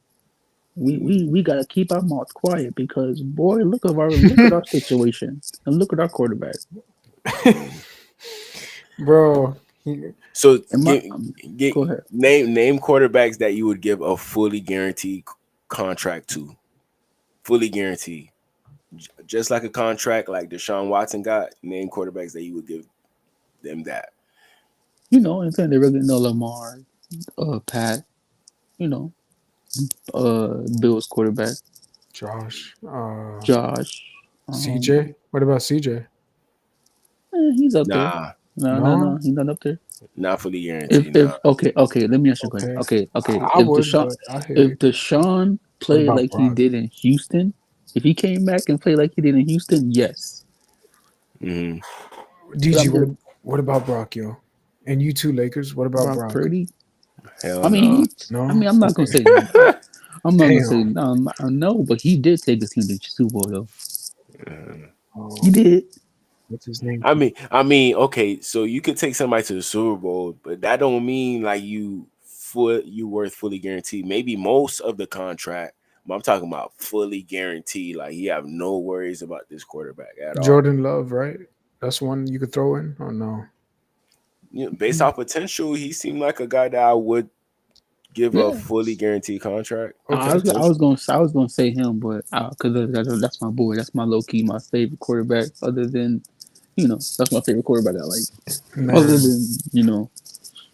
We gotta keep our mouths quiet because boy, look at our situation and look at our quarterback. Bro. So go ahead. Name quarterbacks that you would give a fully guaranteed contract to. Fully guaranteed. Just like a contract like Deshaun Watson got, name quarterbacks that you would give them that. I'm saying they really know Lamar, Pat, Bills quarterback. Josh. CJ? What about CJ? He's up there. Nah. No, he's not up there. Not fully guaranteed. Okay, let me ask you a question. Okay. If Deshaun played like he did in Houston, if he came back and played like he did in Houston, yes. DG, what about Brock, yo? And you two Lakers. What about Brock? Purdy. Hell I mean, no. I'm not gonna say. I'm not gonna say no, but he did take his team to the Super Bowl though. He did. What's his name? I mean, okay, so you could take somebody to the Super Bowl, but that don't mean like you worth fully guaranteed. Maybe most of the contract, but I'm talking about fully guaranteed. Like you have no worries about this quarterback at all. Jordan Love, right? That's one you could throw in, or no? You know, based off potential, he seemed like a guy that I would give a fully guaranteed contract. I was gonna say him, but because that's my boy. That's my low key, my favorite quarterback. Other than, that's my favorite quarterback I like. Man. Other than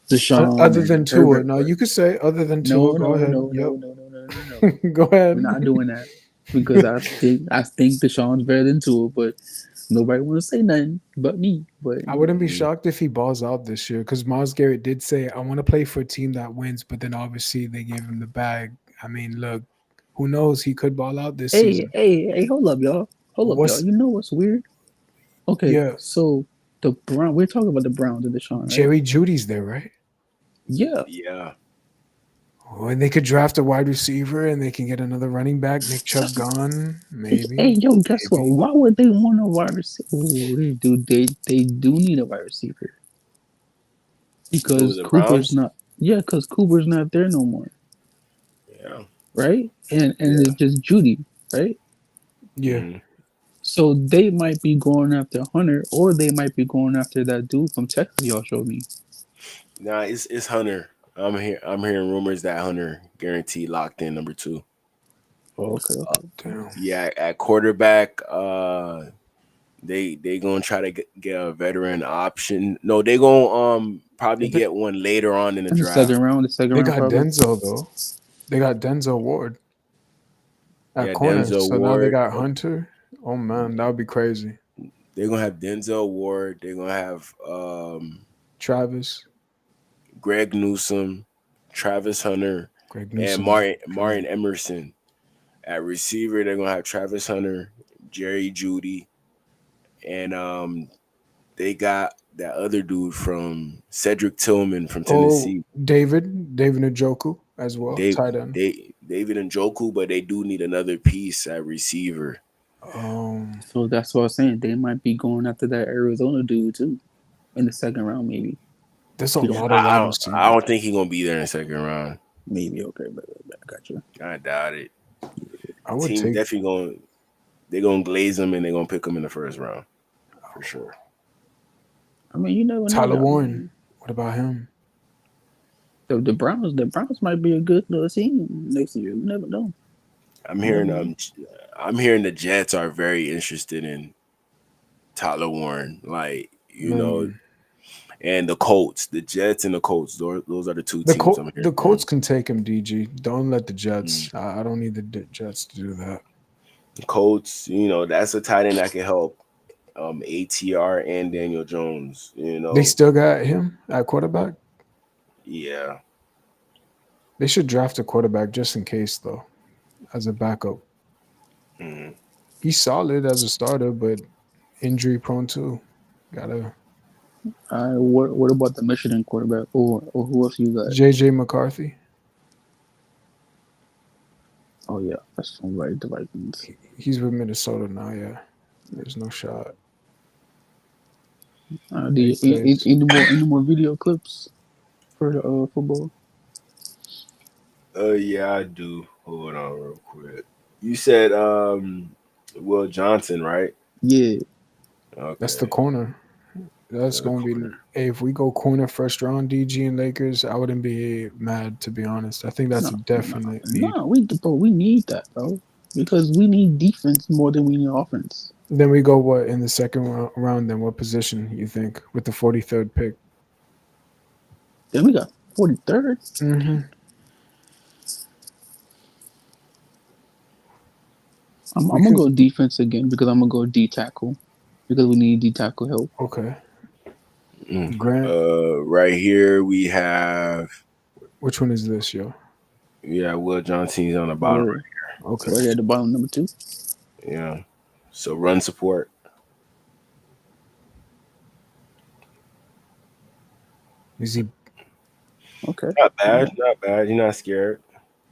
Deshaun. Other than Tua, Herbert. no, you could say other than Tua. Go ahead. No. Go ahead. We're not doing that because I think Deshaun's better than Tua, but nobody want to say nothing but me. But I wouldn't be shocked if he balls out this year because Myles Garrett did say, I want to play for a team that wins, but then obviously they gave him the bag. I mean, look, who knows? He could ball out this season. Hey, hold up, y'all. Y'all. You know what's weird? Okay, yeah. So the Brown, we're talking about the Browns and Deshaun, right? Jerry Judy's there, right? Yeah. Oh, and they could draft a wide receiver and they can get another running back. Nick Chubb gone, maybe. Hey, yo, guess what? Why would they want a wide receiver? They do need a wide receiver. Because Cooper's not. Yeah, because Cooper's not there no more. Yeah. Right? And it's just Judy, right? Yeah. Mm-hmm. So they might be going after Hunter, or they might be going after that dude from Texas y'all showed me. Nah, it's Hunter. I'm hearing rumors that Hunter guaranteed locked in number 2. Oh, okay. Yeah, at quarterback, they gonna try to get a veteran option. No, they gonna probably get one later on in the draft. The second round. They got Denzel though. They got Denzel Ward at corner. Denzel so Ward. Now they got Hunter. Oh man, that would be crazy. They're gonna have Denzel Ward. They're gonna have Travis, Greg Newsome, Travis Hunter, and Martin Emerson. At receiver, they're gonna have Travis Hunter, Jerry Judy, and they got that other dude from Cedric Tillman from Tennessee. David Njoku as well. Tight end. David Njoku, but they do need another piece at receiver. So that's what I was saying. They might be going after that Arizona dude too, in the second round, maybe. There's a lot of wide receivers. I don't think he's gonna be there in the second round. Maybe okay, but I got you. I doubt it. I would Team definitely they're gonna glaze him and they're gonna pick him in the first round for sure. I mean, you never know. Tyler Warren. What about him? The Browns might be a good little team next year. You never know. I'm hearing the Jets are very interested in Tyler Warren, like know, and the Colts, the Jets and the Colts. Those are the two teams I'm hearing. The Colts can take him. DG, don't let the Jets. I don't need the Jets to do that. The Colts, that's a tight end that can help. ATR and Daniel Jones. They still got him at quarterback. Yeah, they should draft a quarterback just in case, though, as a backup. Mm-hmm. He's solid as a starter, but injury prone too. Gotta. What about the Michigan quarterback, or who else you got? JJ McCarthy. Oh yeah, that's right. The Vikings. He's with Minnesota now. Yeah, there's no shot. Any more video clips for the football? Yeah, I do. Hold on real quick. You said Will Johnson, right? Yeah. Okay. That's the corner. That's going to be. Hey, if we go corner first round, DG and Lakers, I wouldn't be mad, to be honest. I think that's a definite need. No, we need that, bro, because we need defense more than we need offense. Then we go what in the second round? Then what position you think with the 43rd pick? Then we got 43rd. Mm-hmm. I'm gonna go defense again because I'm gonna go D tackle because we need D tackle help. Okay. Grant. Right here we have. Which one is this, yo? Yeah, Will Johnson's on the bottom right here. Okay. Right here at the bottom, number 2. Yeah. So run support. Is he Okay. Not bad, not bad. You're not scared.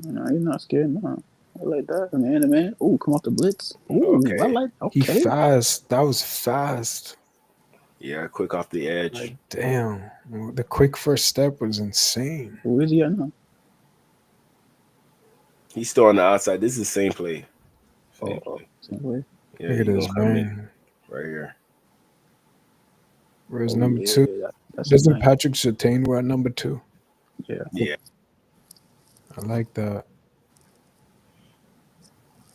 No, you're not scared. No. I like that. Man. Ooh, come off the blitz. Ooh, I Okay. like. he Okay. fast? That was fast. Yeah, quick off the edge. Like damn, the quick first step was insane. Where is he at now? He's still on the outside. This is the same play. Same play. Same way. Yeah, Look at he this gonna come in bang. right here. Where's Oh, number yeah, two? that's Doesn't nice. Patrick Surtain wear number 2? Yeah. Yeah. I like that.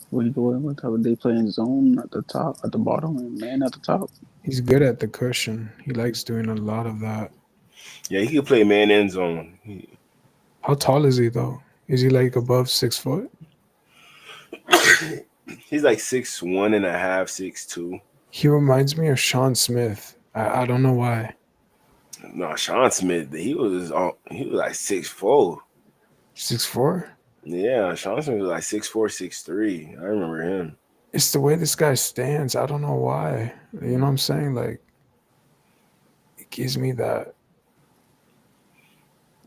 What you doing? What type of they playing zone at the top, at the bottom, and man at the top? He's good at the cushion. He likes doing a lot of that. Yeah, he can play man end zone. How tall is he though? Is he like above 6 foot? He's like 6'1.5", 6'2". He reminds me of Sean Smith. I don't know why. No, Sean Smith, he was like 6'4". 6'4"? Yeah, Sean Smith was like 6'4", 6'3". I remember him. It's the way this guy stands. I don't know why. You know what I'm saying? Like, it gives me that.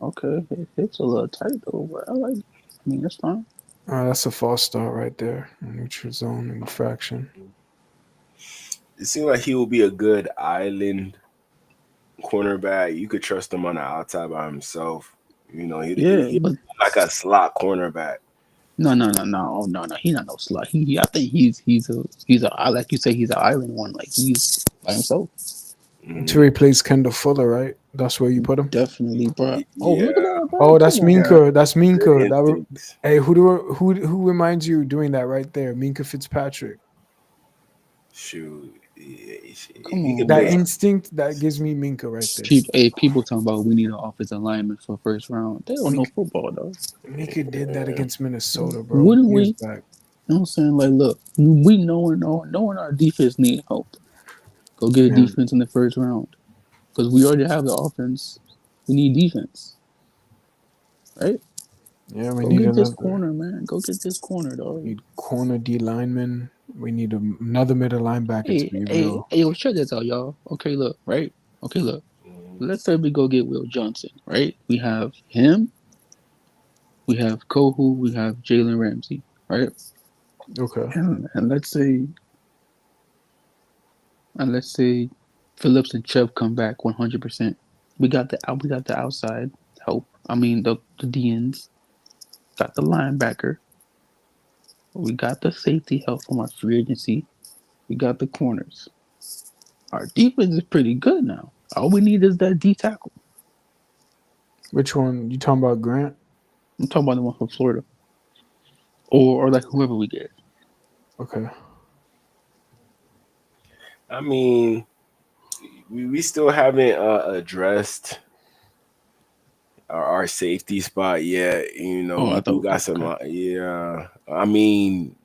Okay, it's a little tight though, but I like. I mean, that's fine. That's a false start right there. Neutral zone infraction. It seemed like he would be a good island cornerback. You could trust him on the outside by himself. You know, he But like a slot cornerback. no. Oh, no. He's not no slut. I think he's a like you say, he's an island one. Like he's by himself. To replace Kendall Fuller, right? That's where you put him. Definitely, bro. Oh, Yeah. look at that, bro. Oh, that's Come on. Minka. That's Minka. Good Hey, who reminds you doing that right there? Minka Fitzpatrick. Shoot. Come He on. could That play. instinct that gives me Minka right there. People talking about we need an offensive lineman for first round. They don't know football though. Minka did that against Minnesota, bro. Wouldn't we? Years back. You know what I'm saying? Like, look, we knowing our defense need help. Go get a Yeah. defense in the first round. Because we already have the offense. We need defense. Right? Yeah, we Go need get this another. corner, man. Go get this corner, dog. Need corner D lineman. We need another middle linebacker to be real. Hey, yo, check this out, y'all. Okay, look, right? Okay, look. Let's say we go get Will Johnson, right? We have him. We have Kohu. We have Jalen Ramsey, right? Okay. And let's say Phillips and Chubb come back 100%. We got the outside help. I mean the DNs. Got the linebacker. We got the safety help from our free agency. We got the corners. Our defense is pretty good now. All we need is that D tackle. Which one? You talking about Grant? I'm talking about the one from Florida. Or like whoever we get. Okay. I mean, we still haven't addressed our safety spot yet. You know, I we thought got some. Yeah, I mean,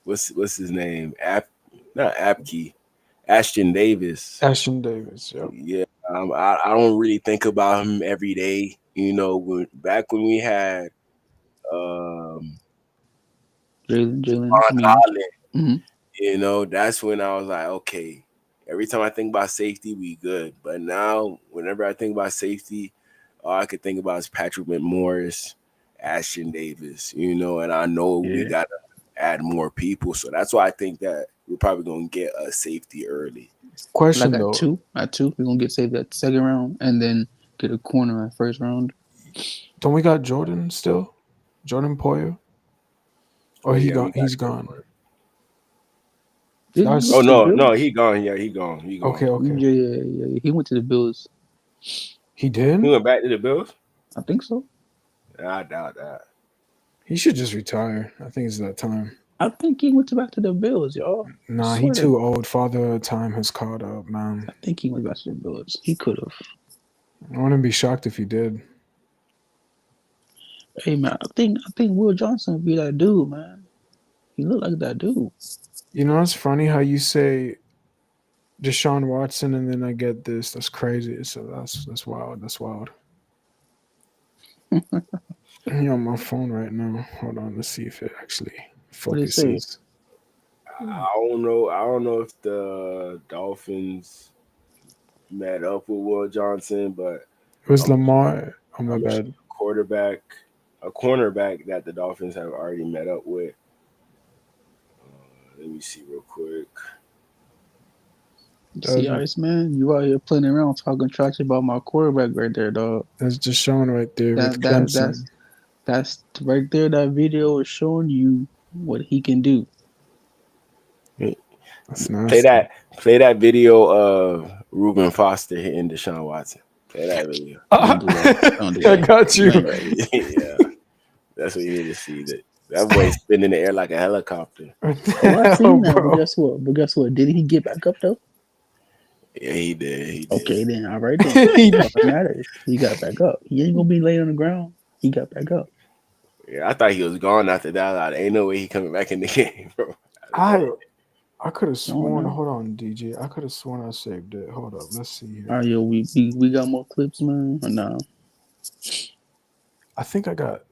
what's his name? Not Apke, Ashton Davis. Ashton Davis. Yep. Yeah, I don't really think about him every day. You know, back when we had Jalen. Holland, you know, that's when I was like, okay. Every time I think about safety, we good. But now, whenever I think about safety, all I could think about is Patrick McMorris, Ashton Davis, you know, and I know we got to add more people. So that's why I think that we're probably going to get a safety early. Question like though. At two. We're going to get saved at second round and then get a corner at first round. Don't we got Jordan still? Jordan Poyer? Or he's gone. Oh no, he gone. Yeah, he gone. Okay. Yeah. He went to the Bills. He did? He went back to the Bills? I think so. I doubt that. He should just retire. I think it's that time. I think he went back to the Bills, y'all. Nah, he too old. Father time has caught up, man. I think he went back to the Bills. He could have. I wouldn't be shocked if he did. Hey man, I think Will Johnson would be that dude, man. He looked like that dude. You know, it's funny how you say Deshaun Watson and then I get this. That's crazy. So that's wild. That's wild. I'm on my phone right now. Hold on. Let's see if it actually focuses. I don't know. I don't know if the Dolphins met up with Will Johnson, but It was Lamar. Oh my I'm bad. a cornerback that the Dolphins have already met up with. Let me see real quick. See, Iceman, you out here playing around talking trash about my quarterback right there, dog. That's Deshaun right there with That Clemson. that's right there. That video is showing you what he can do. That's Play nasty. that video of Reuben Foster hitting Deshaun Watson. Play that video. Don't do that. Don't do I that. got you. Yeah, that's what you need to see. That boy's spinning in the air like a helicopter. Oh, I seen that, but guess what? Did he get back up though? Yeah, he did. He did. Okay, then all right then. That's all that matters. He got back up. He ain't gonna be laying on the ground. He got back up. Yeah, I thought he was gone after that. Ain't no way he coming back in the game, bro. I could have sworn. know. Hold on, DJ. I could have sworn I saved it. Hold up. Let's see here. All right, yo, we got more clips, man, or no? I think I got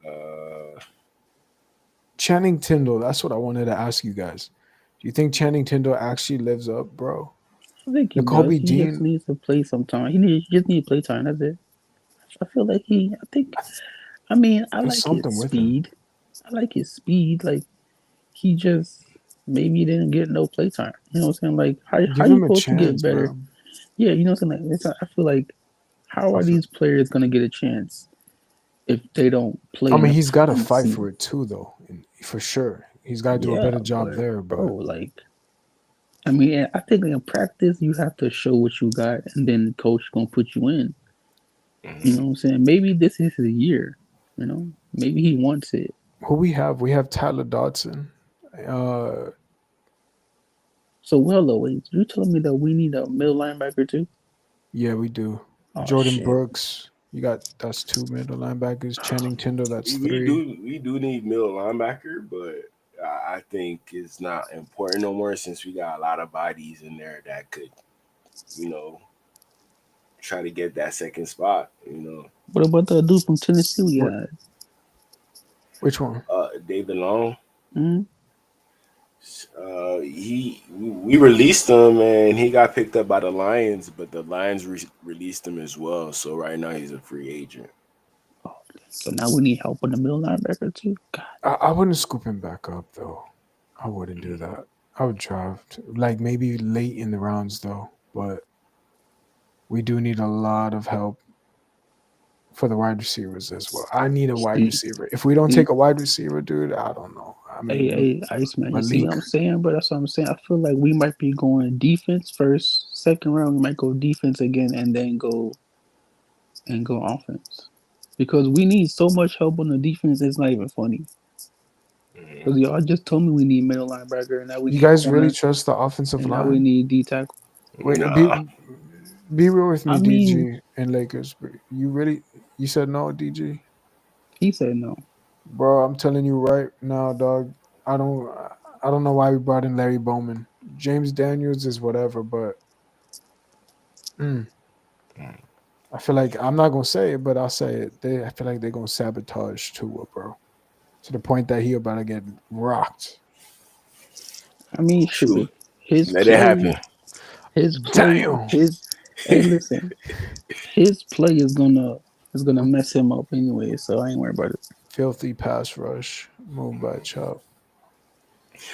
Channing Tindall. That's what I wanted to ask you guys. Do you think Channing Tindall actually lives up, bro? I think he Kobe does. He just Dean. needs to play sometime. He just need play time. That's it. I feel like I mean, I There's like something his with him. speed. I like his speed. Like he just maybe didn't get no play time. You know what I'm saying? Like how Give you him a supposed to get chance, better? man. Yeah, you know what I'm saying? Like, I feel like how are these players gonna get a chance if they don't play? I mean, in he's got to in the fight season? for it too, though, for sure. He's got to do a Yeah, better job but there, bro, but like I mean, I think in practice you have to show what you got, and then the coach gonna put you in. You know what I'm saying? Maybe this is his year. You know, maybe he wants it. who we have? We have Tyler Dodson. So, well, though, wait, you telling me that we need a middle linebacker too? Yeah, we do. Oh, Jordan shit. Brooks. That's 2 middle linebackers. Channing Tindall, that's 3. We do need middle linebacker, but I think it's not important no more since we got a lot of bodies in there that could, try to get that second spot. What about the dude from Tennessee we What? had? Which one? David Long. Mm-hmm. We released him and he got picked up by the Lions, but the Lions released him as well. So right now he's a free agent. So now we need help on the middle linebacker too. God. I wouldn't scoop him back up, though. I wouldn't do that. I would draft, like maybe late in the rounds, though. But we do need a lot of help for the wide receivers as well. I need a wide receiver. If we don't take a wide receiver, dude, I don't know. I mean, Hey, Iceman, you see Malik. what I'm saying, bro? That's what I'm saying. I feel like we might be going defense first, second round, we might go defense again, and then go offense. Because we need so much help on the defense, it's not even funny. Because y'all just told me we need middle linebacker, and now we You need guys corner, really trust the offensive and now we line? need D tackle. Wait, Nah. be real with me, I DG mean- and Lakers. You said no, DG? He said no. Bro, I'm telling you right now, dog. I don't know why we brought in Larry Bowman. James Daniels is whatever, but I feel like I'm not gonna say it, but I'll say it. I feel like they're gonna sabotage Tua, bro, to the point that he about to get rocked. I mean, True. shoot, his Let it happen. Damn. Hey, listen, his play is gonna mess him up anyway. So I ain't worried about it. Filthy pass rush, moved by Chop.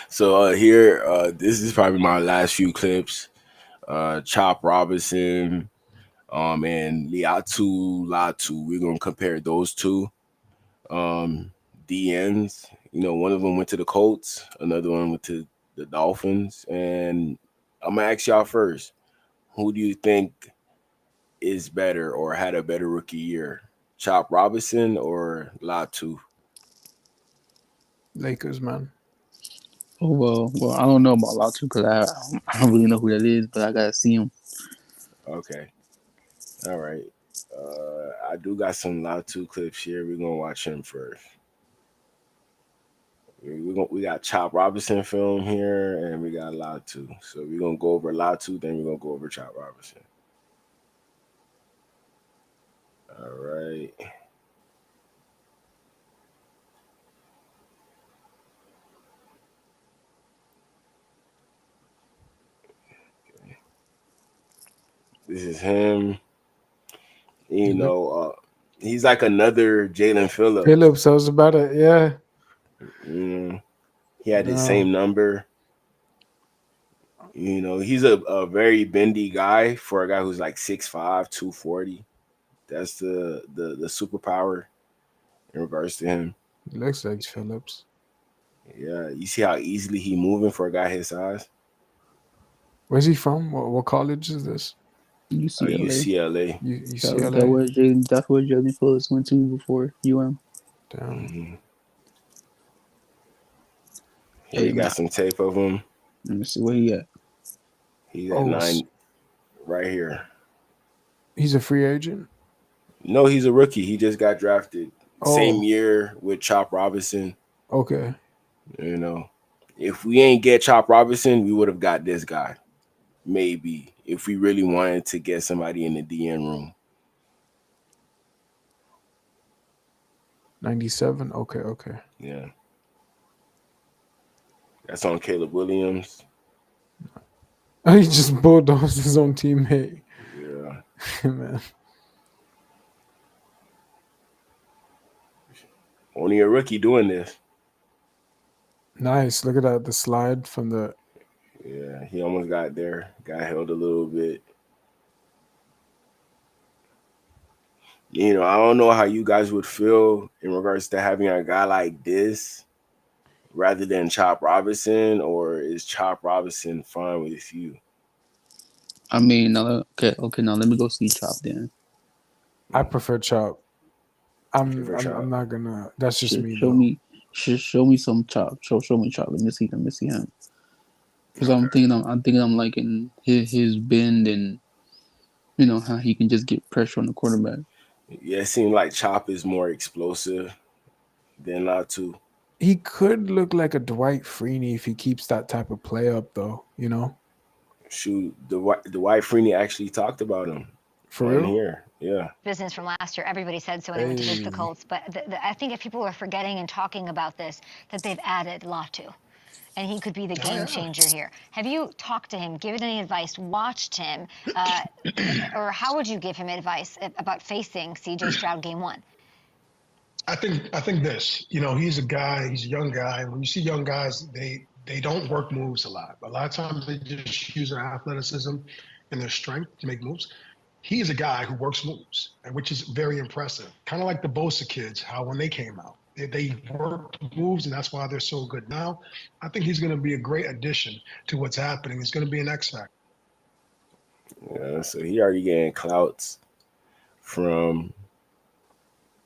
So here, this is probably my last few clips. Chop Robinson, and Latu. We're gonna compare those two. DNs. One of them went to the Colts, another one went to the Dolphins, and I'm gonna ask y'all first. Who do you think is better or had a better rookie year? Chop Robinson or Latu? Lakers, man. Oh well, I don't know about Latu because I don't really know who that is, but I gotta see him. Okay. All right. I do got some Latu clips here. We're gonna watch him first. We got Chop Robinson film here, and we got Latu. So we're gonna go over Latu, then we're gonna go over Chop Robinson. All right. Okay. This is him. You know, he's like another Jalen Phillips. Phillips, I was about to, yeah. He had the same number. You know, he's a very bendy guy for a guy who's like 6'5", 240. That's the superpower in regards to him. He looks like Phillips. Yeah, you see how easily he moving for a guy his size. Where's he from? What college is this? UCLA. UCLA. That's where Jalen Phillips went to before UM. Damn. Here you got some tape of him. Let me see where he at. He's at 9, right here. He's a free agent? No, he's a rookie. He just got drafted. Same year with Chop Robinson. Okay. You know, if we ain't get Chop Robinson, we would have got this guy. Maybe if we really wanted to get somebody in the DN room. 97? Okay. Yeah. That's on Caleb Williams. He just bulldozed his own teammate. Yeah. Man. Only a rookie doing this. Nice. Look at that. The slide from the... Yeah, he almost got there. Got held a little bit. You know, I don't know how you guys would feel in regards to having a guy like this rather than Chop Robinson, or is Chop Robinson fine with you? I mean, okay. Now let me go see Chop then. I prefer Chop. I'm not gonna. That's just me. Show me some Chop. Show me Chop. Let me see him. Because I'm thinking I'm liking his bend and you know how he can just get pressure on the quarterback. Yeah, it seems like Chop is more explosive than Latu. He could look like a Dwight Freeney if he keeps that type of play up, though. You know. Shoot, Dwight Freeney actually talked about him. For real? Here, yeah. Business from last year. Everybody said so when they went to visit the Colts. But I think if people are forgetting and talking about this, that they've added Latu. And he could be the game changer here. Have you talked to him, given any advice, watched him, or how would you give him advice about facing C.J. Stroud game 1? I think this. You know, he's a young guy. When you see young guys, they don't work moves a lot. A lot of times they just use their athleticism and their strength to make moves. He is a guy who works moves, which is very impressive. Kind of like the Bosa kids, how when they came out. They work moves, and that's why they're so good now. I think he's going to be a great addition to what's happening. He's going to be an X factor. Yeah, so he already getting clouts from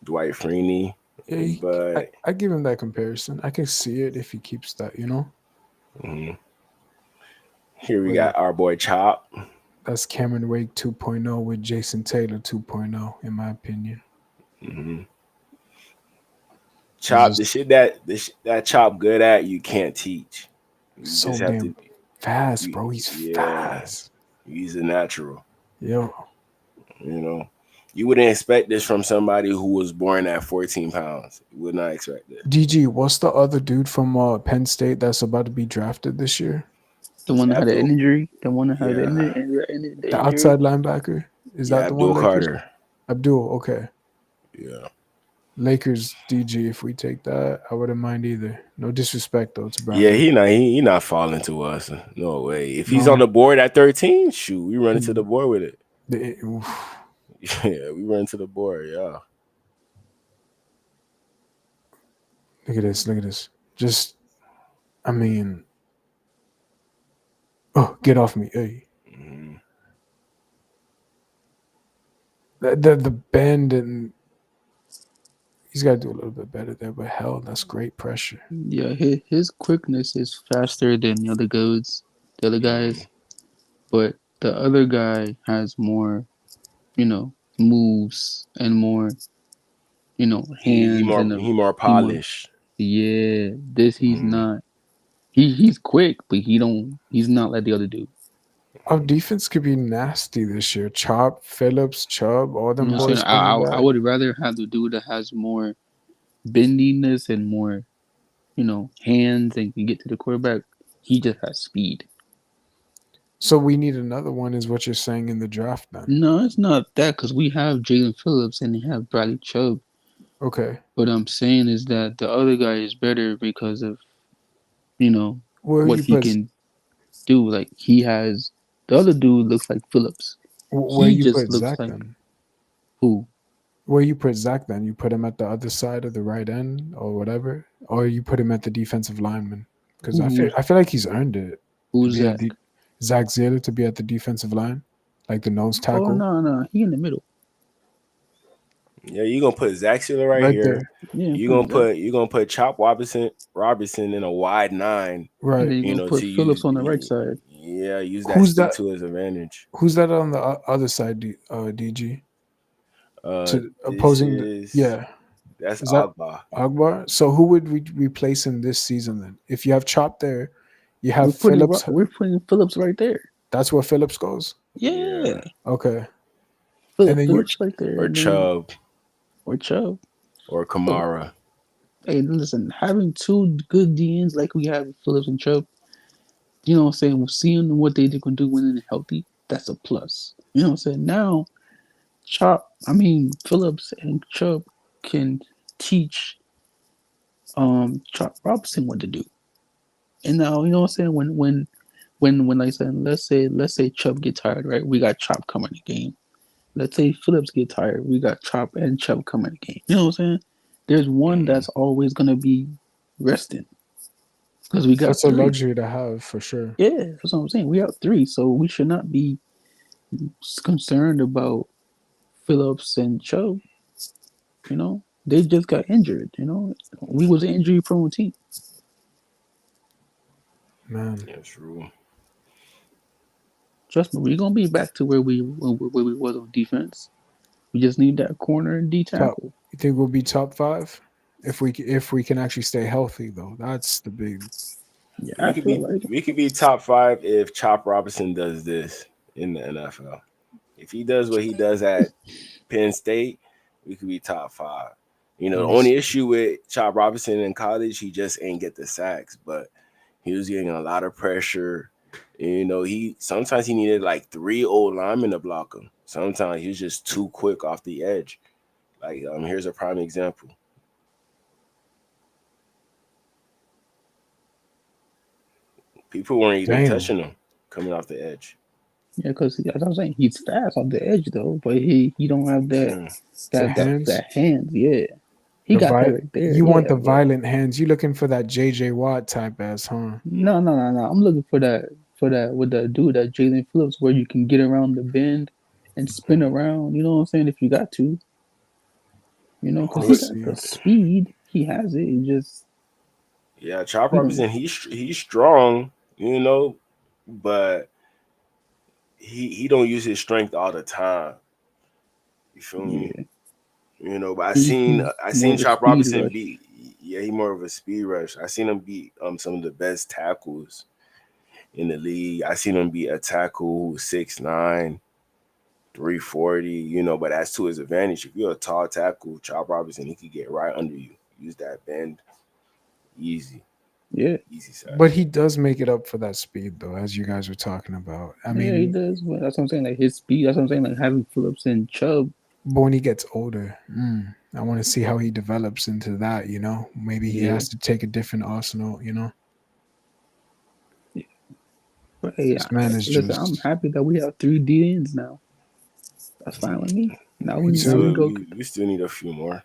Dwight Freeney. Yeah, but I give him that comparison. I can see it if he keeps that, you know? Mm-hmm. Here we got our boy Chop. That's Cameron Wake 2.0 with Jason Taylor 2.0, in my opinion. Mm-hmm. Chop, the shit that Chop good at, you can't teach. You so just damn have to, fast, bro. He's fast. He's a natural. Yo. You know, you wouldn't expect this from somebody who was born at 14 pounds. You would not expect it. DG, what's the other dude from Penn State that's about to be drafted this year? The one that had an injury? The one that had an The outside linebacker? Is that the one? Abdul Carter. Abdul, okay. Yeah. Lakers DG, if we take that, I wouldn't mind either. No disrespect though to Brown. Yeah, he not falling to us. No way. If he's on the board at 13, shoot, we run into the board with it. Yeah, we run to the board, yeah. Look at this. Just, I mean, oh, get off me, hey. Mm-hmm. The bend and he's got to do a little bit better there, but hell, that's great pressure. Yeah, his quickness is faster than the other guys, but the other guy has more, moves and more, hands. He more polished. He's not. He's quick, but he's not like the other dude. Our defense could be nasty this year. Chop, Phillips, Chubb, all them boys. I would rather have the dude that has more bendiness and more, hands and can get to the quarterback. He just has speed. So we need another one, is what you're saying in the draft then? No, it's not that because we have Jalen Phillips and we have Bradley Chubb. Okay. What I'm saying is that the other guy is better because of, Where what you he put can do. Like he has the other dude looks like Phillips. where He you just put looks Zach like then? who? Where you put Zach then? You put him at the other side of the right end or whatever, or you put him at the defensive lineman? Because I Who's feel like he's earned it to who's be Zach? Zach Ziller to be at the defensive line, like the nose Oh tackle. no, he in the middle. Yeah, you're gonna put Zach Sealer right Right here. there. Yeah, You're gonna put Chop Robertson in a wide 9. Right. And then you're gonna put Phillips on the right side. Yeah, use that Who's speed that? to his advantage. Who's that on the other side, DG? To This opposing is that's Is that Agba. Agbar? So who would we replace him this season then? If you have Chop there, you have Phillips. We're putting Phillips right there. That's where Phillips goes. Yeah. Okay. Phillips, then Phillips right there. Or and then- Chubb Or Chubb. or Kamara. Hey, listen, having two good DNs like we have with Phillips and Chubb, you know what I'm saying? Seeing what they can do when they're healthy, that's a plus. You know what I'm saying? Now, Phillips and Chubb can teach Chop Robinson what to do. And now, you know what I'm saying? When like I said, let's say Chubb get tired, right? We got Chop coming in the game. Let's say Phillips get tired, we got Chop and Chubb coming in the game. You know what I'm saying? There's one that's always gonna be resting. Because we got That's a three. luxury to have for sure. Yeah, that's what I'm saying. We have 3, so we should not be concerned about Phillips and Chubb. You know, they just got injured. You know, we was an injury-prone team. Man, yeah, true. Trust me, we're gonna be back to where we was on defense. We just need that corner and D Top. tackle. You think we'll be top 5 if we can actually stay healthy though? That's the big. Yeah, I feel like we could be top 5 if Chop Robinson does this in the NFL. If he does what he does at Penn State, we could be top 5. The only issue with Chop Robinson in college, he just ain't get the sacks, but he was getting a lot of pressure. Sometimes he needed like 3 old linemen to block him. Sometimes he was just too quick off the edge. Like here's a prime example. People weren't even touching him coming off the edge. Yeah, because as I was saying, he's fast off the edge though, but he don't have that hands. Yeah, he got that right there. You want the violent hands? You looking for that JJ Watt type ass, huh? No. I'm looking for that with the dude that Jalen Phillips, where you can get around the bend and spin around. You know what I'm saying? If you got to, because he got the speed. He has it. He just Chop Robinson. He's strong. But he don't use his strength all the time. You feel me? But I seen Chop Robinson beat. Yeah, he more of a speed rush. I seen him beat some of the best tackles in the league. I seen him beat a tackle who's 6'9", 340. But that's to his advantage. If you're a tall tackle, Chop Robinson, he could get right under you. Use that bend, easy. Yeah, easy side. But he does make it up for that speed, though, as you guys were talking about. I mean, he does. But that's what I'm saying. Like his speed. That's what I'm saying. Like having Phillips and Chubb. But when he gets older, I want to see how he develops into that. Maybe he has to take a different arsenal. Yeah. But hey, listen, I'm happy that we have 3 DNs now. That's fine with me. Now we go. We still need a few more.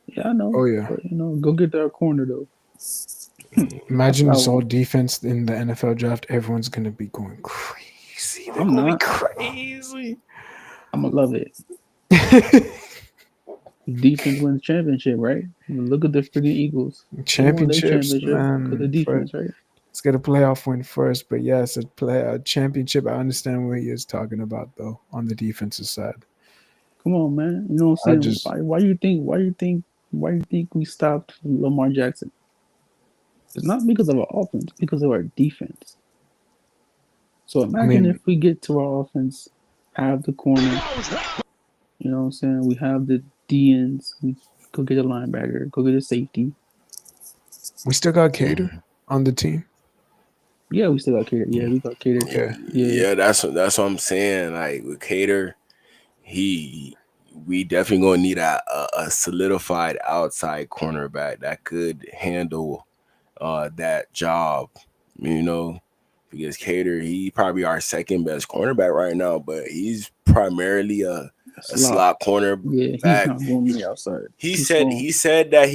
Yeah, I know. Oh yeah. But, go get that corner though. Imagine this whole defense in the NFL draft. Everyone's gonna be going crazy. They're gonna be crazy. I'm gonna love it. Defense wins championship, right? Look at the freaking Eagles. Championships, man. The defense, right? Let's get a playoff win first, but yes, a championship. I understand what he is talking about, though, on the defensive side. Come on, man. You know what I'm saying? Why do you think we stopped Lamar Jackson? It's not because of our offense, it's because of our defense. So imagine if we get to our offense, have the corner, you know what I'm saying? We have the DNs, we go get a linebacker, go get a safety. We still got Cater on the team. Yeah, we still got Cater. Yeah, we got Cater too. Yeah, that's what I'm saying. Like with Cater, we definitely gonna need a solidified outside cornerback that could handle that job, you know, because Cater, he probably our second best cornerback right now, but he's primarily a slot cornerback. Yeah, he's not going to the outside. He said that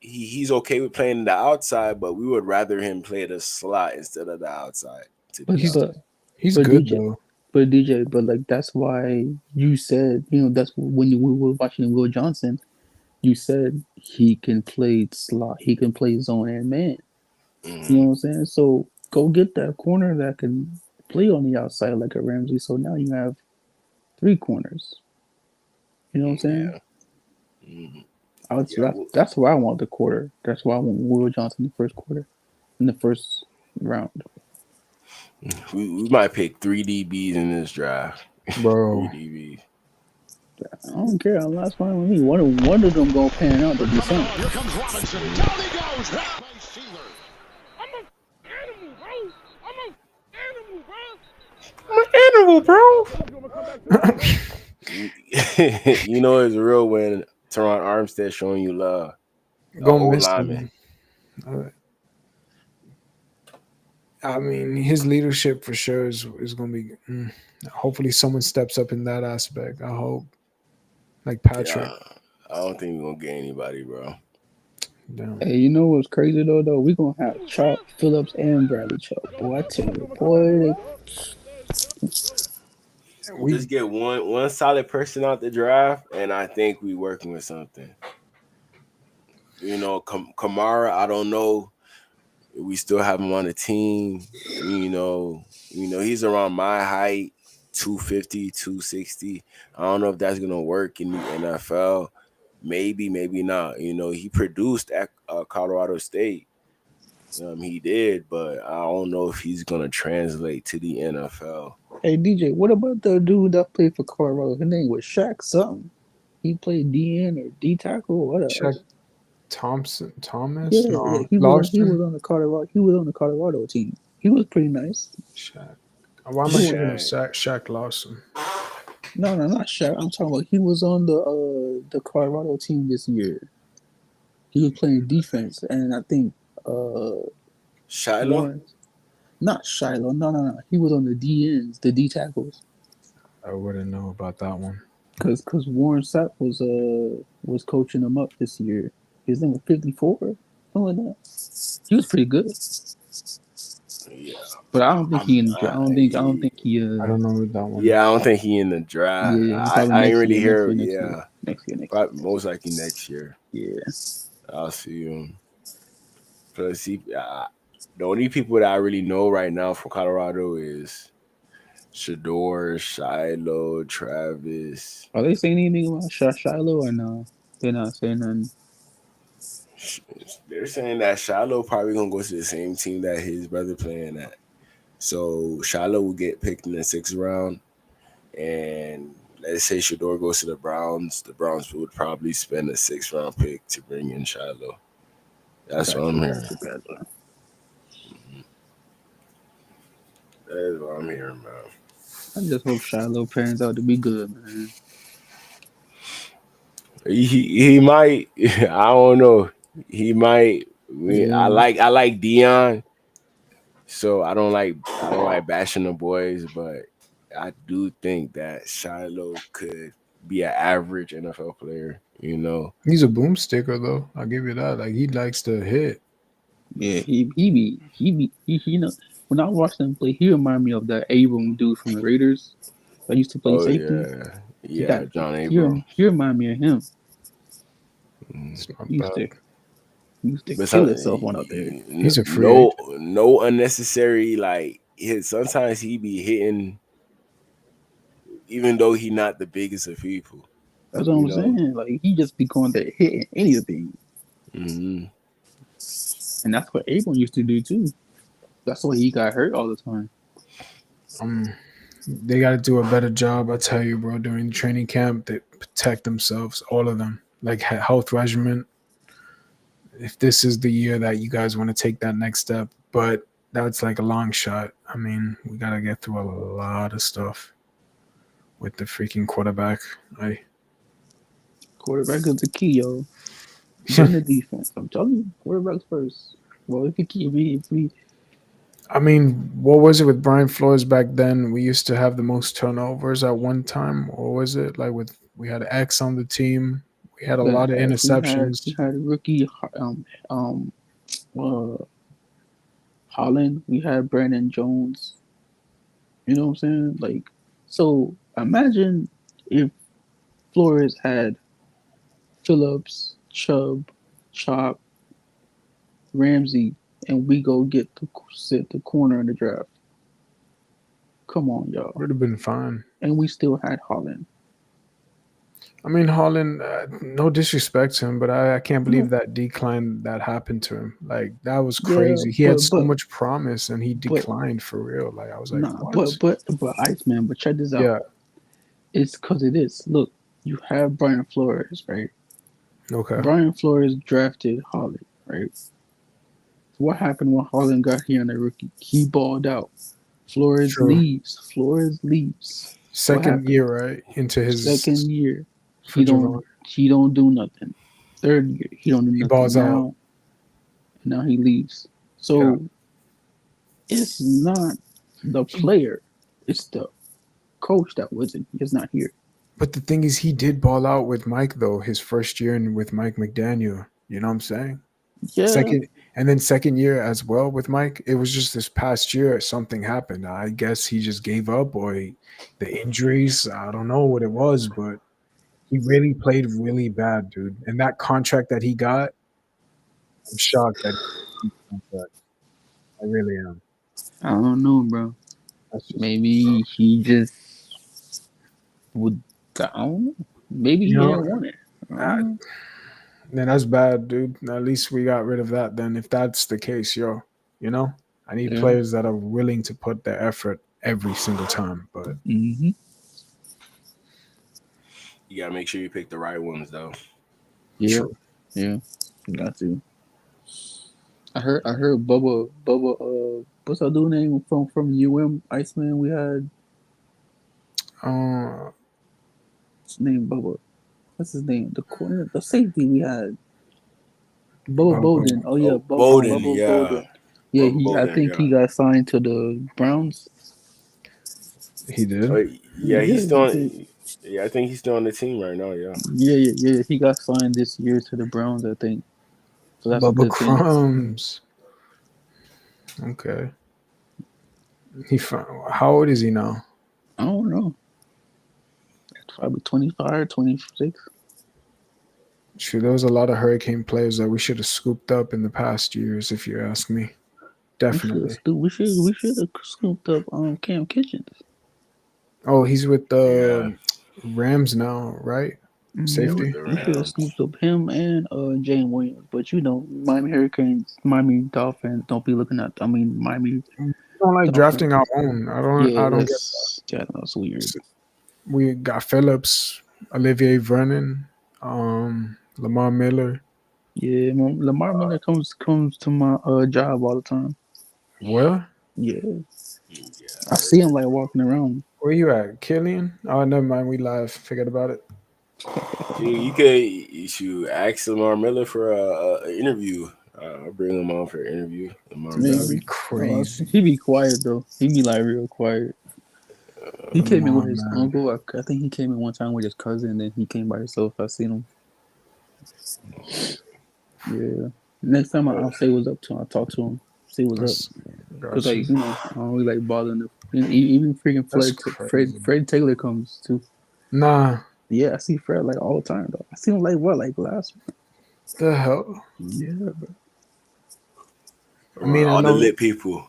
he's okay with playing the outside, but we would rather him play the slot instead of the outside. To But be honest. He's but good DJ, though. But DJ, but like that's why you said, that's when we were watching Will Johnson, you said he can play slot, he can play zone and man. You know what I'm saying? So go get that corner that can play on the outside like a Ramsey. So now you have 3 corners. You know what I'm saying? That's why I want the quarter. That's why I want Will Johnson in the first round. We might pick 3 DBs in this draft. Bro. 3 DBs. I don't care. Last fine with me. One of them gonna pan out to be something. Here comes Robinson. Down he goes. I'm an animal, bro. You know it's real when Teron Armstead showing you love. Gonna miss him. I mean, his leadership for sure is going to be. Hopefully, someone steps up in that aspect. I hope, like Patrick. Yeah, I don't think we're gonna get anybody, bro. Damn. Hey, you know what's crazy though? We gonna have Chop, Phillips, and Bradley Chop. Boy, I tell you, boy. We just get one solid person out the draft, and I think we working with something. You know, Kamara, I don't know. We still have him on the team. You know, he's around my height, 250, 260. I don't know if that's gonna work in the NFL. Maybe, maybe not. You know, he produced at Colorado State. He did, but I don't know if he's gonna translate to the NFL. Hey DJ, what about the dude that played for Colorado? His name was Shaq something. He played DN or D tackle or whatever. Shaq Thomas. Yeah, he was on the Colorado. He was on the Colorado team. He was pretty nice. Shaq. Why am I thinking of Shaq Lawson? No, not Shaq. I'm talking about he was on the Colorado team this year. He was playing defense, and I think Shiloh. Not Shiloh. No. He was on the DNs, the D tackles. I wouldn't know about that one. Cause Warren Sapp was coaching him up this year. His name was 54, something like that. He was pretty good. Yeah, but I don't think he in the draft. I don't think he. I don't know that one. Yeah, I don't think he in the draft. Yeah, I ain't really hear. Next year. Most likely next year. Yeah, I'll see him. Plus, the only people that I really know right now from Colorado is Shador, Shiloh, Travis. Are they saying anything about Shiloh or no? They're not saying nothing. They're saying that Shiloh probably gonna go to the same team that his brother playing at. So Shiloh will get picked in the 6th round, and let's say Shador goes to the Browns. The Browns would probably spend a 6th round pick to bring in Shiloh. That's what I'm hearing. That is what I'm hearing, man. I just hope Shiloh turns out to be good, man. He might. I don't know. He might. I like Dion, so I don't like bashing the boys, but I do think that Shiloh could be an average NFL player. You know, he's a boomsticker though. I'll give you that. Like he likes to hit. Yeah, he be you know. When I watched him play, he reminded me of that Abram dude from the Raiders that used to play safety. Yeah, John Abram. He reminded me of him. He used to kill himself on out there. He's a freak. No unnecessary sometimes he be hitting, even though he not the biggest of people. That's what I'm saying. Like he just be going there hitting anything. Mm-hmm. And that's what Abram used to do too. That's why he got hurt all the time. They got to do a better job, I tell you, bro. During the training camp, they protect themselves, all of them. Like health regimen. If this is the year that you guys want to take that next step, but that's like a long shot. I mean, we gotta get through a lot of stuff with the freaking quarterback. Quarterback is the key, yo. Then the defense. I'm telling you, quarterbacks first. Well, if we I mean, what was it with Brian Flores back then? We used to have the most turnovers at one time. Or was it like we had X on the team? We had a lot of interceptions. we had rookie uh, Holland. We had Brandon Jones. You know what I'm saying? Like, so imagine if Flores had Phillips, Chubb, Chop, Ramsey, and we go sit the corner in the draft. Come on, y'all. Would have been fine. And we still had Holland. I mean, Holland, no disrespect to him, but I can't believe that decline that happened to him. Like, that was crazy. He had so much promise, and he declined for real. Like, I was like, what? But Iceman, but check this out. Yeah. It's because it is. Look, you have Brian Flores, right? Okay. Brian Flores drafted Holland, right? What happened when Holland got here on the rookie? He balled out. Flores leaves. Second year, right? Into his second year. He don't do nothing. Third year, he don't do nothing. He balls out. Now he leaves. So it's not the player, it's the coach that is not here. But the thing is, he did ball out with Mike though, his first year and with Mike McDaniel. You know what I'm saying? Yeah. Second year as well with Mike. It was just this past year something happened. I guess he just gave up, or the injuries. I don't know what it was, but he really played really bad, dude. And that contract that he got, I'm shocked that I really am. I don't know, bro. Maybe he just would. I don't know. Maybe he didn't want it. Then that's bad, dude. At least we got rid of that then. If that's the case, I need players that are willing to put their effort every single time. But you gotta make sure you pick the right ones, though. Yeah, you got to. I heard Bubba. What's that dude name from Iceman? We had. What's his name? Bubba. What's his name? The safety we had. Bubba Bolden. Oh yeah, Bolden. Bolden. Yeah, I think he got signed to the Browns. He did. He's still. I think he's still on the team right now. Yeah. Yeah. He got signed this year to the Browns, I think. So that's Bubba Crumbs. Okay. How old is he now? I don't know. Probably 25, 26. Sure, there was a lot of Hurricane players that we should have scooped up in the past years, if you ask me. Definitely. We should have scooped up Cam Kitchens. Oh, he's with the Rams now, right? Safety. We should have scooped up him and Jane Williams. But Miami Hurricanes, Miami Dolphins don't be looking at. Miami. I don't like drafting our own. I don't get that. Yeah, that's weird. We got Phillips, Olivier Vernon, Lamar Miller. Yeah, Lamar Miller comes to my job all the time. Where? Yeah. I see him walking around. Where you at, Killian? Oh, never mind. We live. Forget about it. Dude, you should ask Lamar Miller for an interview. I'll bring him on for an interview. That'd be crazy. He be quiet though. He be real quiet. He came in with his uncle. I think he came in one time with his cousin, and then he came by himself. I seen him. Yeah. Next time I'll say what's up to him. I'll talk to him. See what's up. Because I don't really bothering him. Even freaking Fred Taylor comes too. Nah. Yeah, I see Fred all the time though. I see him last month. The hell? Yeah, bro. I mean, all the lit people.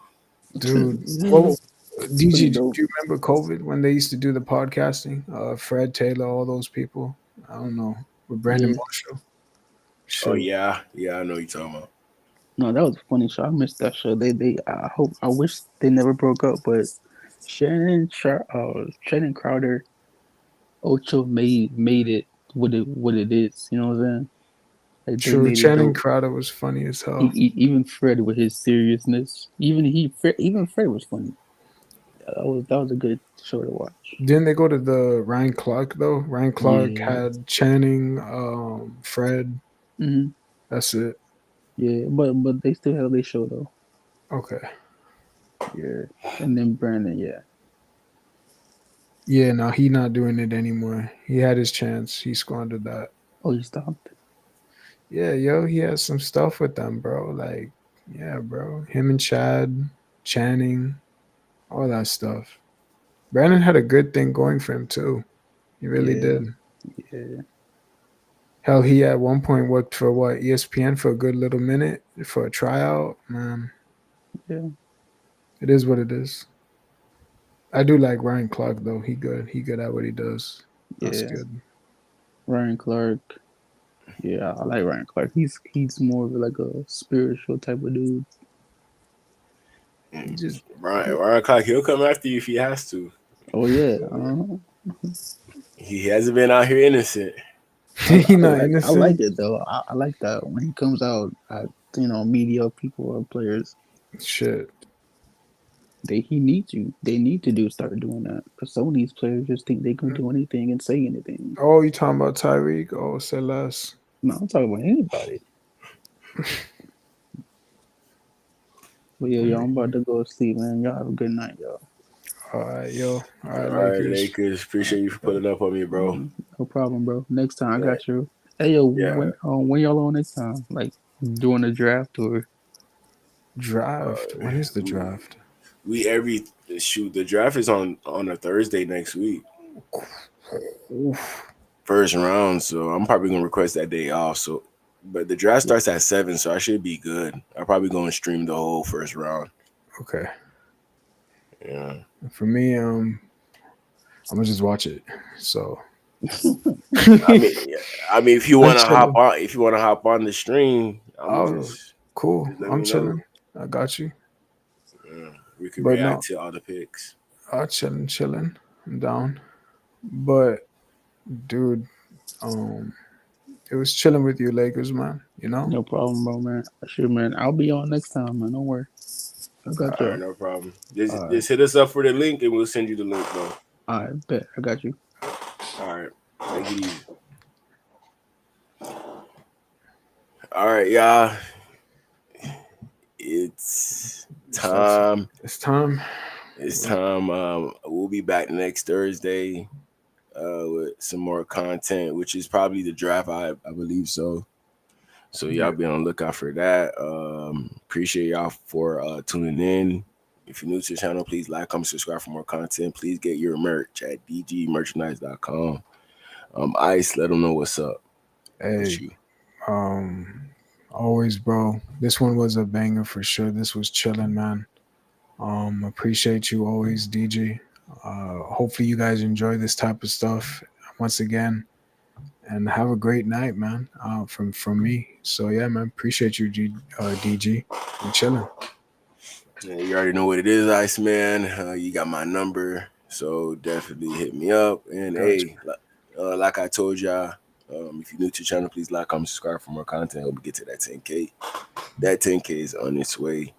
Dude. Well, DG, do you remember COVID when they used to do the podcasting? Fred Taylor, all those people. I don't know. With Brandon Marshall. Oh yeah, I know what you're talking about. No, that was a funny show. I missed that show. I wish they never broke up, but Shannon Crowder, Ocho made it what it is. You know what I'm saying? Like, True, Channing Crowder was funny as hell. Even Fred with his seriousness, even Fred was funny. That was a good show to watch. Didn't they go to the Ryan Clark though? Ryan Clark Yeah. had Channing, Fred. Mm-hmm. That's it. Yeah, but they still have their show though. Okay. Yeah, and then Brandon, yeah. Yeah, no, he not doing it anymore. He had his chance. He squandered that. Oh, he stopped. Yeah, yo, he has some stuff with them, bro. Like, yeah, bro. Him and Chad, Channing, all that stuff. Brandon had a good thing going for him too. He really did. Yeah. Hell, he at one point worked for ESPN for a good little minute for a tryout. Man, Yeah. it is what it is. I do like Ryan Clark though. He good. He good at what he does. That's good. Ryan Clark. Yeah, I like Ryan Clark. He's more of like a spiritual type of dude. Just Ryan Clark, he'll come after you if he has to. Oh yeah. He hasn't been out here innocent. He not innocent. I like it though. I like that when he comes out at media people or players. Shit. They need to start doing that because some of these players just think they can do anything and say anything. Oh, you talking about Tyreek? Oh, say less. No, I'm talking about anybody. But yeah, y'all, I'm about to go to sleep, man. Y'all have a good night, y'all. All right, yo. All right, Lakers. Appreciate you for pulling up on me, bro. No problem, bro. Next time, I got you. Hey, yo, when y'all on next time? Like, doing the draft or? Draft? When is the draft? The draft is on a Thursday next week. First round, so I'm probably gonna request that day off. So, but the draft starts at 7, so I should be good. I'm probably gonna stream the whole first round. Okay. Yeah. For me, I'm gonna just watch it. So. I mean, if you wanna hop on the stream, cool. I'm chilling. I got you. Yeah, we can react to all the picks. Chilling. I'm down. But, dude, it was chilling with you, Lakers, man. You know? No problem, bro, man. Sure, man. I'll be on next time, man. Don't worry. I got you. All right, no problem. Just hit us up for the link, and we'll send you the link, bro. All right, bet. I got you. All right. Take it easy. All right, y'all. It's time. We'll be back next Thursday with some more content, which is probably the draft. I believe so. So y'all be on the lookout for that. Appreciate y'all for tuning in. If you're new to the channel, please like, comment, subscribe for more content. Please get your merch at dgmerchandise.com. Ice, let them know what's up. Hey, always, bro. This one was a banger for sure. This was chilling, man. Appreciate you always, DG. Hopefully you guys enjoy this type of stuff once again, and have a great night, man. From me. So yeah, man. Appreciate you, DG. I'm chilling. Yeah, you already know what it is, Iceman. You got my number, so definitely hit me up. And like I told y'all, if you're new to the channel, please like, comment, subscribe for more content. Hope we get to that 10K. That 10K is on its way.